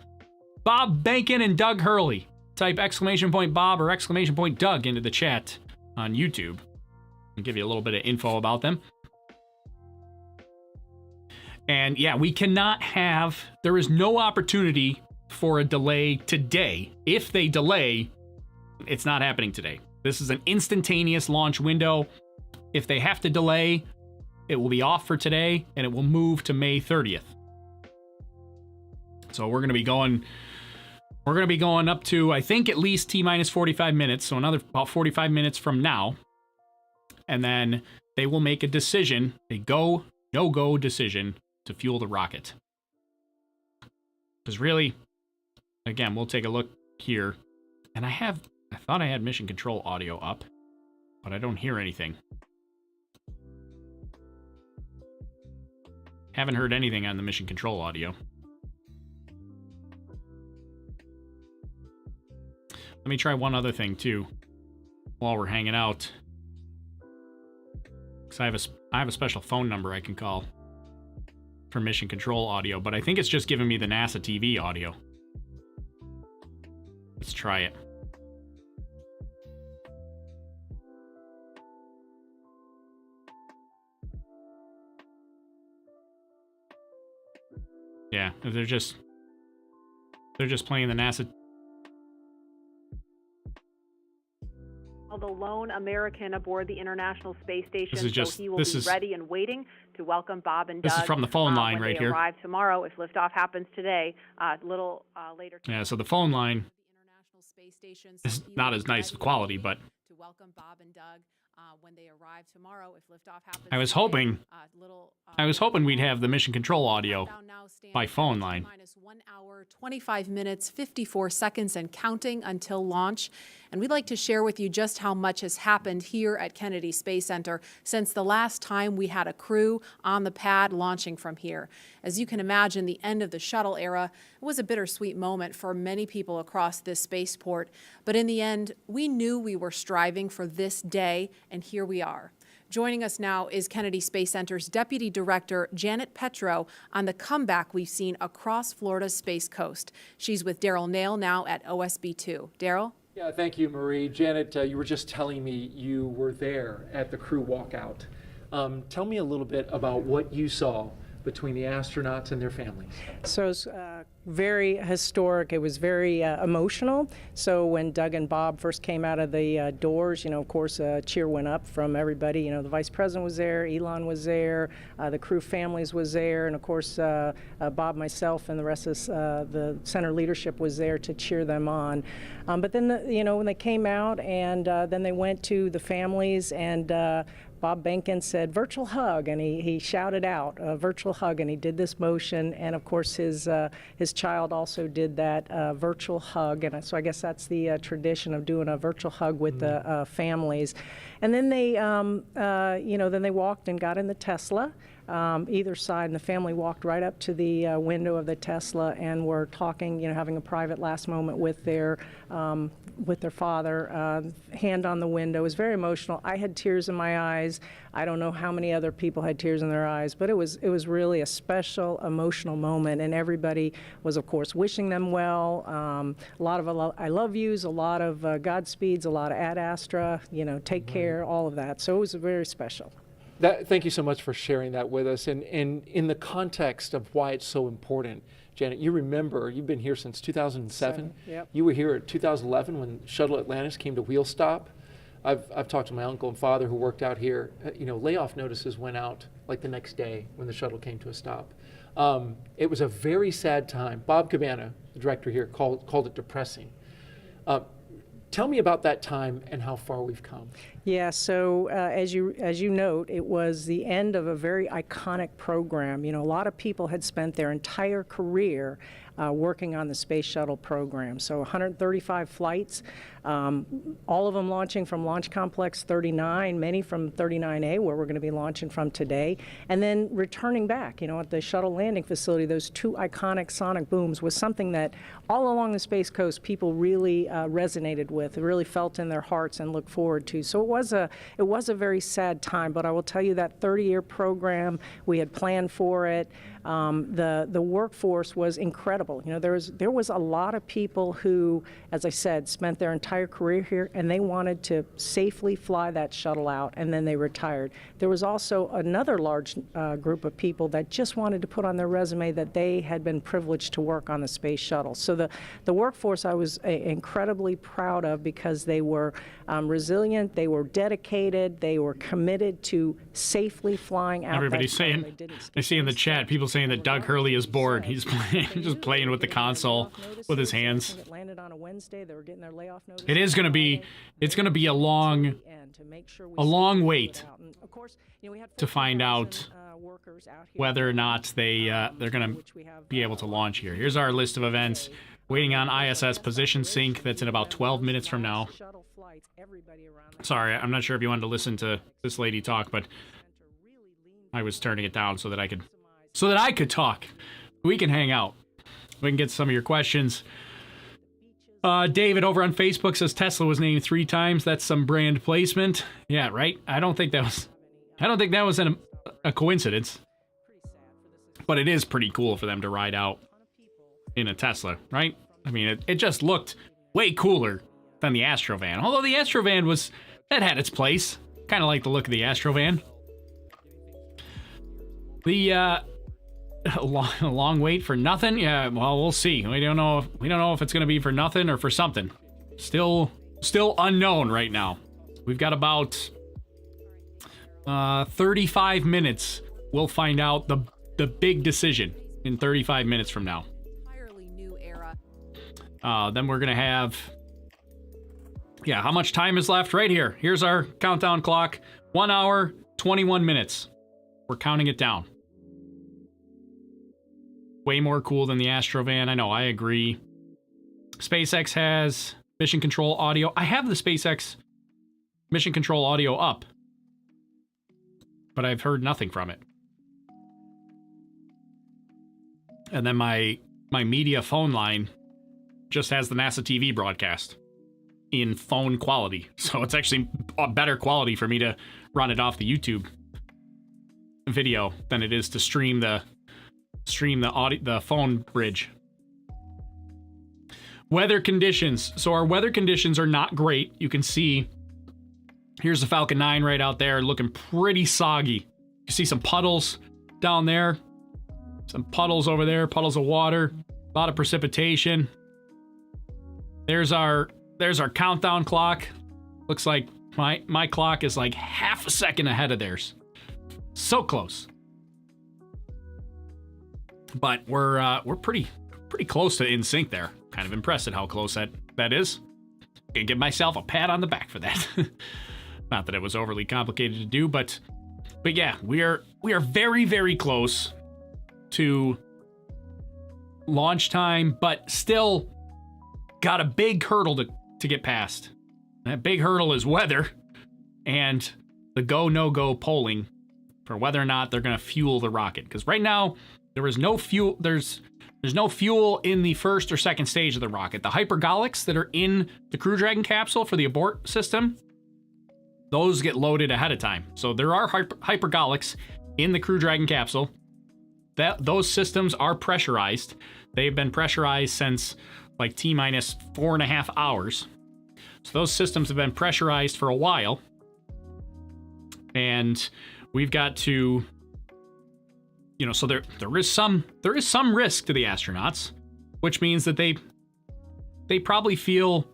Bob Bankin and Doug Hurley. Type !Bob or !Doug into the chat on YouTube. I'll give you a little bit of info about them. And yeah, we cannot have, there is no opportunity for a delay today. If they delay, it's not happening today. This is an instantaneous launch window. If they have to delay, it will be off for today and it will move to May 30th. So we're going to be going up to, I think, at least T-minus 45 minutes. So another about 45 minutes from now. And then they will make a decision, a go, no-go decision to fuel the rocket. Because really, again, we'll take a look here. And I thought I had mission control audio up, but I don't hear anything. Haven't heard anything on the mission control audio. Let me try one other thing too, while we're hanging out. Because I have a special phone number I can call for mission control audio, but I think it's just giving me the NASA TV audio. Let's try it. Yeah, they're just playing the NASA. The lone American aboard the International Space Station, so he will be ready and waiting to welcome Bob and Doug. This is from the phone line right here. When they arrive tomorrow, if liftoff happens today, a little later. Yeah, so the phone line is not as nice of quality, but to welcome Bob and Doug when they arrive tomorrow, if liftoff happens. I was hoping we'd have the mission control audio by phone line. Minus 1 hour, 25 minutes, 54 seconds, and counting until launch. And we'd like to share with you just how much has happened here at Kennedy Space Center since the last time we had a crew on the pad launching from here. As you can imagine, the end of the shuttle era was a bittersweet moment for many people across this spaceport. But in the end, we knew we were striving for this day, and here we are. Joining us now is Kennedy Space Center's Deputy Director, Janet Petro, on the comeback we've seen across Florida's Space Coast. She's with Daryl Nail now at OSB-2. Daryl? Yeah, thank you, Marie. Janet, you were just telling me you were there at the crew walkout. Tell me a little bit about what you saw between the astronauts and their families. So it was very historic. It was very emotional. So when Doug and Bob first came out of the doors, of course, a cheer went up from everybody. The Vice President was there, Elon was there, the crew families was there, and of course, Bob, myself, and the rest of the center leadership was there to cheer them on. But then, when they came out and then they went to the families, and Bob Bankin said, "Virtual hug," and he shouted out, "Virtual hug," and he did this motion, and of course his child also did that virtual hug, and so I guess that's the tradition of doing a virtual hug with the families. And then they, then they walked and got in the Tesla, either side, and the family walked right up to the window of the Tesla and were talking, having a private last moment with their father, hand on the window. It was very emotional. I had tears in my eyes. I don't know how many other people had tears in their eyes, but it was really a special, emotional moment, and everybody was, of course, wishing them well. A lot of I love yous, a lot of Godspeeds, a lot of Ad Astra, take care, all of that. So it was very special. Thank you so much for sharing that with us. And in the context of why it's so important, Janet, you remember, you've been here since 2007. Yep. You were here at 2011 when Shuttle Atlantis came to wheel stop. I've talked to my uncle and father who worked out here. Layoff notices went out like the next day when the shuttle came to a stop. It was a very sad time. Bob Cabana, the director here, called it depressing. Tell me about that time and how far we've come. Yeah, so as you note, it was the end of a very iconic program. A lot of people had spent their entire career working on the Space Shuttle program. So 135 flights, all of them launching from Launch Complex 39, many from 39A, where we're going to be launching from today, and then returning back, at the shuttle landing facility. Those two iconic sonic booms was something that all along the Space Coast people really resonated with, really felt in their hearts and looked forward to. So it was a very sad time, but I will tell you that 30-year program, we had planned for it. The workforce was incredible. There was a lot of people who, as I said, spent their entire career here, and they wanted to safely fly that shuttle out, and then they retired. There was also another large group of people that just wanted to put on their resume that they had been privileged to work on the Space Shuttle. So the workforce I was incredibly proud of, because they were resilient, they were dedicated, they were committed to safely flying out. Everybody's saying, I see in the chat, people saying that Doug Hurley is bored. He's just playing with the console with his hands. It landed on a Wednesday. They were getting their layoff notice. It is going to be, it's going to be a long wait to find out whether or not they're going to be able to launch here. Here's our list of events. Waiting on ISS position sync. That's in about 12 minutes from now. Sorry, I'm not sure if you wanted to listen to this lady talk, but I was turning it down so that I could talk. We can hang out. We can get some of your questions. David over on Facebook says Tesla was named 3 times. That's some brand placement. Yeah, right. I don't think that was a coincidence. But it is pretty cool for them to ride out in a Tesla, right? I mean, it just looked way cooler than the Astrovan. Although the Astrovan that had its place. Kind of like the look of the Astrovan. The long wait for nothing. Yeah, well, we'll see. We don't know if it's going to be for nothing or for something. Still unknown right now. We've got about 35 minutes. We'll find out the big decision in 35 minutes from now. Entirely new era. Then we're going to have... Yeah, how much time is left? Right here. Here's our countdown clock. 1 hour, 21 minutes. We're counting it down. Way more cool than the Astrovan. I know, I agree. SpaceX has mission control audio. I have the SpaceX mission control audio up, but I've heard nothing from it. And then my media phone line just has the NASA TV broadcast in phone quality. So it's actually a better quality for me to run it off the YouTube video than it is to stream the audio, the phone bridge. Weather conditions. So our weather conditions are not great. You can see, here's the Falcon 9 right out there looking pretty soggy. You see some puddles down there, some puddles over there, puddles of water, a lot of precipitation. There's our countdown clock. Looks like my clock is like half a second ahead of theirs. So close. But we're pretty close to in sync there. Kind of impressed at how close that is. Gonna give myself a pat on the back for that. Not that it was overly complicated to do, but yeah, we are very, very close to launch time, but still got a big hurdle to get past. That big hurdle is weather and the go no-go polling for whether or not they're gonna fuel the rocket. Because right now there is no fuel. There's no fuel in the first or second stage of the rocket. The hypergolics that are in the Crew Dragon capsule for the abort system, those get loaded ahead of time. So there are hypergolics in the Crew Dragon capsule. Those systems are pressurized. They've been pressurized since like T-minus 4.5 hours. So those systems have been pressurized for a while. And we've got to, so there is some risk to the astronauts, which means that they probably feel,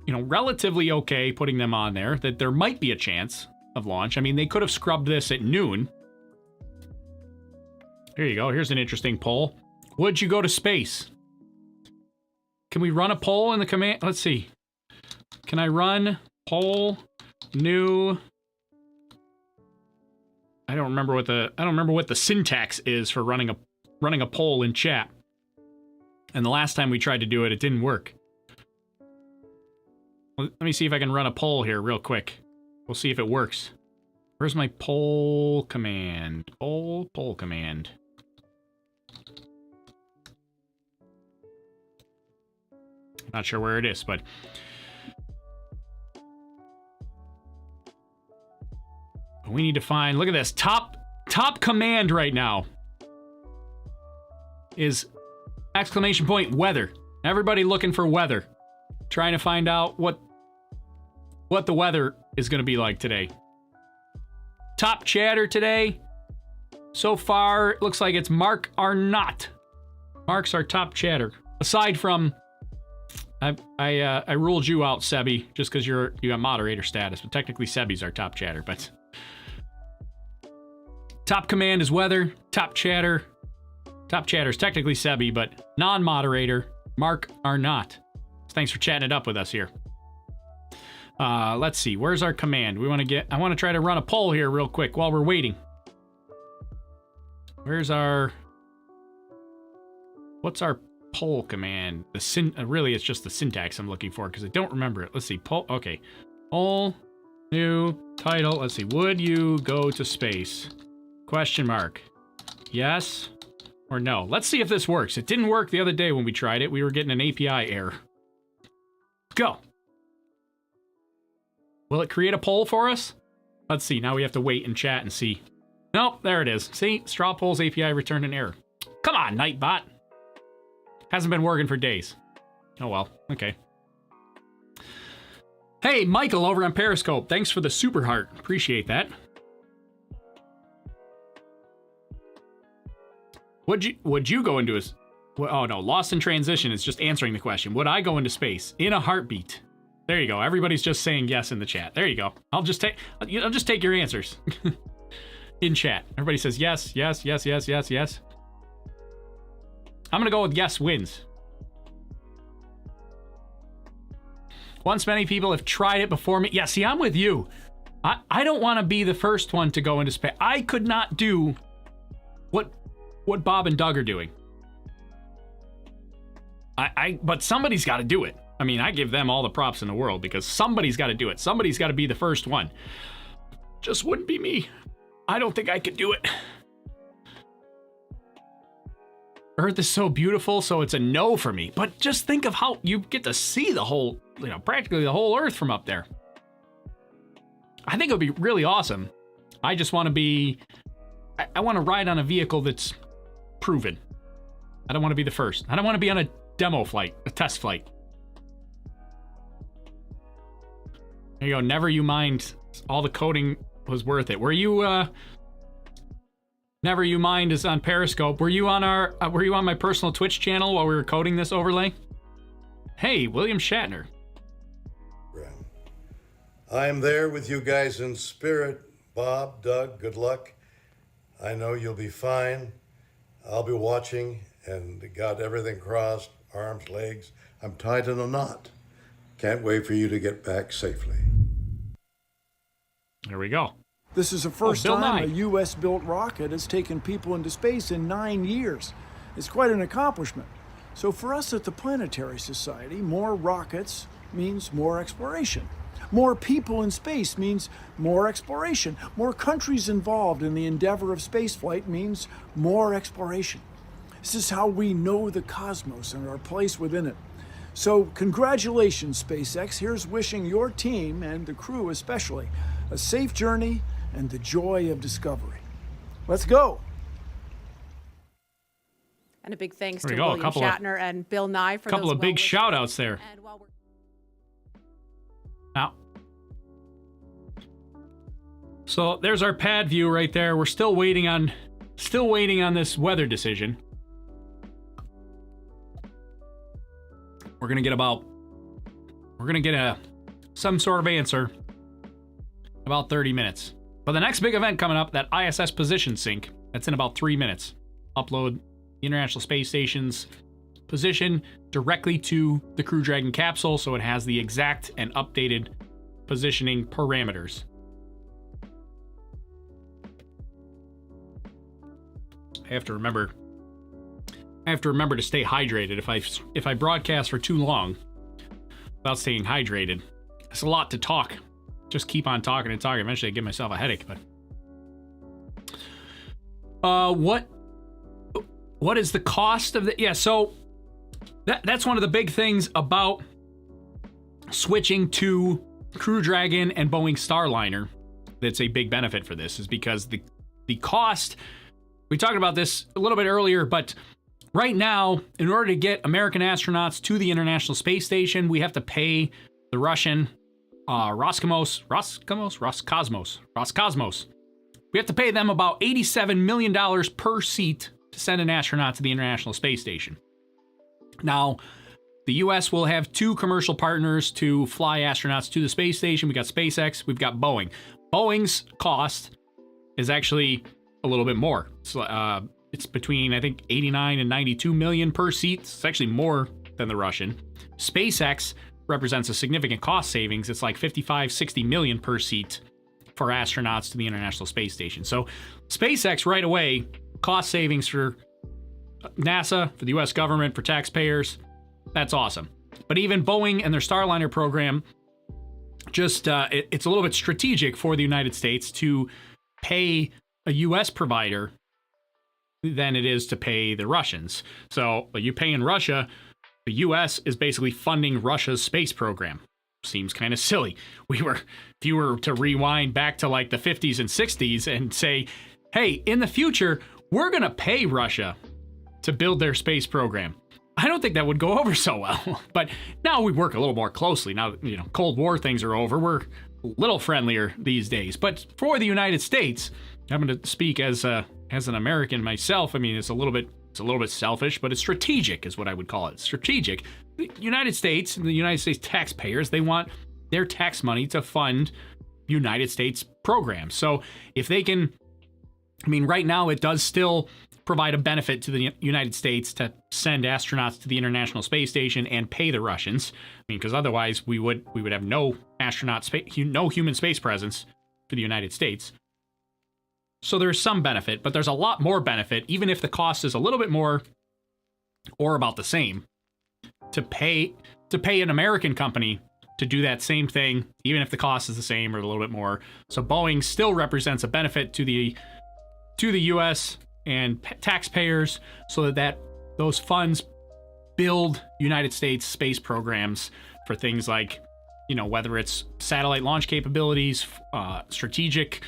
relatively okay putting them on there, that there might be a chance of launch. I mean, they could have scrubbed this at noon. Here you go. Here's an interesting poll. Would you go to space? Can we run a poll in the command? Let's see. Can I run poll new? I don't remember what the syntax is for running a poll in chat. And the last time we tried to do it, it didn't work. Let me see if I can run a poll here real quick. We'll see if it works. Where's my poll command? Poll command. Not sure where it is, but we need to find, look at this, top command right now is exclamation point weather. Everybody looking for weather. Trying to find out what the weather is going to be like today. Top chatter today. So far, it looks like it's Mark Arnott. Mark's our top chatter. Aside from, I ruled you out, Sebi, just because you got moderator status, but technically Sebi's our top chatter, but top command is weather, top chatter is technically Sebi, but non-moderator, Mark Arnott. Thanks for chatting it up with us here. Let's see, where's our command? I want to try to run a poll here real quick while we're waiting. What's our poll command? Really, it's just the syntax I'm looking for because I don't remember it. Let's see, poll, okay. Poll, new, title, let's see, would you go to space? Question mark. Yes or no? Let's see if this works. It didn't work the other day when we tried it. We were getting an API error. Go. Will it create a poll for us? Let's see. Now we have to wait and chat and see. Nope, there it is. See? Straw polls API returned an error. Come on, Nightbot. Hasn't been working for days. Oh well. Okay. Hey, Michael over on Periscope. Thanks for the super heart. Appreciate that. Would you go into a... Oh no, Lost in Transition is just answering the question. Would I go into space? In a heartbeat. There you go. Everybody's just saying yes in the chat. There you go. I'll just take your answers. In chat. Everybody says yes, yes, yes, yes, yes, yes. I'm gonna go with yes wins. Once many people have tried it before me. Yeah, see, I'm with you. I don't want to be the first one to go into space. I could not do what Bob and Doug are doing. But somebody's got to do it. I mean, I give them all the props in the world because somebody's got to do it. Somebody's got to be the first one. Just wouldn't be me. I don't think I could do it. Earth is so beautiful, so it's a no for me. But just think of how you get to see the whole, practically the whole Earth from up there. I think it would be really awesome. I just want to be... I want to ride on a vehicle that's proven. I don't want to be the first. I don't want to be on a demo flight, a test flight. There you go. Never you mind. All the coding was worth it. Were you, Never you mind is on Periscope. Were you on our, were you on my personal Twitch channel while we were coding this overlay? Hey, William Shatner. I am there with you guys in spirit. Bob, Doug, good luck. I know you'll be fine. I'll be watching and got everything crossed, arms, legs. I'm tied in a knot. Can't wait for you to get back safely. There we go. This is the first Bill time Nye. a U.S.-built rocket has taken people into space in 9 years. It's quite an accomplishment. So for us at the Planetary Society, more rockets means more exploration. More people in space means more exploration. More countries involved in the endeavor of spaceflight means more exploration. This is how we know the cosmos and our place within it. So congratulations, SpaceX. Here's wishing your team, and the crew especially, a safe journey and the joy of discovery. Let's go. And a big thanks There to we go, a William couple of- Shatner and Bill Nye for Couple those of big well-wishes. shout outs there. Now, so there's our pad view right there. We're still waiting on this weather decision. We're gonna get some sort of answer in about 30 minutes. But the next big event coming up, that ISS position sync, that's in about 3 minutes. Upload the International Space Station's position directly to the Crew Dragon capsule, so it has the exact and updated positioning parameters. I have to remember to stay hydrated. If I broadcast for too long without staying hydrated, it's a lot to talk. Just keep on talking and talking. Eventually I give myself a headache. But what is the cost of the... Yeah, so that's one of the big things about switching to Crew Dragon and Boeing Starliner. That's a big benefit for this, is because the cost... We talked about this a little bit earlier, but right now, in order to get American astronauts to the International Space Station, we have to pay the Russian Roscosmos. We have to pay them about $87 million per seat to send an astronaut to the International Space Station. Now, the U.S. will have 2 commercial partners to fly astronauts to the space station. We got SpaceX, we've got Boeing. Boeing's cost is actually a little bit more. So, it's between, I think, 89 and 92 million per seat. It's actually more than the Russian. SpaceX represents a significant cost savings. It's like 55, 60 million per seat for astronauts to the International Space Station. So SpaceX right away, cost savings for NASA, for the US government, for taxpayers, that's awesome. But even Boeing and their Starliner program, just it's a little bit strategic for the United States to pay a US provider than it is to pay the Russians. So you pay in Russia, the US is basically funding Russia's space program. Seems kind of silly. If you were to rewind back to like the 50s and 60s and say, hey, in the future, we're going to pay Russia to build their space program. I don't think that would go over so well. But now we work a little more closely. Now, Cold War things are over. We're a little friendlier these days. But for the United States, I'm going to speak as an American myself. I mean, it's a little bit selfish, but it's strategic is what I would call it. Strategic. The United States and the United States taxpayers, they want their tax money to fund United States programs. So if they can, right now it does still provide a benefit to the United States to send astronauts to the International Space Station and pay the Russians. Because otherwise we would have no no human space presence for the United States. So there's some benefit, but there's a lot more benefit, even if the cost is a little bit more or about the same, to pay an American company to do that same thing, even if the cost is the same or a little bit more. So Boeing still represents a benefit to the U.S. and taxpayers, so that those funds build United States space programs for things like you know, whether it's satellite launch capabilities, strategic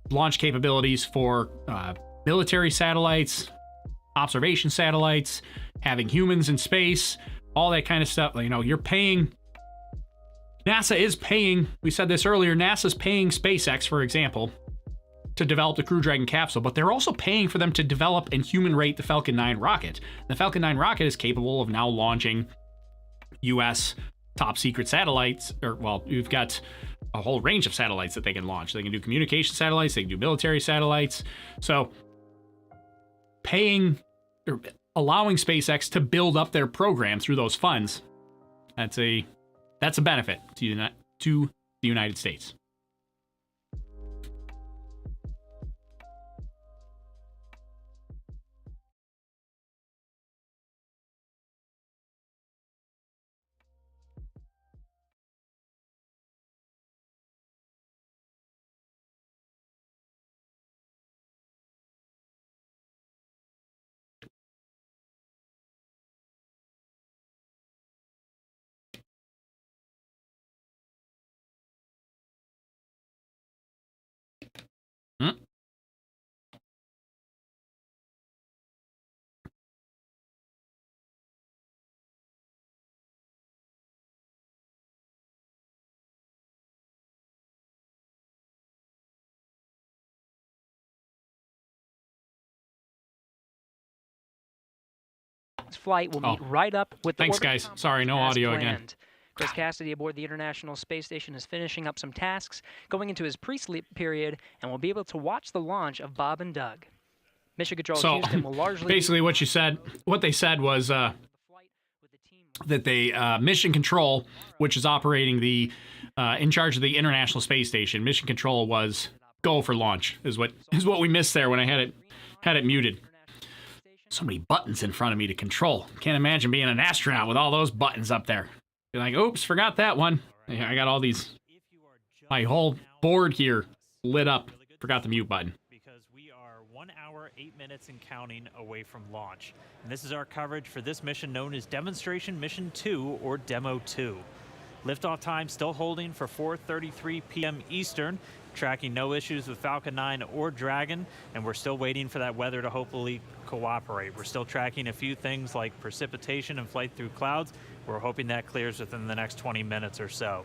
launch capabilities for military satellites, observation satellites, having humans in space, all that kind of stuff. You know, you're paying, NASA is paying, we said this earlier, NASA's paying SpaceX, for example, to develop the Crew Dragon capsule, but they're also paying for them to develop and human rate the Falcon 9 rocket. The Falcon 9 rocket is capable of now launching U.S. top secret satellites, or, well, you've got a whole range of satellites that they can launch. They can do communication satellites, they can do military satellites. So paying, or allowing SpaceX to build up their program through those funds, that's a benefit to the United States. Flight will meet right up with the Thanks, guys. Sorry, no audio again. Chris Cassidy aboard the International Space Station is finishing up some tasks, going into his pre-sleep period, and will be able to watch the launch of Bob and Doug. Mission Control Houston will largely... basically what they said was that they, Mission Control, which is operating the, in charge of the International Space Station, Mission Control was go for launch, is what we missed there when I had it muted. So many buttons in front of me to control. Can't imagine being an astronaut with all those buttons up there. You're like, oops, forgot that one. I got all these, my whole board here lit up. Forgot the mute button. Because we are 1 hour, 8 minutes and counting away from launch. And this is our coverage for this mission known as Demonstration Mission 2, or Demo-2. Liftoff time still holding for 4:33 p.m. Eastern. Tracking no issues with Falcon 9 or Dragon, and we're still waiting for that weather to hopefully cooperate. We're still tracking a few things like precipitation and flight through clouds. We're hoping that clears within the next 20 minutes or so.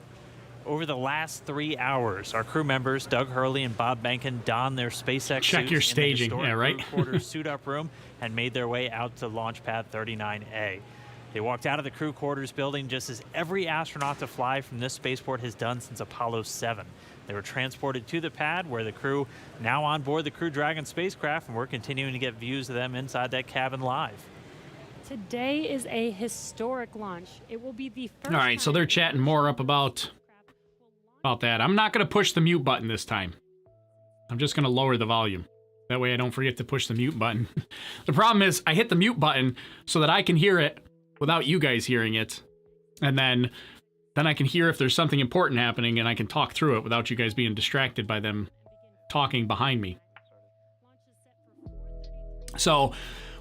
Over the last 3 hours, our crew members, Doug Hurley and Bob Behnken, donned their SpaceX Check your staging, in the yeah, right? crew quarters suit-up room and made their way out to launch pad 39A. They walked out of the crew quarters building just as every astronaut to fly from this spaceport has done since Apollo 7. They were transported to the pad where the crew now on board the Crew Dragon spacecraft, and we're continuing to get views of them inside that cabin live. Today is a historic launch. It will be the first. All right, so they're chatting more up about that. I'm not going to push the mute button this time. I'm just going to lower the volume. That way I don't forget to push the mute button. The problem is I hit the mute button so that I can hear it without you guys hearing it. And then I can hear if there's something important happening, and I can talk through it without you guys being distracted by them talking behind me. So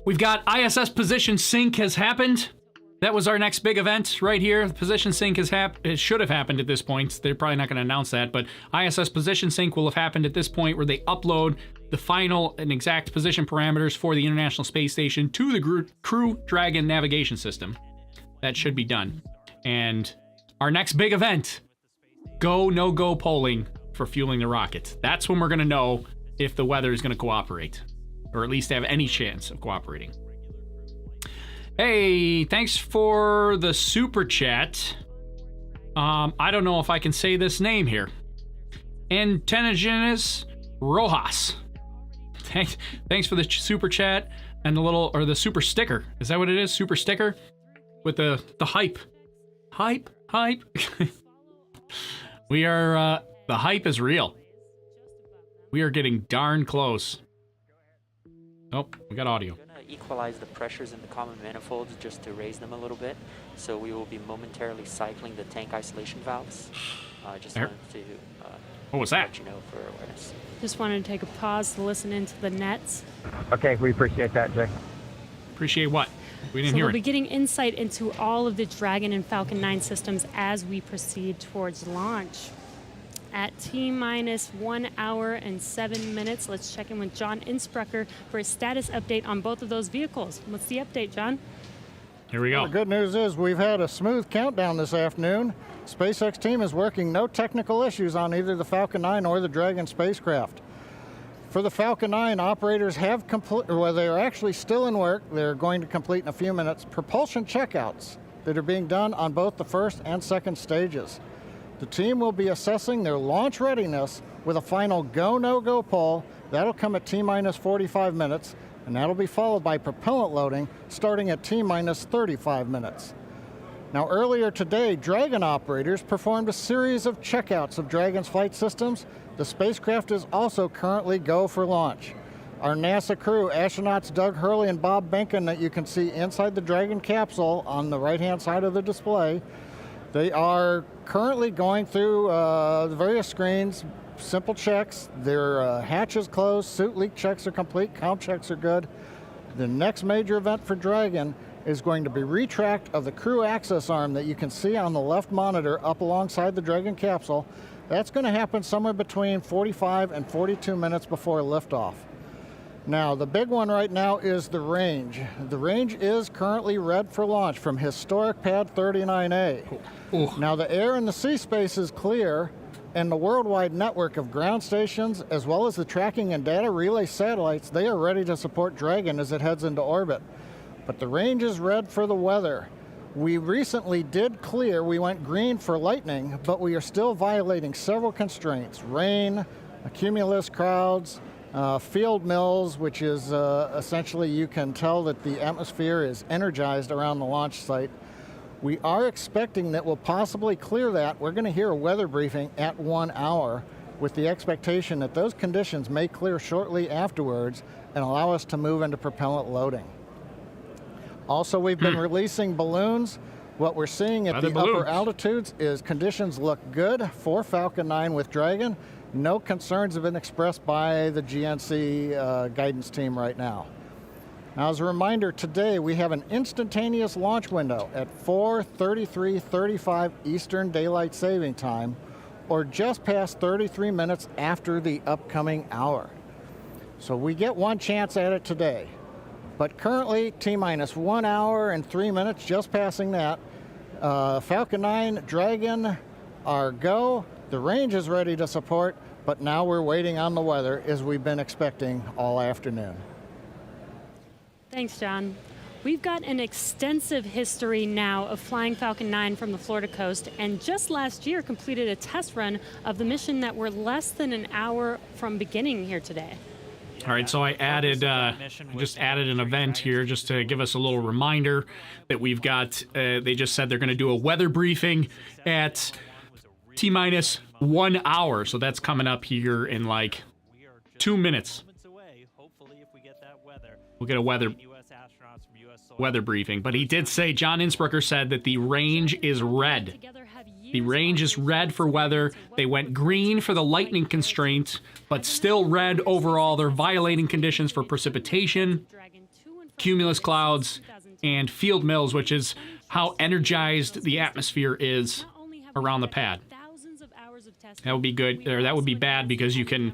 we've got ISS position sync has happened. That was our next big event right here. The position sync it should have happened at this point. They're probably not going to announce that, but ISS position sync will have happened at this point, where they upload the final and exact position parameters for the International Space Station to the Crew Dragon navigation system. That should be done. And our next big event, go, no-go polling for fueling the rocket. That's when we're going to know if the weather is going to cooperate, or at least have any chance of cooperating. Hey, thanks for the super chat. I don't know if I can say this name here. Antenagenes Rojas. Thanks for the super chat and the super sticker. Is that what it is? Super sticker with the hype. Hype. We are, the hype is real. We are getting darn close. Oh, we got audio. We're going to equalize the pressures in the common manifolds just to raise them a little bit. So we will be momentarily cycling the tank isolation valves. Just wanted to what was that? let you know for awareness. Just wanted to take a pause to listen into the nets. Okay, we appreciate that, Jay. Appreciate what? We didn't so hear we'll it. be getting insight into all of the Dragon and Falcon 9 systems as we proceed towards launch. At T-minus 1 hour and 7 minutes, let's check in with John Innsbrucker for a status update on both of those vehicles. What's the update, John? Here we go. Well, the good news is we've had a smooth countdown this afternoon. SpaceX team is working no technical issues on either the Falcon 9 or the Dragon spacecraft. For the Falcon 9, operators have they're actually still in work. They're going to complete in a few minutes propulsion checkouts that are being done on both the first and second stages. The team will be assessing their launch readiness with a final go, no-go poll. That'll come at T-minus 45 minutes, and that'll be followed by propellant loading starting at T-minus 35 minutes. Now, earlier today, Dragon operators performed a series of checkouts of Dragon's flight systems. The spacecraft is also currently go for launch. Our NASA crew, astronauts Doug Hurley and Bob Behnken, that you can see inside the Dragon capsule on the right-hand side of the display, they are currently going through the various screens, simple checks. Their hatch is closed, suit leak checks are complete, comp checks are good. The next major event for Dragon is going to be retract of the crew access arm that you can see on the left monitor up alongside the Dragon capsule. That's going to happen somewhere between 45 and 42 minutes before liftoff. Now, the big one right now is the range. The range is currently red for launch from historic pad 39A. Now, the air and the sea space is clear, and the worldwide network of ground stations, as well as the tracking and data relay satellites, they are ready to support Dragon as it heads into orbit. But the range is red for the weather. We recently did clear, we went green for lightning, but we are still violating several constraints. Rain, cumulus clouds, field mills, which is essentially you can tell that the atmosphere is energized around the launch site. We are expecting that we'll possibly clear that. We're going to hear a weather briefing at 1 hour with the expectation that those conditions may clear shortly afterwards and allow us to move into propellant loading. Also, we've been releasing balloons. What we're seeing at the upper altitudes is conditions look good for Falcon 9 with Dragon. No concerns have been expressed by the GNC guidance team right now. Now, as a reminder, today we have an instantaneous launch window at 4:33:35 Eastern Daylight Saving Time, or just past 33 minutes after the upcoming hour. So we get one chance at it today. But currently, T-minus 1 hour and 3 minutes, just passing that. Falcon 9, Dragon are go. The range is ready to support, but now we're waiting on the weather as we've been expecting all afternoon. Thanks, John. We've got an extensive history now of flying Falcon 9 from the Florida coast, and just last year completed a test run of the mission that we're less than an hour from beginning here today. All right, so I just added an event here just to give us a little reminder that we've got, they just said they're going to do a weather briefing at T-minus 1 hour. So that's coming up here in like 2 minutes. We'll get a weather briefing. But he did say, John Innsbrucker said that the range is red. The range is red for weather. They went green for the lightning constraint, but still red overall. They're violating conditions for precipitation, cumulus clouds, and field mills, which is how energized the atmosphere is around the pad. That would be good, or that would be bad, because you can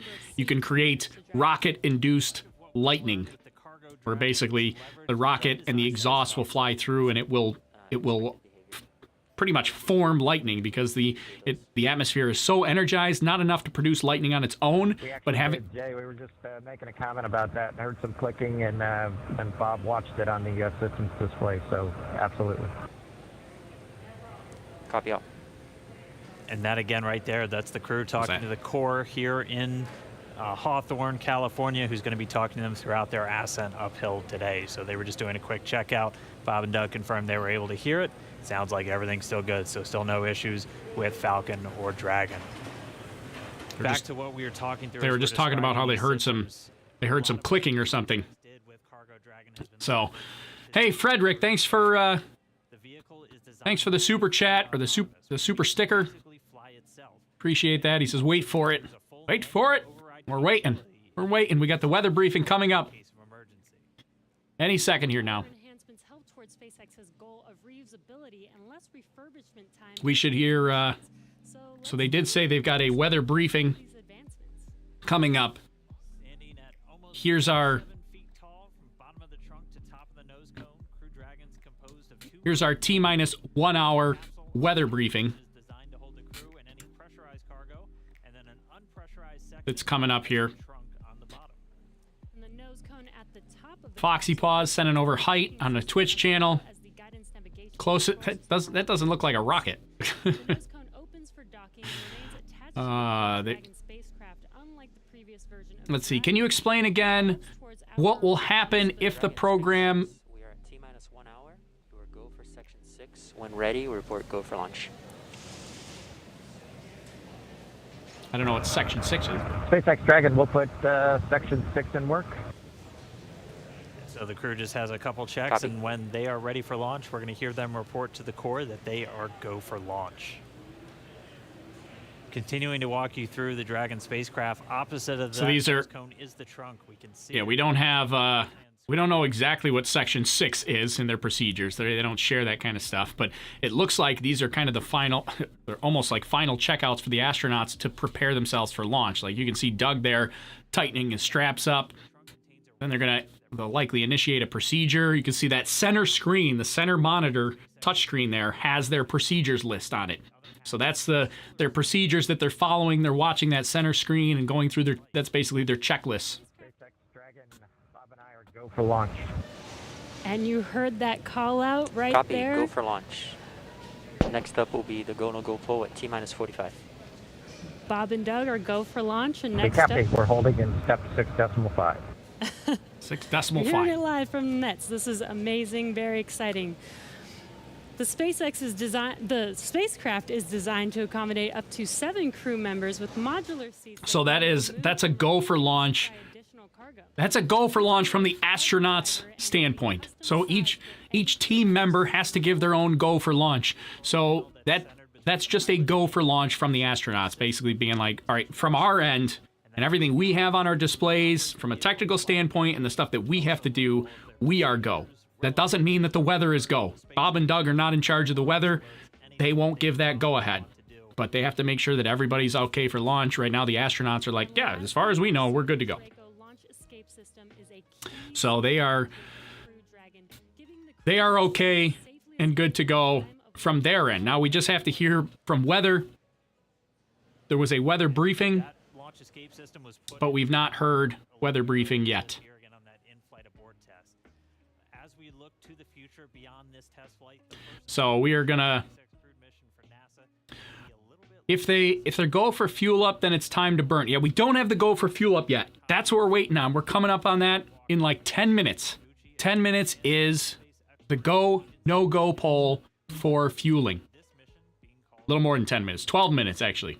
create rocket-induced lightning, where basically the rocket and the exhaust will fly through, and it will pretty much form lightning, because the atmosphere is so energized, not enough to produce lightning on its own, but having... Jay, we were just making a comment about that. I heard some clicking, and Bob watched it on the systems display, so absolutely. Copy all. And that again right there, that's the crew talking to the Corps here in Hawthorne, California, who's going to be talking to them throughout their ascent uphill today. So they were just doing a quick checkout. Bob and Doug confirmed they were able to hear it. Sounds like everything's still good, so still no issues with Falcon or Dragon. Back to what we were talking through. They were just talking about how they heard some clicking or something. So, hey Frederick, thanks for the super chat, or the super sticker. Appreciate that. He says, wait for it. Wait for it. We're waiting. We got the weather briefing coming up any second here now. toward SpaceX's goal of reusability and less refurbishment time. We should hear, so they did say they've got a weather briefing coming up. Here's our T-minus 1 hour weather briefing that's coming up here. Foxy Paws sending over height on the Twitch channel. Close it. That doesn't look like a rocket. Let's see. Can you explain again what will happen if the program? We are at T-minus 1 hour. We will go for section 6. When ready, we report go for launch. I don't know what section 6 is. SpaceX Dragon will put section 6 in work. So the crew just has a couple checks, Copy. and when they are ready for launch, we're going to hear them report to the core that they are go for launch. Continuing to walk you through the Dragon spacecraft, opposite of So these are cone is the trunk. We can see. Yeah, we don't have. We don't know exactly what Section 6 is in their procedures. They don't share that kind of stuff, but it looks like these are kind of the final, they're almost like final checkouts for the astronauts to prepare themselves for launch. Like you can see Doug there tightening his straps up. Then they'll likely initiate a procedure. You can see that center screen, the center monitor touchscreen there has their procedures list on it. So that's their procedures that they're following. They're watching that center screen and going through that's basically their checklists. SpaceX Dragon, Bob and I are go for launch. And you heard that call out right Copy, there? go for launch. Next up will be the go no go pull at T-minus 45. Bob and Doug are go for launch, and Hey, next up... Cappy, we're holding in step 6.5. 6.5. You're hearing it live from the nets. This is amazing, very exciting. The spacecraft is designed to accommodate up to 7 crew members with modular seats. So that's a go for launch. That's a go for launch from the astronauts' standpoint. So each team member has to give their own go for launch. So that's just a go for launch from the astronauts, basically being like, all right, from our end and everything we have on our displays from a technical standpoint and the stuff that we have to do, we are go. That doesn't mean that the weather is go. Bob and Doug are not in charge of the weather. They won't give that go ahead. But they have to make sure that everybody's okay for launch. Right now, the astronauts are like, yeah, as far as we know, we're good to go. So they are okay and good to go from their end. Now we just have to hear from weather. There was a weather briefing, but we've not heard weather briefing yet. So we are gonna, if they go for fuel up, then it's time to burn. Yeah, we don't have the go for fuel up yet. That's what we're waiting on. We're coming up on that in like 10 minutes. 10 minutes is the go, no go poll for fueling. A little more than 10 minutes. 12 minutes, actually.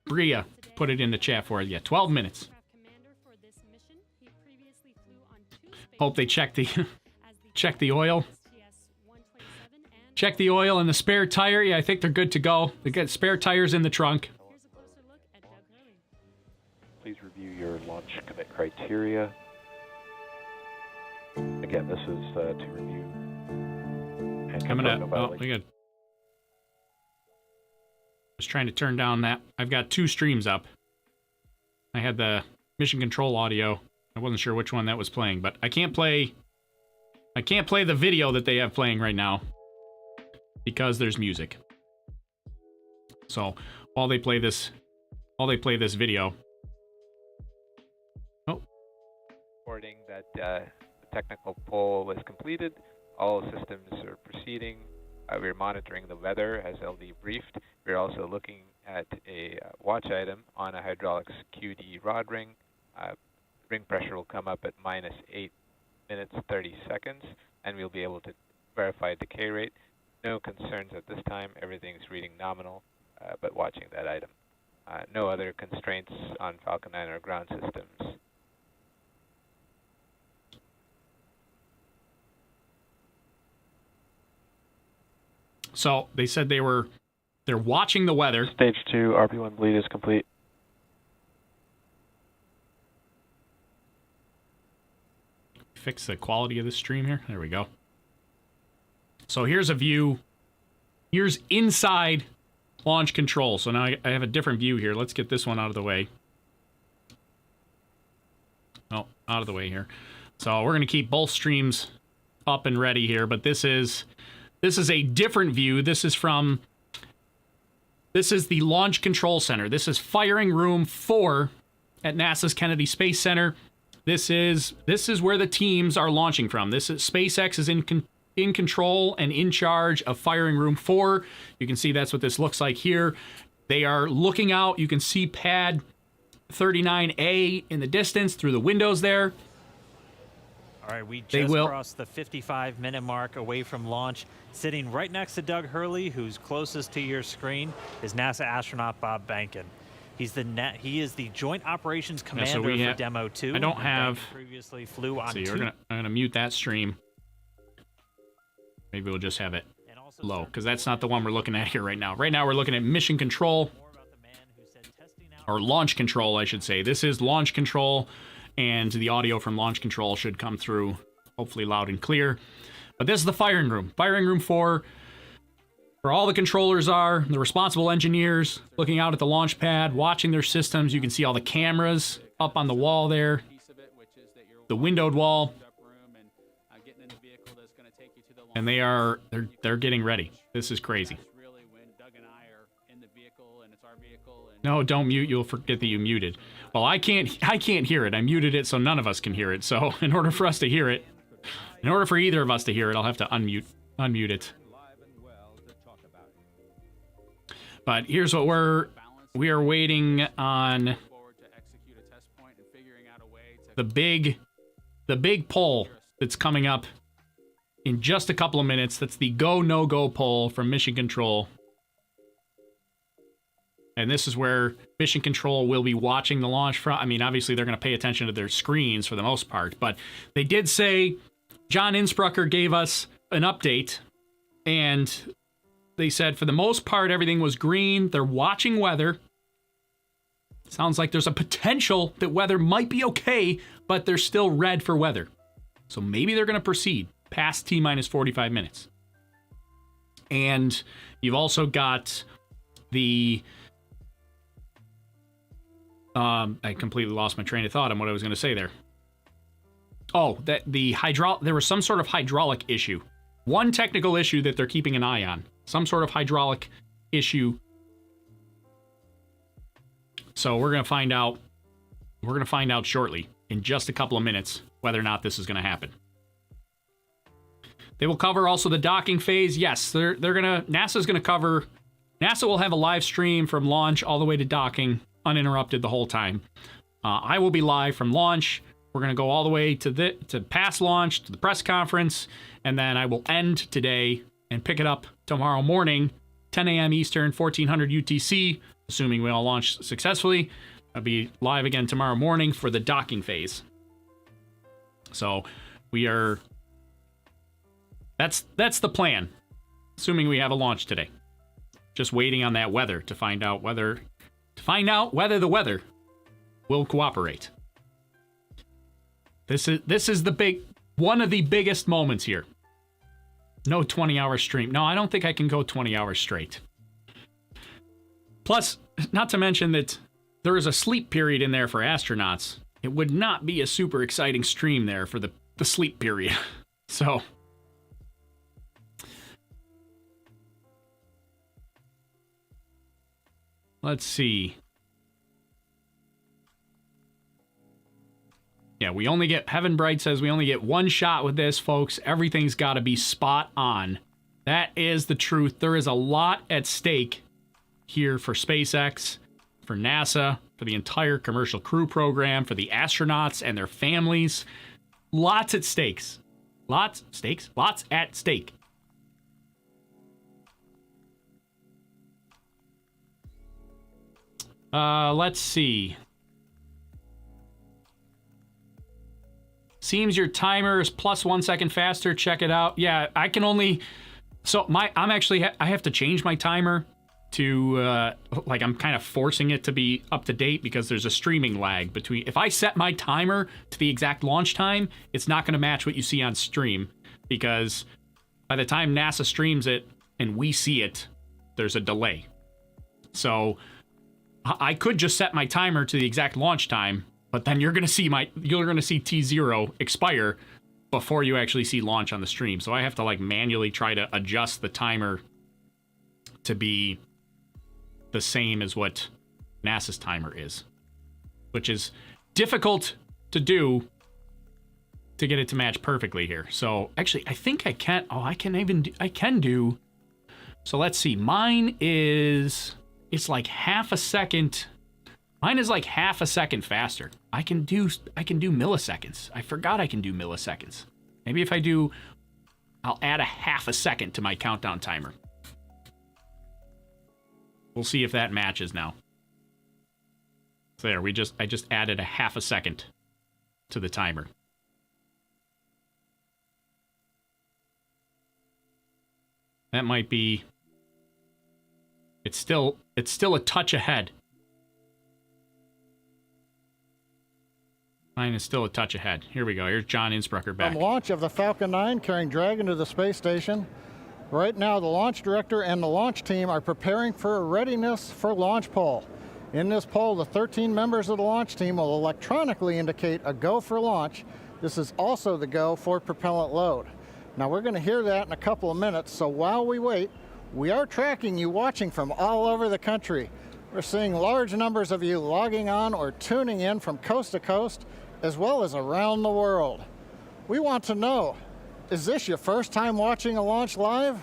Bria put it in the chat for it. Yeah, 12 minutes. Hope they check the oil. Check the oil and the spare tire. Yeah, I think they're good to go. They got spare tires in the trunk. Please review your launch commit criteria. Again, this is to review. And Coming up. confirm no Oh, we got. I was trying to turn down that. I've got 2 streams up. I had the mission control audio. I wasn't sure which one that was playing, but I can't play the video that they have playing right now because there's music. So while they play this video. Oh. Reporting that the technical poll was completed. All systems are proceeding. We're monitoring the weather as LD briefed. We're also looking at a watch item on a hydraulics QD rod ring. Ring pressure will come up at minus 8 minutes 30 seconds, and we'll be able to verify decay rate. No concerns at this time. Everything's reading nominal, but watching that item. No other constraints on Falcon 9 or ground systems. So they said they're watching the weather. Stage 2 RP1 bleed is complete. Fix the quality of the stream here. There we go. So here's a view. Here's inside launch control. So now I have a different view here. Let's get this one out of the way. Oh, out of the way here. So we're going to keep both streams up and ready here, but this is a different view. This is the Launch Control Center. This is firing room 4 at NASA's Kennedy Space Center. This is where the teams are launching from. SpaceX is in control and in charge of firing room 4. You can see that's what this looks like here. They are looking out. You can see pad 39A in the distance through the windows there. All right, we just crossed the 55-minute mark away from launch. Sitting right next to Doug Hurley, who's closest to your screen, is NASA astronaut Bob Behnken. He is the Joint Operations Commander for DM-2. I don't have. Previously flew on I'm gonna mute that stream. Maybe we'll just have it low, because that's not the one we're looking at here right now. Right now we're looking at mission control, or launch control, I should say. This is launch control, and the audio from launch control should come through, hopefully loud and clear. But this is the firing room 4, where all the controllers are, the responsible engineers looking out at the launch pad, watching their systems. You can see all the cameras up on the wall there, the windowed wall. And they're getting ready. This is crazy. No, don't mute. You'll forget that you muted. Well, I can't hear it. I muted it so none of us can hear it. So in order for us to hear it, in order for either of us to hear it, I'll have to unmute it. But here's what we are waiting on. The big poll that's coming up in just a couple of minutes. That's the go, no-go poll from Mission Control. And this is where Mission Control will be watching the launch from. I mean, obviously, they're going to pay attention to their screens for the most part. But they did say, John Insprucker gave us an update. And they said, for the most part, everything was green. They're watching weather. Sounds like there's a potential that weather might be okay, but they're still red for weather. So maybe they're going to proceed past T-minus 45 minutes. And you've also got the... I completely lost my train of thought on what I was going to say there. Oh, that there was some sort of hydraulic issue. One technical issue that they're keeping an eye on. Some sort of hydraulic issue. So we're going to find out. We're going to find out shortly, in just a couple of minutes, whether or not this is going to happen. They will cover also the docking phase. Yes, NASA's going to cover. NASA will have a live stream from launch all the way to docking, uninterrupted the whole time. I will be live from launch. We're going to go all the way to past launch, to the press conference, and then I will end today and pick it up tomorrow morning, 10 a.m. Eastern, 1400 UTC, assuming we all launch successfully. I'll be live again tomorrow morning for the docking phase. So we are... That's the plan, assuming we have a launch today. Just waiting on that weather to find out whether the weather will cooperate. This is one of the biggest moments here. No 20-hour stream. No, I don't think I can go 20 hours straight. Plus, not to mention that there is a sleep period in there for astronauts. It would not be a super exciting stream there for the sleep period. So... let's see. Yeah, Heaven Bright says we only get one shot with this, folks. Everything's got to be spot on. That is the truth. There is a lot at stake here for SpaceX, for NASA, for the entire commercial crew program, for the astronauts and their families. Lots at stakes. Lots at stake. Let's see. Seems your timer is plus 1 second faster. Check it out. Yeah, I can only... So I have to change my timer to, I'm kind of forcing it to be up to date because there's a streaming lag between... If I set my timer to the exact launch time, it's not going to match what you see on stream because by the time NASA streams it and we see it, there's a delay. So I could just set my timer to the exact launch time, but then you're gonna see T0 expire before you actually see launch on the stream. So I have to like manually try to adjust the timer to be the same as what NASA's timer is, which is difficult to do to get it to match perfectly here. So actually, I think I can. Oh, I can do. So let's see. Mine is. It's like half a second. Mine is like half a second faster. I can do milliseconds. I forgot I can do milliseconds. Maybe if I do, I'll add a half a second to my countdown timer. We'll see if that matches now. So there, I just added a half a second to the timer. That might be. It's still a touch ahead. Mine is still a touch ahead. Here we go. Here's John Innsbrucker back. From launch of the Falcon 9 carrying Dragon to the space station. Right now, the launch director and the launch team are preparing for a readiness for launch poll. In this poll, the 13 members of the launch team will electronically indicate a go for launch. This is also the go for propellant load. Now, we're going to hear that in a couple of minutes, so while we wait, we are tracking you watching from all over the country. We're seeing large numbers of you logging on or tuning in from coast to coast, as well as around the world. We want to know, is this your first time watching a launch live?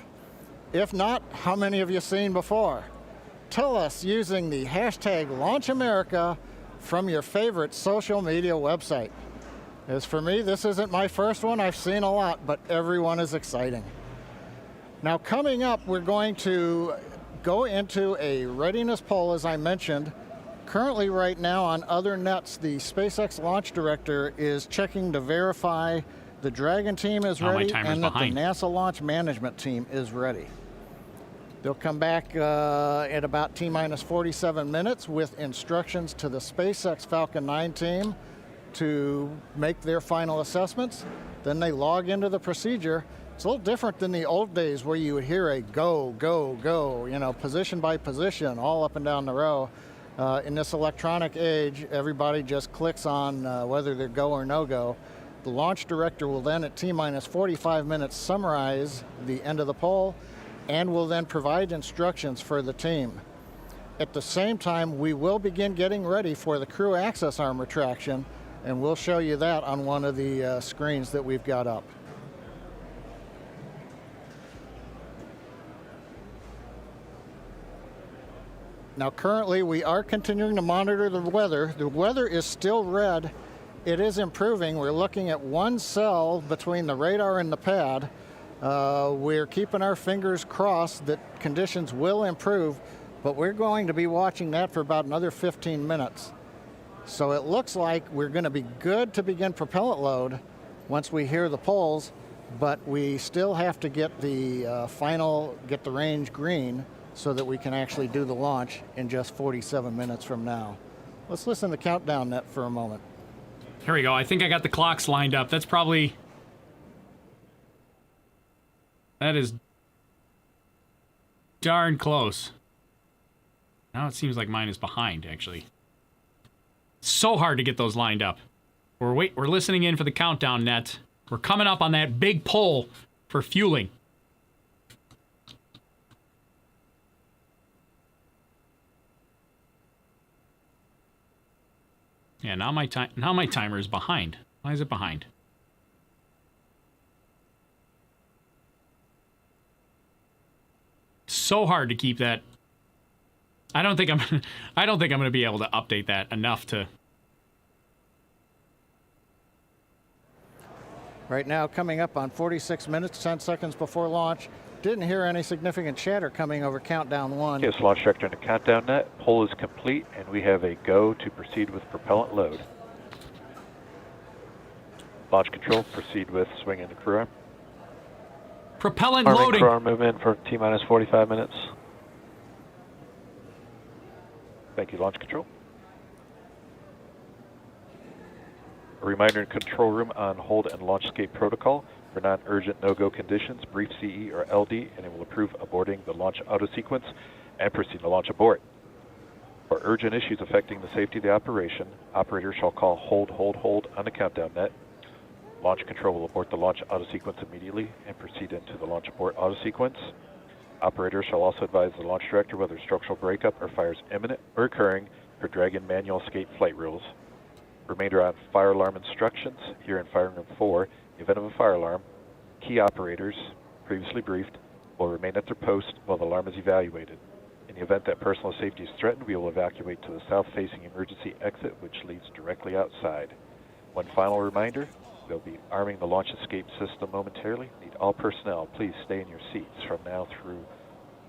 If not, how many have you seen before? Tell us using the hashtag LaunchAmerica from your favorite social media website. As for me, this isn't my first one. I've seen a lot, but everyone is exciting. Now, coming up, we're going to go into a readiness poll, as I mentioned. Currently, right now, on other nets, the SpaceX launch director is checking to verify the Dragon team is ready and that the NASA launch management team is ready. They'll come back at about T-minus 47 minutes with instructions to the SpaceX Falcon 9 team to make their final assessments. Then they log into the procedure. It's a little different than the old days where you would hear a go, go, go, position by position, all up and down the row. In this electronic age, everybody just clicks on whether they're go or no go. The launch director will then, at T-minus 45 minutes, summarize the end of the poll and will then provide instructions for the team. At the same time, we will begin getting ready for the crew access arm retraction, and we'll show you that on one of the screens that we've got up. Now, currently, we are continuing to monitor the weather. The weather is still red. It is improving. We're looking at one cell between the radar and the pad. We're keeping our fingers crossed that conditions will improve, but we're going to be watching that for about another 15 minutes. So it looks like we're going to be good to begin propellant load once we hear the polls, but we still have to get the get the range green so that we can actually do the launch in just 47 minutes from now. Let's listen to the countdown net for a moment. Here we go. I think I got the clocks lined up. That is darn close. Now it seems like mine is behind, actually. So hard to get those lined up. We're listening in for the countdown net. We're coming up on that big poll for fueling. Yeah, now my timer is behind. Why is it behind? So hard to keep that. I don't think I'm going to be able to update that enough to. Right now, coming up on 46 minutes, 10 seconds before launch. Didn't hear any significant chatter coming over countdown 1. Yes, launch director in the countdown net. Poll is complete, and we have a go to proceed with propellant load. Launch control, proceed with swing in the crew arm. Propellant Arming loading. Crew arm movement for T-minus 45 minutes. Thank you, launch control. A reminder in control room on hold and launch escape protocol. For non-urgent no-go conditions, brief CE or LD, and it will approve aborting the launch auto sequence and proceed to launch abort. For urgent issues affecting the safety of the operation, operators shall call hold on the countdown net. Launch control will abort the launch auto sequence immediately and proceed into the launch abort auto sequence. Operators shall also advise the launch director whether structural breakup or fire is imminent or occurring per Dragon manual escape flight rules. Remainder on fire alarm instructions. Here in Firing Room 4, in the event of a fire alarm, key operators, previously briefed, will remain at their post while the alarm is evaluated. In the event that personal safety is threatened, we will evacuate to the south-facing emergency exit, which leads directly outside. One final reminder, we'll be arming the launch escape system momentarily. Need all personnel, please stay in your seats from now through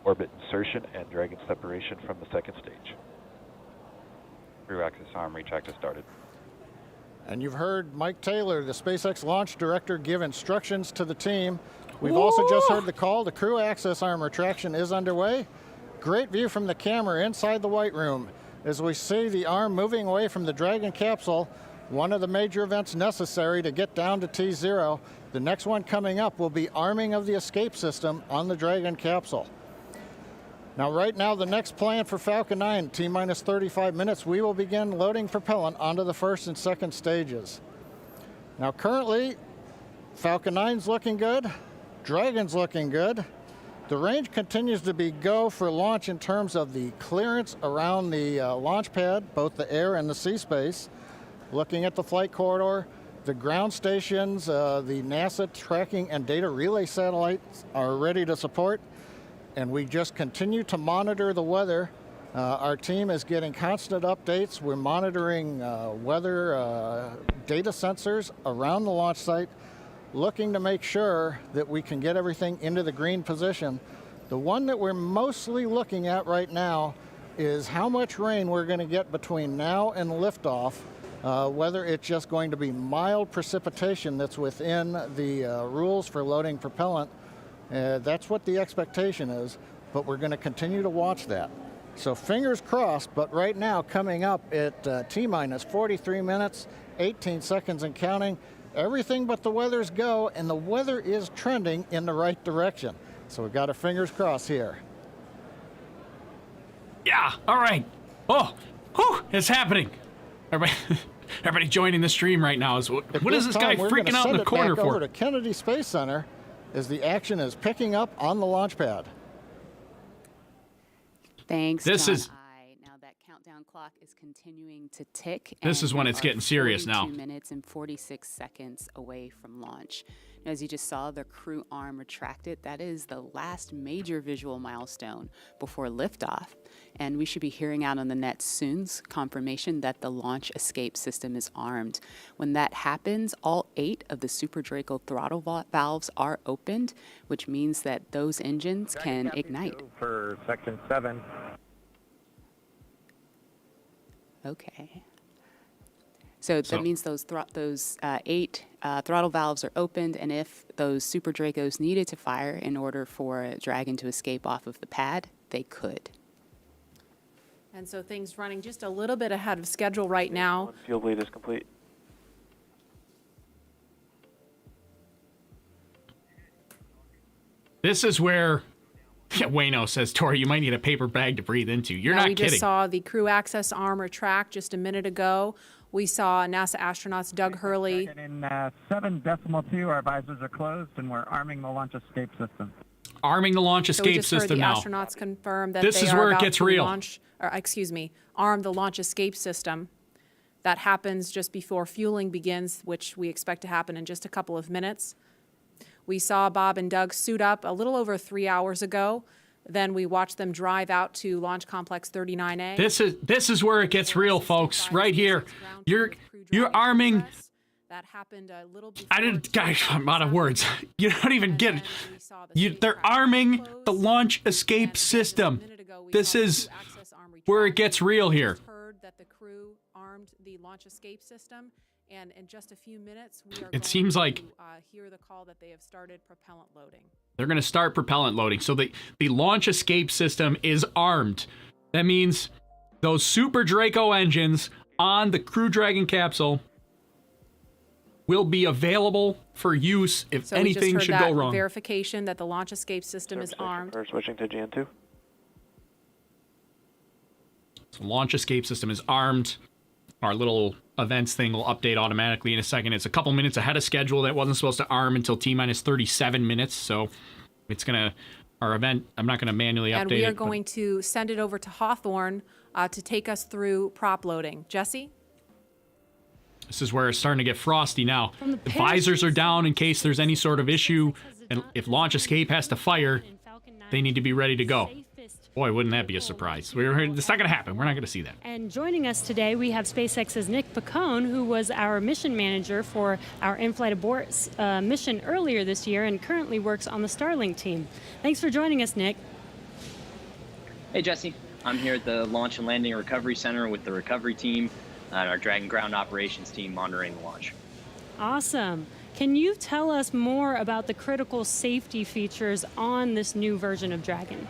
orbit insertion and Dragon separation from the second stage. Crew access arm retract has started. And you've heard Mike Taylor, the SpaceX launch director, give instructions to the team. We've also just heard the call. The crew access arm retraction is underway. Great view from the camera inside the White Room as we see the arm moving away from the Dragon capsule, one of the major events necessary to get down to T0. The next one coming up will be arming of the escape system on the Dragon capsule. Now, right now, the next plan for Falcon 9, T-minus 35 minutes, we will begin loading propellant onto the first and second stages. Now, currently, Falcon 9's looking good, Dragon's looking good. The range continues to be go for launch in terms of the clearance around the launch pad, both the air and the sea space. Looking at the flight corridor, the ground stations, the NASA tracking and data relay satellites are ready to support. And we just continue to monitor the weather. Our team is getting constant updates. We're monitoring weather data sensors around the launch site, looking to make sure that we can get everything into the green position. The one that we're mostly looking at right now is how much rain we're going to get between now and liftoff, whether it's just going to be mild precipitation that's within the rules for loading propellant. That's what the expectation is, but we're going to continue to watch that. So fingers crossed, but right now coming up at T-minus 43 minutes, 18 seconds and counting, everything but the weather's go, and the weather is trending in the right direction. So we've got our fingers crossed here. Yeah, all right. Oh, whew, it's happening. Everybody joining the stream right now. What is this guy freaking out in the corner for? Over to Kennedy Space Center as the action is picking up on the launch pad. Thanks, This John. is Now that countdown clock is continuing to tick. This is when it's getting serious now. 2 minutes and 46 seconds away from launch. Now, as you just saw, the crew arm retracted. That is the last major visual milestone before liftoff. And we should be hearing out on the net soon confirmation that the launch escape system is armed. When that happens, all 8 of the Super Draco throttle valves are opened, which means that those engines can ignite. For section 7. Okay. So that means those 8 throttle valves are opened, and if those Super Dracos needed to fire in order for Dragon to escape off of the pad, they could. And so things running just a little bit ahead of schedule right now. Fuel bleed is complete. This is where Wayno says, Tory, you might need a paper bag to breathe into. You're not We kidding. just saw the crew access arm retract just a minute ago. We saw NASA astronauts Doug Hurley. In 7.2, our visors are closed, and we're arming the launch escape system. Arming the launch So we escape just heard system the now. astronauts confirm that This they is are where it about gets to real. arm the launch escape system. That happens just before fueling begins, which we expect to happen in just a couple of minutes. We saw Bob and Doug suit up a little over 3 hours ago. Then we watched them drive out to Launch Complex 39A. This is where it gets real, folks. Right here, you're arming. That happened a little before. Guys, I'm out of words. You don't even get it. They're arming the launch escape system. This is where it gets real here. Heard that the crew armed the launch escape system, and in just a few minutes, we are It seems like hear the call that they have started propellant loading. they're going to start propellant loading. So the launch escape system is armed. That means those Super Draco engines on the Crew Dragon capsule will be available for use if So we just anything heard should that go wrong. verification that the launch escape system is armed. We're switching to GN2. So launch escape system is armed. Our little events thing will update automatically in a second. It's a couple minutes ahead of schedule. That wasn't supposed to arm until T-minus 37 minutes, so it's going to... Our event, I'm not going to manually update it. And we are going to send it over to Hawthorne to take us through prop loading. Jesse? This is where it's starting to get frosty now. The visors are down in case there's any sort of issue, and if launch escape has to fire, they need to be ready to go. Boy, wouldn't that be a surprise. It's not going to happen. We're not going to see that. And joining us today, we have SpaceX's Nick Picone, who was our mission manager for our in-flight abort mission earlier this year and currently works on the Starlink team. Thanks for joining us, Nick. Hey, Jesse. I'm here at the Launch and Landing Recovery Center with the recovery team and our Dragon ground operations team monitoring the launch. Awesome. Can you tell us more about the critical safety features on this new version of Dragon?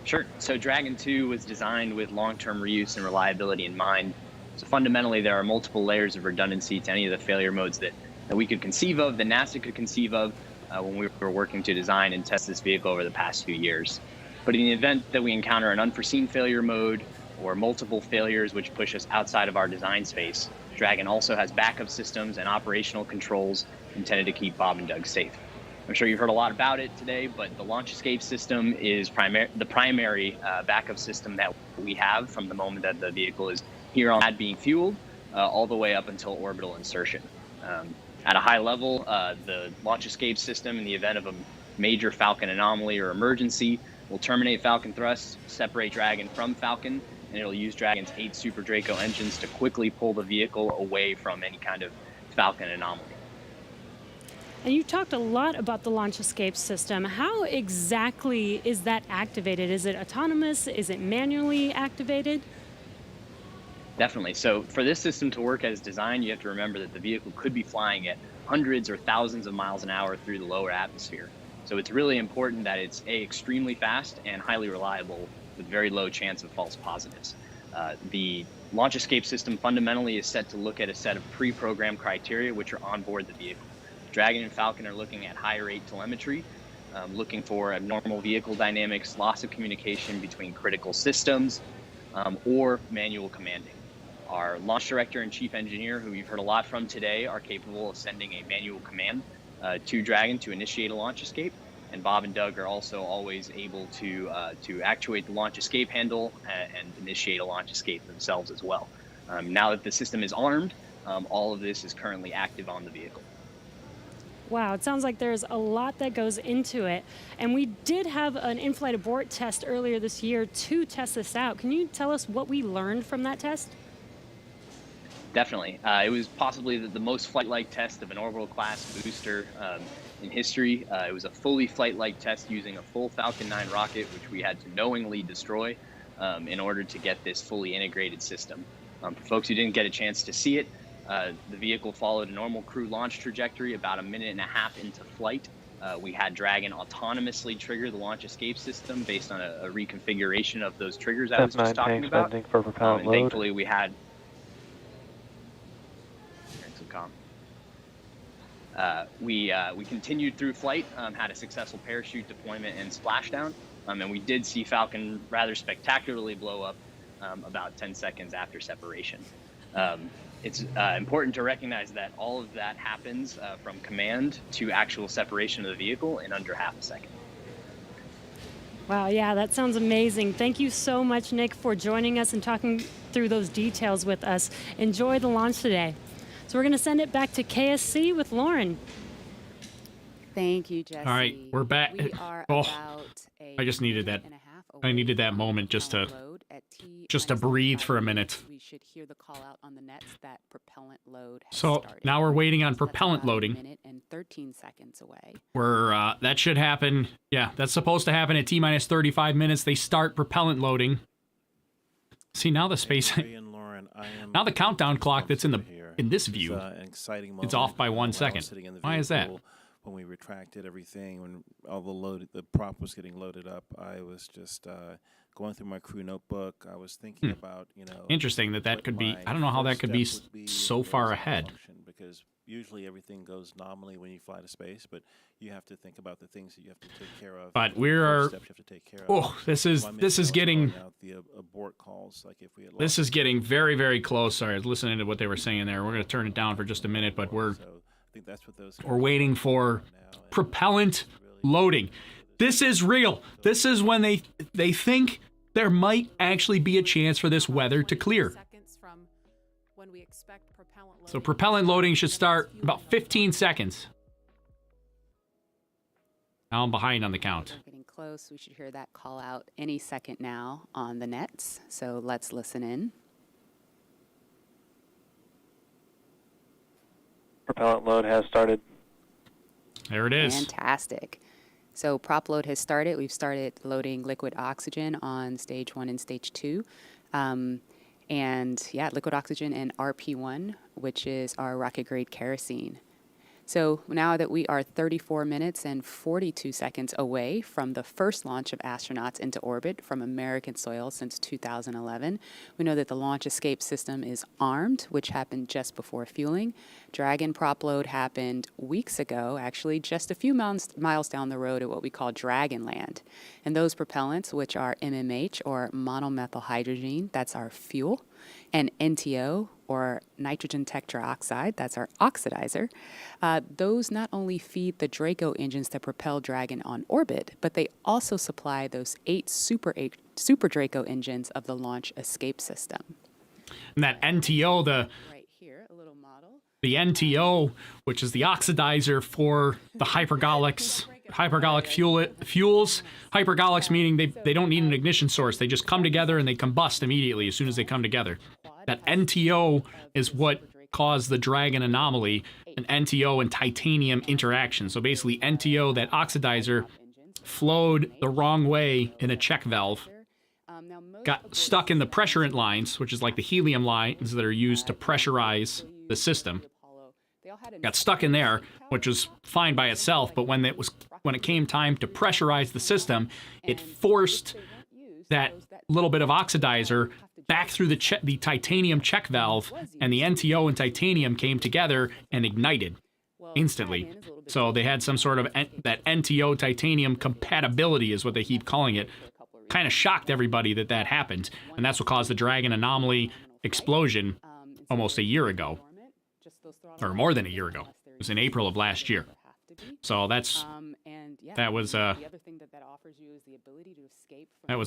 Sure. So Dragon 2 was designed with long-term reuse and reliability in mind. So fundamentally, there are multiple layers of redundancy to any of the failure modes that we could conceive of, that NASA could conceive of when we were working to design and test this vehicle over the past few years. But in the event that we encounter an unforeseen failure mode or multiple failures which push us outside of our design space, Dragon also has backup systems and operational controls intended to keep Bob and Doug safe. I'm sure you've heard a lot about it today, but the launch escape system is the primary backup system that we have from the moment that the vehicle is here on pad being fueled all the way up until orbital insertion. At a high level, the launch escape system, in the event of a major Falcon anomaly or emergency, will terminate Falcon thrust, separate Dragon from Falcon, and it'll use Dragon's 8 Super Draco engines to quickly pull the vehicle away from any kind of Falcon anomaly. And you talked a lot about the launch escape system. How exactly is that activated? Is it autonomous? Is it manually activated? Definitely. So for this system to work as designed, you have to remember that the vehicle could be flying at hundreds or thousands of miles an hour through the lower atmosphere. So it's really important that it's extremely fast and highly reliable with very low chance of false positives. The launch escape system fundamentally is set to look at a set of pre-programmed criteria which are on board the vehicle. Dragon and Falcon are looking at high rate telemetry, looking for abnormal vehicle dynamics, loss of communication between critical systems, or manual commanding. Our launch director and chief engineer, who you've heard a lot from today, are capable of sending a manual command to Dragon to initiate a launch escape. And Bob and Doug are also always able to actuate the launch escape handle and initiate a launch escape themselves as well. Now that the system is armed, all of this is currently active on the vehicle. Wow, it sounds like there's a lot that goes into it. And we did have an in-flight abort test earlier this year to test this out. Can you tell us what we learned from that test? Definitely. It was possibly the most flight-like test of an orbital-class booster in history. It was a fully flight-like test using a full Falcon 9 rocket, which we had to knowingly destroy in order to get this fully integrated system. For folks who didn't get a chance to see it, the vehicle followed a normal crew launch trajectory. About a minute and a half into flight, we had Dragon autonomously trigger the launch escape system based on a reconfiguration of those triggers I was just talking about. For propellant And load. thankfully we had we continued through flight, had a successful parachute deployment and splashdown, and we did see Falcon rather spectacularly blow up about 10 seconds after separation. It's important to recognize that all of that happens from command to actual separation of the vehicle in under half a second. Wow, yeah, that sounds amazing. Thank you so much, Nick, for joining us and talking through those details with us. Enjoy the launch today. So we're going to send it back to KSC with Lauren. Thank you, Jesse. All right, we're back. We are I just needed that. I needed that moment just to breathe for a minute. We should hear the call out on the nets that propellant load has So started. now we're waiting on propellant loading. A minute and 13 seconds away. That should happen. Yeah, that's supposed to happen at T-minus 35 minutes. They start propellant loading. See, now the space... now the countdown clock that's in this view, it's off by 1 second. Why is that? when we retracted everything, when all the prop was getting loaded up, I was just going through my crew notebook. I was thinking about, Interesting that could be. I don't know how that could be so far ahead. Because usually everything goes nominally when you fly to space, but you have to think about the things that you have to take care of. But this is getting. The abort calls, like if we had this is getting very, very close. Sorry, I was listening to what they were saying there. We're going to turn it down for just a minute, but we're waiting for propellant loading. This is real. This is when they think there might actually be a chance for this weather to clear. So propellant loading should start about 15 seconds. Now I'm behind on the count. We're getting close. We should hear that call out any second now on the nets. So let's listen in. Propellant load has started. There it is. Fantastic. So prop load has started. We've started loading liquid oxygen on stage 1 and stage 2. And yeah, liquid oxygen and RP1, which is our rocket grade kerosene. So now that we are 34 minutes and 42 seconds away from the first launch of astronauts into orbit from American soil since 2011, we know that the launch escape system is armed, which happened just before fueling. Dragon prop load happened weeks ago, actually just a few miles down the road at what we call Dragonland. And those propellants, which are MMH or monomethylhydrazine, that's our fuel, and NTO, or nitrogen tetroxide, that's our oxidizer, those not only feed the Draco engines that propel Dragon on orbit, but they also supply those 8 Super Draco engines of the launch escape system. And that NTO, right here, a little model. The NTO, which is the oxidizer for the hypergolic fuels. Hypergolics meaning they don't need an ignition source. They just come together and they combust immediately as soon as they come together. That NTO is what caused the Dragon anomaly, an NTO and titanium interaction. So basically NTO, that oxidizer, flowed the wrong way in a check valve, got stuck in the pressurant lines, which is like the helium lines that are used to pressurize the system. Got stuck in there, which was fine by itself, but when it came time to pressurize the system, it forced that little bit of oxidizer back through the titanium check valve, and the NTO and titanium came together and ignited instantly. So they had some sort of that NTO titanium compatibility is what they keep calling it. Kind of shocked everybody that happened, and that's what caused the Dragon anomaly explosion almost a year ago, or more than a year ago. It was in April of last year. So that was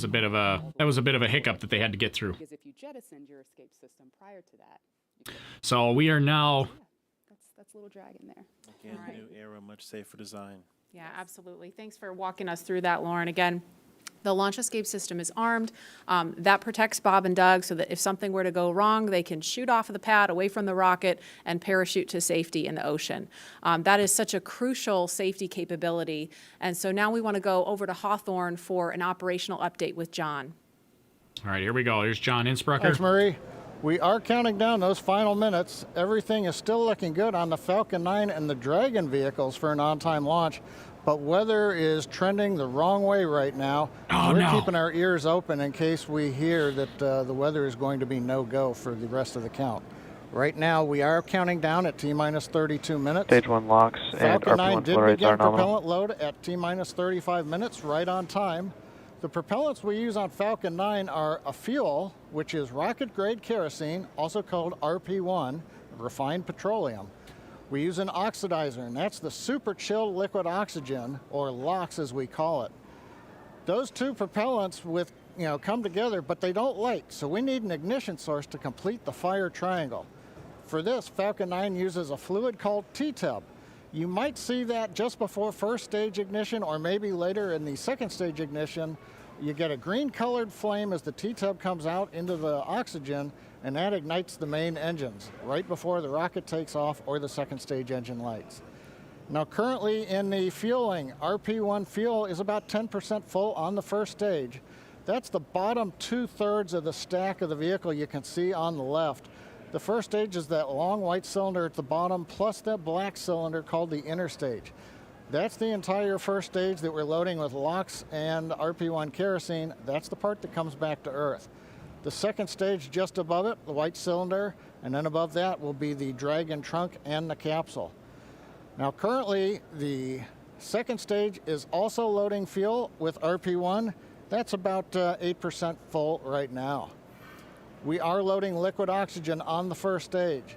a bit of a hiccup that they had to get through. Because if you jettisoned your escape system prior to that, so we are now. That's little Dragon there. Again, new era, much safer design. Yeah, absolutely. Thanks for walking us through that, Lauren. Again, the launch escape system is armed. That protects Bob and Doug so that if something were to go wrong, they can shoot off of the pad away from the rocket and parachute to safety in the ocean. That is such a crucial safety capability. And so now we want to go over to Hawthorne for an operational update with John. All right, here we go. Here's John Innsbrucker. Thanks, Marie. We are counting down those final minutes. Everything is still looking good on the Falcon 9 and the Dragon vehicles for an on-time launch. But weather is trending the wrong way right now. We're keeping our ears open in case we hear that the weather is going to be no-go for the rest of the count. Right now, we are counting down at T-minus 32 minutes. Stage 1 locks and Falcon 9 RP1 did flow rates begin are nominal. propellant load at T-minus 35 minutes, right on time. The propellants we use on Falcon 9 are a fuel, which is rocket-grade kerosene, also called RP1, refined petroleum. We use an oxidizer, and that's the super chilled liquid oxygen, or LOX as we call it. Those two propellants come together, but they don't light, so we need an ignition source to complete the fire triangle. For this, Falcon 9 uses a fluid called T-tub. You might see that just before first stage ignition, or maybe later in the second stage ignition. You get a green colored flame as the T-tub comes out into the oxygen, and that ignites the main engines right before the rocket takes off or the second stage engine lights. Now currently in the fueling, RP1 fuel is about 10% full on the first stage. That's the bottom 2/3 of the stack of the vehicle you can see on the left. The first stage is that long white cylinder at the bottom plus that black cylinder called the inner stage. That's the entire first stage that we're loading with LOX and RP-1 kerosene. That's the part that comes back to Earth. The second stage just above it, the white cylinder, and then above that will be the Dragon trunk and the capsule. Now currently, the second stage is also loading fuel with RP-1. That's about 8% full right now. We are loading liquid oxygen on the first stage.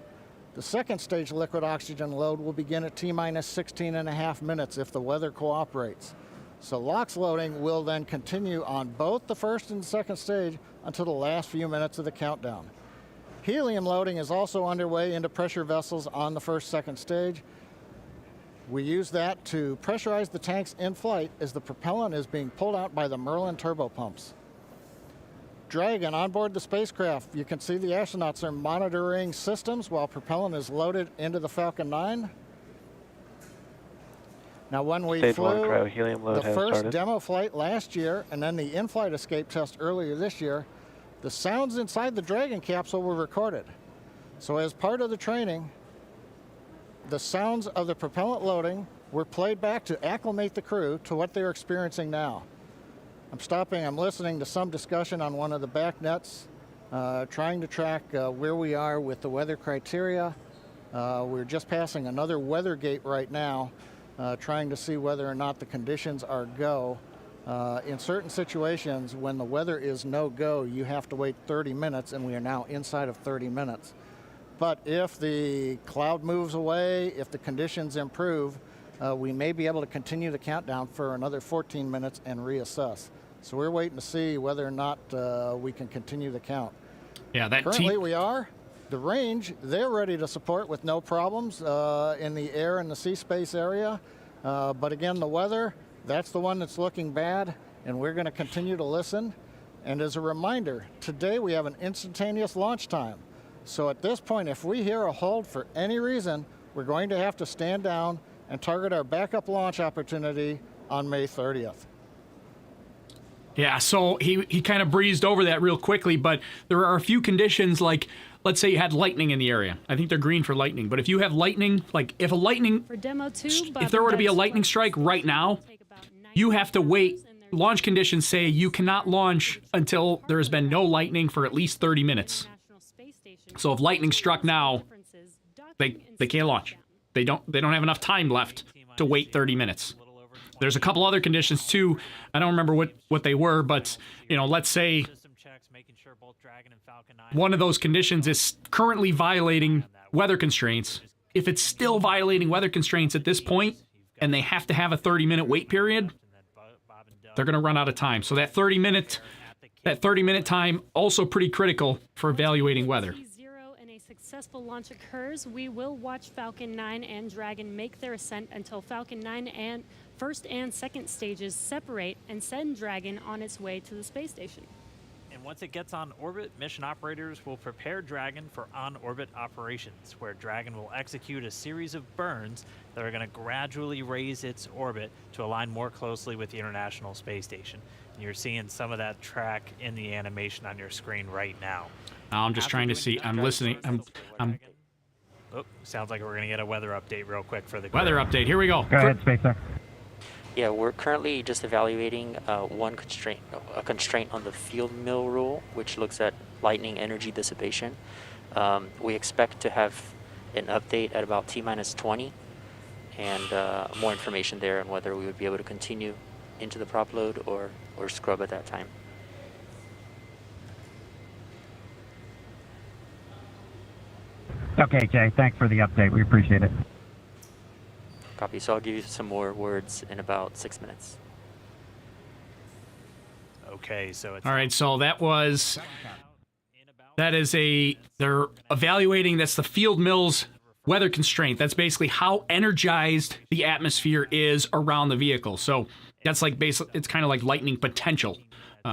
The second stage liquid oxygen load will begin at T-minus 16.5 minutes if the weather cooperates. So LOX loading will then continue on both the first and second stage until the last few minutes of the countdown. Helium loading is also underway into pressure vessels on the second stage. We use that to pressurize the tanks in flight as the propellant is being pulled out by the Merlin turbopumps. Dragon on board the spacecraft. You can see the astronauts are monitoring systems while propellant is loaded into the Falcon 9. Now when we Stage flew 1 cryo-helium load the has first started. demo flight last year and then the in-flight escape test earlier this year, the sounds inside the Dragon capsule were recorded. So as part of the training, the sounds of the propellant loading were played back to acclimate the crew to what they're experiencing now. I'm listening to some discussion on one of the back nets, trying to track where we are with the weather criteria. We're just passing another weather gate right now, trying to see whether or not the conditions are go. In certain situations, when the weather is no go, you have to wait 30 minutes, and we are now inside of 30 minutes. But if the cloud moves away, if the conditions improve, we may be able to continue the countdown for another 14 minutes and reassess. So we're waiting to see whether or not we can continue the count. Yeah, that currently we are. The range, they're ready to support with no problems in the air and the sea space area. But again, the weather, that's the one that's looking bad, and we're going to continue to listen. And as a reminder, today we have an instantaneous launch time. So at this point, if we hear a hold for any reason, we're going to have to stand down and target our backup launch opportunity on May 30th. Yeah, so he kind of breezed over that real quickly, but there are a few conditions, like let's say you had lightning in the area. I think they're green for lightning, but if you have lightning, like if there were to be a lightning strike right now, you have to wait. Launch conditions say you cannot launch until there has been no lightning for at least 30 minutes. So if lightning struck now, they can't launch. They don't have enough time left to wait 30 minutes. There's a couple other conditions too. I don't remember what they were, but let's say one of those conditions is currently violating weather constraints. If it's still violating weather constraints at this point and they have to have a 30-minute wait period, they're going to run out of time. So that 30-minute time also pretty critical for evaluating weather. Successful launch occurs, we will watch Falcon 9 and Dragon make their ascent until Falcon 9 and first and second stages separate and send Dragon on its way to the space station. And once it gets on orbit, mission operators will prepare Dragon for on-orbit operations, where Dragon will execute a series of burns that are going to gradually raise its orbit to align more closely with the International Space Station. And you're seeing some of that track in the animation on your screen right now. I'm just trying to see. I'm listening. I'm. Oh, sounds like we're going to get a weather update real quick for the weather update. Here we go. Go ahead, Spacer. Yeah, we're currently just evaluating a constraint on the field mill rule, which looks at lightning energy dissipation. We expect to have an update at about T-minus 20, and more information there on whether we would be able to continue into the prop load or scrub at that time. Okay, Jay, thanks for the update. We appreciate it. Copy. So I'll give you some more words in about 6 minutes. Okay, so it's... All right, so they're evaluating, that's the field mill's weather constraint. That's basically how energized the atmosphere is around the vehicle. So that's like it's kind of like lightning potential.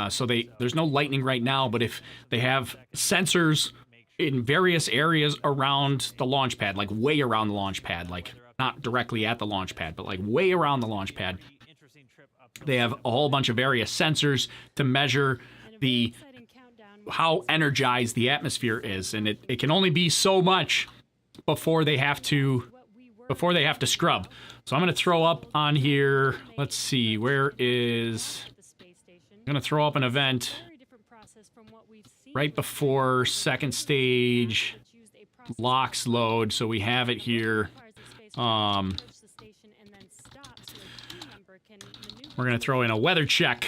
So there's no lightning right now, but if they have sensors in various areas around the launch pad, like way around the launch pad, like not directly at the launch pad, but like way around the launch pad, they have a whole bunch of various sensors to measure how energized the atmosphere is, and it can only be so much before they have to before they have to scrub. So I'm going to throw up on here, let's see, where is... I'm going to throw up an event right before second stage locks load, so we have it here. We're going to throw in a weather check.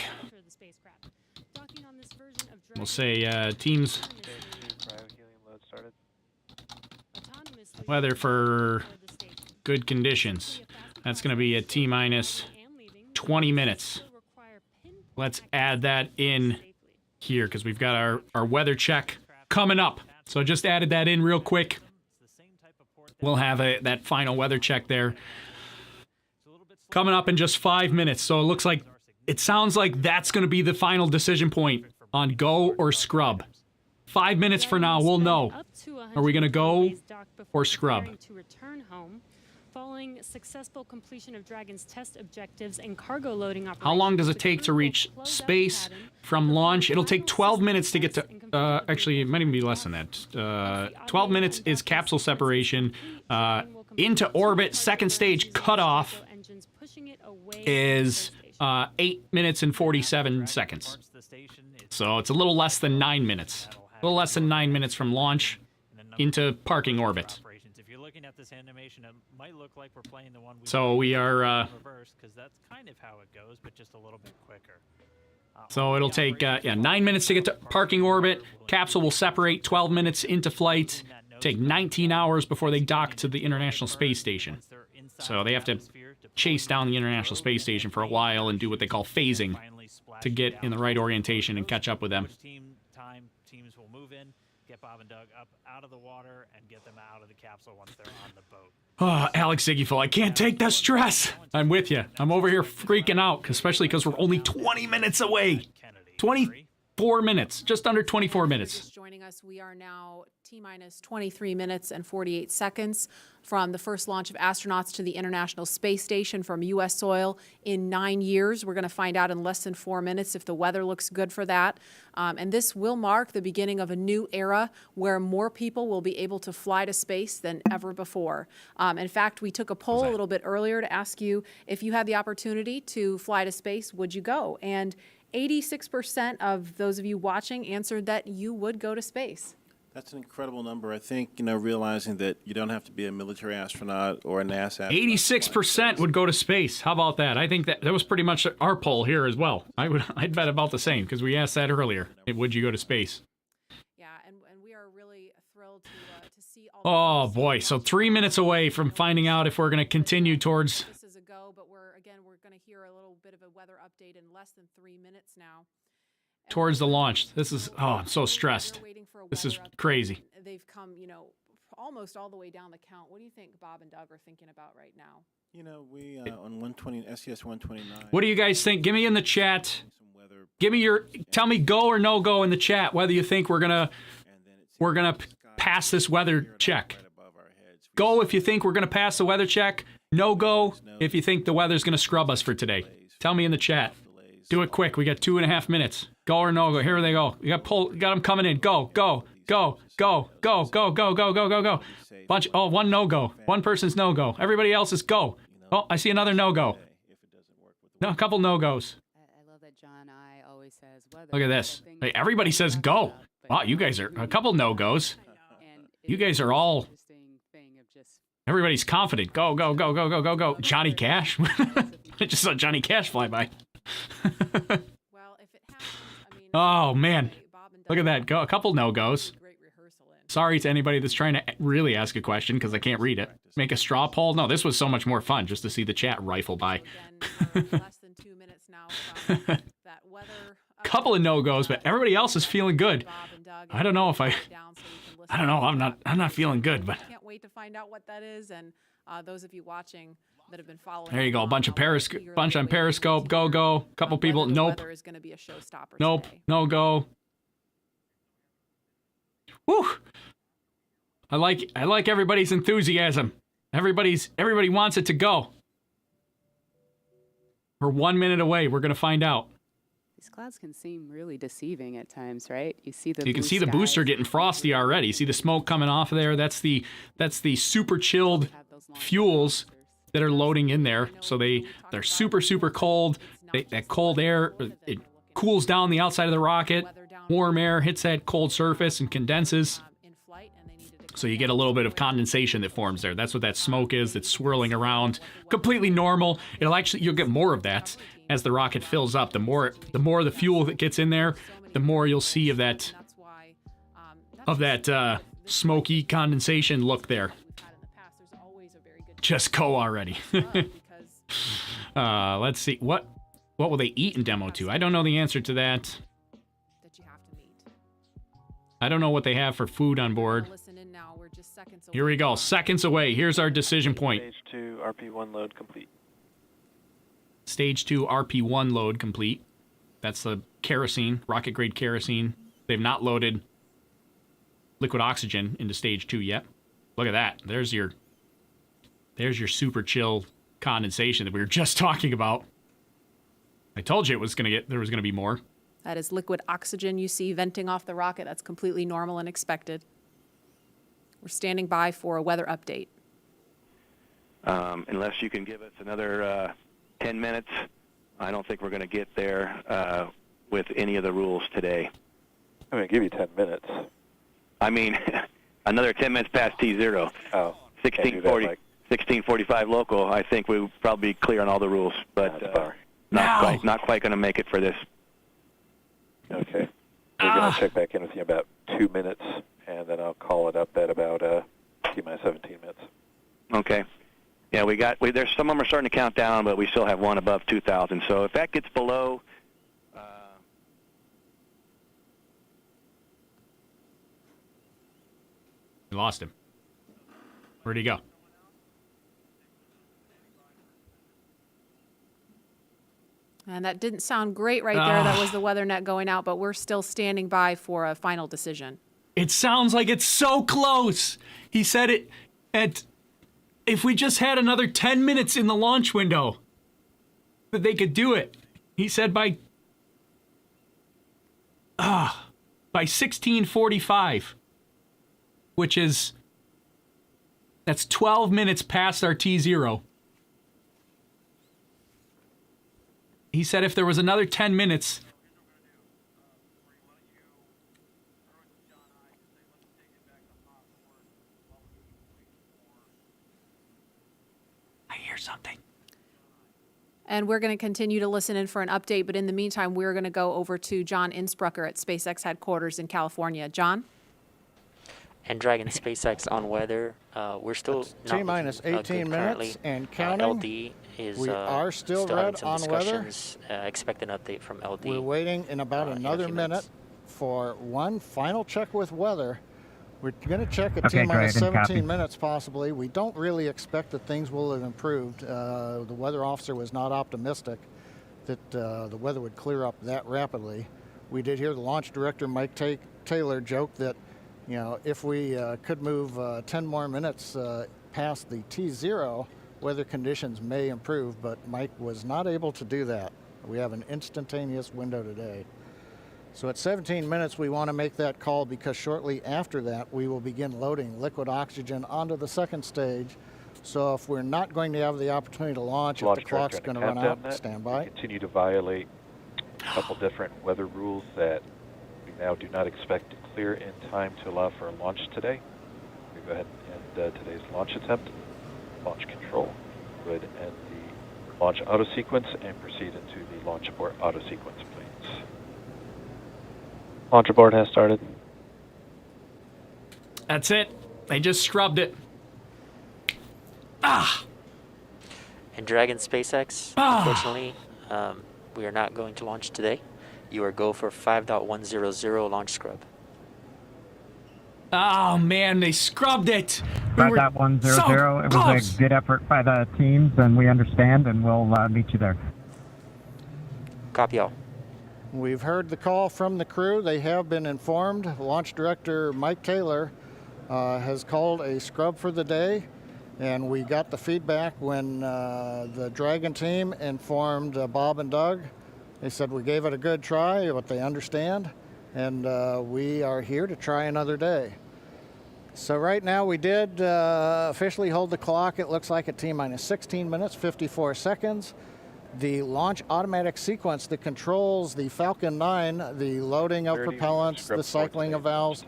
We'll say teams weather for good conditions. That's going to be a T-minus 20 minutes. Let's add that in here because we've got our weather check coming up. So just added that in real quick. We'll have that final weather check there coming up in just 5 minutes. So it sounds like that's going to be the final decision point on go or scrub. 5 minutes for now, we'll know. Are we going to go or scrub? Following successful completion of Dragon's test objectives and cargo loading operations. How long does it take to reach space from launch? It'll take 12 minutes to get to... actually, it might even be less than that. 12 minutes is capsule separation. Into orbit, second stage cutoff is 8 minutes and 47 seconds. So it's a little less than 9 minutes. A little less than 9 minutes from launch into parking orbit. If you're looking at this animation, it might look like we're playing the one So we are reverse, because that's kind of how it goes, but just a little bit quicker. So it'll take 9 minutes to get to parking orbit. Capsule will separate 12 minutes into flight. Take 19 hours before they dock to the International Space Station. So they have to chase down the International Space Station for a while and do what they call phasing to get in the right orientation and catch up with them. Teams will move in, get Bob and Doug up out of the water, and get them out of the capsule once they're on the boat. Oh, Alex Ziggyful, I can't take the stress. I'm with you. I'm over here freaking out, especially because we're only 20 minutes away. 24 minutes, just under 24 minutes. Joining us, we are now T-minus 23 minutes and 48 seconds from the first launch of astronauts to the International Space Station from U.S. soil in 9 years. We're going to find out in less than 4 minutes if the weather looks good for that. And this will mark the beginning of a new era where more people will be able to fly to space than ever before. In fact, we took a poll a little bit earlier to ask you if you had the opportunity to fly to space, would you go? And 86% of those of you watching answered that you would go to space. That's an incredible number. I think, realizing that you don't have to be a military astronaut or a NASA astronaut. 86% would go to space. How about that? I think that was pretty much our poll here as well. I'd bet about the same because we asked that earlier. Would you go to space? Yeah, and we are really thrilled to see all. Oh boy, so 3 minutes away from finding out if we're going to continue towards. This is a go, but we're going to hear a little bit of a weather update in less than 3 minutes now. Towards the launch. This is, I'm so stressed. This is crazy. They've come, almost all the way down the count. What do you think Bob and Doug are thinking about right now? We on 120 SES 129. What do you guys think? Give me in the chat. Tell me go or no go in the chat whether you think we're gonna pass this weather check. Go if you think we're gonna pass the weather check. No go if you think the weather's gonna scrub us for today. Tell me in the chat. Do it quick. We got 2.5 minutes. Go or no go. Here they go. You got them coming in. Go. One no go. One person's no go. Everybody else is go. Oh, I see another no go. No, a couple no goes. I love that John I always says weather. Look at this. Hey, everybody says go. Wow, you guys are a couple no goes. You guys are all. Everybody's confident. Go. Johnny Cash. I just saw Johnny Cash fly by. Oh man, look at that. Go a couple no-goes. Sorry to anybody that's trying to really ask a question because I can't read it. Make a straw poll? No, this was so much more fun just to see the chat rifle by. Couple of no-goes, but everybody else is feeling good. I don't know if I don't know. I'm not feeling good, but. Can't wait to find out what that is, and those of you watching that have been following. There you go. A bunch on Periscope. Go. Couple people. Nope. Is going to be a showstopper. Nope. No go. Woo! I like everybody's enthusiasm. Everybody wants it to go. We're 1 minute away. We're going to find out. These clouds can seem really deceiving at times, right? You can see the booster getting frosty already. You see the smoke coming off of there. That's the super chilled fuels that are loading in there. So they're super, super cold. That cold air, it cools down the outside of the rocket. Warm air hits that cold surface and condenses. So you get a little bit of condensation that forms there. That's what that smoke is that's swirling around. Completely normal. You'll get more of that as the rocket fills up. The more the fuel that gets in there, the more you'll see of that smoky condensation look there. Just go already. Let's see. What will they eat in Demo 2? I don't know the answer to that. I don't know what they have for food on board. Here we go. Seconds away. Here's our decision point. Stage 2 RP1 load complete. Stage 2 RP1 load complete. That's the kerosene, rocket grade kerosene. They've not loaded liquid oxygen into stage 2 yet. Look at that. There's your super chill condensation that we were just talking about. I told you there was gonna be more. That is liquid oxygen you see venting off the rocket. That's completely normal and expected. We're standing by for a weather update. Unless you can give us another 10 minutes, I don't think we're going to get there with any of the rules today. I'm going to give you 10 minutes. I mean, another 10 minutes past T0. Oh, 16:45 local. I think we'll probably be clear on all the rules, but not quite going to make it for this. Okay. We're going to check back in with you in about 2 minutes, and then I'll call it up at about T-minus 17 minutes. Okay. Yeah, there's some of them are starting to count down, but we still have one above 2,000. So if that gets below, We lost him. Where'd he go? And that didn't sound great right there. That was the weather net going out, but we're still standing by for a final decision. It sounds like it's so close. He said it at, if we just had another 10 minutes in the launch window, that they could do it. He said by 16:45, that's 12 minutes past our T0. He said if there was another 10 minutes, I hear something. And we're going to continue to listen in for an update, but in the meantime, we're going to go over to John Innsbrucker at SpaceX headquarters in California. John? And Dragon SpaceX on weather, we're still T-minus 18 minutes and counting. LD is we are still red on weather. Expect an update from LD. We're waiting in about another minute for one final check with weather. We're going to check at T-minus 17 minutes possibly. We don't really expect that things will have improved. The weather officer was not optimistic that the weather would clear up that rapidly. We did hear the launch director, Mike Taylor, joke that if we could move 10 more minutes past the T0, weather conditions may improve, but Mike was not able to do that. We have an instantaneous window today. So at 17 minutes, we want to make that call because shortly after that, we will begin loading liquid oxygen onto the second stage. So if we're not going to have the opportunity to launch, if the clock's going to run out, stand by. Continue to violate a couple different weather rules that we now do not expect to clear in time to allow for a launch today. We go ahead and end today's launch attempt. Launch control would end the launch auto sequence and proceed into the launch abort auto sequence, please. Launch abort has started. That's it. They just scrubbed it. And Dragon SpaceX, unfortunately, we are not going to launch today. You are go for 5.100 launch scrub. Oh man, they scrubbed it. 5.100. It was a good effort by the teams, and we understand, and we'll meet you there. Copy all. We've heard the call from the crew. They have been informed. Launch director Mike Taylor has called a scrub for the day, and we got the feedback when the Dragon team informed Bob and Doug. They said we gave it a good try, but they understand, and we are here to try another day. So right now we did officially hold the clock. It looks like at T-minus 16 minutes, 54 seconds. The launch automatic sequence that controls the Falcon 9, the loading of propellants, the cycling of valves,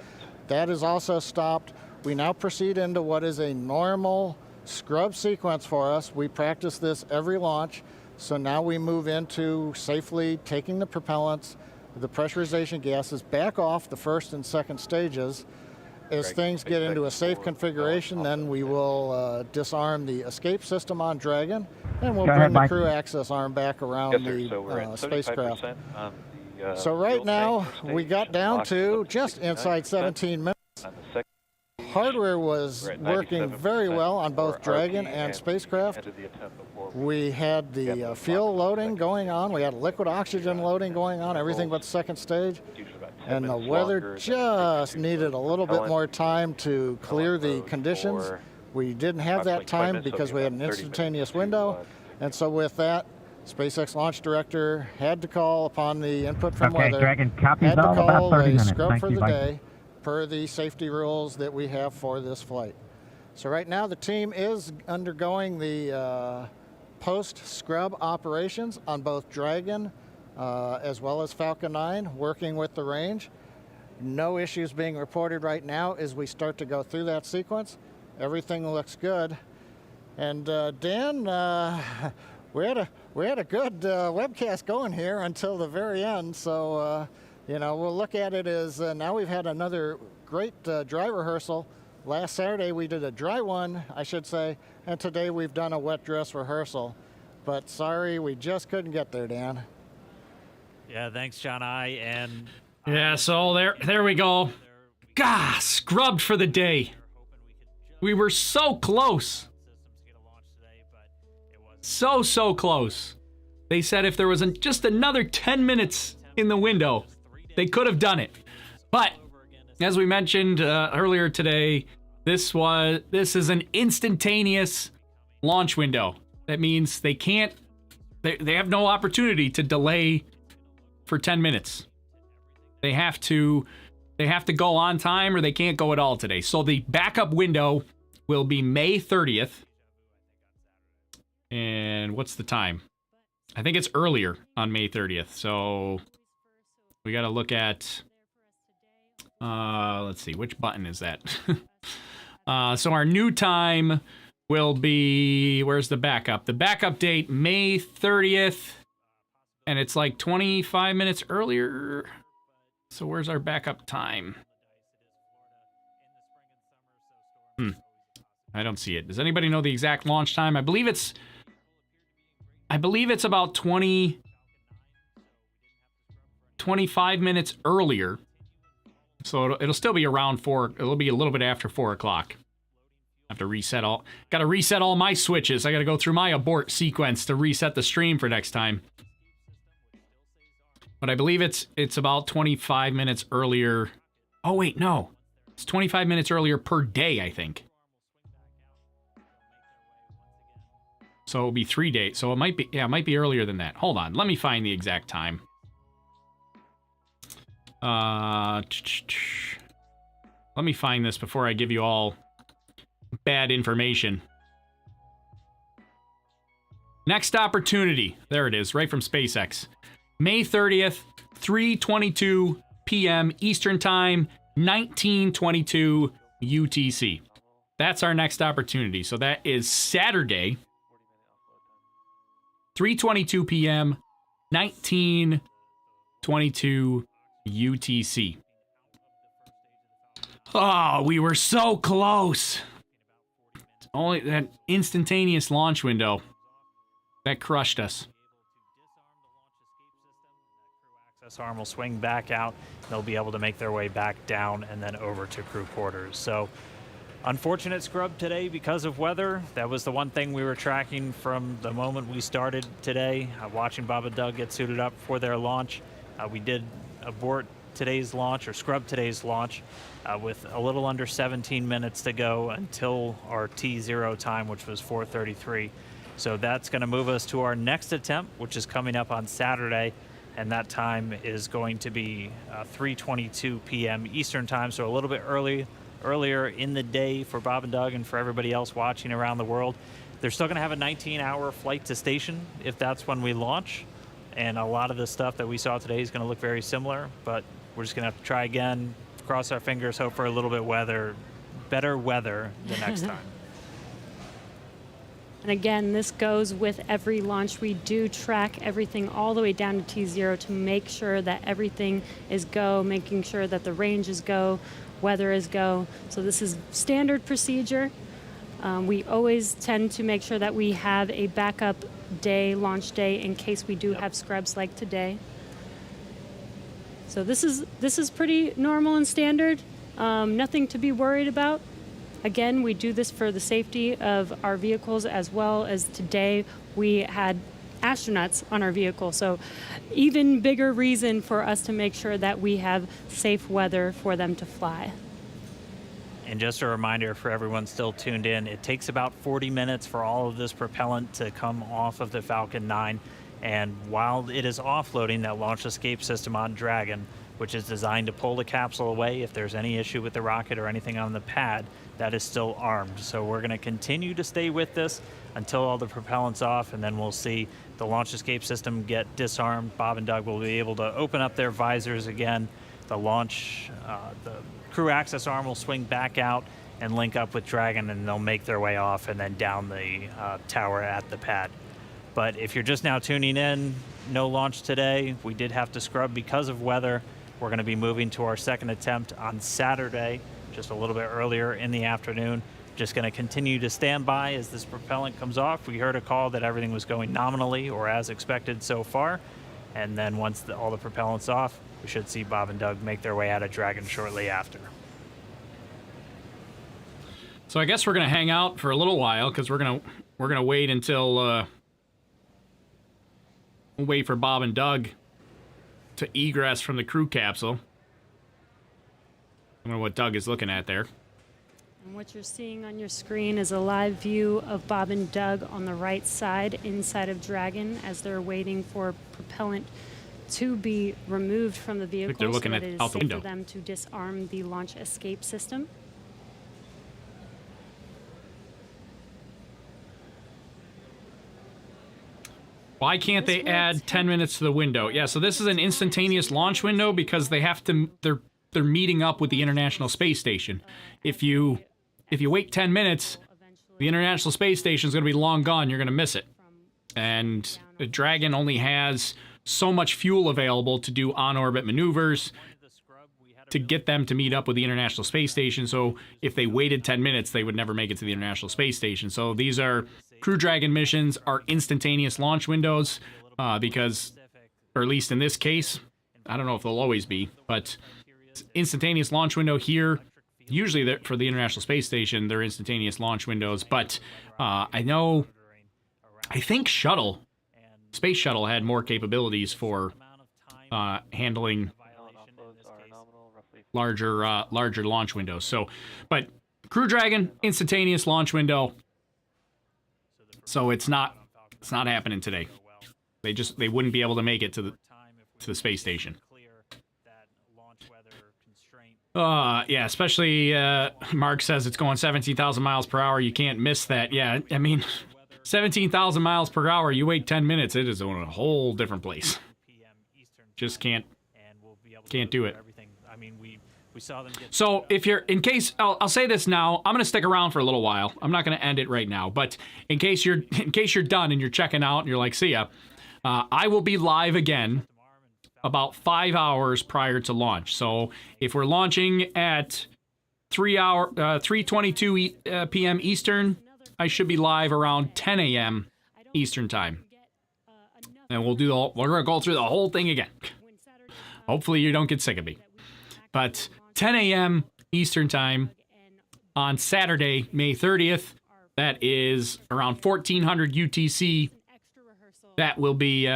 that is also stopped. We now proceed into what is a normal scrub sequence for us. We practice this every launch. So now we move into safely taking the propellants, the pressurization gases back off the first and second stages. As things get into a safe configuration, then we will disarm the escape system on Dragon, and we'll bring the crew access arm back around the spacecraft. So right now, we got down to just inside 17 minutes. Hardware was working very well on both Dragon and spacecraft. We had the fuel loading going on. We had liquid oxygen loading going on, everything but the second stage. And the weather just needed a little bit more time to clear the conditions. We didn't have that time because we had an instantaneous window. And so with that, SpaceX launch director had to call upon the input from weather, Dragon, copies had to all, call about 30 a minutes. scrub Thank for you, the bye. day per the safety rules that we have for this flight. So right now the team is undergoing the post-scrub operations on both Dragon as well as Falcon 9, working with the range. No issues being reported right now as we start to go through that sequence. Everything looks good. And Dan, we had a good webcast going here until the very end. So you know, we'll look at it as now we've had another great dry rehearsal. Last Saturday we did a dry one, I should say, and today we've done a wet dress rehearsal. But sorry, we just couldn't get there, Dan. Yeah, thanks, John I. And yeah, so there we go. Gah, scrubbed for the day. We were so close. So close. They said if there was just another 10 minutes in the window, they could have done it. But as we mentioned earlier today, this is an instantaneous launch window. That means they have no opportunity to delay for 10 minutes. They have to go on time or they can't go at all today. So the backup window will be May 30th. And what's the time? I think it's earlier on May 30th. So we got to look at, let's see, which button is that? So our new time will be, where's the backup? The backup date, May 30th. And it's like 25 minutes earlier. So where's our backup time? I don't see it. Does anybody know the exact launch time? I believe it's about 25 minutes earlier. So it'll still be around 4. It'll be a little bit after 4 o'clock. I have to reset gotta reset all my switches. I gotta go through my abort sequence to reset the stream for next time. But I believe it's about 25 minutes earlier. Oh wait, no. It's 25 minutes earlier per day, I think. So it'll be 3 days. So it might be earlier than that. Hold on, let me find the exact time. Let me find this before I give you all bad information. Next opportunity. There it is, right from SpaceX. May 30th, 3:22 p.m. Eastern Time, 1922 UTC. That's our next opportunity. So that is Saturday, 3:22 p.m., 1922 UTC. Oh, we were so close. Only that instantaneous launch window that crushed us. Access arm will swing back out. They'll be able to make their way back down and then over to crew quarters. So unfortunate scrub today because of weather. That was the one thing we were tracking from the moment we started today, watching Bob and Doug get suited up for their launch. We did abort today's launch, or scrub today's launch, with a little under 17 minutes to go until our T0 time, which was 4:33. So that's going to move us to our next attempt, which is coming up on Saturday, and that time is going to be 3:22 p.m. Eastern Time, so a little bit early earlier in the day for Bob and Doug and for everybody else watching around the world. They're still going to have a 19-hour flight to station if that's when we launch. And a lot of the stuff that we saw today is going to look very similar, but we're just going to have to try again, cross our fingers, hope for a little bit better weather the next time. And again, this goes with every launch. We do track everything all the way down to T0 to make sure that everything is go, making sure that the range is go, weather is go. So this is standard procedure. We always tend to make sure that we have a backup day, launch day, in case we do have scrubs like today. So this is pretty normal and standard. Nothing to be worried about. Again, we do this for the safety of our vehicles, as well as today we had astronauts on our vehicle. So even bigger reason for us to make sure that we have safe weather for them to fly. And just a reminder for everyone still tuned in, it takes about 40 minutes for all of this propellant to come off of the Falcon 9. And while it is offloading that launch escape system on Dragon, which is designed to pull the capsule away if there's any issue with the rocket or anything on the pad, that is still armed. So we're going to continue to stay with this until all the propellant's off, and then we'll see the launch escape system get disarmed. Bob and Doug will be able to open up their visors again. The crew access arm will swing back out and link up with Dragon, and they'll make their way off and then down the tower at the pad. But if you're just now tuning in, no launch today. We did have to scrub because of weather. We're going to be moving to our second attempt on Saturday, just a little bit earlier in the afternoon. Just going to continue to stand by as this propellant comes off. We heard a call that everything was going nominally or as expected so far. And then once all the propellant's off, we should see Bob and Doug make their way out of Dragon shortly after. So I guess we're going to hang out for a little while because we're going to wait until we'll wait for Bob and Doug to egress from the crew capsule. I don't know what Doug is looking at there. And what you're seeing on your screen is a live view of Bob and Doug on the right side inside of Dragon as they're waiting for propellant to be removed from the vehicle. They're looking so that it is out the safe window for them to disarm the launch escape system. Why can't they add 10 minutes to the window? Yeah, so this is an instantaneous launch window because they have to. They're meeting up with the International Space Station. If you wait 10 minutes, the International Space Station is going to be long gone. You're going to miss it. And the Dragon only has so much fuel available to do on-orbit maneuvers to get them to meet up with the International Space Station. So if they waited 10 minutes, they would never make it to the International Space Station. So these are Crew Dragon missions are instantaneous launch windows because, or at least in this case, I don't know if they'll always be, but instantaneous launch window here. Usually for the International Space Station, they're instantaneous launch windows, but I think Space Shuttle had more capabilities for handling larger launch windows. So, but Crew Dragon, instantaneous launch window. So it's not happening today. They wouldn't be able to make it to the space station. Yeah, especially Mark says it's going 17,000 miles per hour. You can't miss that. Yeah, I mean, 17,000 miles per hour, you wait 10 minutes, it is in a whole different place. Just can't do it. So if you're, in case, I'll say this now, I'm going to stick around for a little while. I'm not going to end it right now, but in case you're done and you're checking out and you're like, see ya, I will be live again about 5 hours prior to launch. So if we're launching at 3:22 p.m. Eastern, I should be live around 10 a.m. Eastern time. And we're going to go through the whole thing again. Hopefully you don't get sick of me. But 10 a.m. Eastern time on Saturday, May 30th, that is around 1400 UTC. That'll be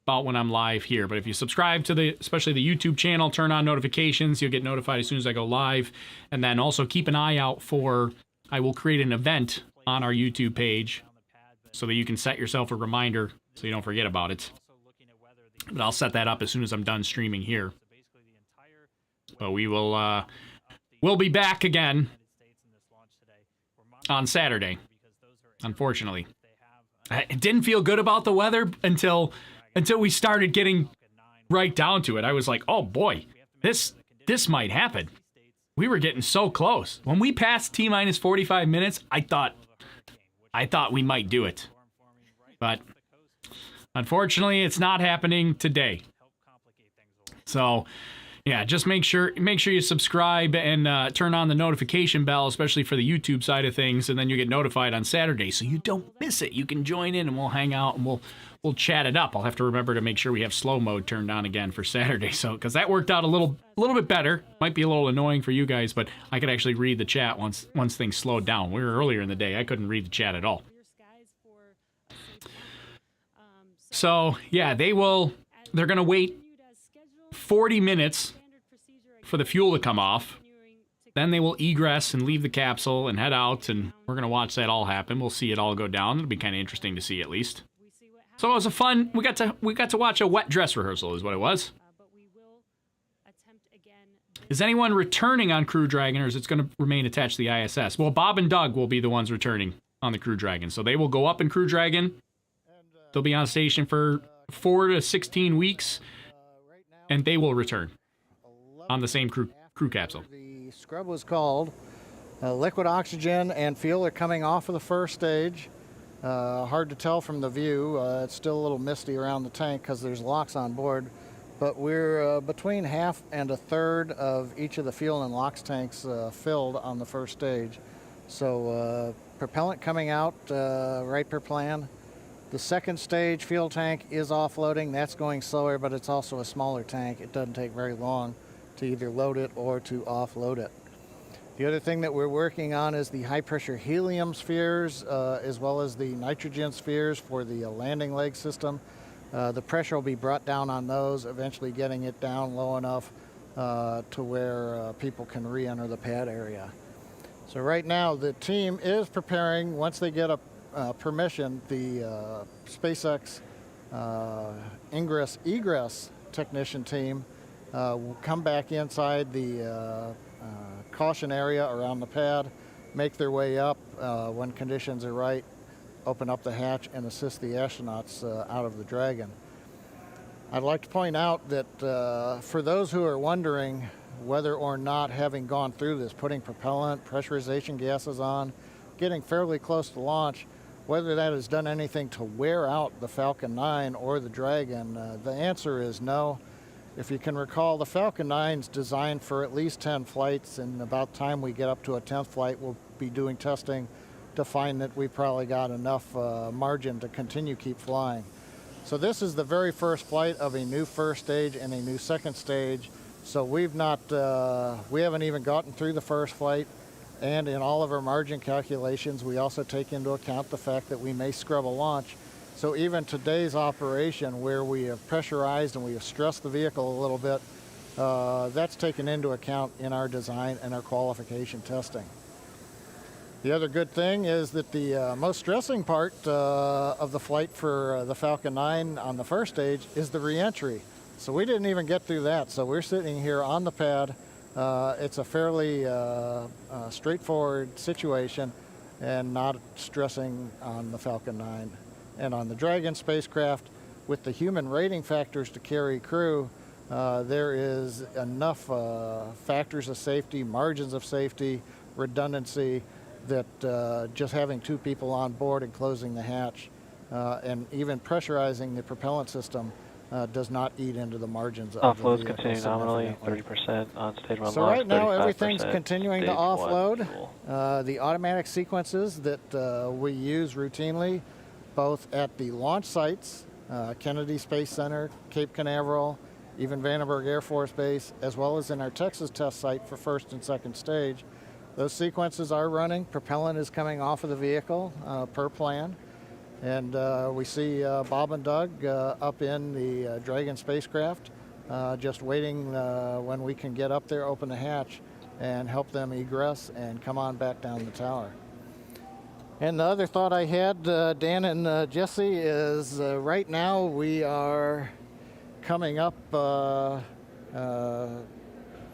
about when I'm live here. But if you subscribe to especially the YouTube channel, turn on notifications, you'll get notified as soon as I go live. And then also keep an eye out I will create an event on our YouTube page so that you can set yourself a reminder so you don't forget about it. But I'll set that up as soon as I'm done streaming here. But we'll we'll be back again on Saturday, unfortunately. It didn't feel good about the weather until we started getting right down to it. I was like, oh boy, this might happen. We were getting so close. When we passed T-minus 45 minutes, I thought we might do it. But unfortunately, it's not happening today. So, yeah, just make sure you subscribe and turn on the notification bell, especially for the YouTube side of things, and then you get notified on Saturday so you don't miss it. You can join in and we'll hang out and we'll chat it up. I'll have to remember to make sure we have slow mode turned on again for Saturday, so because that worked out a little bit better. Might be a little annoying for you guys, but I could actually read the chat once things slowed down. We were earlier in the day. I couldn't read the chat at all. So, yeah, they're going to wait 40 minutes for the fuel to come off. Then they will egress and leave the capsule and head out, and we're going to watch that all happen. We'll see it all go down. It'll be kind of interesting to see, at least. So it was we got to watch a wet dress rehearsal is what it was. Is anyone returning on Crew Dragon, or is it going to remain attached to the ISS? Well, Bob and Doug will be the ones returning on the Crew Dragon. So they will go up in Crew Dragon. They'll be on station for 4 to 16 weeks, and they will return on the same crew capsule. The scrub was called. Liquid oxygen and fuel are coming off of the first stage. Hard to tell from the view. It's still a little misty around the tank because there's locks on board. But we're between half and a third of each of the fuel and LOX tanks filled on the first stage. So propellant coming out right per plan. The second stage fuel tank is offloading. That's going slower, but it's also a smaller tank. It doesn't take very long to either load it or to offload it. The other thing that we're working on is the high-pressure helium spheres, as well as the nitrogen spheres for the landing leg system. The pressure will be brought down on those, eventually getting it down low enough to where people can re-enter the pad area. So right now, the team is preparing, once they get permission, the SpaceX Ingress Egress technician team will come back inside the caution area around the pad, make their way up when conditions are right, open up the hatch and assist the astronauts out of the Dragon. I'd like to point out that for those who are wondering whether or not, having gone through this, putting propellant, pressurization gases on, getting fairly close to launch, whether that has done anything to wear out the Falcon 9 or the Dragon, the answer is no. If you can recall, the Falcon 9 is designed for at least 10 flights, and about time we get up to a 10th flight, we'll be doing testing to find that we probably got enough margin to keep flying. So this is the very first flight of a new first stage and a new second stage. So we haven't even gotten through the first flight. And in all of our margin calculations, we also take into account the fact that we may scrub a launch. So even today's operation, where we have pressurized and we have stressed the vehicle a little bit, that's taken into account in our design and our qualification testing. The other good thing is that the most stressing part of the flight for the Falcon 9 on the first stage is the re-entry. So we didn't even get through that. So we're sitting here on the pad. It's a fairly straightforward situation and not stressing on the Falcon 9. And on the Dragon spacecraft, with the human rating factors to carry crew, there is enough factors of safety, margins of safety, redundancy, that just having 2 people on board and closing the hatch and even pressurizing the propellant system does not eat into the margins of the vehicle. Offloads continue nominally 30% on stage 1 so launch. Right now everything's continuing to stage offload. 1 the automatic sequences that we use routinely, both at the launch sites, Kennedy Space Center, Cape Canaveral, even Vandenberg Air Force Base, as well as in our Texas test site for first and second stage. Those sequences are running. Propellant is coming off of the vehicle per plan. And we see Bob and Doug up in the Dragon spacecraft, just waiting when we can get up there, open the hatch, and help them egress and come on back down the tower. And the other thought I had, Dan and Jesse, is right now we are coming up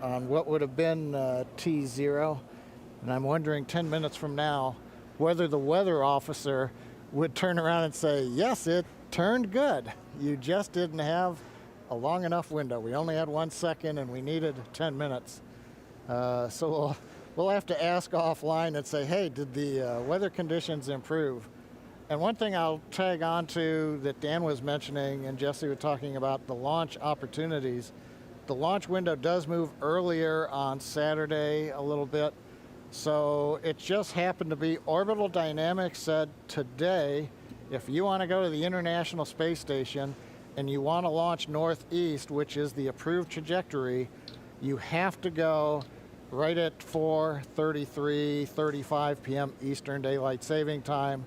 on what would have been T0, and I'm wondering 10 minutes from now whether the weather officer would turn around and say, yes, it turned good. You just didn't have a long enough window. We only had 1 second and we needed 10 minutes. So we'll have to ask offline and say, hey, did the weather conditions improve? And one thing I'll tag on to that Dan was mentioning and Jesse was talking about, the launch opportunities. The launch window does move earlier on Saturday a little bit. So it just happened to be Orbital Dynamics said today, if you want to go to the International Space Station and you want to launch northeast, which is the approved trajectory, you have to go right at 4:35 p.m. Eastern Daylight Saving Time.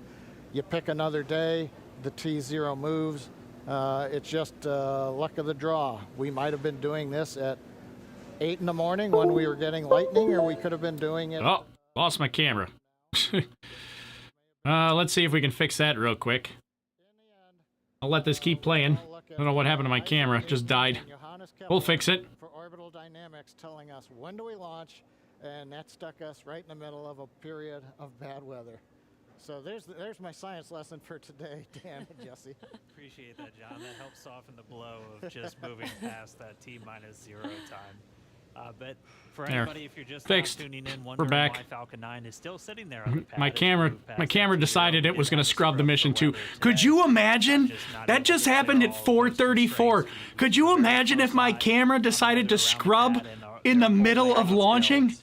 You pick another day, the T0 moves. It's just luck of the draw. We might have been doing this at 8 in the morning when we were getting lightning, or we could have been doing it. Oh, lost my camera. Let's see if we can fix that real quick. I'll let this keep playing. I don't know what happened to my camera. It just died. We'll fix it. For Orbital Dynamics telling us when do we launch, and that stuck us right in the middle of a period of bad weather. So there's my science lesson for today, Dan and Jesse. Appreciate that, John. That helps soften the blow of just moving past that T-0 time. But for anybody, if you're just tuning in, wondering why Falcon 9 is still sitting there on the pad, my camera decided it was going to scrub the mission too. Could you imagine? That just happened at 4:34. Could you imagine if my camera decided to scrub in the middle of launching?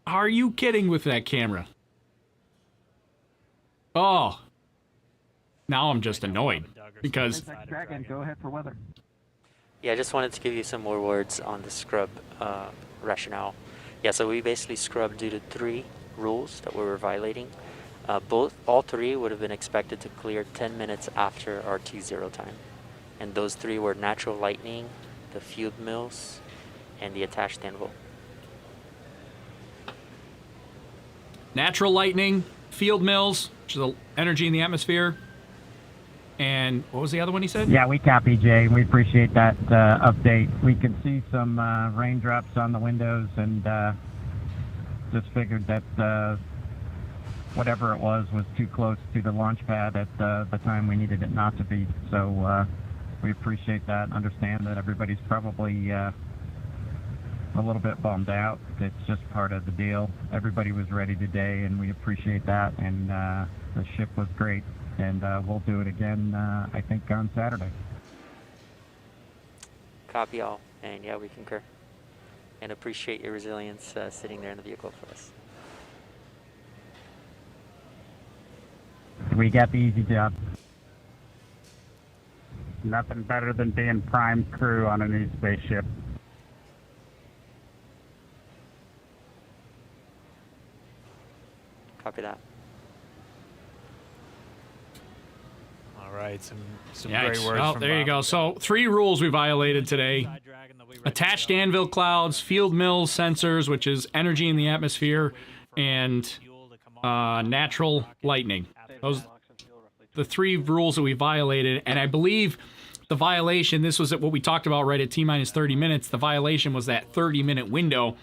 Are you kidding with that camera? Oh. Now I'm just annoyed because Dragon, go ahead for weather. Yeah, I just wanted to give you some more words on the scrub rationale. Yeah, so we basically scrubbed due to 3 rules that we were violating. All 3 would have been expected to clear 10 minutes after our T0 time. And those 3 were natural lightning, the field mills, and the attached anvil. natural lightning, field mills, which is the energy in the atmosphere. And what was the other one he said? Yeah, we copy, Jay. We appreciate that update. We could see some raindrops on the windows and just figured that whatever it was too close to the launch pad at the time we needed it not to be. So we appreciate that. Understand that everybody's probably a little bit bummed out. It's just part of the deal. Everybody was ready today, and we appreciate that. And the ship was great. And we'll do it again, I think, on Saturday. Copy all. And yeah, we concur. And appreciate your resilience sitting there in the vehicle for us. We got the easy job. Nothing better than being prime crew on a new spaceship. Copy that. All right, some Yikes. great words. Oh, there you go. So 3 rules we violated today. Attached anvil clouds, field mills sensors, which is energy in the atmosphere, and natural lightning. Those the 3 rules that we violated, and I believe the violation, this was what we talked about right at T-minus 30 minutes, the violation was that 30-minute window.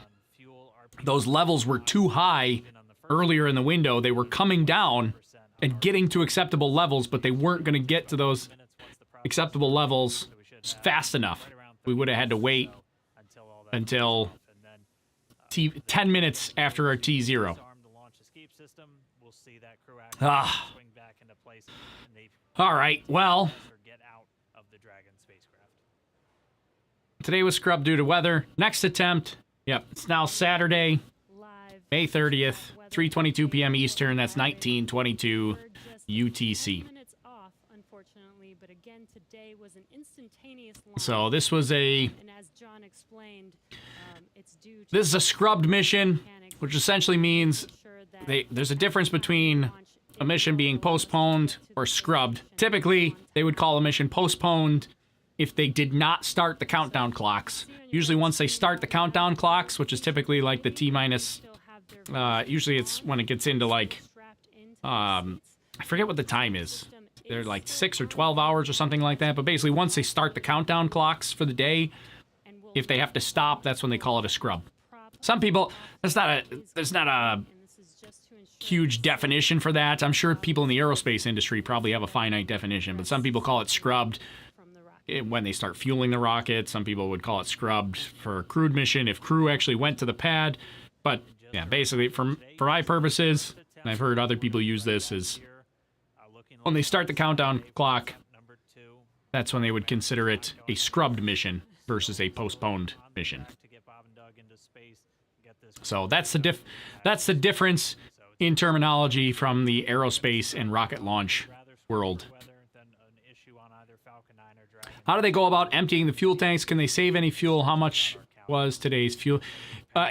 Those levels were too high earlier in the window. They were coming down and getting to acceptable levels, but they weren't going to get to those acceptable levels fast enough. We would have had to wait until 10 minutes after our T0. All right, well, today was scrubbed due to weather. Next attempt, yep, it's now Saturday, May 30th, 3:22 p.m. Eastern. That's 19:22 UTC. So this was this is a scrubbed mission, which essentially means there's a difference between a mission being postponed or scrubbed. Typically, they would call a mission postponed if they did not start the countdown clocks. Usually once they start the countdown clocks, which is typically like the T-minus, usually it's when it gets into like, I forget what the time is. They're like 6 or 12 hours or something like that. But basically once they start the countdown clocks for the day, If they have to stop, that's when they call it a scrub. Some people, there's not a huge definition for that. I'm sure people in the aerospace industry probably have a finite definition, but some people call it scrubbed when they start fueling the rocket. Some people would call it scrubbed for a crewed mission if crew actually went to the pad. But yeah, basically for my purposes, and I've heard other people use this, is when they start the countdown clock, that's when they would consider it a scrubbed mission versus a postponed mission. So that's the difference in terminology from the aerospace and rocket launch world. How do they go about emptying the fuel tanks? Can they save any fuel? How much was today's fuel?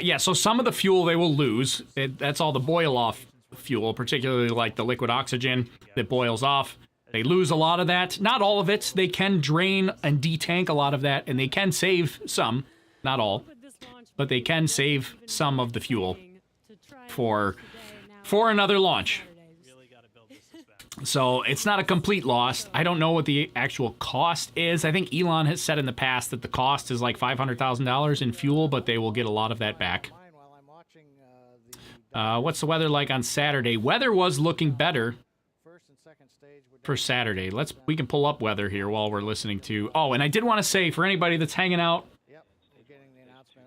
Yeah, so some of the fuel they will lose. That's all the boil-off fuel, particularly like the liquid oxygen that boils off. They lose a lot of that. Not all of it. They can drain and detank a lot of that, and they can save some. Not all. But they can save some of the fuel for another launch. So it's not a complete loss. I don't know what the actual cost is. I think Elon has said in the past that the cost is like $500,000 in fuel, but they will get a lot of that back. What's the weather like on Saturday? Weather was looking better for Saturday. We can pull up weather here while we're listening to... Oh, and I did want to say, for anybody that's hanging out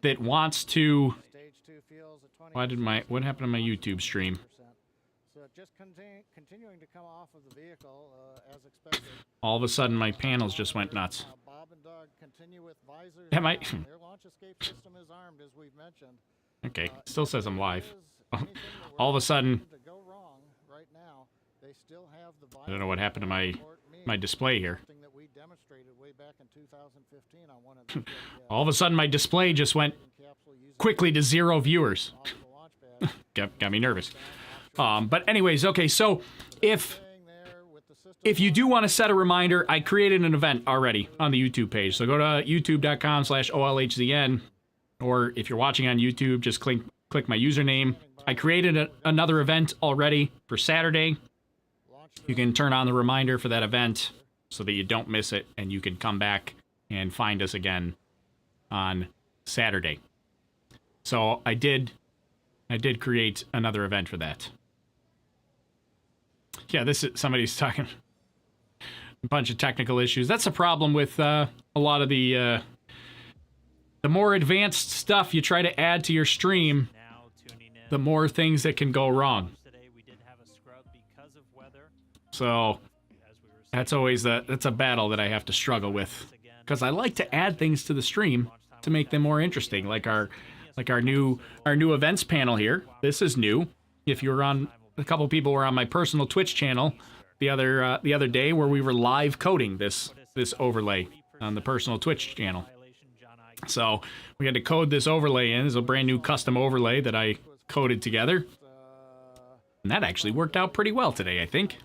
that wants to... What happened to my YouTube stream? All of a sudden, my panels just went nuts. Am I... Okay, still says I'm live. All of a sudden... I don't know what happened to my display here. All of a sudden, my display just went quickly to 0 viewers. Got me nervous. But anyways, okay, so if you do want to set a reminder, I created an event already on the YouTube page. So go to youtube.com/OLHZN, or if you're watching on YouTube, just click my username. I created another event already for Saturday. You can turn on the reminder for that event so that you don't miss it, and you can come back and find us again on Saturday. So I did create another event for that. Yeah, somebody's talking a bunch of technical issues. That's a problem with a lot of the more advanced stuff you try to add to your stream, the more things that can go wrong. So that's always that's a battle that I have to struggle with, because I like to add things to the stream to make them more interesting, like our new events panel here. This is new. If you were on, a couple people were on my personal Twitch channel the other day where we were live coding this overlay on the personal Twitch channel. So we had to code this overlay in. It's a brand new custom overlay that I coded together, and that actually worked out pretty well today, I think.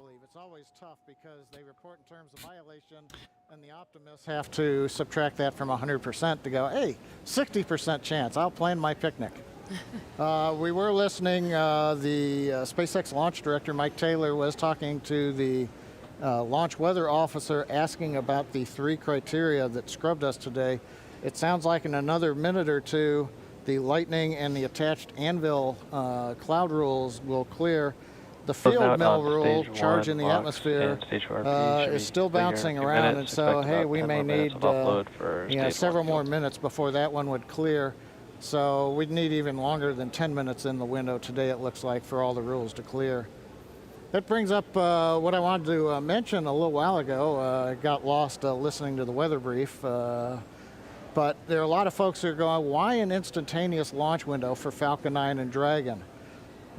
And the optimists have to subtract that from 100% to go, hey, 60% chance, I'll plan my picnic. We were listening, the SpaceX launch director, Mike Taylor, was talking to the launch weather officer asking about the 3 criteria that scrubbed us today. It sounds like in another minute or two, the lightning and the attached anvil cloud rules will clear. The field mill rule, charge in the atmosphere, is still bouncing around, and so, hey, we may need several more minutes before that one would clear. So we'd need even longer than 10 minutes in the window today, it looks like, for all the rules to clear. That brings up what I wanted to mention a little while ago. I got lost listening to the weather brief, but there are a lot of folks who are going, why an instantaneous launch window for Falcon 9 and Dragon?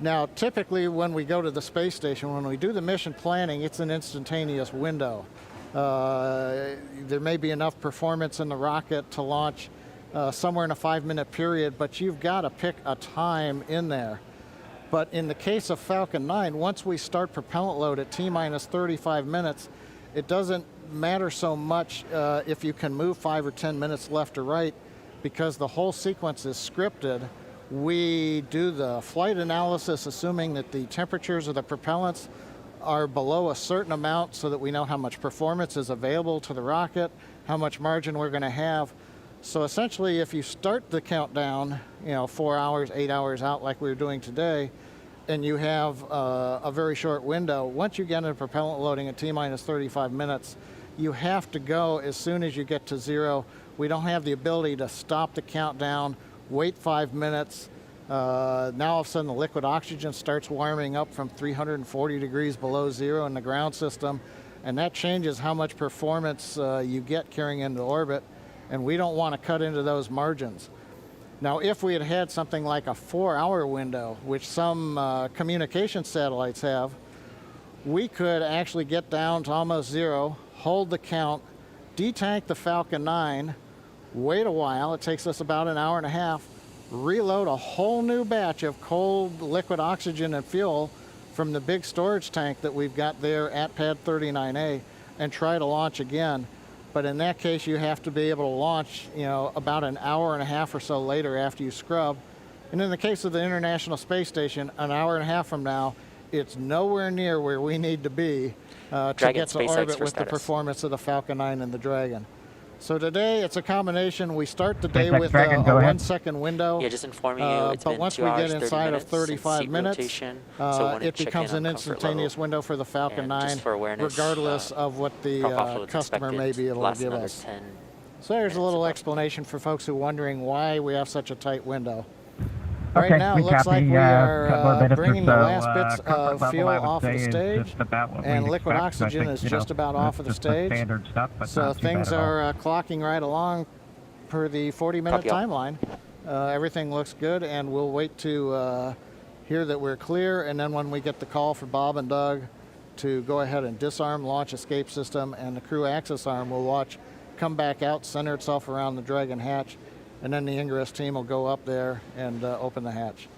Now, typically when we go to the space station, when we do the mission planning, it's an instantaneous window. There may be enough performance in the rocket to launch somewhere in a 5-minute period, but you've got to pick a time in there. But in the case of Falcon 9, once we start propellant load at T-minus 35 minutes, it doesn't matter so much if you can move 5 or 10 minutes left or right, because the whole sequence is scripted. We do the flight analysis assuming that the temperatures of the propellants are below a certain amount so that we know how much performance is available to the rocket, how much margin we're going to have. So essentially, if you start the countdown, 4 hours, 8 hours out like we were doing today, and you have a very short window, once you get into propellant loading at T-minus 35 minutes, you have to go as soon as you get to 0. We don't have the ability to stop the countdown, wait 5 minutes. Now all of a sudden the liquid oxygen starts warming up from 340 degrees below 0 in the ground system, and that changes how much performance you get carrying into orbit, and we don't want to cut into those margins. Now, if we had had something like a 4-hour window, which some communication satellites have, we could actually get down to almost 0, hold the count, detank the Falcon 9, wait a while, it takes us about an hour and a half, reload a whole new batch of cold liquid oxygen and fuel from the big storage tank that we've got there at pad 39A, and try to launch again. But in that case, you have to be able to launch, about an hour and a half or so later after you scrub. And in the case of the International Space Station, an hour and a half from now, it's nowhere near where we need to be to get to orbit with the performance of the Falcon 9 and the Dragon. So today, it's a combination. We start the day with a 1-second window. Yeah, just informing you, it's but been once 2 we hours, get 30 inside of minutes 35 minutes, rotation, so it becomes an instantaneous window for the Falcon 9, regardless of what the customer may be able to give us. So there's a little explanation for folks who are wondering why we have such a tight window. Okay, Right now, it looks like we are bringing the last bits of level, fuel I would off of the say, is stage, just about what and we'd liquid expect. oxygen I think, is just about off of the just the stage. standard stuff, but So not too bad things at all. are clocking right along per the 40-minute timeline. Everything looks good, and we'll wait to hear that we're clear, and then when we get the call for Bob and Doug to go ahead and disarm launch escape system, and the crew access arm will watch come back out, center itself around the Dragon hatch, and then the Ingress team will go up there and open the hatch.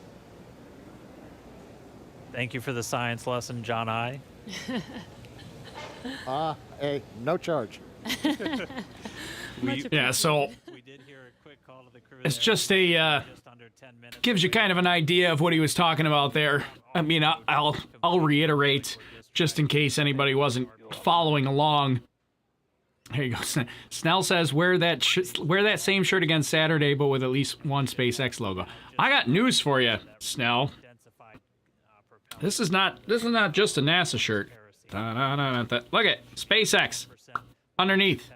Thank you for the science lesson, John I. Hey, no charge. Yeah, so it's just a gives you kind of an idea of what he was talking about there. I mean, I'll reiterate just in case anybody wasn't following along. Here you go. Snell says wear that same shirt again Saturday, but with at least one SpaceX logo. I got news for you, Snell. This is not just a NASA shirt. Look at SpaceX underneath.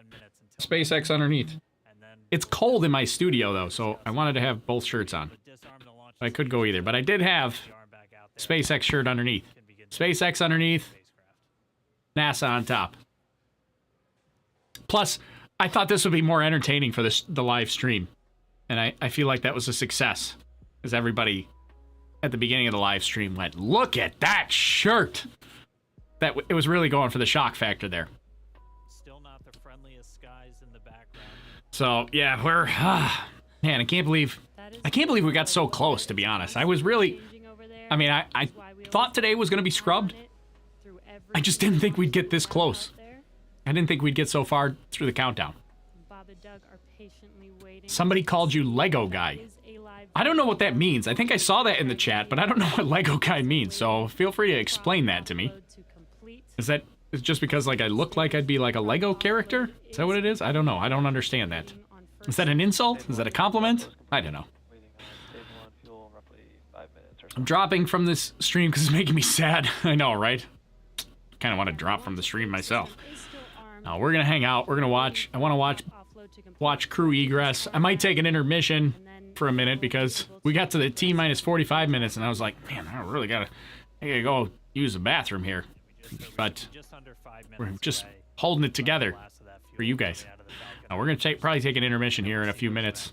SpaceX underneath. It's cold in my studio though, so I wanted to have both shirts on. I could go either, but I did have SpaceX shirt underneath. SpaceX underneath. NASA on top. Plus, I thought this would be more entertaining for the live stream, and I feel like that was a success, because everybody at the beginning of the live stream went, "Look at that shirt!" It was really going for the shock factor there. Still not the friendliest skies in the background. So yeah, we're man, I can't believe we got so close. To be honest, I was really, I mean, I thought today was going to be scrubbed. I just didn't think we'd get this close. I didn't think we'd get so far through the countdown. Somebody called you Lego guy. I don't know what that means. I think I saw that in the chat, but I don't know what Lego guy means, so feel free to explain that to me. Is that just because like I look like I'd be like a Lego character? Is that what it is? I don't know. I don't understand that. Is that an insult? Is that a compliment? I don't know. I'm dropping from this stream because it's making me sad. I know, right? Kind of want to drop from the stream myself. No, we're gonna hang out. We're gonna watch. I want to watch crew egress. I might take an intermission for a minute because we got to the T-minus 45 minutes and I was like, man, I gotta go use the bathroom here. But we're just holding it together for you guys. Now, we're gonna probably take an intermission here in a few minutes.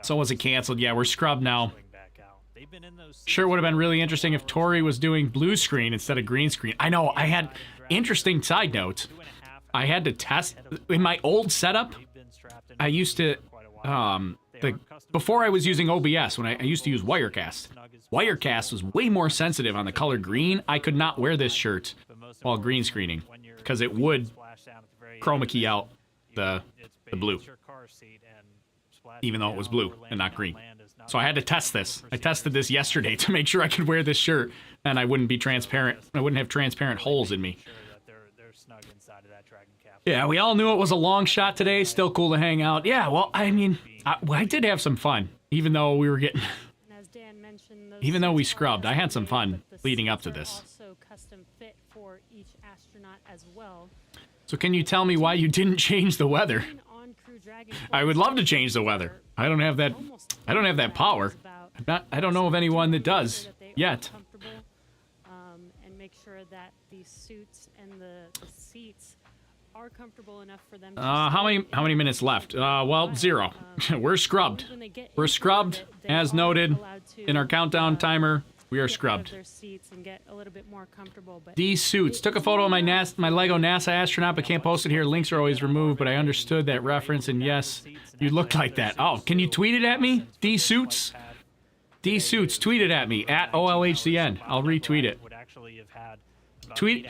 So was it canceled? Yeah, we're scrubbed now. Sure would have been really interesting if Tory was doing blue screen instead of green screen. I know, I had interesting side notes. I had to test in my old setup. I used to before I was using OBS, when I used to use Wirecast. Wirecast was way more sensitive on the color green. I could not wear this shirt while green screening because it would chroma key out the blue, even though it was blue and not green. So I had to test this. I tested this yesterday to make sure I could wear this shirt and I wouldn't be transparent. I wouldn't have transparent holes in me. Yeah, we all knew it was a long shot today. Still cool to hang out. Yeah, well, I mean, I did have some fun, even though we were getting... Even though we scrubbed, I had some fun leading up to this. Also custom fit for each astronaut as well. So can you tell me why you didn't change the weather? I would love to change the weather. I don't have that power. I don't know of anyone that does yet. And make sure that the suits and the seats are comfortable enough for them to How many minutes left? Well, 0. We're scrubbed. We're scrubbed, as noted in our countdown timer. We are scrubbed. These suits. Took a photo of my Lego NASA astronaut, but can't post it here. Links are always removed, but I understood that reference, and yes, you looked like that. Oh, can you tweet it at me? These suits? These suits. Tweet it at me, at OLHCN. I'll retweet it. Tweet,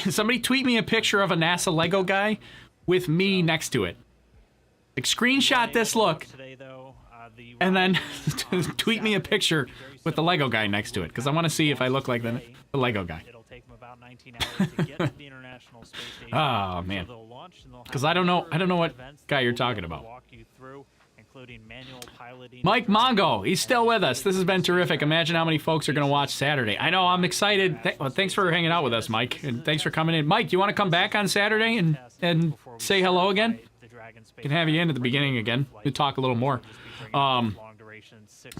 somebody tweet me a picture of a NASA Lego guy with me next to it. Like, screenshot this look, and then tweet me a picture with the Lego guy next to it, because I want to see if I look like the Lego guy. Oh man, because I don't know what guy you're talking about. Mike Mongo, he's still with us. This has been terrific. Imagine how many folks are going to watch Saturday. I know, I'm excited. Well, thanks for hanging out with us, Mike, and thanks for coming in. Mike, you want to come back on Saturday and say hello again? Can have you in at the beginning again. We'll talk a little more. But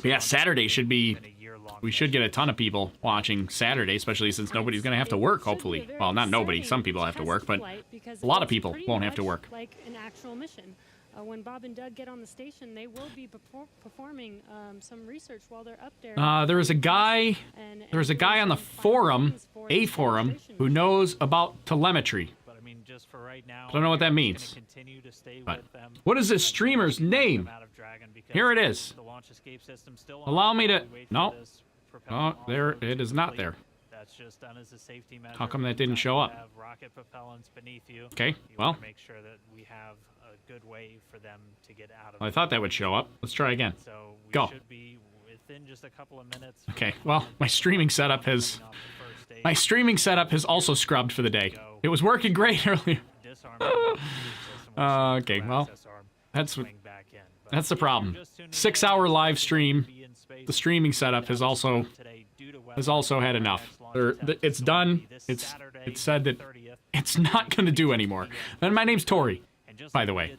yeah, Saturday should be... We should get a ton of people watching Saturday, especially since nobody's going to have to work, hopefully. Well, not nobody. Some people have to work, but a lot of people won't have to work. Like an actual mission. When Bob and Doug get on the station, they will be performing some research while they're up there. There was a guy on the forum, who knows about telemetry. I don't know what that means. But what is this streamer's name? Here it is. Allow me to... No. Oh, there, it is not there. How come that didn't show up? Okay, well. I thought that would show up. Let's try again. Go. Okay, well, my streaming setup has also scrubbed for the day. It was working great earlier. Okay, well, that's the problem. 6-hour live stream. The streaming setup has also had enough. It's done. It's said that it's not going to do anymore. And my name's Tory, by the way.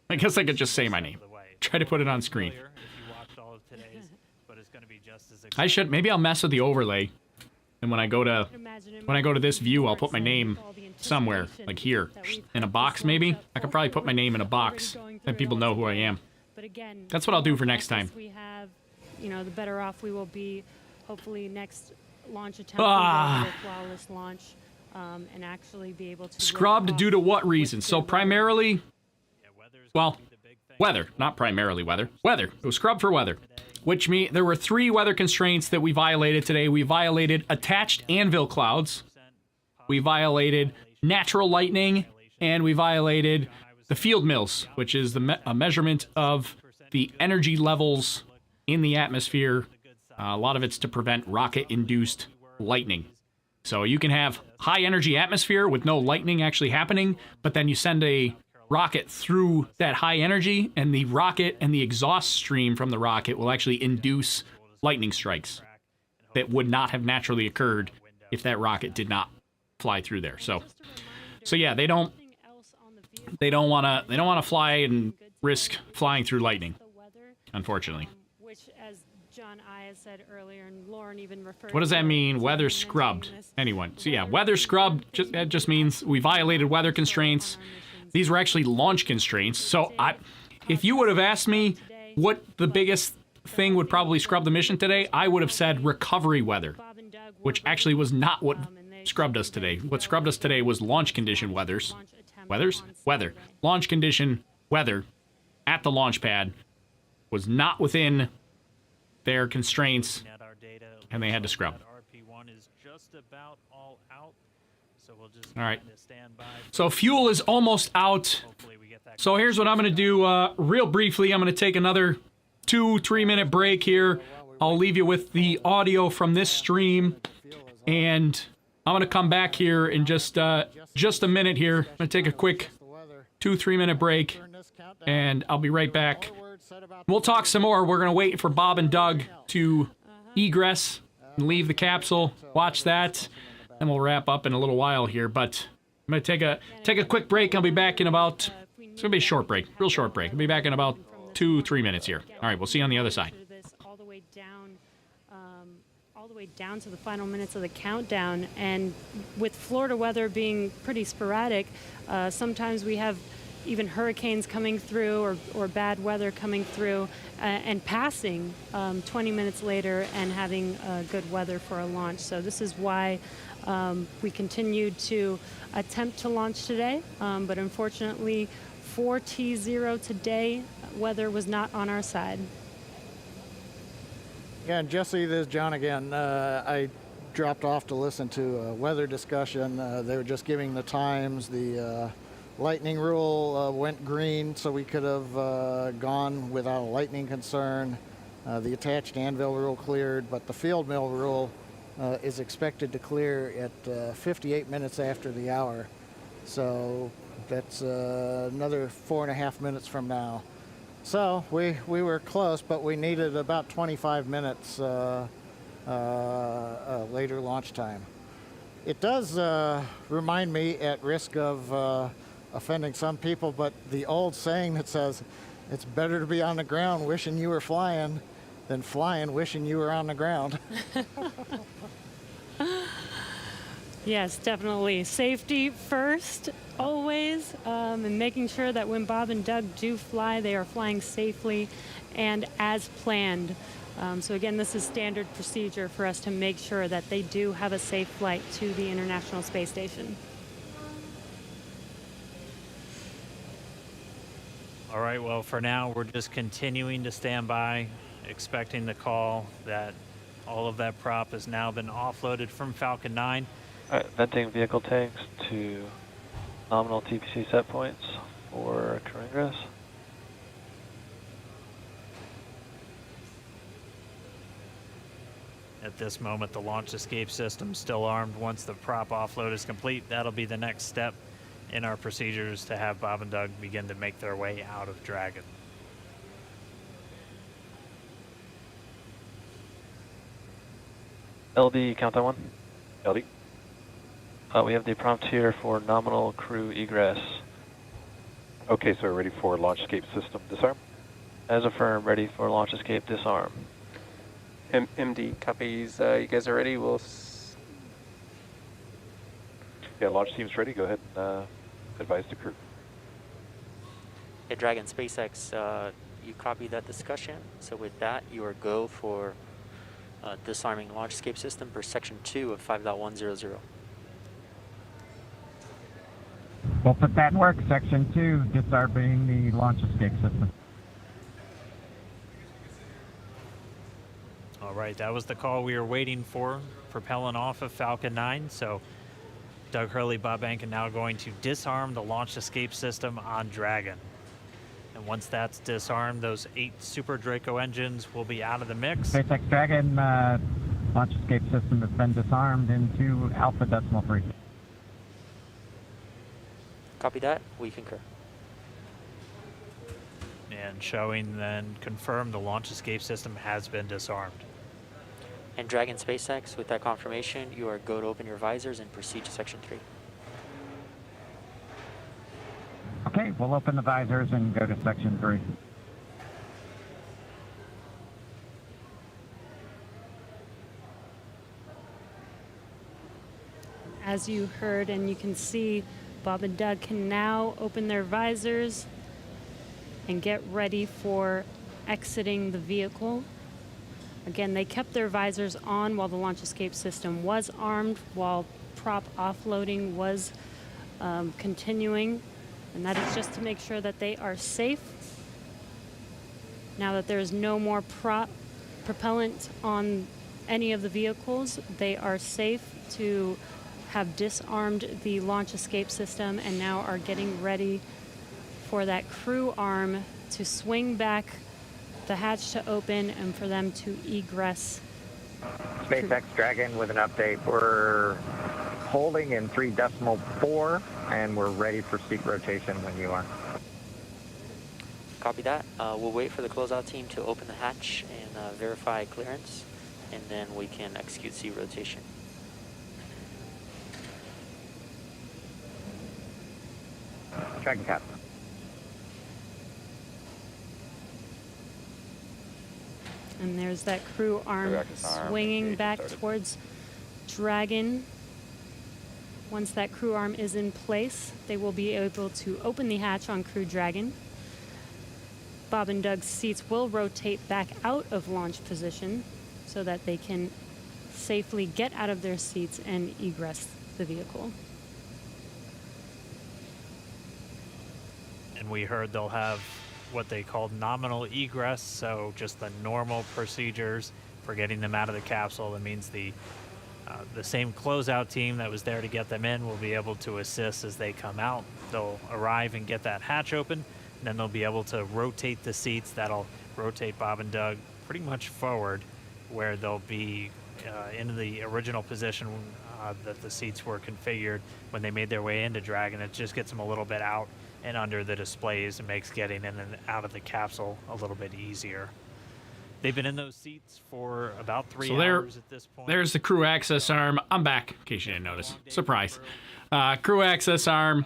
I guess I could just say my name. Try to put it on screen. Maybe I'll mess with the overlay. And when I go to this view, I'll put my name somewhere, like here, in a box maybe. I could probably put my name in a box, and people know who I am. That's what I'll do for next time. We have, the better off we will be. Hopefully, next launch attempt will be a flawless launch, and actually be able to. Scrubbed due to what reason? So primarily, well, weather, not primarily weather. Weather. It was scrubbed for weather. Which means there were 3 weather constraints that we violated today. We violated attached anvil clouds, we violated natural lightning, and we violated the field mills, which is a measurement of the energy levels in the atmosphere. A lot of it's to prevent rocket-induced lightning. So you can have high energy atmosphere with no lightning actually happening, but then you send a rocket through that high energy, and the rocket and the exhaust stream from the rocket will actually induce lightning strikes that would not have naturally occurred if that rocket did not fly through there. So yeah, they don't want to fly and risk flying through lightning, unfortunately. Which, as John I said earlier, and Lauren even referred. What does that mean? Weather scrubbed? Anyone? So yeah, weather scrubbed just means we violated weather constraints. These were actually launch constraints. So if you would have asked me what the biggest thing would probably scrub the mission today, I would have said recovery weather, which actually was not what scrubbed us today. What scrubbed us today was launch condition weather. Launch condition weather at the launch pad was not within their constraints, and they had to scrub. All right. So fuel is almost out. So here's what I'm going to do real briefly. I'm going to take another 2-3 minute break here. I'll leave you with the audio from this stream, and I'm going to come back here and just just a minute here. I'm going to take a quick 2-3 minute break, and I'll be right back. We'll talk some more. We're going to wait for Bob and Doug to egress and leave the capsule. Watch that, and we'll wrap up in a little while here. But I'm going to take a quick break. I'll be back in about, it's going to be a short break, real short break. I'll be back in about 2-3 minutes here. All right, we'll see you on the other side. All the way down to the final minutes of the countdown, and with Florida weather being pretty sporadic, sometimes we have even hurricanes coming through or bad weather coming through and passing 20 minutes later and having good weather for a launch. So this is why we continued to attempt to launch today, but unfortunately 4T0 today, weather was not on our side. Yeah, and Jesse, this is John again. I dropped off to listen to a weather discussion. They were just giving the times. The lightning rule went green, so we could have gone without a lightning concern. The attached anvil rule cleared, but the field mill rule is expected to clear at 58 minutes after the hour. So that's another 4.5 minutes from now. So we were close, but we needed about 25 minutes later launch time. It does remind me, at risk of offending some people, but the old saying that says it's better to be on the ground wishing you were flying than flying wishing you were on the ground. Yes, definitely. Safety first, always, and making sure that when Bob and Doug do fly, they are flying safely and as planned. So again, this is standard procedure for us to make sure that they do have a safe flight to the International Space Station. All right, well, for now, we're just continuing to stand by, expecting the call that all of that prop has now been offloaded from Falcon 9. Venting vehicle tanks to nominal TPC set points for crew ingress. At this moment, the launch escape system still armed. Once the prop offload is complete, that'll be the next step in our procedures to have Bob and Doug begin to make their way out of Dragon. LD, countdown 1. LD. We have the prompt here for nominal crew egress. Okay, so we're ready for launch escape system disarm. As affirmed, ready for launch escape disarm. MD copies. You guys are ready? Yeah, launch team's ready. Go ahead and advise the crew. Hey, Dragon SpaceX, you copied that discussion. So with that, you are go for disarming launch escape system per section 2 of 5.100. We'll put that in work. Section 2, disarming the launch escape system. All right, that was the call we were waiting for, propelling off of Falcon 9. So Doug Hurley, Bob Behnken now going to disarm the launch escape system on Dragon. And once that's disarmed, those 8 Super Draco engines will be out of the mix. SpaceX Dragon launch escape system has been disarmed into Alpha Decimal 3. Copy that. We concur. And showing then confirmed the launch escape system has been disarmed. And Dragon SpaceX, with that confirmation, you are go to open your visors and proceed to section 3. Okay, we'll open the visors and go to section 3. As you heard and you can see, Bob and Doug can now open their visors and get ready for exiting the vehicle. Again, they kept their visors on while the launch escape system was armed, while prop offloading was continuing, and that is just to make sure that they are safe. Now that there is no more propellant on any of the vehicles, they are safe to have disarmed the launch escape system and now are getting ready for that crew arm to swing back, the hatch to open, and for them to egress. SpaceX Dragon with an update. We're holding in 3.4, and we're ready for seat rotation when you are. Copy that. We'll wait for the closeout team to open the hatch and verify clearance, and then we can execute seat rotation. Dragon cap. And there's that crew arm swinging back towards Dragon. Once that crew arm is in place, they will be able to open the hatch on Crew Dragon. Bob and Doug's seats will rotate back out of launch position so that they can safely get out of their seats and egress the vehicle. And we heard they'll have what they call nominal egress, so just the normal procedures for getting them out of the capsule. That means the same closeout team that was there to get them in will be able to assist as they come out. They'll arrive and get that hatch open, and then they'll be able to rotate the seats. That'll rotate Bob and Doug pretty much forward, where they'll be in the original position that the seats were configured when they made their way into Dragon. It just gets them a little bit out and under the displays and makes getting in and out of the capsule a little bit easier. They've been in those seats for about 3 hours at this point. There's the crew access arm. I'm back, in case you didn't notice. Surprise. Crew access arm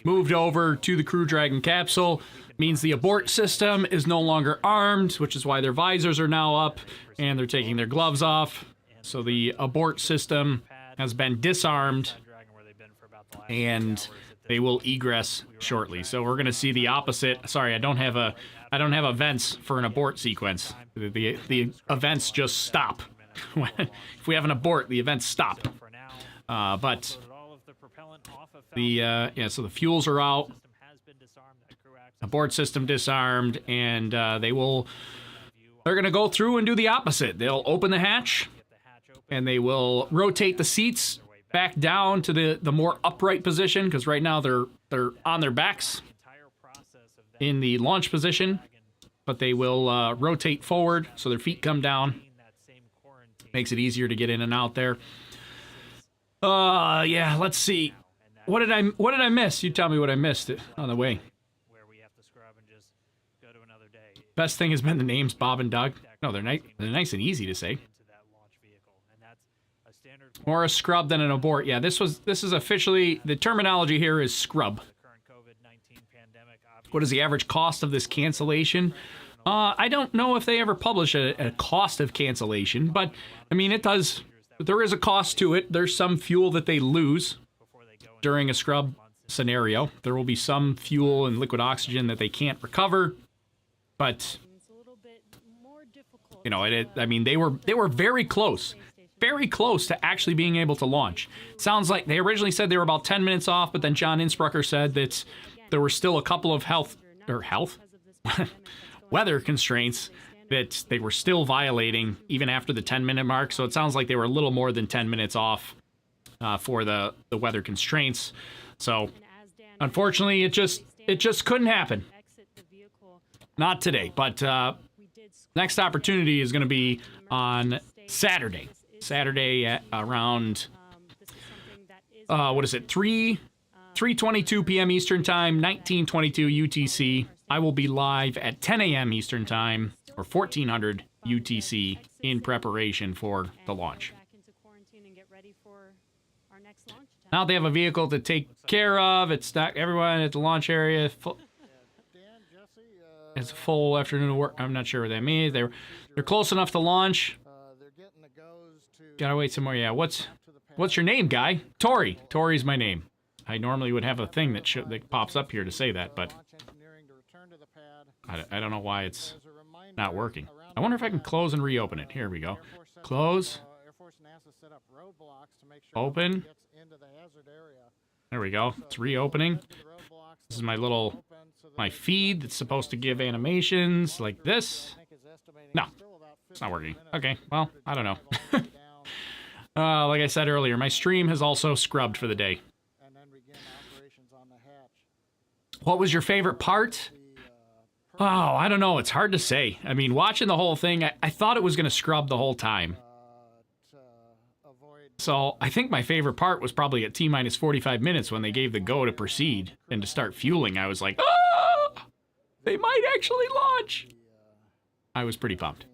moved over to the Crew Dragon capsule. Means the abort system is no longer armed, which is why their visors are now up and they're taking their gloves off. So the abort system has been disarmed and they will egress shortly. So we're going to see the opposite. Sorry, I don't have events for an abort sequence. The events just stop. If we have an abort, the events stop. But so the fuels are out. Abort system disarmed, and they're going to go through and do the opposite. They'll open the hatch, and they will rotate the seats back down to the more upright position, because right now they're on their backs in the launch position, but they will rotate forward so their feet come down. Makes it easier to get in and out there. Yeah, let's see. What did I miss? You tell me what I missed on the way. Best thing has been the names Bob and Doug. No, they're nice and easy to say. More a scrub than an abort. Yeah, this is officially, the terminology here is scrub. What is the average cost of this cancellation? I don't know if they ever publish a cost of cancellation, but I mean, there is a cost to it. There's some fuel that they lose during a scrub scenario. There will be some fuel and liquid oxygen that they can't recover, but you know, I mean, they were very close to actually being able to launch. Sounds like they originally said they were about 10 minutes off, but then John Innsbrucker said that there were still a couple of weather constraints that they were still violating even after the 10-minute mark. So it sounds like they were a little more than 10 minutes off for the weather constraints. So unfortunately, it just couldn't happen. Not today, but next opportunity is going to be on Saturday at around, 3:22 p.m. Eastern Time, 19:22 UTC. I will be live at 10 a.m. Eastern Time, or 1400 UTC, in preparation for the launch. Now they have a vehicle to take care of. It's not everyone at the launch area. It's a full afternoon of work. I'm not sure what that means. They're close enough to launch. Gotta wait some more. Yeah, what's your name, guy? Tory. Tory's my name. I normally would have a thing that pops up here to say that, but I don't know why it's not working. I wonder if I can close and reopen it. Here we go. Close. Open. There we go. It's reopening. This is my feed that's supposed to give animations like this. No, it's not working. Okay, well, I don't know. Like I said earlier, my stream has also scrubbed for the day. What was your favorite part? Oh, I don't know. It's hard to say. I mean, watching the whole thing, I thought it was going to scrub the whole time. So I think my favorite part was probably at T-minus 45 minutes when they gave the go to proceed and to start fueling. I was like, ah, they might actually launch. I was pretty pumped.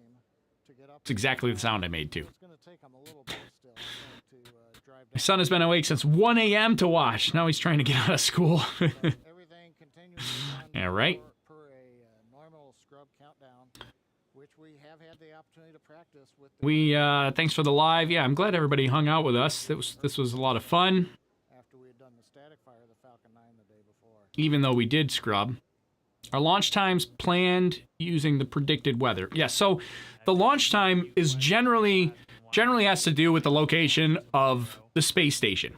It's exactly the sound I made too. My son has been awake since 1 a.m. to watch. Now he's trying to get out of school. Yeah, right? We, thanks for the live. Yeah, I'm glad everybody hung out with us. This was a lot of fun. Even though we did scrub. Our launch time's planned using the predicted weather. Yeah, so the launch time is generally has to do with the location of the space station.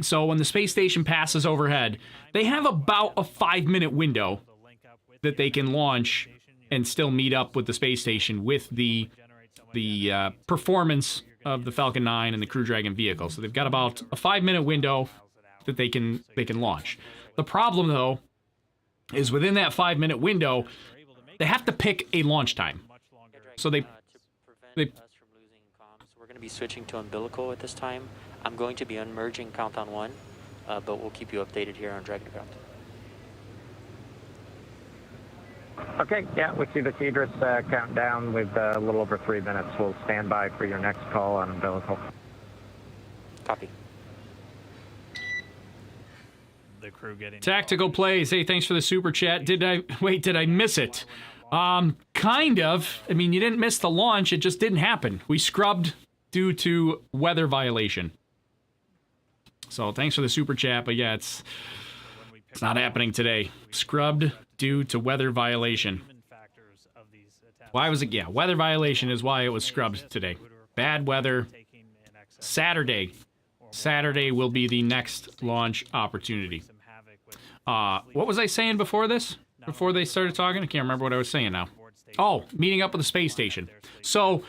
So when the space station passes overhead, they have about a 5-minute window that they can launch and still meet up with the space station with the performance of the Falcon 9 and the Crew Dragon vehicle. So they've got about a 5-minute window that they can launch. The problem, though, is within that 5-minute window, they have to pick a launch time. So they we're going to be switching to umbilical at this time. I'm going to be unmerging Countdown 1, but we'll keep you updated here on Dragonground. Okay, yeah, we see the Egress countdown with a little over 3 minutes. We'll stand by for your next call on umbilical. Copy. The crew getting Tactical Plays. Hey, thanks for the super chat. Did I miss it? Kind of. I mean, you didn't miss the launch. It just didn't happen. We scrubbed due to weather violation. So thanks for the super chat, but yeah, it's not happening today. Scrubbed due to weather violation. Why was it? Yeah, weather violation is why it was scrubbed today. Bad weather. Saturday will be the next launch opportunity. What was I saying before this? Before they started talking? I can't remember what I was saying now. Oh, meeting up with the space station. So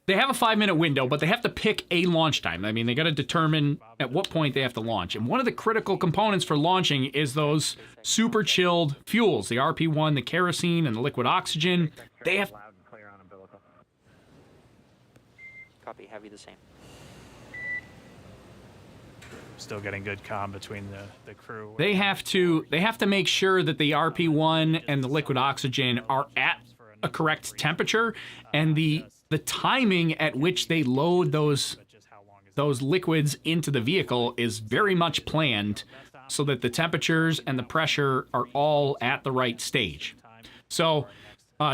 they have a 5-minute window, but they have to pick a launch time. I mean, they got to determine at what point they have to launch. And one of the critical components for launching is those super chilled fuels, the RP1, the kerosene, and the liquid oxygen. They have... Copy, heavy the same. Still getting good comm between the crew. They have to make sure that the RP1 and the liquid oxygen are at a correct temperature, and the timing at which they load those liquids into the vehicle is very much planned so that the temperatures and the pressure are all at the right stage. So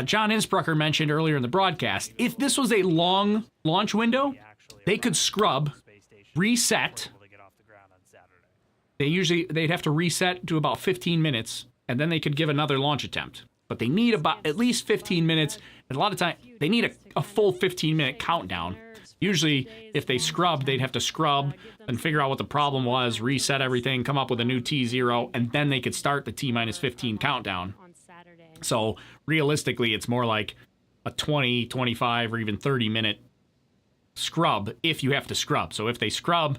John Innsbrucker mentioned earlier in the broadcast, if this was a long launch window, they could scrub, reset. They'd have to reset to about 15 minutes, and then they could give another launch attempt. But they need about at least 15 minutes, and a lot of time, they need a full 15-minute countdown. Usually, if they scrub, they'd have to scrub and figure out what the problem was, reset everything, come up with a new T0, and then they could start the T-minus 15 countdown. So, realistically, it's more like a 20, 25, or even 30-minute scrub if you have to scrub. So if they scrub,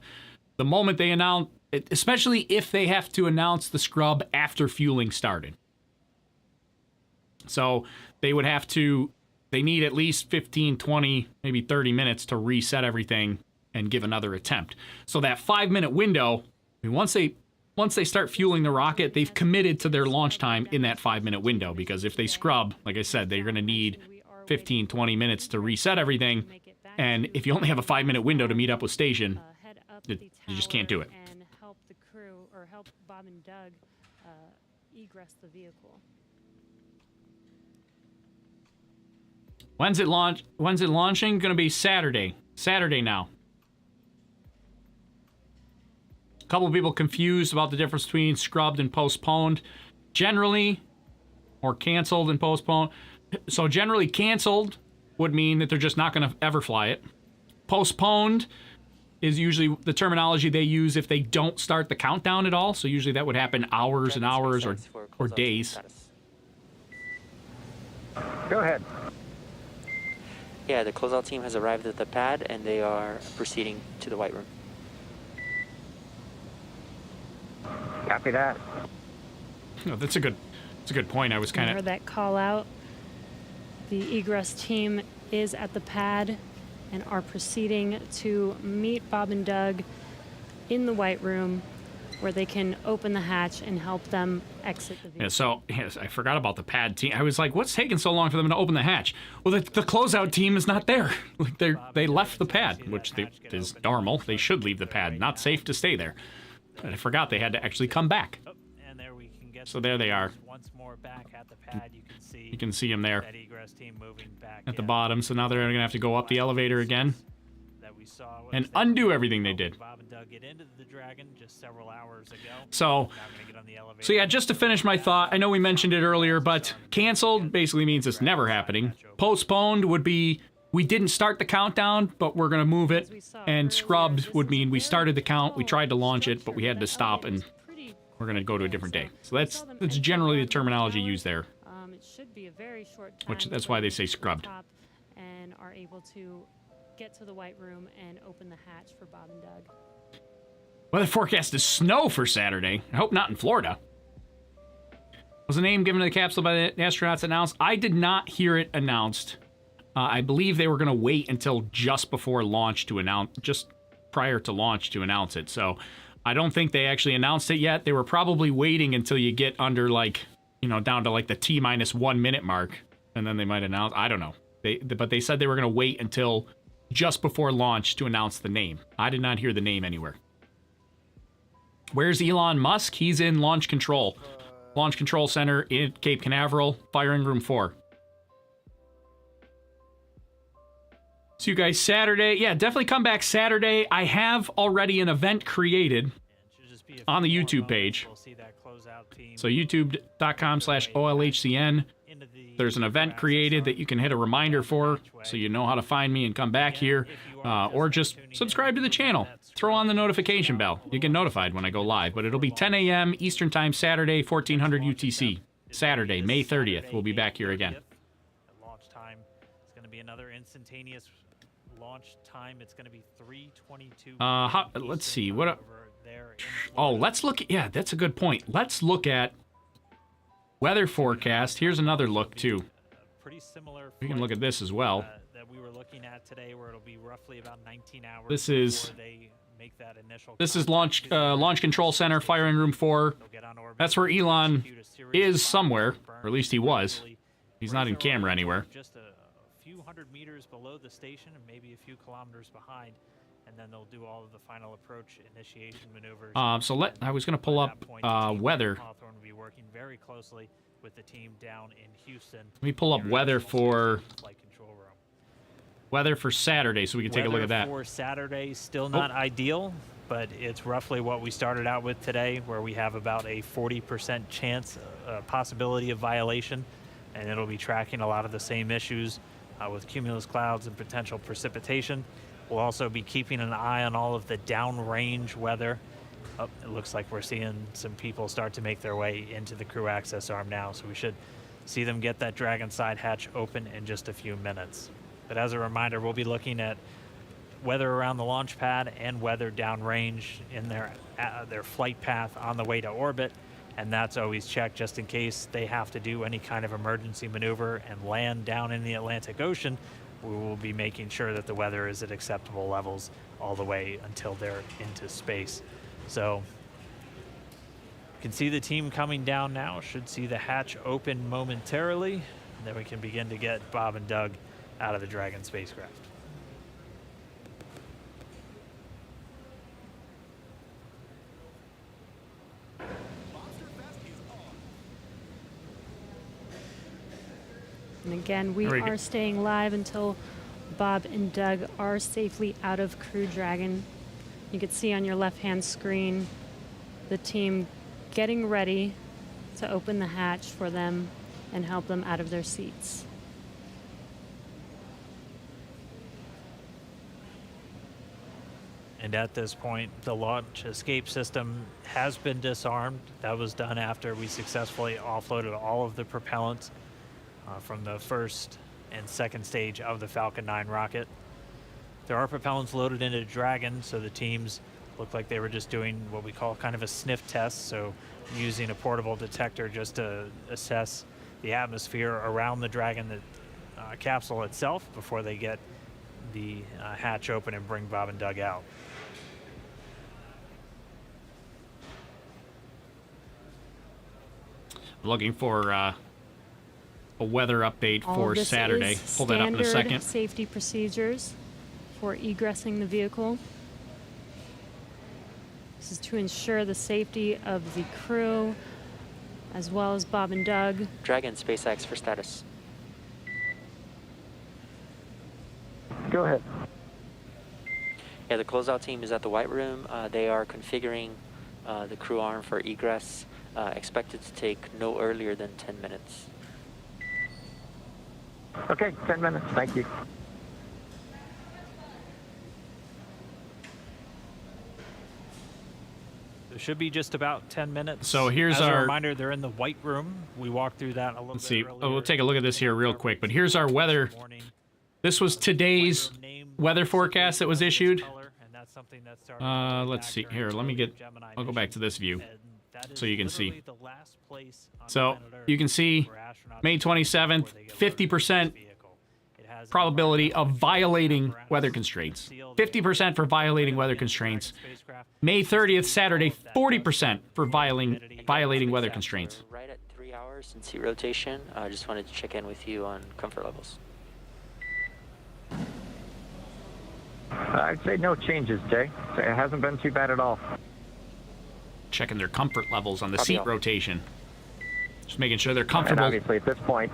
the moment they announce, especially if they have to announce the scrub after fueling started. So they would have to, they need at least 15, 20, maybe 30 minutes to reset everything and give another attempt. So that 5-minute window, I mean, once they start fueling the rocket, they've committed to their launch time in that 5-minute window, because if they scrub, like I said, they're going to need 15, 20 minutes to reset everything. And if you only have a 5-minute window to meet up with station, you just can't do it. And help the crew, or help Bob and Doug egress the vehicle. When's it launching? Going to be Saturday. Saturday now. A couple of people confused about the difference between scrubbed and postponed. Generally, or canceled and postponed. So generally canceled would mean that they're just not going to ever fly it. Postponed is usually the terminology they use if they don't start the countdown at all. So usually that would happen hours and hours or days. Go ahead. Yeah, the closeout team has arrived at the pad, and they are proceeding to the White Room. Copy that. Oh, that's a good point. I was Heard that call out. The Egress team is at the pad and are proceeding to meet Bob and Doug in the White Room, where they can open the hatch and help them exit the vehicle. Yeah, so yes, I forgot about the pad team. I was like, what's taking so long for them to open the hatch? Well, the closeout team is not there. Like they left the pad, which is normal. They should leave the pad. Not safe to stay there. But I forgot they had to actually come back. And there we can get So there they are. Once more back at the pad, You can see them there that Egress team moving back at the bottom. So now they're going to have to go up the elevator again that we saw and undo everything they did. Bob and Doug get into the Dragon just several hours ago. So yeah, just to finish my thought, I know we mentioned it earlier, but canceled basically means it's never happening. Postponed would be we didn't start the countdown, but we're going to move it. And scrubbed would mean we started the count, we tried to launch it, but we had to stop, and we're going to go to a different day. So that's generally the terminology used there. It should be a very short time. Which that's why they say scrubbed. And are able to get to the White Room and open the hatch for Bob and Doug. Weather forecast is snow for Saturday. I hope not in Florida. Was the name given to the capsule by the astronauts announced? I did not hear it announced. I believe they were going to wait until just before launch to announce, just prior to launch to announce it. So I don't think they actually announced it yet. They were probably waiting until you get under like, down to like the T-1 minute mark, and then they might announce. I don't know. But they said they were going to wait until just before launch to announce the name. I did not hear the name anywhere. Where's Elon Musk? He's in Launch Control. Launch Control Center in Cape Canaveral, firing room 4. See you guys Saturday. Yeah, definitely come back Saturday. I have already an event created on the YouTube page. So youtube.com/OLHCN. There's an event created that you can hit a reminder for, so you know how to find me and come back here. Or just subscribe to the channel. Throw on the notification bell. You get notified when I go live. But it'll be 10 a.m. Eastern Time, Saturday, 1400 UTC. Saturday, May 30th. We'll be back here again. Launch time. It's going to be another instantaneous launch time. It's going to be 3:22. Let's see. Let's look. Yeah, that's a good point. Let's look at weather forecast. Here's another look too. Pretty similar. We can look at this as well. That we were looking at today, where it'll be roughly about 19 hours. This is before they make that initial Launch Control Center, firing room 4. That's where Elon is somewhere, or at least he was. He's not in camera anywhere. Just a few hundred meters below the station, and maybe a few kilometers behind, and then they'll do all of the final approach initiation maneuvers. I was going to pull up weather. Hawthorne will be working very closely with the team down in Houston. Let me pull up weather for Saturday, so we can take a look at that. Weather for Saturday, still not ideal, but it's roughly what we started out with today, where we have about a 40% chance, possibility of violation, and it'll be tracking a lot of the same issues with cumulus clouds and potential precipitation. We'll also be keeping an eye on all of the downrange weather. It looks like we're seeing some people start to make their way into the crew access arm now, so we should see them get that Dragon side hatch open in just a few minutes. But as a reminder, we'll be looking at weather around the launch pad and weather downrange in their flight path on the way to orbit, and that's always checked just in case they have to do any kind of emergency maneuver and land down in the Atlantic Ocean. We will be making sure that the weather is at acceptable levels all the way until they're into space. So you can see the team coming down now. Should see the hatch open momentarily, and then we can begin to get Bob and Doug out of the Dragon spacecraft. And again, we are staying live until Bob and Doug are safely out of Crew Dragon. You can see on your left-hand screen the team getting ready to open the hatch for them and help them out of their seats. And at this point, the launch escape system has been disarmed. That was done after we successfully offloaded all of the propellants from the first and second stage of the Falcon 9 rocket. There are propellants loaded into Dragon, so the teams look like they were just doing what we call kind of a sniff test, so using a portable detector just to assess the atmosphere around the Dragon capsule itself before they get the hatch open and bring Bob and Doug out. Looking for a weather update All for of this Saturday. is Pull that up in a standard second. safety procedures for egressing the vehicle. This is to ensure the safety of the crew, as well as Bob and Doug. Dragon, SpaceX for status. Go ahead. Yeah, the closeout team is at the White Room. They are configuring the crew arm for egress. Expected to take no earlier than 10 minutes. Okay, 10 minutes. Thank you. It should be just about 10 minutes. So here's As our a reminder, they're in the White Room. We walked through that a little Let's bit see. earlier. Oh, we'll take a look at this here real quick. But here's our weather. This was today's weather forecast that was issued. Let's see here. Let me get. I'll go back to this view so you can see. So you can see May 27th, 50% probability of violating weather constraints. 50% for violating weather constraints. May 30th, Saturday, 40% for violating weather constraints. Right at 3 hours in seat rotation. I just wanted to check in with you on comfort levels. I'd say no changes, Jay. It hasn't been too bad at all. Checking their comfort levels on the Copy seat all. rotation. Just making sure they're And comfortable. obviously, at this point,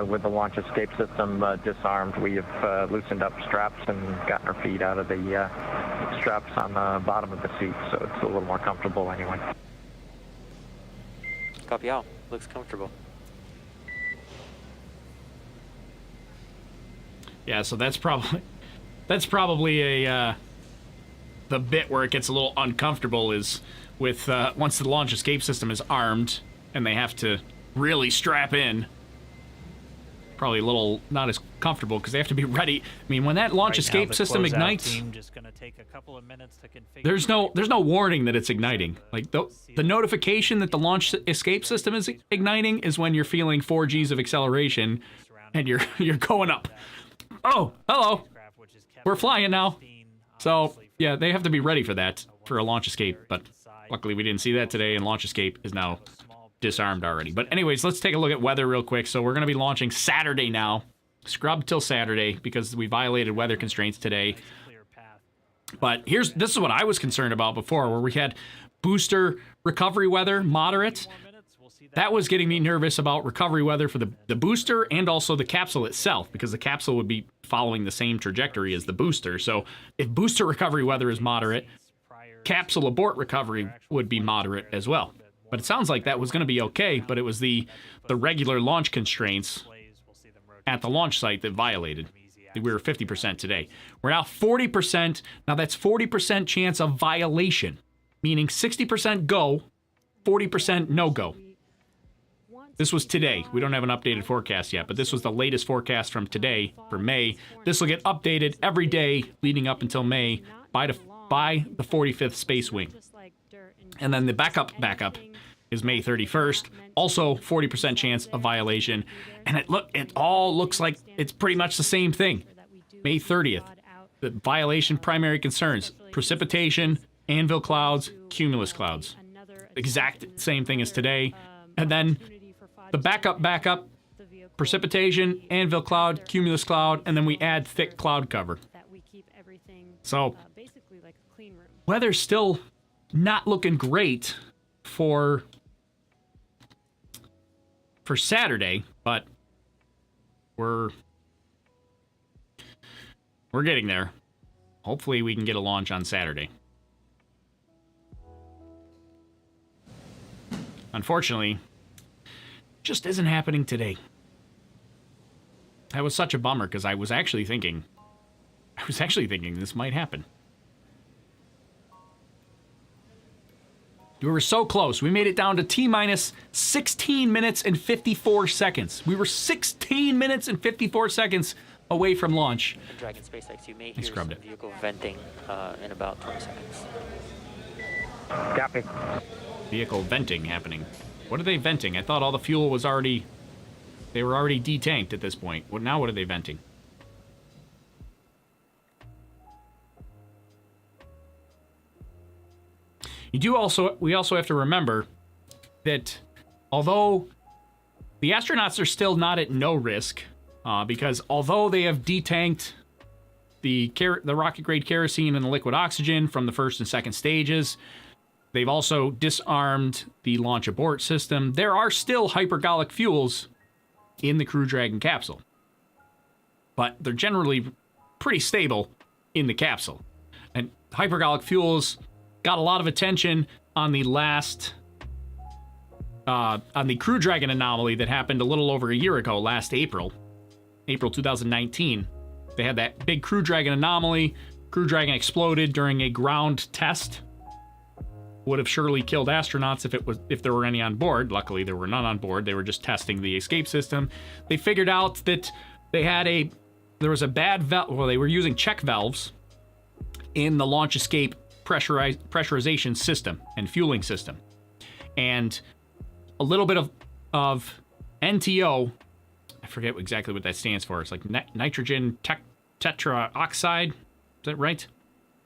with the launch escape system disarmed, we have loosened up straps and gotten our feet out of the straps on the bottom of the seat, so it's a little more comfortable anyway. Copy all. Looks comfortable. Yeah, so that's probably a the bit where it gets a little uncomfortable is with once the launch escape system is armed and they have to really strap in. Probably a little not as comfortable because they have to be ready. I mean, when that launch escape system ignites, Just gonna take a couple of minutes to configure. there's no warning that it's igniting. Like the notification that the launch escape system is igniting is when you're feeling 4 Gs of acceleration and you're going up. Oh, hello. We're flying now. So, yeah, they have to be ready for that, for a launch escape. But luckily we didn't see that today, and launch escape is now disarmed already. But anyways, let's take a look at weather real quick. So we're going to be launching Saturday now. Scrubbed till Saturday because we violated weather constraints today. But this is what I was concerned about before, where we had booster recovery weather, moderate. That was getting me nervous about recovery weather for the booster and also the capsule itself, because the capsule would be following the same trajectory as the booster. So if booster recovery weather is moderate, capsule abort recovery would be moderate as well. But it sounds like that was going to be okay, but it was the regular launch constraints at the launch site that violated. We were 50% today. We're now 40%. Now that's 40% chance of violation, meaning 60% go, 40% no go. This was today. We don't have an updated forecast yet, but this was the latest forecast from today for May. This will get updated every day leading up until May by the 45th Space Wing. And then the backup is May 31st. Also 40% chance of violation. And it all looks like it's pretty much the same thing. May 30th. The violation primary concerns: precipitation, anvil clouds, cumulus clouds. Exact same thing as today. And then the backup, precipitation, anvil cloud, cumulus cloud, and then we add thick cloud cover. So, weather's still not looking great for Saturday, but we're getting there. Hopefully we can get a launch on Saturday. Unfortunately, just isn't happening today. That was such a bummer because I was actually thinking this might happen. We were so close. We made it down to T-minus 16 minutes and 54 seconds. We were 16 minutes and 54 seconds away from launch. Dragon SpaceX, you may hear some vehicle venting in about 20 seconds. Copy. Vehicle venting happening. What are they venting? I thought all the fuel was already... They were already detanked at this point. Now what are they venting? We also have to remember that although the astronauts are still not at no risk, because although they have detanked the rocket-grade kerosene and the liquid oxygen from the first and second stages, they've also disarmed the launch abort system. There are still hypergolic fuels in the Crew Dragon capsule, but they're generally pretty stable in the capsule. And hypergolic fuels got a lot of attention on the last on the Crew Dragon anomaly that happened a little over a year ago, last April 2019. They had that big Crew Dragon anomaly. Crew Dragon exploded during a ground test. Would have surely killed astronauts if there were any on board. Luckily, there were none on board. They were just testing the escape system. They figured out that there was a bad valve. Well, they were using check valves in the launch escape pressurization system and fueling system, and a little bit of NTO. I forget exactly what that stands for. It's like nitrogen tetraoxide. Is that right?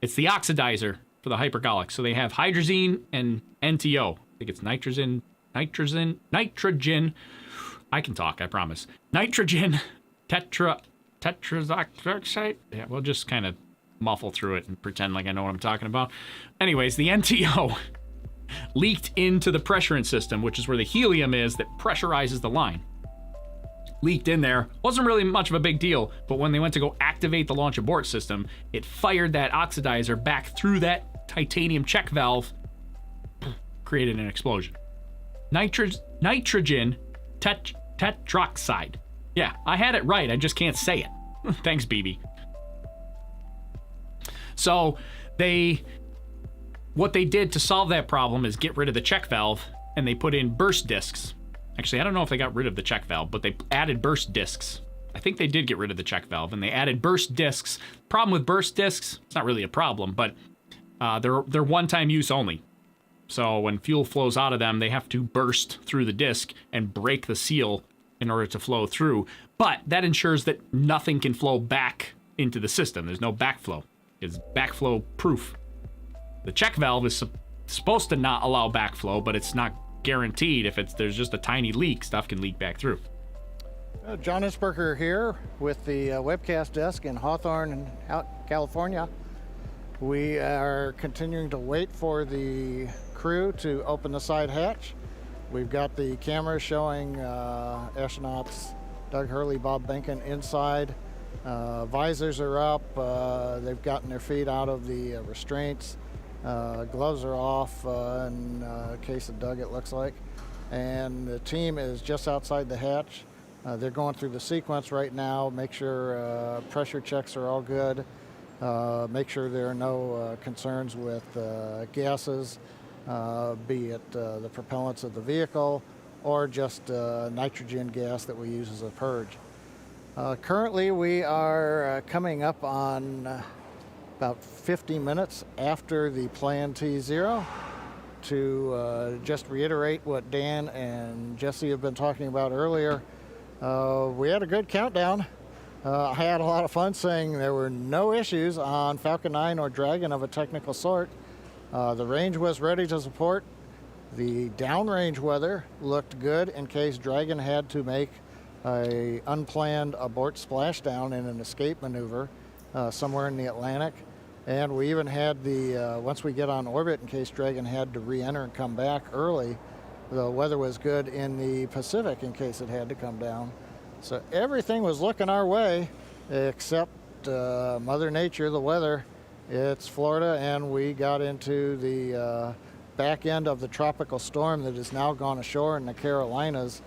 It's the oxidizer for the hypergolic. So they have hydrazine and NTO. I think it's nitrogen. I can talk, I promise. Nitrogen tetraoxide. Yeah, we'll just kind of muffle through it and pretend like I know what I'm talking about. Anyways, the NTO leaked into the pressurant system, which is where the helium is that pressurizes the line. Leaked in there. Wasn't really much of a big deal, but when they went to go activate the launch abort system, it fired that oxidizer back through that titanium check valve, created an explosion. Nitrogen tetroxide. Yeah, I had it right, I just can't say it. Thanks, BB. So what they did to solve that problem is get rid of the check valve, and they put in burst discs. Actually, I don't know if they got rid of the check valve, but they added burst discs. I think they did get rid of the check valve, and they added burst discs. Problem with burst discs, it's not really a problem, but they're one-time use only. So when fuel flows out of them, they have to burst through the disc and break the seal in order to flow through. But that ensures that nothing can flow back into the system. There's no backflow. It's backflow proof. The check valve is supposed to not allow backflow, but it's not guaranteed. If there's just a tiny leak, stuff can leak back through. John Isberger here with the webcast desk in Hawthorne, California. We are continuing to wait for the crew to open the side hatch. We've got the camera showing astronauts Doug Hurley, Bob Behnken inside. Visors are up. They've gotten their feet out of the restraints. Gloves are off in case of Doug, it looks like. And the team is just outside the hatch. They're going through the sequence right now, make sure pressure checks are all good, make sure there are no concerns with gases, be it the propellants of the vehicle or just nitrogen gas that we use as a purge. Currently, we are coming up on about 50 minutes after the plan T0. To just reiterate what Dan and Jesse have been talking about earlier, we had a good countdown. I had a lot of fun saying there were no issues on Falcon 9 or Dragon of a technical sort. The range was ready to support. The downrange weather looked good in case Dragon had to make a unplanned abort splashdown in an escape maneuver somewhere in the Atlantic. And we even had the, once we get on orbit, in case Dragon had to re-enter and come back early, the weather was good in the Pacific in case it had to come down. So everything was looking our way except Mother Nature, the weather. It's Florida, and we got into the back end of the tropical storm that has now gone ashore in the Carolinas.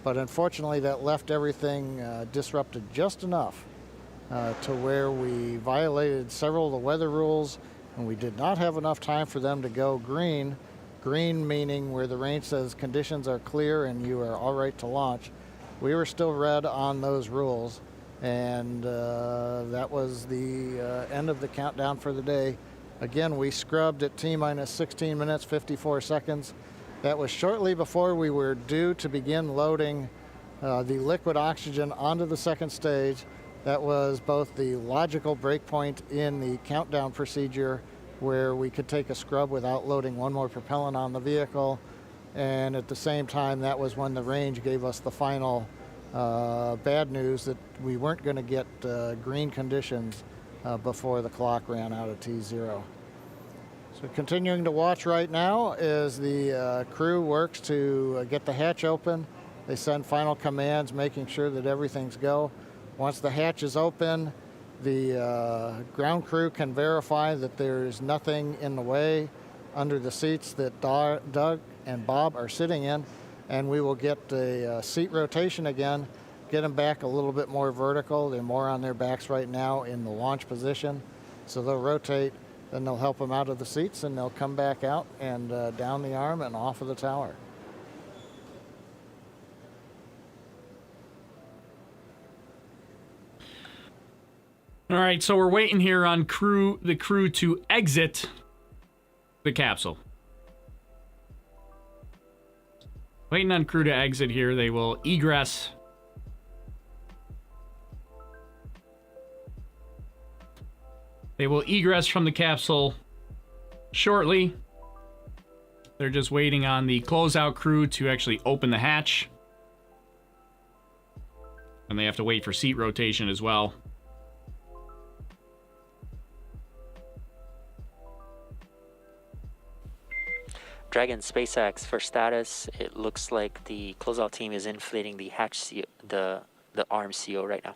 But unfortunately, that left everything disrupted just enough to where we violated several of the weather rules, and we did not have enough time for them to go green. Green meaning where the range says conditions are clear and you are all right to launch. We were still red on those rules, and that was the end of the countdown for the day. Again, we scrubbed at T-minus 16 minutes, 54 seconds. That was shortly before we were due to begin loading the liquid oxygen onto the second stage. That was both the logical breakpoint in the countdown procedure where we could take a scrub without loading one more propellant on the vehicle. And at the same time, that was when the range gave us the final bad news that we weren't going to get green conditions before the clock ran out of T0. So continuing to watch right now as the crew works to get the hatch open. They send final commands, making sure that everything's go. Once the hatch is open, the ground crew can verify that there's nothing in the way under the seats that Doug and Bob are sitting in, and we will get a seat rotation again, get them back a little bit more vertical. They're more on their backs right now in the launch position, so they'll rotate, then they'll help them out of the seats, and they'll come back out and down the arm and off of the tower. All right, so we're waiting here on the crew to exit the capsule. Waiting on crew to exit here. They will egress. They will egress from the capsule shortly. They're just waiting on the closeout crew to actually open the hatch. And they have to wait for seat rotation as well. Dragon SpaceX, for status, it looks like the closeout team is inflating the hatch seal, the arm seal right now.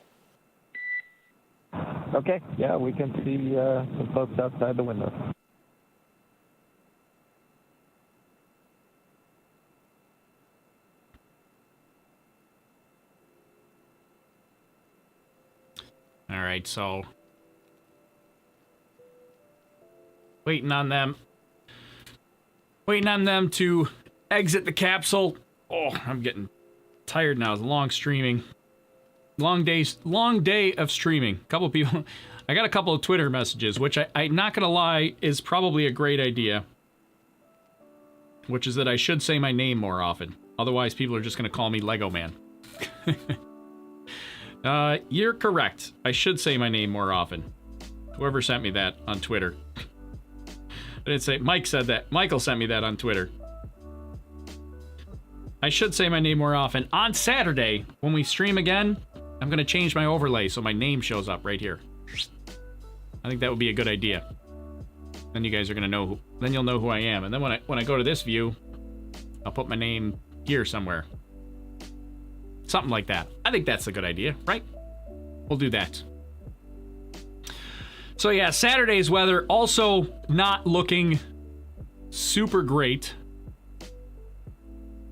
Okay, yeah, we can see some folks outside the window. All right, so waiting on them to exit the capsule. Oh, I'm getting tired now. It's long streaming. Long day of streaming. Couple of people, I got a couple of Twitter messages, which I'm not gonna lie is probably a great idea. Which is that I should say my name more often. Otherwise, people are just gonna call me Lego Man. You're correct. I should say my name more often. Whoever sent me that on Twitter. I didn't say, Mike said that. Michael sent me that on Twitter. I should say my name more often. On Saturday, when we stream again, I'm going to change my overlay so my name shows up right here. I think that would be a good idea. Then you guys are going to know, then you'll know who I am. And then when I go to this view, I'll put my name here somewhere. Something like that. I think that's a good idea, right? We'll do that. So yeah, Saturday's weather also not looking super great.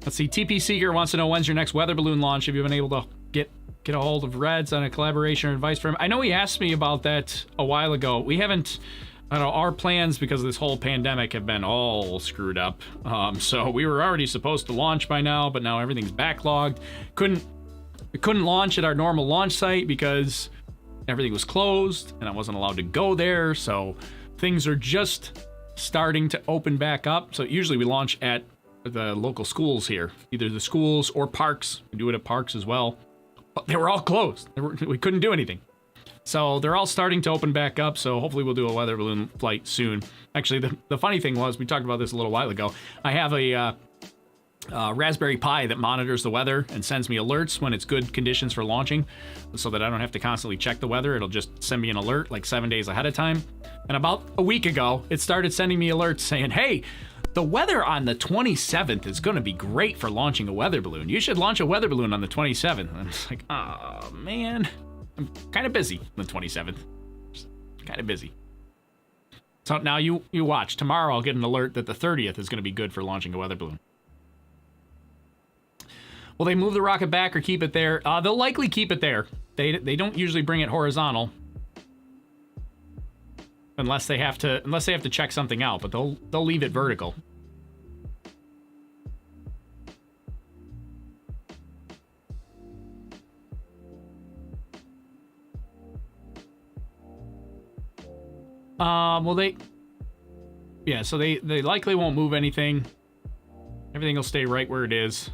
Let's see, TP Seeker wants to know when's your next weather balloon launch. Have you been able to get a hold of Reds on a collaboration or advice from him? I know he asked me about that a while ago. We haven't, I don't know, our plans because of this whole pandemic have been all screwed up. So we were already supposed to launch by now, but now everything's backlogged. We couldn't launch at our normal launch site because everything was closed and I wasn't allowed to go there. So things are just starting to open back up. So usually we launch at the local schools here, either the schools or parks. We do it at parks as well. But they were all closed. We couldn't do anything. So they're all starting to open back up. So hopefully we'll do a weather balloon flight soon. Actually, the funny thing was, we talked about this a little while ago. I have a Raspberry Pi that monitors the weather and sends me alerts when it's good conditions for launching so that I don't have to constantly check the weather. It'll just send me an alert like 7 days ahead of time. And about a week ago, it started sending me alerts saying, hey, the weather on the 27th is going to be great for launching a weather balloon. You should launch a weather balloon on the 27th. And I'm just like, oh, man. I'm kind of busy on the 27th. Just kind of busy. So now you watch. Tomorrow I'll get an alert that the 30th is going to be good for launching a weather balloon. Will they move the rocket back or keep it there? They'll likely keep it there. They don't usually bring it horizontal. Unless they have to check something out, but they'll leave it vertical. So they likely won't move anything. Everything will stay right where it is.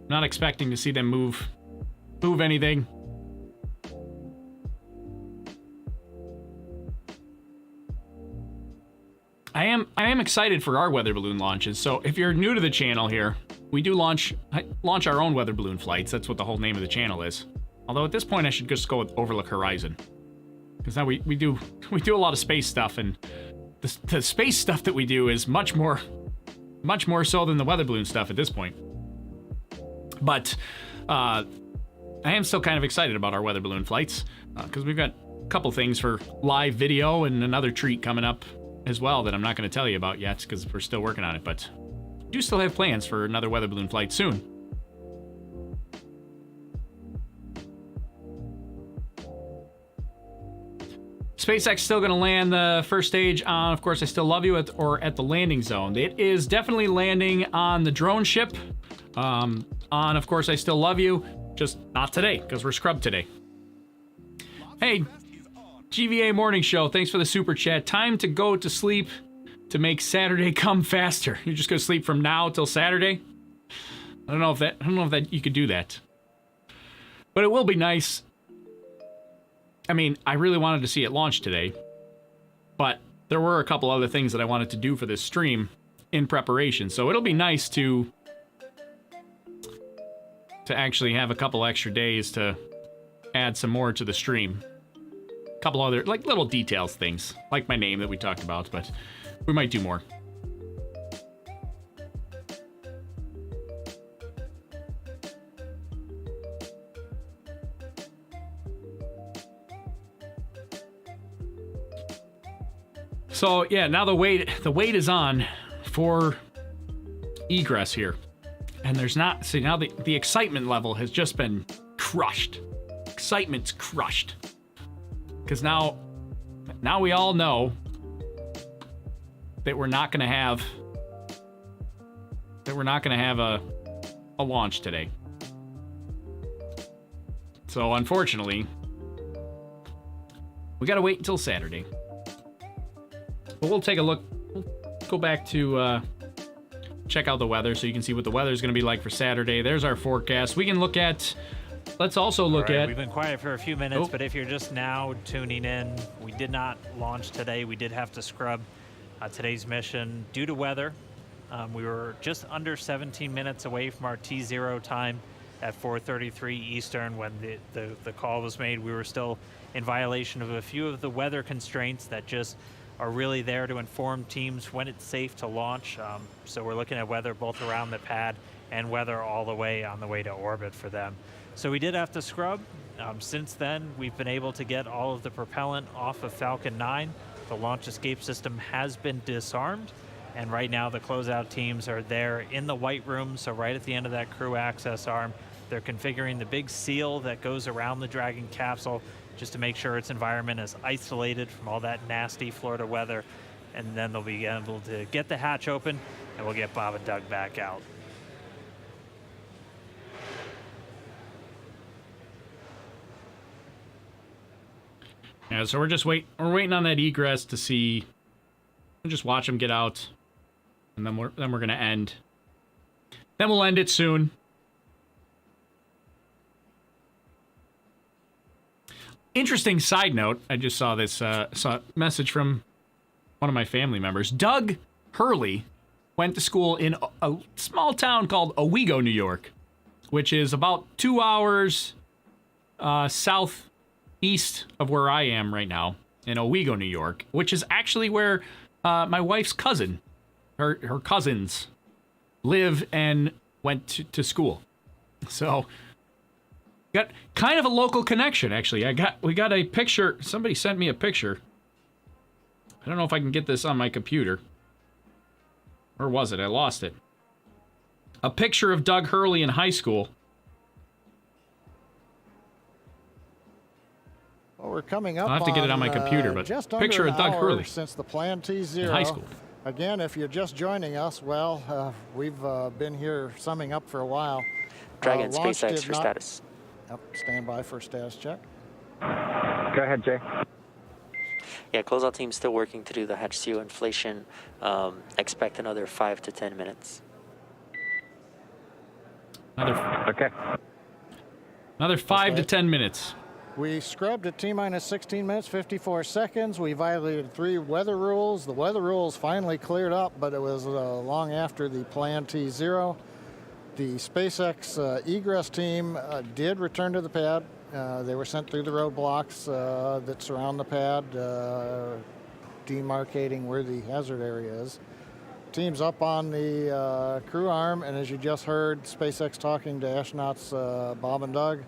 Not expecting to see them move anything. I am excited for our weather balloon launches. So if you're new to the channel here, we do launch our own weather balloon flights. That's what the whole name of the channel is. Although at this point I should just go with Overlook Horizon, because now we do a lot of space stuff, and the space stuff that we do is much more so than the weather balloon stuff at this point. But I am still kind of excited about our weather balloon flights, because we've got a couple things for live video and another treat coming up as well that I'm not going to tell you about yet because we're still working on it, but do still have plans for another weather balloon flight soon. SpaceX still going to land the first stage on, of course, I Still Love You at the landing zone. It is definitely landing on the drone ship, on, of course, I Still Love You, just not today, because we're scrubbed today. Hey, GVA Morning Show, thanks for the super chat. Time to go to sleep to make Saturday come faster. You're just going to sleep from now till Saturday? I don't know if that you could do that. But it will be nice. I mean, I really wanted to see it launch today, but there were a couple other things that I wanted to do for this stream in preparation, so it'll be nice to actually have a couple extra days to add some more to the stream. A couple other, like, little details things, like my name that we talked about, but we might do more. So yeah, now the wait is on for Egress here, and there's not. See, now the excitement level has just been crushed. Excitement's crushed because now we all know that we're not going to have a launch today. So unfortunately, we got to wait until Saturday. But we'll take a look. We'll go back to check out the weather so you can see what the weather is going to be like for Saturday. There's our forecast. We can look at. Let's also look at. We've been quiet for a few minutes, but if you're just now tuning in, we did not launch today. We did have to scrub today's mission due to weather. We were just under 17 minutes away from our T0 time at 4:33 Eastern when the call was made. We were still in violation of a few of the weather constraints that just are really there to inform teams when it's safe to launch. So we're looking at weather both around the pad and weather all the way on the way to orbit for them. So we did have to scrub. Since then, we've been able to get all of the propellant off of Falcon 9. The launch escape system has been disarmed, and right now the closeout teams are there in the white room, so right at the end of that crew access arm. They're configuring the big seal that goes around the Dragon capsule just to make sure its environment is isolated from all that nasty Florida weather, and then they'll be able to get the hatch open, and we'll get Bob and Doug back out. Yeah, so we're waiting on that egress to see. We'll just watch them get out, and then we're gonna end. Then we'll end it soon. Interesting side note, I just saw this saw a message from one of my family members. Doug Hurley went to school in a small town called Owego, New York, which is about 2 hours southeast of where I am right now, in Owego, New York, which is actually where my wife's cousin, her cousins, live and went to school. So got kind of a local connection, actually. We got a picture. Somebody sent me a picture. I don't know if I can get this on my computer. Where was it? I lost it. A picture of Doug Hurley in high school. Well, we're coming up. I'll have to get it on my computer, but just picture of Doug Hurley since the plan T0 in high school. Again, if you're just joining us, well, we've been here summing up for a while. Dragon SpaceX for status. Yep, stand by for status check. Go ahead, Jay. Yeah, closeout team's still working to do the hatch seal inflation. Expect another 5 to 10 minutes. Another 5 to 10 minutes. We scrubbed at T-minus 16 minutes, 54 seconds. We violated 3 weather rules. The weather rules finally cleared up, but it was long after the planned T0. The SpaceX Egress team did return to the pad. They were sent through the roadblocks that surround the pad, demarcating where the hazard area is. Team's up on the crew arm, and as you just heard, SpaceX talking to astronauts Bob and Doug.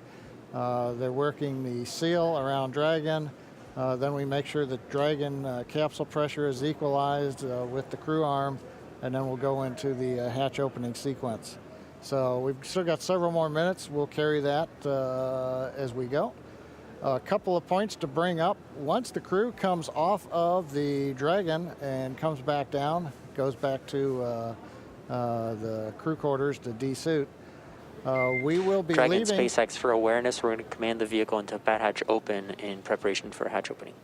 They're working the seal around Dragon. Then we make sure that Dragon capsule pressure is equalized with the crew arm, and then we'll go into the hatch opening sequence. So we've still got several more minutes. We'll carry that as we go. A couple of points to bring up. Once the crew comes off of the Dragon and comes back down, goes back to the crew quarters to de-suit, we will be Dragon leaving. SpaceX, for awareness, we're going to command the vehicle into pad hatch open in preparation for hatch opening.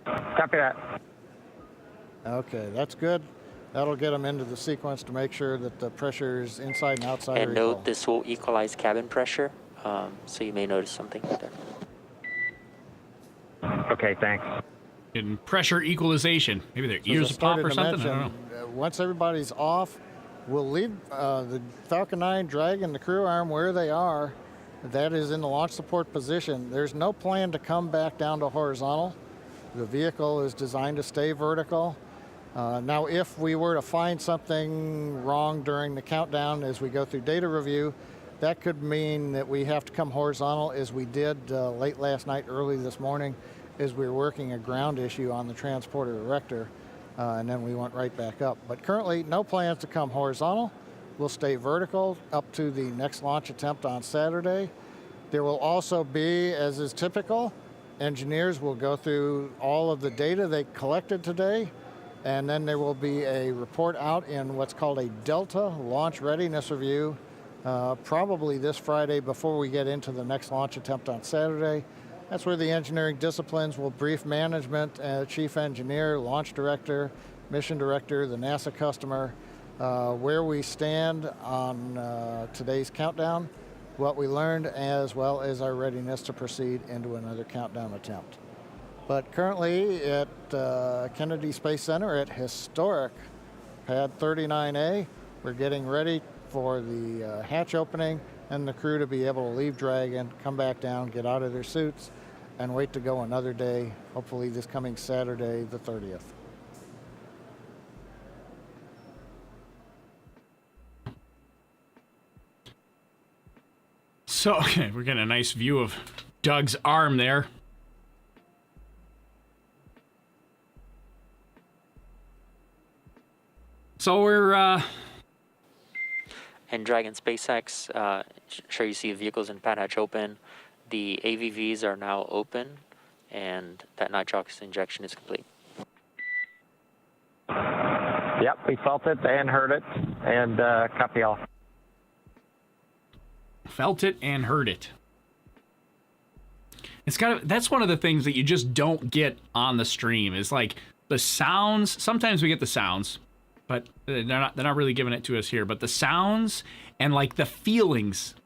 Copy that. Okay, that's good. That'll get them into the sequence to make sure that the pressures inside and outside And are note, equal. this will equalize cabin pressure, so you may notice something there. Okay, thanks. In pressure equalization. Maybe their ears will pop or something? I don't know. Once everybody's off, we'll leave the Falcon 9 Dragon, the crew arm, where they are. That is in the launch support position. There's no plan to come back down to horizontal. The vehicle is designed to stay vertical. Now, if we were to find something wrong during the countdown as we go through data review, that could mean that we have to come horizontal, as we did late last night, early this morning, as we were working a ground issue on the transporter erector, and then we went right back up. But currently, no plans to come horizontal. We'll stay vertical up to the next launch attempt on Saturday. There will also be, as is typical, engineers will go through all of the data they collected today, and then there will be a report out in what's called a Delta Launch Readiness Review, probably this Friday before we get into the next launch attempt on Saturday. That's where the engineering disciplines will brief management, chief engineer, launch director, mission director, the NASA customer, where we stand on today's countdown, what we learned, as well as our readiness to proceed into another countdown attempt. But currently at Kennedy Space Center at historic Pad 39A, we're getting ready for the hatch opening and the crew to be able to leave Dragon, come back down, get out of their suits, and wait to go another day, hopefully this coming Saturday, the 30th. So, okay, we're getting a nice view of Doug's arm there. So we're, And Dragon SpaceX, sure you see the vehicles in pad hatch open. The AVVs are now open, and that nitrox injection is complete. Yep, we felt it and heard it, and copy all. Felt it and heard it. It's kind of, that's one of the things that you just don't get on the stream, is like the sounds. Sometimes we get the sounds, but they're not really giving it to us here. But the sounds and like the feelings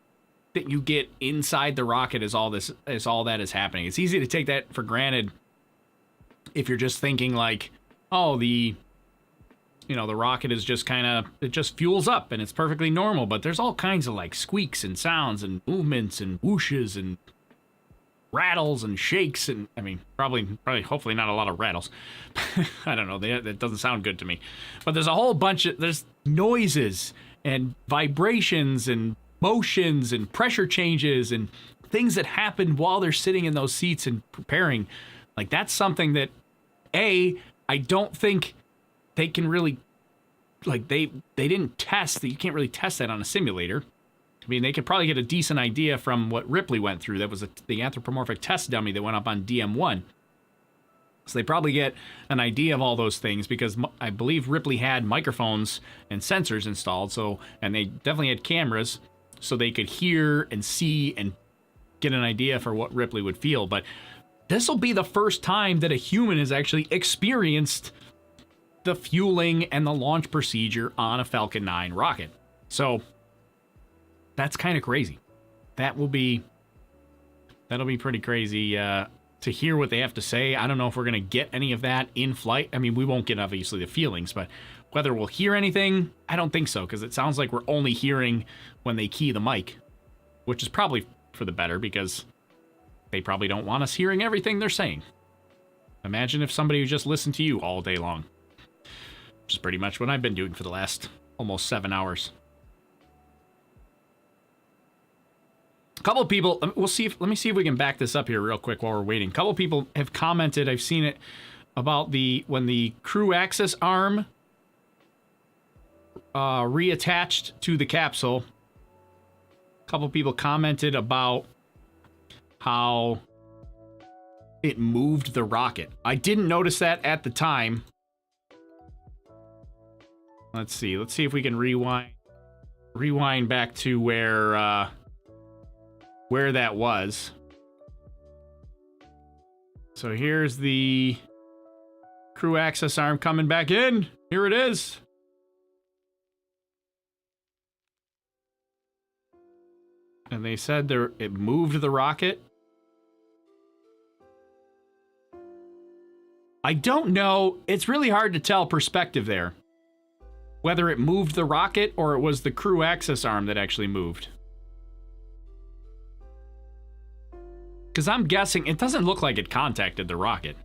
that you get inside the rocket is all that is happening. It's easy to take that for granted if you're just thinking like, oh, the rocket is just it just fuels up and it's perfectly normal. But there's all kinds of like squeaks and sounds and movements and whooshes and rattles and shakes, and I mean, probably hopefully not a lot of rattles. I don't know, that doesn't sound good to me. But there's a whole bunch of, there's noises and vibrations and motions and pressure changes and things that happen while they're sitting in those seats and preparing. Like, that's something that I don't think they can really, like, they didn't test that. You can't really test that on a simulator. I mean, they could probably get a decent idea from what Ripley went through. That was the anthropomorphic test dummy that went up on DM-1. So they probably get an idea of all those things, because I believe Ripley had microphones and sensors installed. And they definitely had cameras, so they could hear and see and get an idea for what Ripley would feel. But this will be the first time that a human has actually experienced the fueling and the launch procedure on a Falcon 9 rocket. So that's kind of crazy. That will be That'll be pretty crazy to hear what they have to say. I don't know if we're going to get any of that in flight. I mean, we won't get, obviously, the feelings, but whether we'll hear anything, I don't think so, because it sounds like we're only hearing when they key the mic, which is probably for the better, because they probably don't want us hearing everything they're saying. Imagine if somebody would just listen to you all day long, which is pretty much what I've been doing for the last almost 7 hours. A couple of people, let me see if we can back this up here real quick while we're waiting. A couple of people have commented, I've seen it, about when the crew access arm reattached to the capsule. A couple of people commented about how it moved the rocket. I didn't notice that at the time. Let's see if we can rewind back to where that was. So here's the crew access arm coming back in. Here it is. And they said it moved the rocket. I don't know. It's really hard to tell perspective there. Whether it moved the rocket or it was the crew access arm that actually moved. Because I'm guessing, it doesn't look like it contacted the rocket.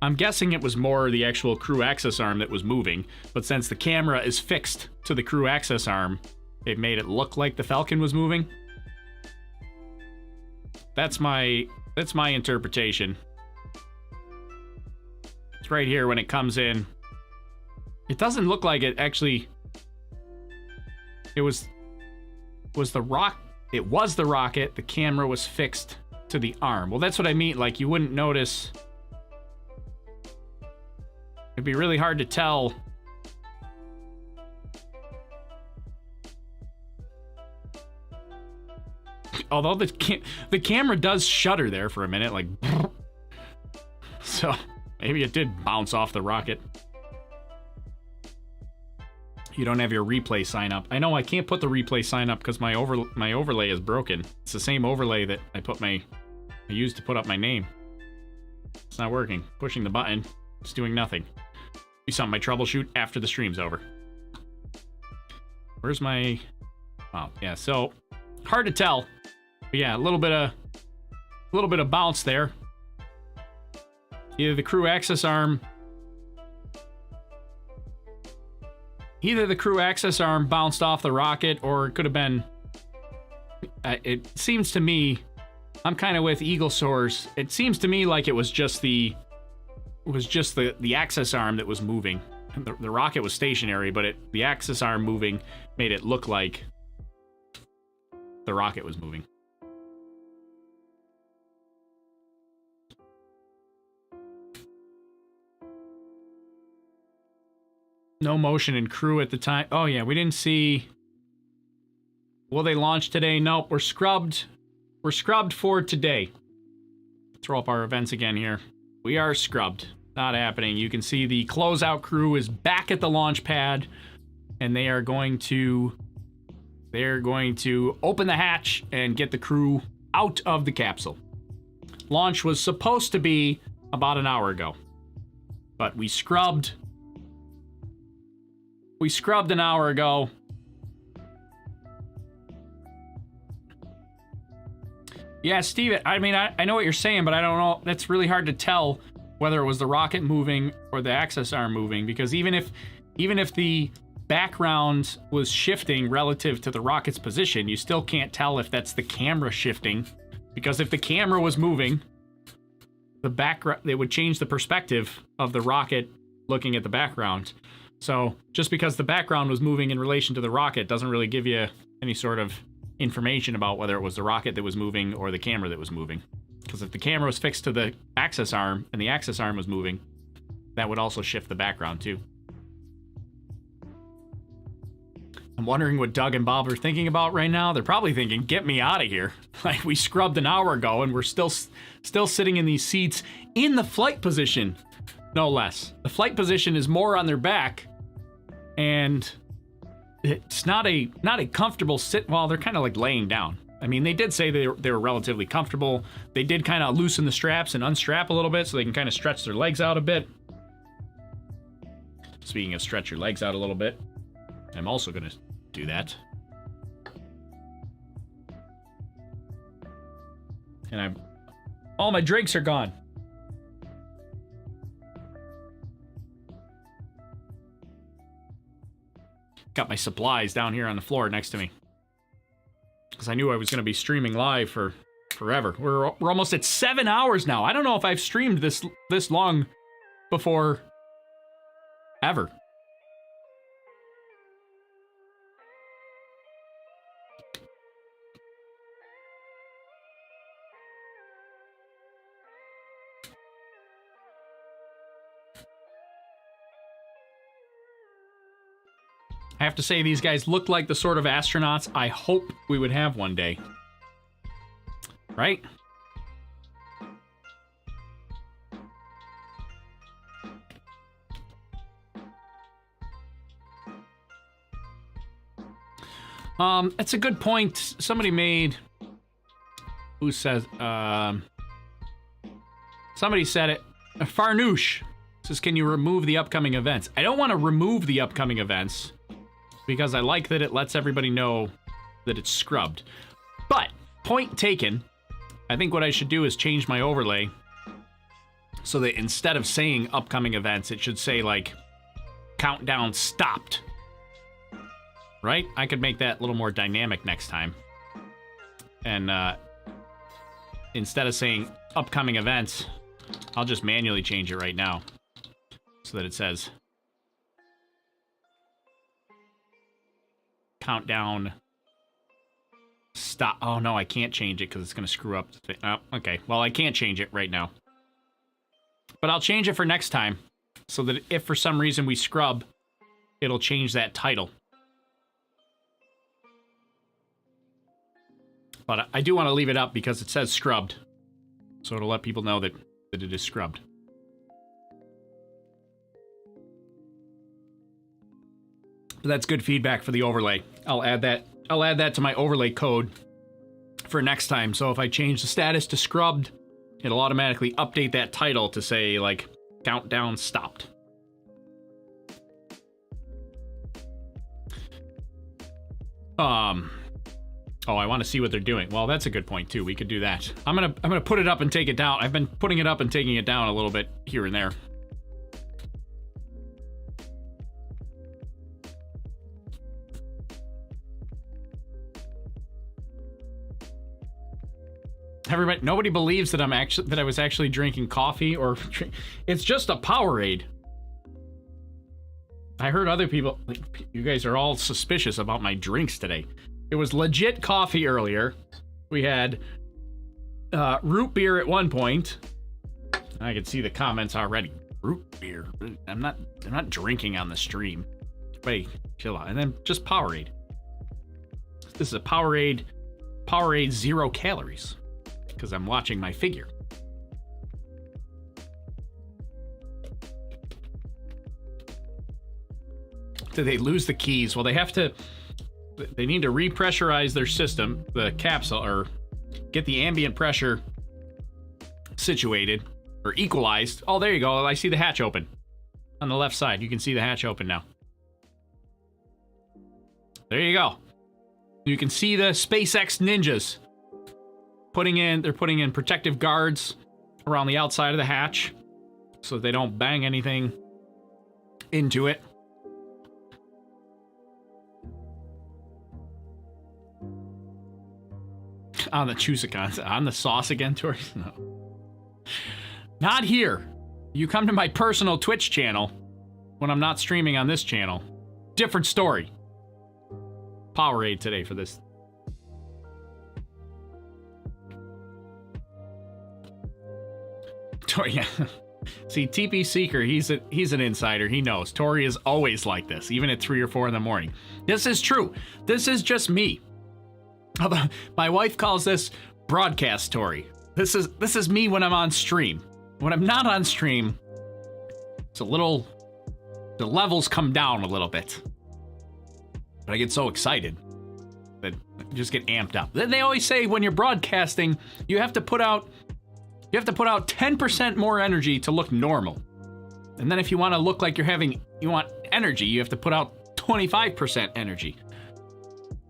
I'm guessing it was more the actual crew access arm that was moving, but since the camera is fixed to the crew access arm, it made it look like the Falcon was moving. That's my interpretation. It's right here when it comes in. It doesn't look like it actually... It was the rocket, the camera was fixed to the arm. Well, that's what I mean, like you wouldn't notice. It'd be really hard to tell. Although the camera does shudder there for a minute, like... So, maybe it did bounce off the rocket. You don't have your replay sign up. I know I can't put the replay sign up because my overlay is broken. It's the same overlay that I used to put up my name. It's not working. Pushing the button, it's doing nothing. Do something I troubleshoot after the stream's over. Where's my... Oh, yeah, so hard to tell. But yeah, a little bit of bounce there. Either the crew access arm bounced off the rocket, or it could have been... it seems to me, I'm kind of with Eagle Source. It seems to me like it was just the access arm that was moving. The rocket was stationary, but the access arm moving made it look like the rocket was moving. No motion and crew at the time. Oh yeah, we didn't see... Will they launch today? Nope, we're scrubbed. We're scrubbed for today. Throw up our events again here. We are scrubbed. Not happening. You can see the closeout crew is back at the launch pad, and they are going to open the hatch and get the crew out of the capsule. Launch was supposed to be about an hour ago, but we scrubbed an hour ago. Yeah, Steve, I mean, I know what you're saying, but I don't know. That's really hard to tell whether it was the rocket moving or the access arm moving, because even if the background was shifting relative to the rocket's position, you still can't tell if that's the camera shifting, because if the camera was moving, the background, it would change the perspective of the rocket looking at the background. So just because the background was moving in relation to the rocket doesn't really give you any sort of information about whether it was the rocket that was moving or the camera that was moving. Because if the camera was fixed to the access arm and the access arm was moving, that would also shift the background too. I'm wondering what Doug and Bob are thinking about right now. They're probably thinking, get me out of here. Like, we scrubbed an hour ago and we're still sitting in these seats in the flight position, no less. The flight position is more on their back, and it's not a comfortable sit. Well, they're kind of like laying down. I mean, they did say they were relatively comfortable. They did kind of loosen the straps and unstrap a little bit so they can kind of stretch their legs out a bit. Speaking of stretch your legs out a little bit, I'm also going to do that. And all my drinks are gone. Got my supplies down here on the floor next to me. Because I knew I was going to be streaming live for forever. We're almost at 7 hours now. I don't know if I've streamed this long before ever. I have to say, these guys look like the sort of astronauts I hope we would have one day. Right? That's a good point. Somebody made... Who says... Somebody said it. Farnoosh says, can you remove the upcoming events? I don't want to remove the upcoming events, because I like that it lets everybody know that it's scrubbed. But, point taken, I think what I should do is change my overlay so that instead of saying upcoming events, it should say, like, countdown stopped. Right? I could make that a little more dynamic next time. And, instead of saying upcoming events, I'll just manually change it right now so that it says countdown stop. Oh no, I can't change it because it's going to screw up the thing. Oh, okay. Well, I can't change it right now. But I'll change it for next time so that if for some reason we scrub, it'll change that title. But I do want to leave it up because it says scrubbed. So it'll let people know that it is scrubbed. But that's good feedback for the overlay. I'll add that to my overlay code for next time. So if I change the status to scrubbed, it'll automatically update that title to say, like, countdown stopped. Oh, I want to see what they're doing. Well, that's a good point too. We could do that. I'm gonna put it up and take it down. I've been putting it up and taking it down a little bit here and there. Everybody, nobody believes that I was actually drinking coffee or it's just a Powerade. I heard other people, like, you guys are all suspicious about my drinks today. It was legit coffee earlier. We had root beer at one point. I could see the comments already. Root beer. I'm not drinking on the stream. Wait, chill out. And then just Powerade. This is a Powerade 0 calories. Because I'm watching my figure. Did they lose the keys? Well, they need to repressurize their system, the capsule, or get the ambient pressure situated or equalized. Oh, there you go. I see the hatch open on the left side. You can see the hatch open now. There you go. You can see the SpaceX ninjas they're putting in protective guards around the outside of the hatch so that they don't bang anything into it. On the Chusicons. On the sauce again, Tory? No. Not here. You come to my personal Twitch channel when I'm not streaming on this channel. Different story. Powerade today for this. Tory, yeah. See, TP Seeker, he's an insider. He knows. Tory is always like this, even at 3 or 4 in the morning. This is true. This is just me. My wife calls this broadcast Tory. This is me when I'm on stream. When I'm not on stream, the levels come down a little bit. But I get so excited. that just get amped up. Then they always say when you're broadcasting, you have to put out 10% more energy to look normal. And then if you want to look like you want energy, you have to put out 25% energy.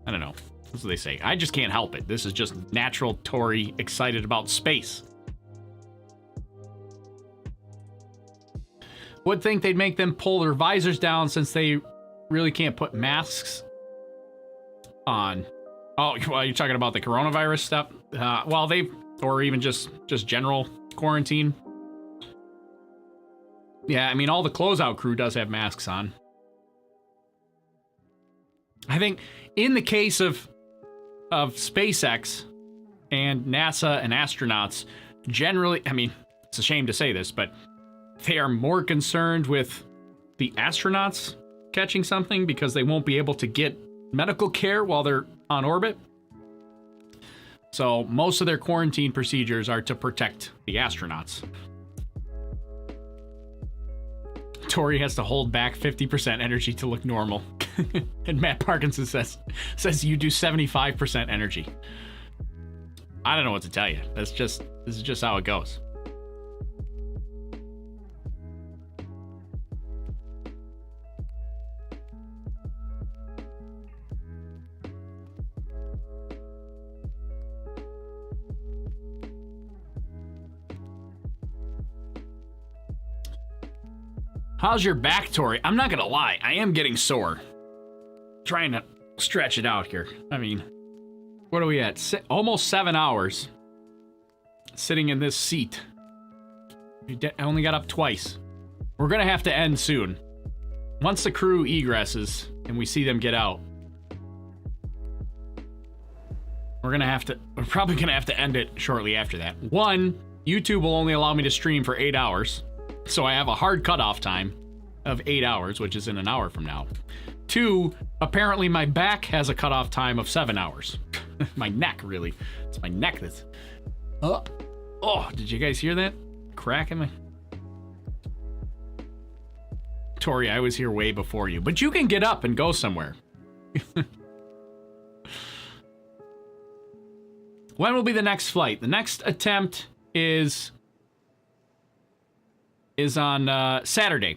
I don't know. That's what they say. I just can't help it. This is just natural Tory excited about space. Would think they'd make them pull their visors down since they really can't put masks on. Oh, well, you're talking about the coronavirus stuff? Well, or even just general quarantine. Yeah, I mean, all the closeout crew does have masks on. I think in the case of SpaceX and NASA and astronauts, generally, I mean, it's a shame to say this, but they are more concerned with the astronauts catching something because they won't be able to get medical care while they're on orbit. So most of their quarantine procedures are to protect the astronauts. Tory has to hold back 50% energy to look normal. And Matt Parkinson says you do 75% energy. I don't know what to tell you. This is just how it goes. How's your back, Tory? I'm not gonna lie, I am getting sore. Trying to stretch it out here. I mean, what are we at? Almost 7 hours sitting in this seat. I only got up twice. We're gonna have to end soon. Once the crew egresses and we see them get out, we're probably gonna have to end it shortly after that. One, YouTube will only allow me to stream for 8 hours. So I have a hard cutoff time of 8 hours, which is in an hour from now. Two, apparently my back has a cutoff time of 7 hours. My neck, really. It's my neck that's... Oh, did you guys hear that? Crack in my... Tory, I was here way before you. But you can get up and go somewhere. When will be the next flight? The next attempt is on Saturday.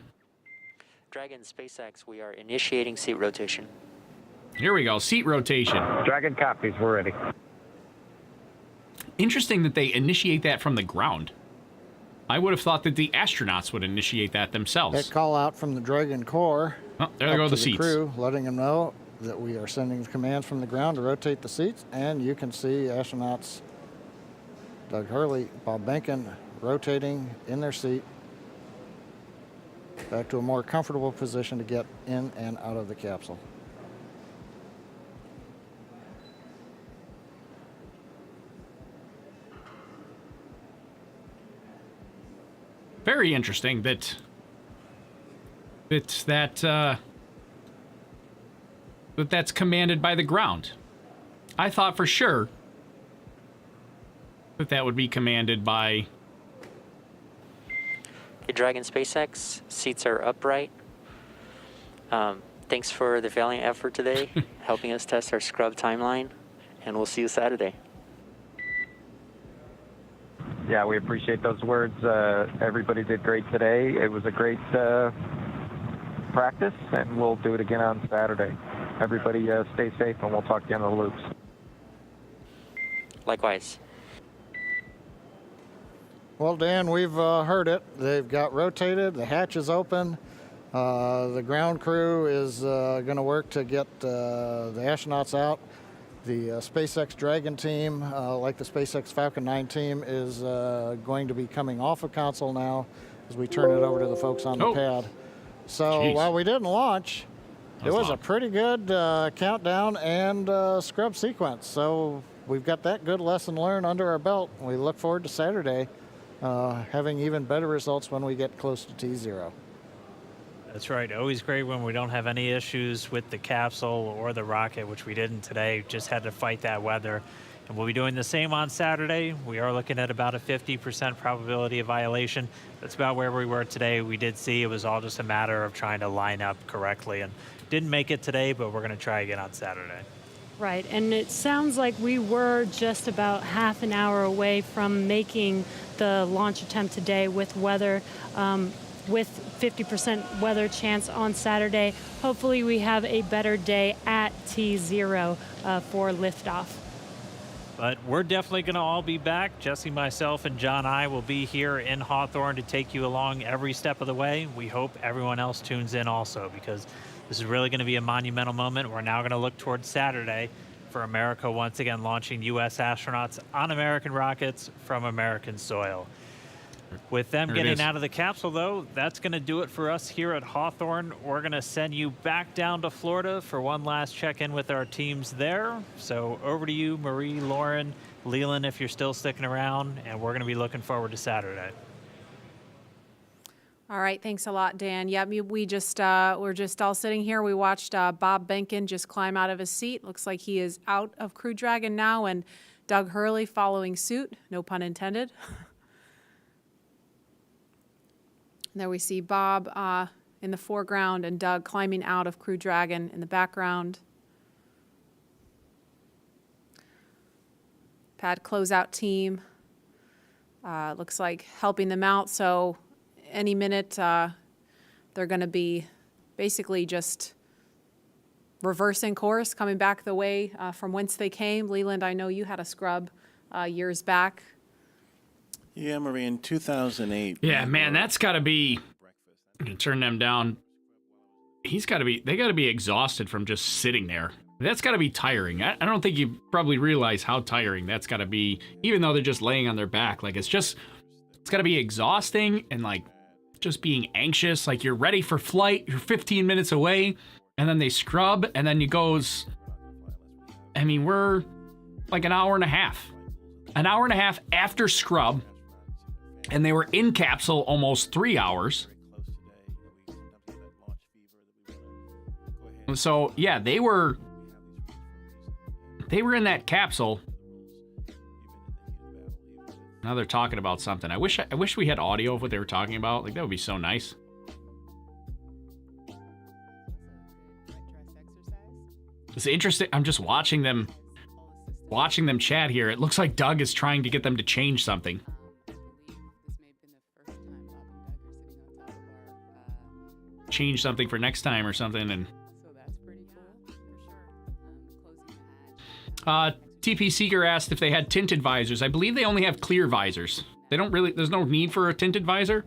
Dragon SpaceX, we are initiating seat rotation. Here we go, seat rotation. Dragon copies, we're ready. Interesting that they initiate that from the ground. I would have thought that the astronauts would initiate that themselves. They call out from the Dragon core. Oh, there go the seats. Crew, letting them know that we are sending the commands from the ground to rotate the seats, and you can see astronauts Doug Hurley, Bob Behnken rotating in their seat back to a more comfortable position to get in and out of the capsule. Very interesting that's commanded by the ground. I thought for sure that would be commanded by... Okay, Dragon SpaceX, seats are upright. Thanks for the valiant effort today, helping us test our scrub timeline, and we'll see you Saturday. Yeah, we appreciate those words. Everybody did great today. It was a great practice, and we'll do it again on Saturday. Everybody stay safe, and we'll talk to you on the loops. Likewise. Well, Dan, we've heard it. They've got rotated. The hatch is open. The ground crew is going to work to get the astronauts out. The SpaceX Dragon team, like the SpaceX Falcon 9 team, is going to be coming off of console now as we turn it over to the folks on the pad. So while we didn't launch, it was a pretty good countdown and scrub sequence. So we've got that good lesson learned under our belt. We look forward to Saturday having even better results when we get close to T0. That's right. Always great when we don't have any issues with the capsule or the rocket, which we didn't today. Just had to fight that weather. And we'll be doing the same on Saturday. We are looking at about a 50% probability of violation. That's about where we were today. We did see it was all just a matter of trying to line up correctly. And didn't make it today, but we're going to try again on Saturday. Right, and it sounds like we were just about half an hour away from making the launch attempt today with weather, with 50% weather chance on Saturday. Hopefully we have a better day at T0 for liftoff. But we're definitely going to all be back. Jesse, myself, and John I will be here in Hawthorne to take you along every step of the way. We hope everyone else tunes in also, because this is really going to be a monumental moment. We're now going to look towards Saturday for America once again launching U.S. astronauts on American rockets from American soil. With them getting out of the capsule, though, that's going to do it for us here at Hawthorne. We're going to send you back down to Florida for one last check-in with our teams there. So over to you, Marie, Lauren, Leland, if you're still sticking around, and we're going to be looking forward to Saturday. All right, thanks a lot, Dan. Yeah, we're just all sitting here. We watched Bob Behnken just climb out of his seat. Looks like he is out of Crew Dragon now, and Doug Hurley following suit, no pun intended. There we see Bob in the foreground and Doug climbing out of Crew Dragon in the background. Pad closeout team looks like helping them out. So any minute they're going to be basically just reversing course, coming back the way from whence they came. Leland, I know you had a scrub years back. Yeah, Marie, in 2008. Yeah, man, that's got to be. I'm gonna turn them down. They got to be exhausted from just sitting there. That's got to be tiring. I don't think you probably realize how tiring that's got to be, even though they're just laying on their back. Like, it's got to be exhausting and, like, just being anxious. Like, you're ready for flight, you're 15 minutes away, and then they scrub, and then it goes. I mean, we're like an hour and a half after scrub. And they were in capsule almost 3 hours. And so, yeah, they were in that capsule. Now they're talking about something. I wish we had audio of what they were talking about. Like, that would be so nice. It's interesting. I'm just watching them chat here. It looks like Doug is trying to get them to change something. Change something for next time or something. And So that's pretty cool, for sure. Closing the hatch. TP Seeker asked if they had tinted visors. I believe they only have clear visors. They don't really, there's no need for a tinted visor.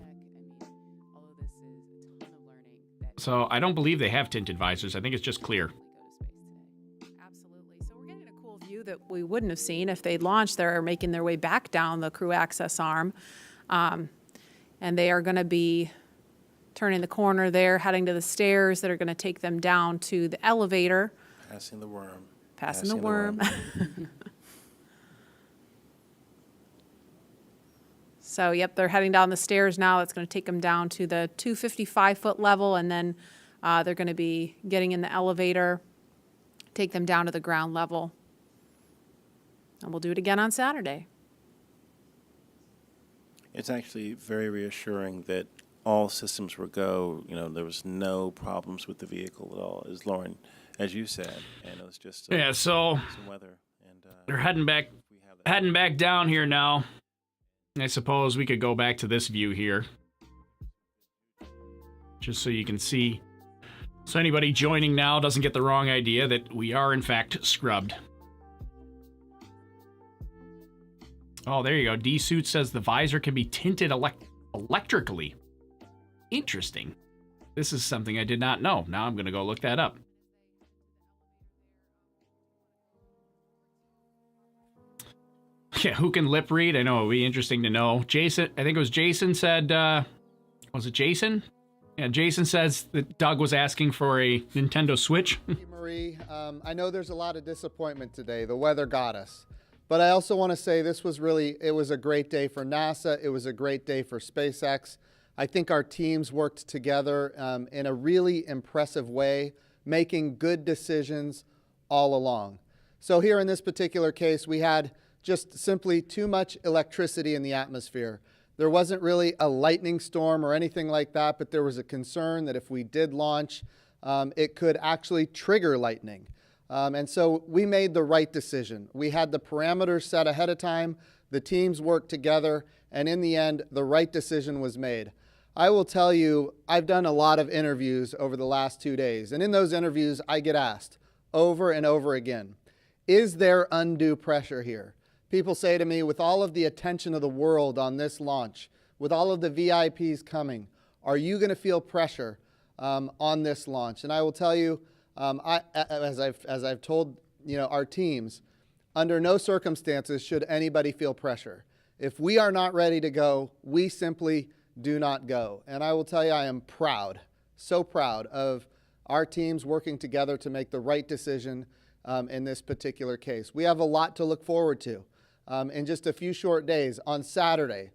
So I don't believe they have tinted visors. I think it's just clear. Absolutely. So we're getting a cool view that we wouldn't have seen if they'd launched. They're making their way back down the crew access arm. And they are going to be turning the corner there, heading to the stairs that are going to take them down to the elevator. Passing the worm. Passing the worm. So, yep, they're heading down the stairs now. It's going to take them down to the 255-foot level, and then they're going to be getting in the elevator, take them down to the ground level. And we'll do it again on Saturday. It's actually very reassuring that all systems were go. You know, there was no problems with the vehicle at all, as Lauren, as you said, and it was just yeah. So some weather, and they're heading back down here now. I suppose we could go back to this view here, just so you can see. So anybody joining now doesn't get the wrong idea that we are in fact scrubbed. Oh, there you go. D-Suit says the visor can be tinted electrically. Interesting. This is something I did not know. Now I'm going to go look that up. Yeah, who can lip read? I know it would be interesting to know. Jason, I think it was Jason said, was it Jason? Yeah, Jason says that Doug was asking for a Nintendo Switch. Marie, I know there's a lot of disappointment today. The weather got us. But I also want to say it was a great day for NASA. It was a great day for SpaceX. I think our teams worked together in a really impressive way, making good decisions all along. So here in this particular case, we had just simply too much electricity in the atmosphere. There wasn't really a lightning storm or anything like that, but there was a concern that if we did launch, it could actually trigger lightning. And so we made the right decision. We had the parameters set ahead of time. The teams worked together. And in the end, the right decision was made. I will tell you, I've done a lot of interviews over the last 2 days. And in those interviews, I get asked over and over again, is there undue pressure here? People say to me, with all of the attention of the world on this launch, with all of the VIPs coming, are you going to feel pressure on this launch? And I will tell you, as I've told our teams, under no circumstances should anybody feel pressure. If we are not ready to go, we simply do not go. And I will tell you, I am proud, so proud of our teams working together to make the right decision in this particular case. We have a lot to look forward to in just a few short days. On Saturday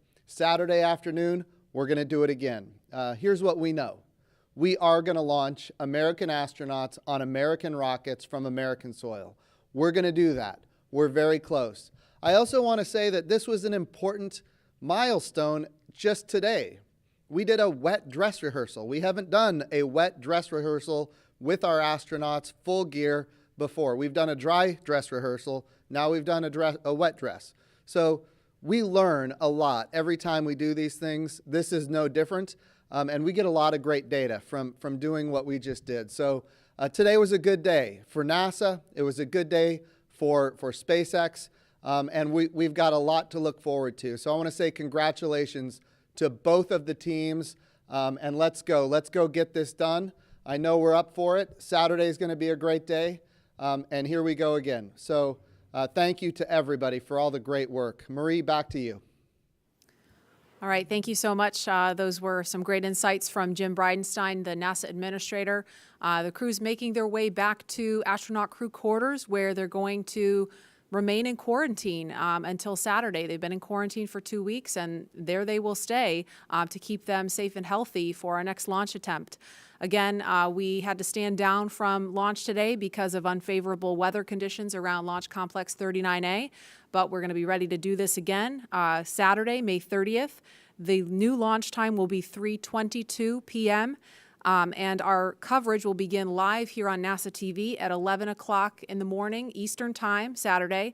afternoon, we're going to do it again. Here's what we know. We are going to launch American astronauts on American rockets from American soil. We're going to do that. We're very close. I also want to say that this was an important milestone just today. We did a wet dress rehearsal. We haven't done a wet dress rehearsal with our astronauts full gear before. We've done a dry dress rehearsal. Now we've done a wet dress. So we learn a lot every time we do these things. This is no different. And we get a lot of great data from doing what we just did. So today was a good day for NASA. It was a good day for SpaceX. And we've got a lot to look forward to. So I want to say congratulations to both of the teams. And let's go get this done. I know we're up for it. Saturday is going to be a great day. And here we go again. So thank you to everybody for all the great work. Marie, back to you. All right, thank you so much. Those were some great insights from Jim Bridenstein, the NASA administrator. The crew's making their way back to astronaut crew quarters, where they're going to remain in quarantine until Saturday. They've been in quarantine for 2 weeks, and there they will stay to keep them safe and healthy for our next launch attempt. Again, we had to stand down from launch today because of unfavorable weather conditions around Launch Complex 39A, but we're going to be ready to do this again Saturday, May 30th. The new launch time will be 3:22 p.m. And our coverage will begin live here on NASA TV at 11 o'clock in the morning Eastern Time, Saturday.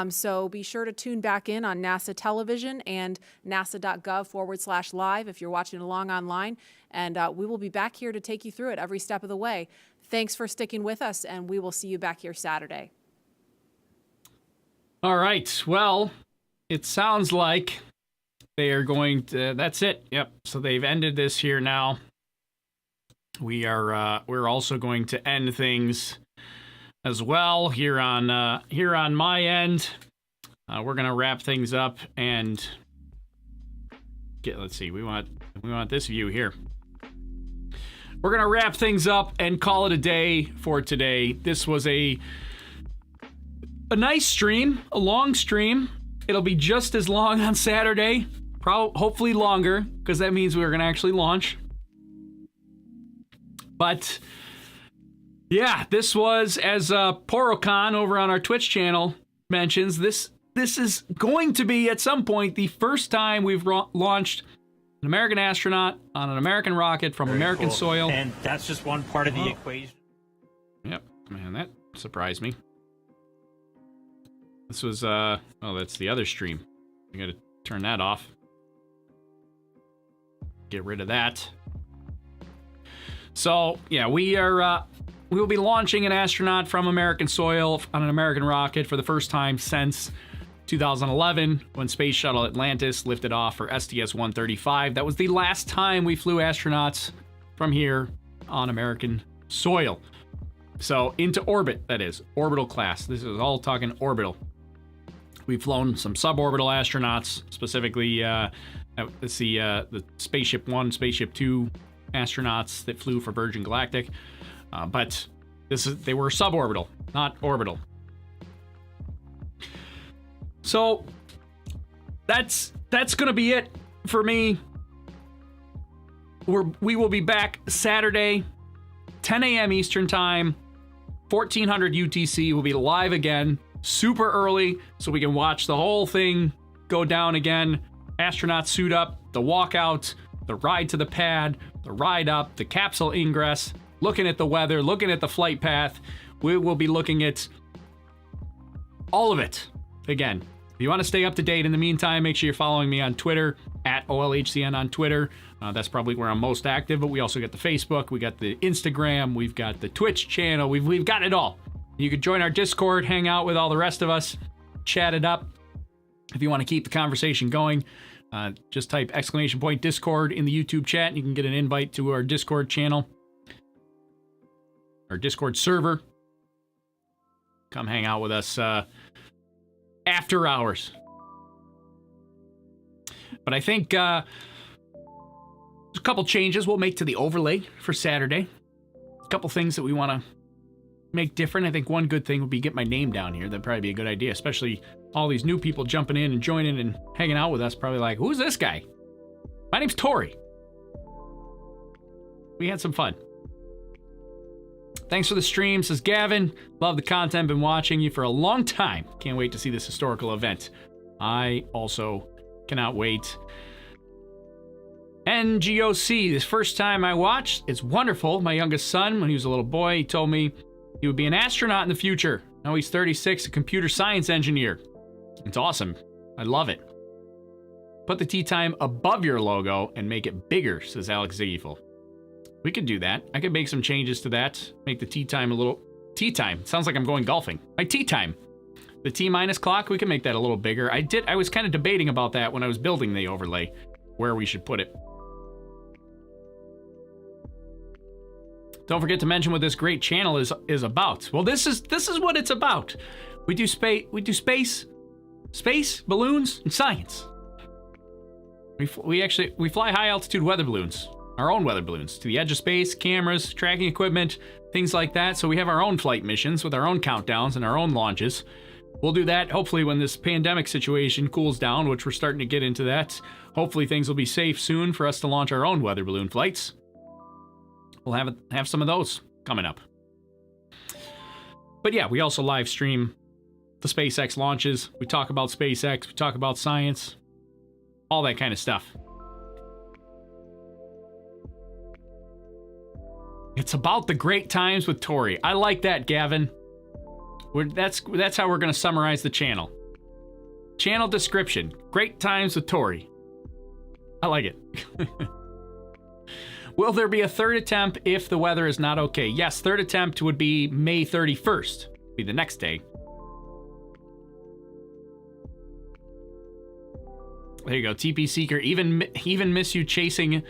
So be sure to tune back in on NASA television and nasa.gov/live if you're watching along online. And we will be back here to take you through it every step of the way. Thanks for sticking with us, and we will see you back here Saturday. All right. Well, it sounds like they are going to, that's it. Yep. So they've ended this here now. We're also going to end things as well here on my end. We're gonna wrap things up and let's see, we want this view here. We're gonna wrap things up and call it a day for today. This was a nice stream, a long stream. It'll be just as long on Saturday, hopefully longer, because that means we're gonna actually launch. But yeah, this was, as Porocon over on our Twitch channel mentions, this is going to be at some point the first time we've launched an American astronaut on an American rocket from American soil. And that's just one part of the equation. Yep, man, that surprised me. This was that's the other stream. I gotta turn that off. Get rid of that. So, yeah, we will be launching an astronaut from American soil on an American rocket for the first time since 2011, when Space Shuttle Atlantis lifted off for STS-135. That was the last time we flew astronauts from here on American soil. So, into orbit, that is, orbital class. This is all talking orbital. We've flown some suborbital astronauts, specifically, let's see, the Spaceship 1, Spaceship 2 astronauts that flew for Virgin Galactic, but they were suborbital, not orbital. So that's gonna be it for me. We will be back Saturday, 10 a.m. Eastern Time, 1400 UTC. We'll be live again, super early, so we can watch the whole thing go down again. Astronauts suit up, the walkout, the ride to the pad, the ride up, the capsule ingress, looking at the weather, looking at the flight path. We will be looking at all of it. Again, if you want to stay up to date in the meantime, make sure you're following me on Twitter, at OLHCN on Twitter. That's probably where I'm most active, but we also got the Facebook, we got the Instagram, we've got the Twitch channel, we've got it all. You could join our Discord, hang out with all the rest of us, chat it up. If you want to keep the conversation going, just type !Discord in the YouTube chat, and you can get an invite to our Discord channel, our Discord server. Come hang out with us after hours. But I think there's a couple changes we'll make to the overlay for Saturday. A couple things that we want to make different. I think one good thing would be get my name down here. That'd probably be a good idea, especially all these new people jumping in and joining and hanging out with us. Probably like, who's this guy? My name's Tory. We had some fun. Thanks for the stream, says Gavin. Love the content, been watching you for a long time. Can't wait to see this historical event. I also cannot wait. NGOC, this first time I watched, it's wonderful. My youngest son, when he was a little boy, he told me he would be an astronaut in the future. Now he's 36, a computer science engineer. It's awesome. I love it. Put the tea time above your logo and make it bigger, says Alex Ziggyful. We could do that. I could make some changes to that. Make the tea time a little... Tea time. Sounds like I'm going golfing. My tea time. The T-minus clock, we can make that a little bigger. I was kind of debating about that when I was building the overlay, where we should put it. Don't forget to mention what this great channel is about. Well, this is what it's about. We do space, balloons, and science. We fly high altitude weather balloons. Our own weather balloons to the edge of space, cameras, tracking equipment, things like that. So we have our own flight missions with our own countdowns and our own launches. We'll do that hopefully when this pandemic situation cools down, which we're starting to get into that. Hopefully things will be safe soon for us to launch our own weather balloon flights. We'll have some of those coming up. But yeah, we also live stream the SpaceX launches. We talk about SpaceX, we talk about science, all that kind of stuff. It's about the great times with Tory. I like that, Gavin. That's how we're going to summarize the channel. Channel description. Great times with Tory. I like it. Will there be a third attempt if the weather is not okay? Yes, third attempt would be May 31st. Be the next day. There you go, TP Seeker. Even miss you chasing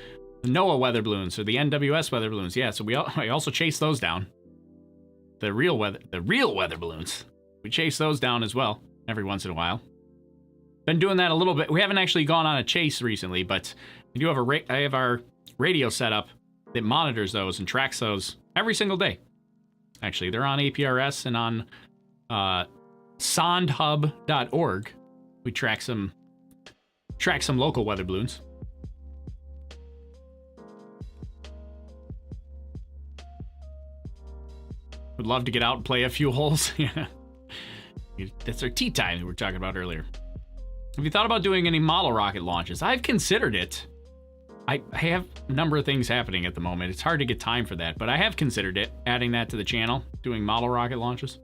the NOAA weather balloons or the NWS weather balloons. Yeah, so we also chase those down. The real weather balloons. We chase those down as well every once in a while. Been doing that a little bit. We haven't actually gone on a chase recently, but we do have I have our radio set up that monitors those and tracks those every single day. Actually, they're on APRS and on sondhub.org. We track some local weather balloons. Would love to get out and play a few holes. Yeah, that's our tea time that we were talking about earlier. Have you thought about doing any model rocket launches? I've considered it. I have a number of things happening at the moment. It's hard to get time for that, but I have considered it, adding that to the channel, doing model rocket launches.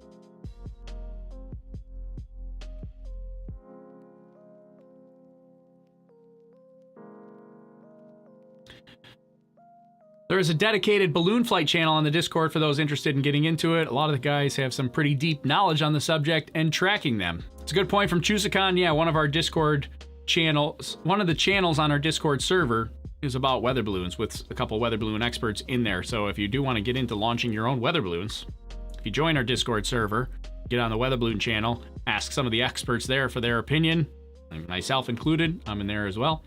There is a dedicated balloon flight channel on the Discord for those interested in getting into it. A lot of the guys have some pretty deep knowledge on the subject and tracking them. It's a good point from Chusicon. Yeah, one of our Discord channels, one of the channels on our Discord server is about weather balloons with a couple weather balloon experts in there. So if you do want to get into launching your own weather balloons, if you join our Discord server, get on the weather balloon channel, ask some of the experts there for their opinion, myself included. I'm in there as well.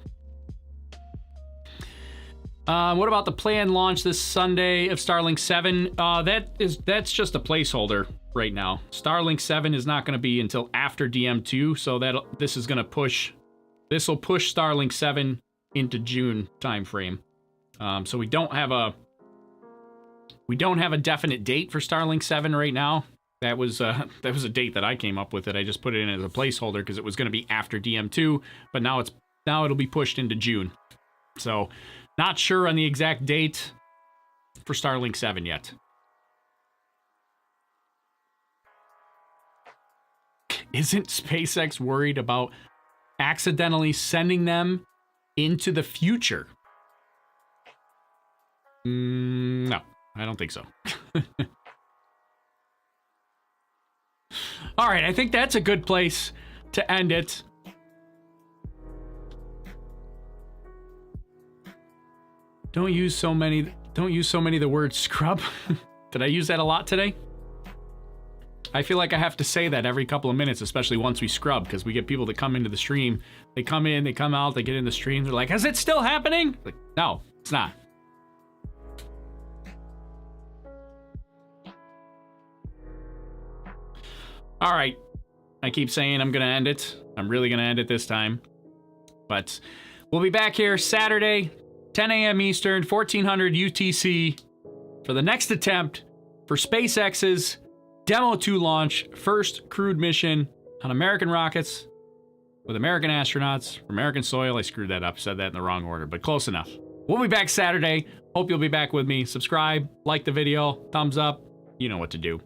What about the planned launch this Sunday of Starlink 7? That's just a placeholder right now. Starlink 7 is not going to be until after DM-2, so this will push Starlink 7 into June timeframe. So we don't have a definite date for Starlink 7 right now. That was a date that I came up with. I just put it in as a placeholder because it was going to be after DM-2, but now it'll be pushed into June. So not sure on the exact date for Starlink 7 yet. isn't SpaceX worried about accidentally sending them into the future? No, I don't think so. All right, I think that's a good place to end it. Don't use so many the word scrub. Did I use that a lot today? I feel like I have to say that every couple of minutes, especially once we scrub, because we get people that come into the stream. They come in, they come out, they get in the stream. They're like, is it still happening? Like, no, it's not. All right. I keep saying I'm going to end it. I'm really going to end it this time. But we'll be back here Saturday, 10 a.m. Eastern, 1400 UTC, for the next attempt for SpaceX's DM-2 launch, first crewed mission on American rockets with American astronauts from American soil. I screwed that up, said that in the wrong order, but close enough. We'll be back Saturday. Hope you'll be back with me. Subscribe, like the video, thumbs up. You know what to do.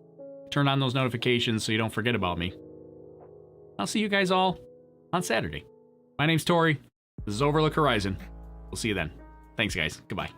Turn on those notifications so you don't forget about me. I'll see you guys all on Saturday. My name's Tory. This is Overlook Horizon. We'll see you then. Thanks, guys. Goodbye.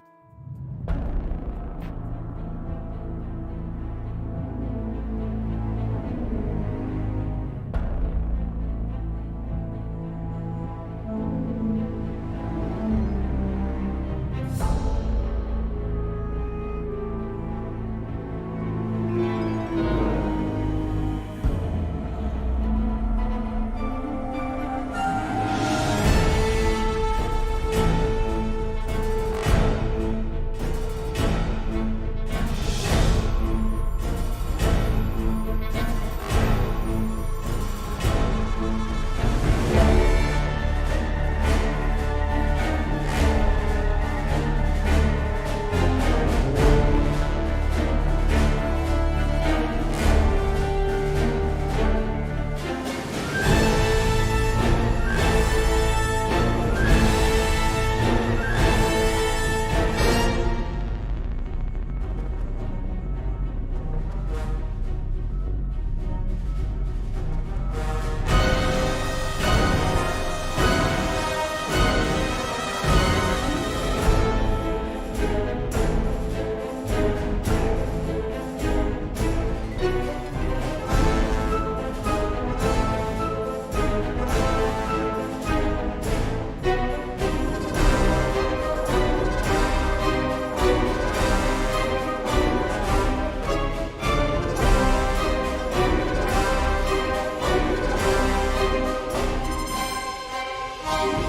You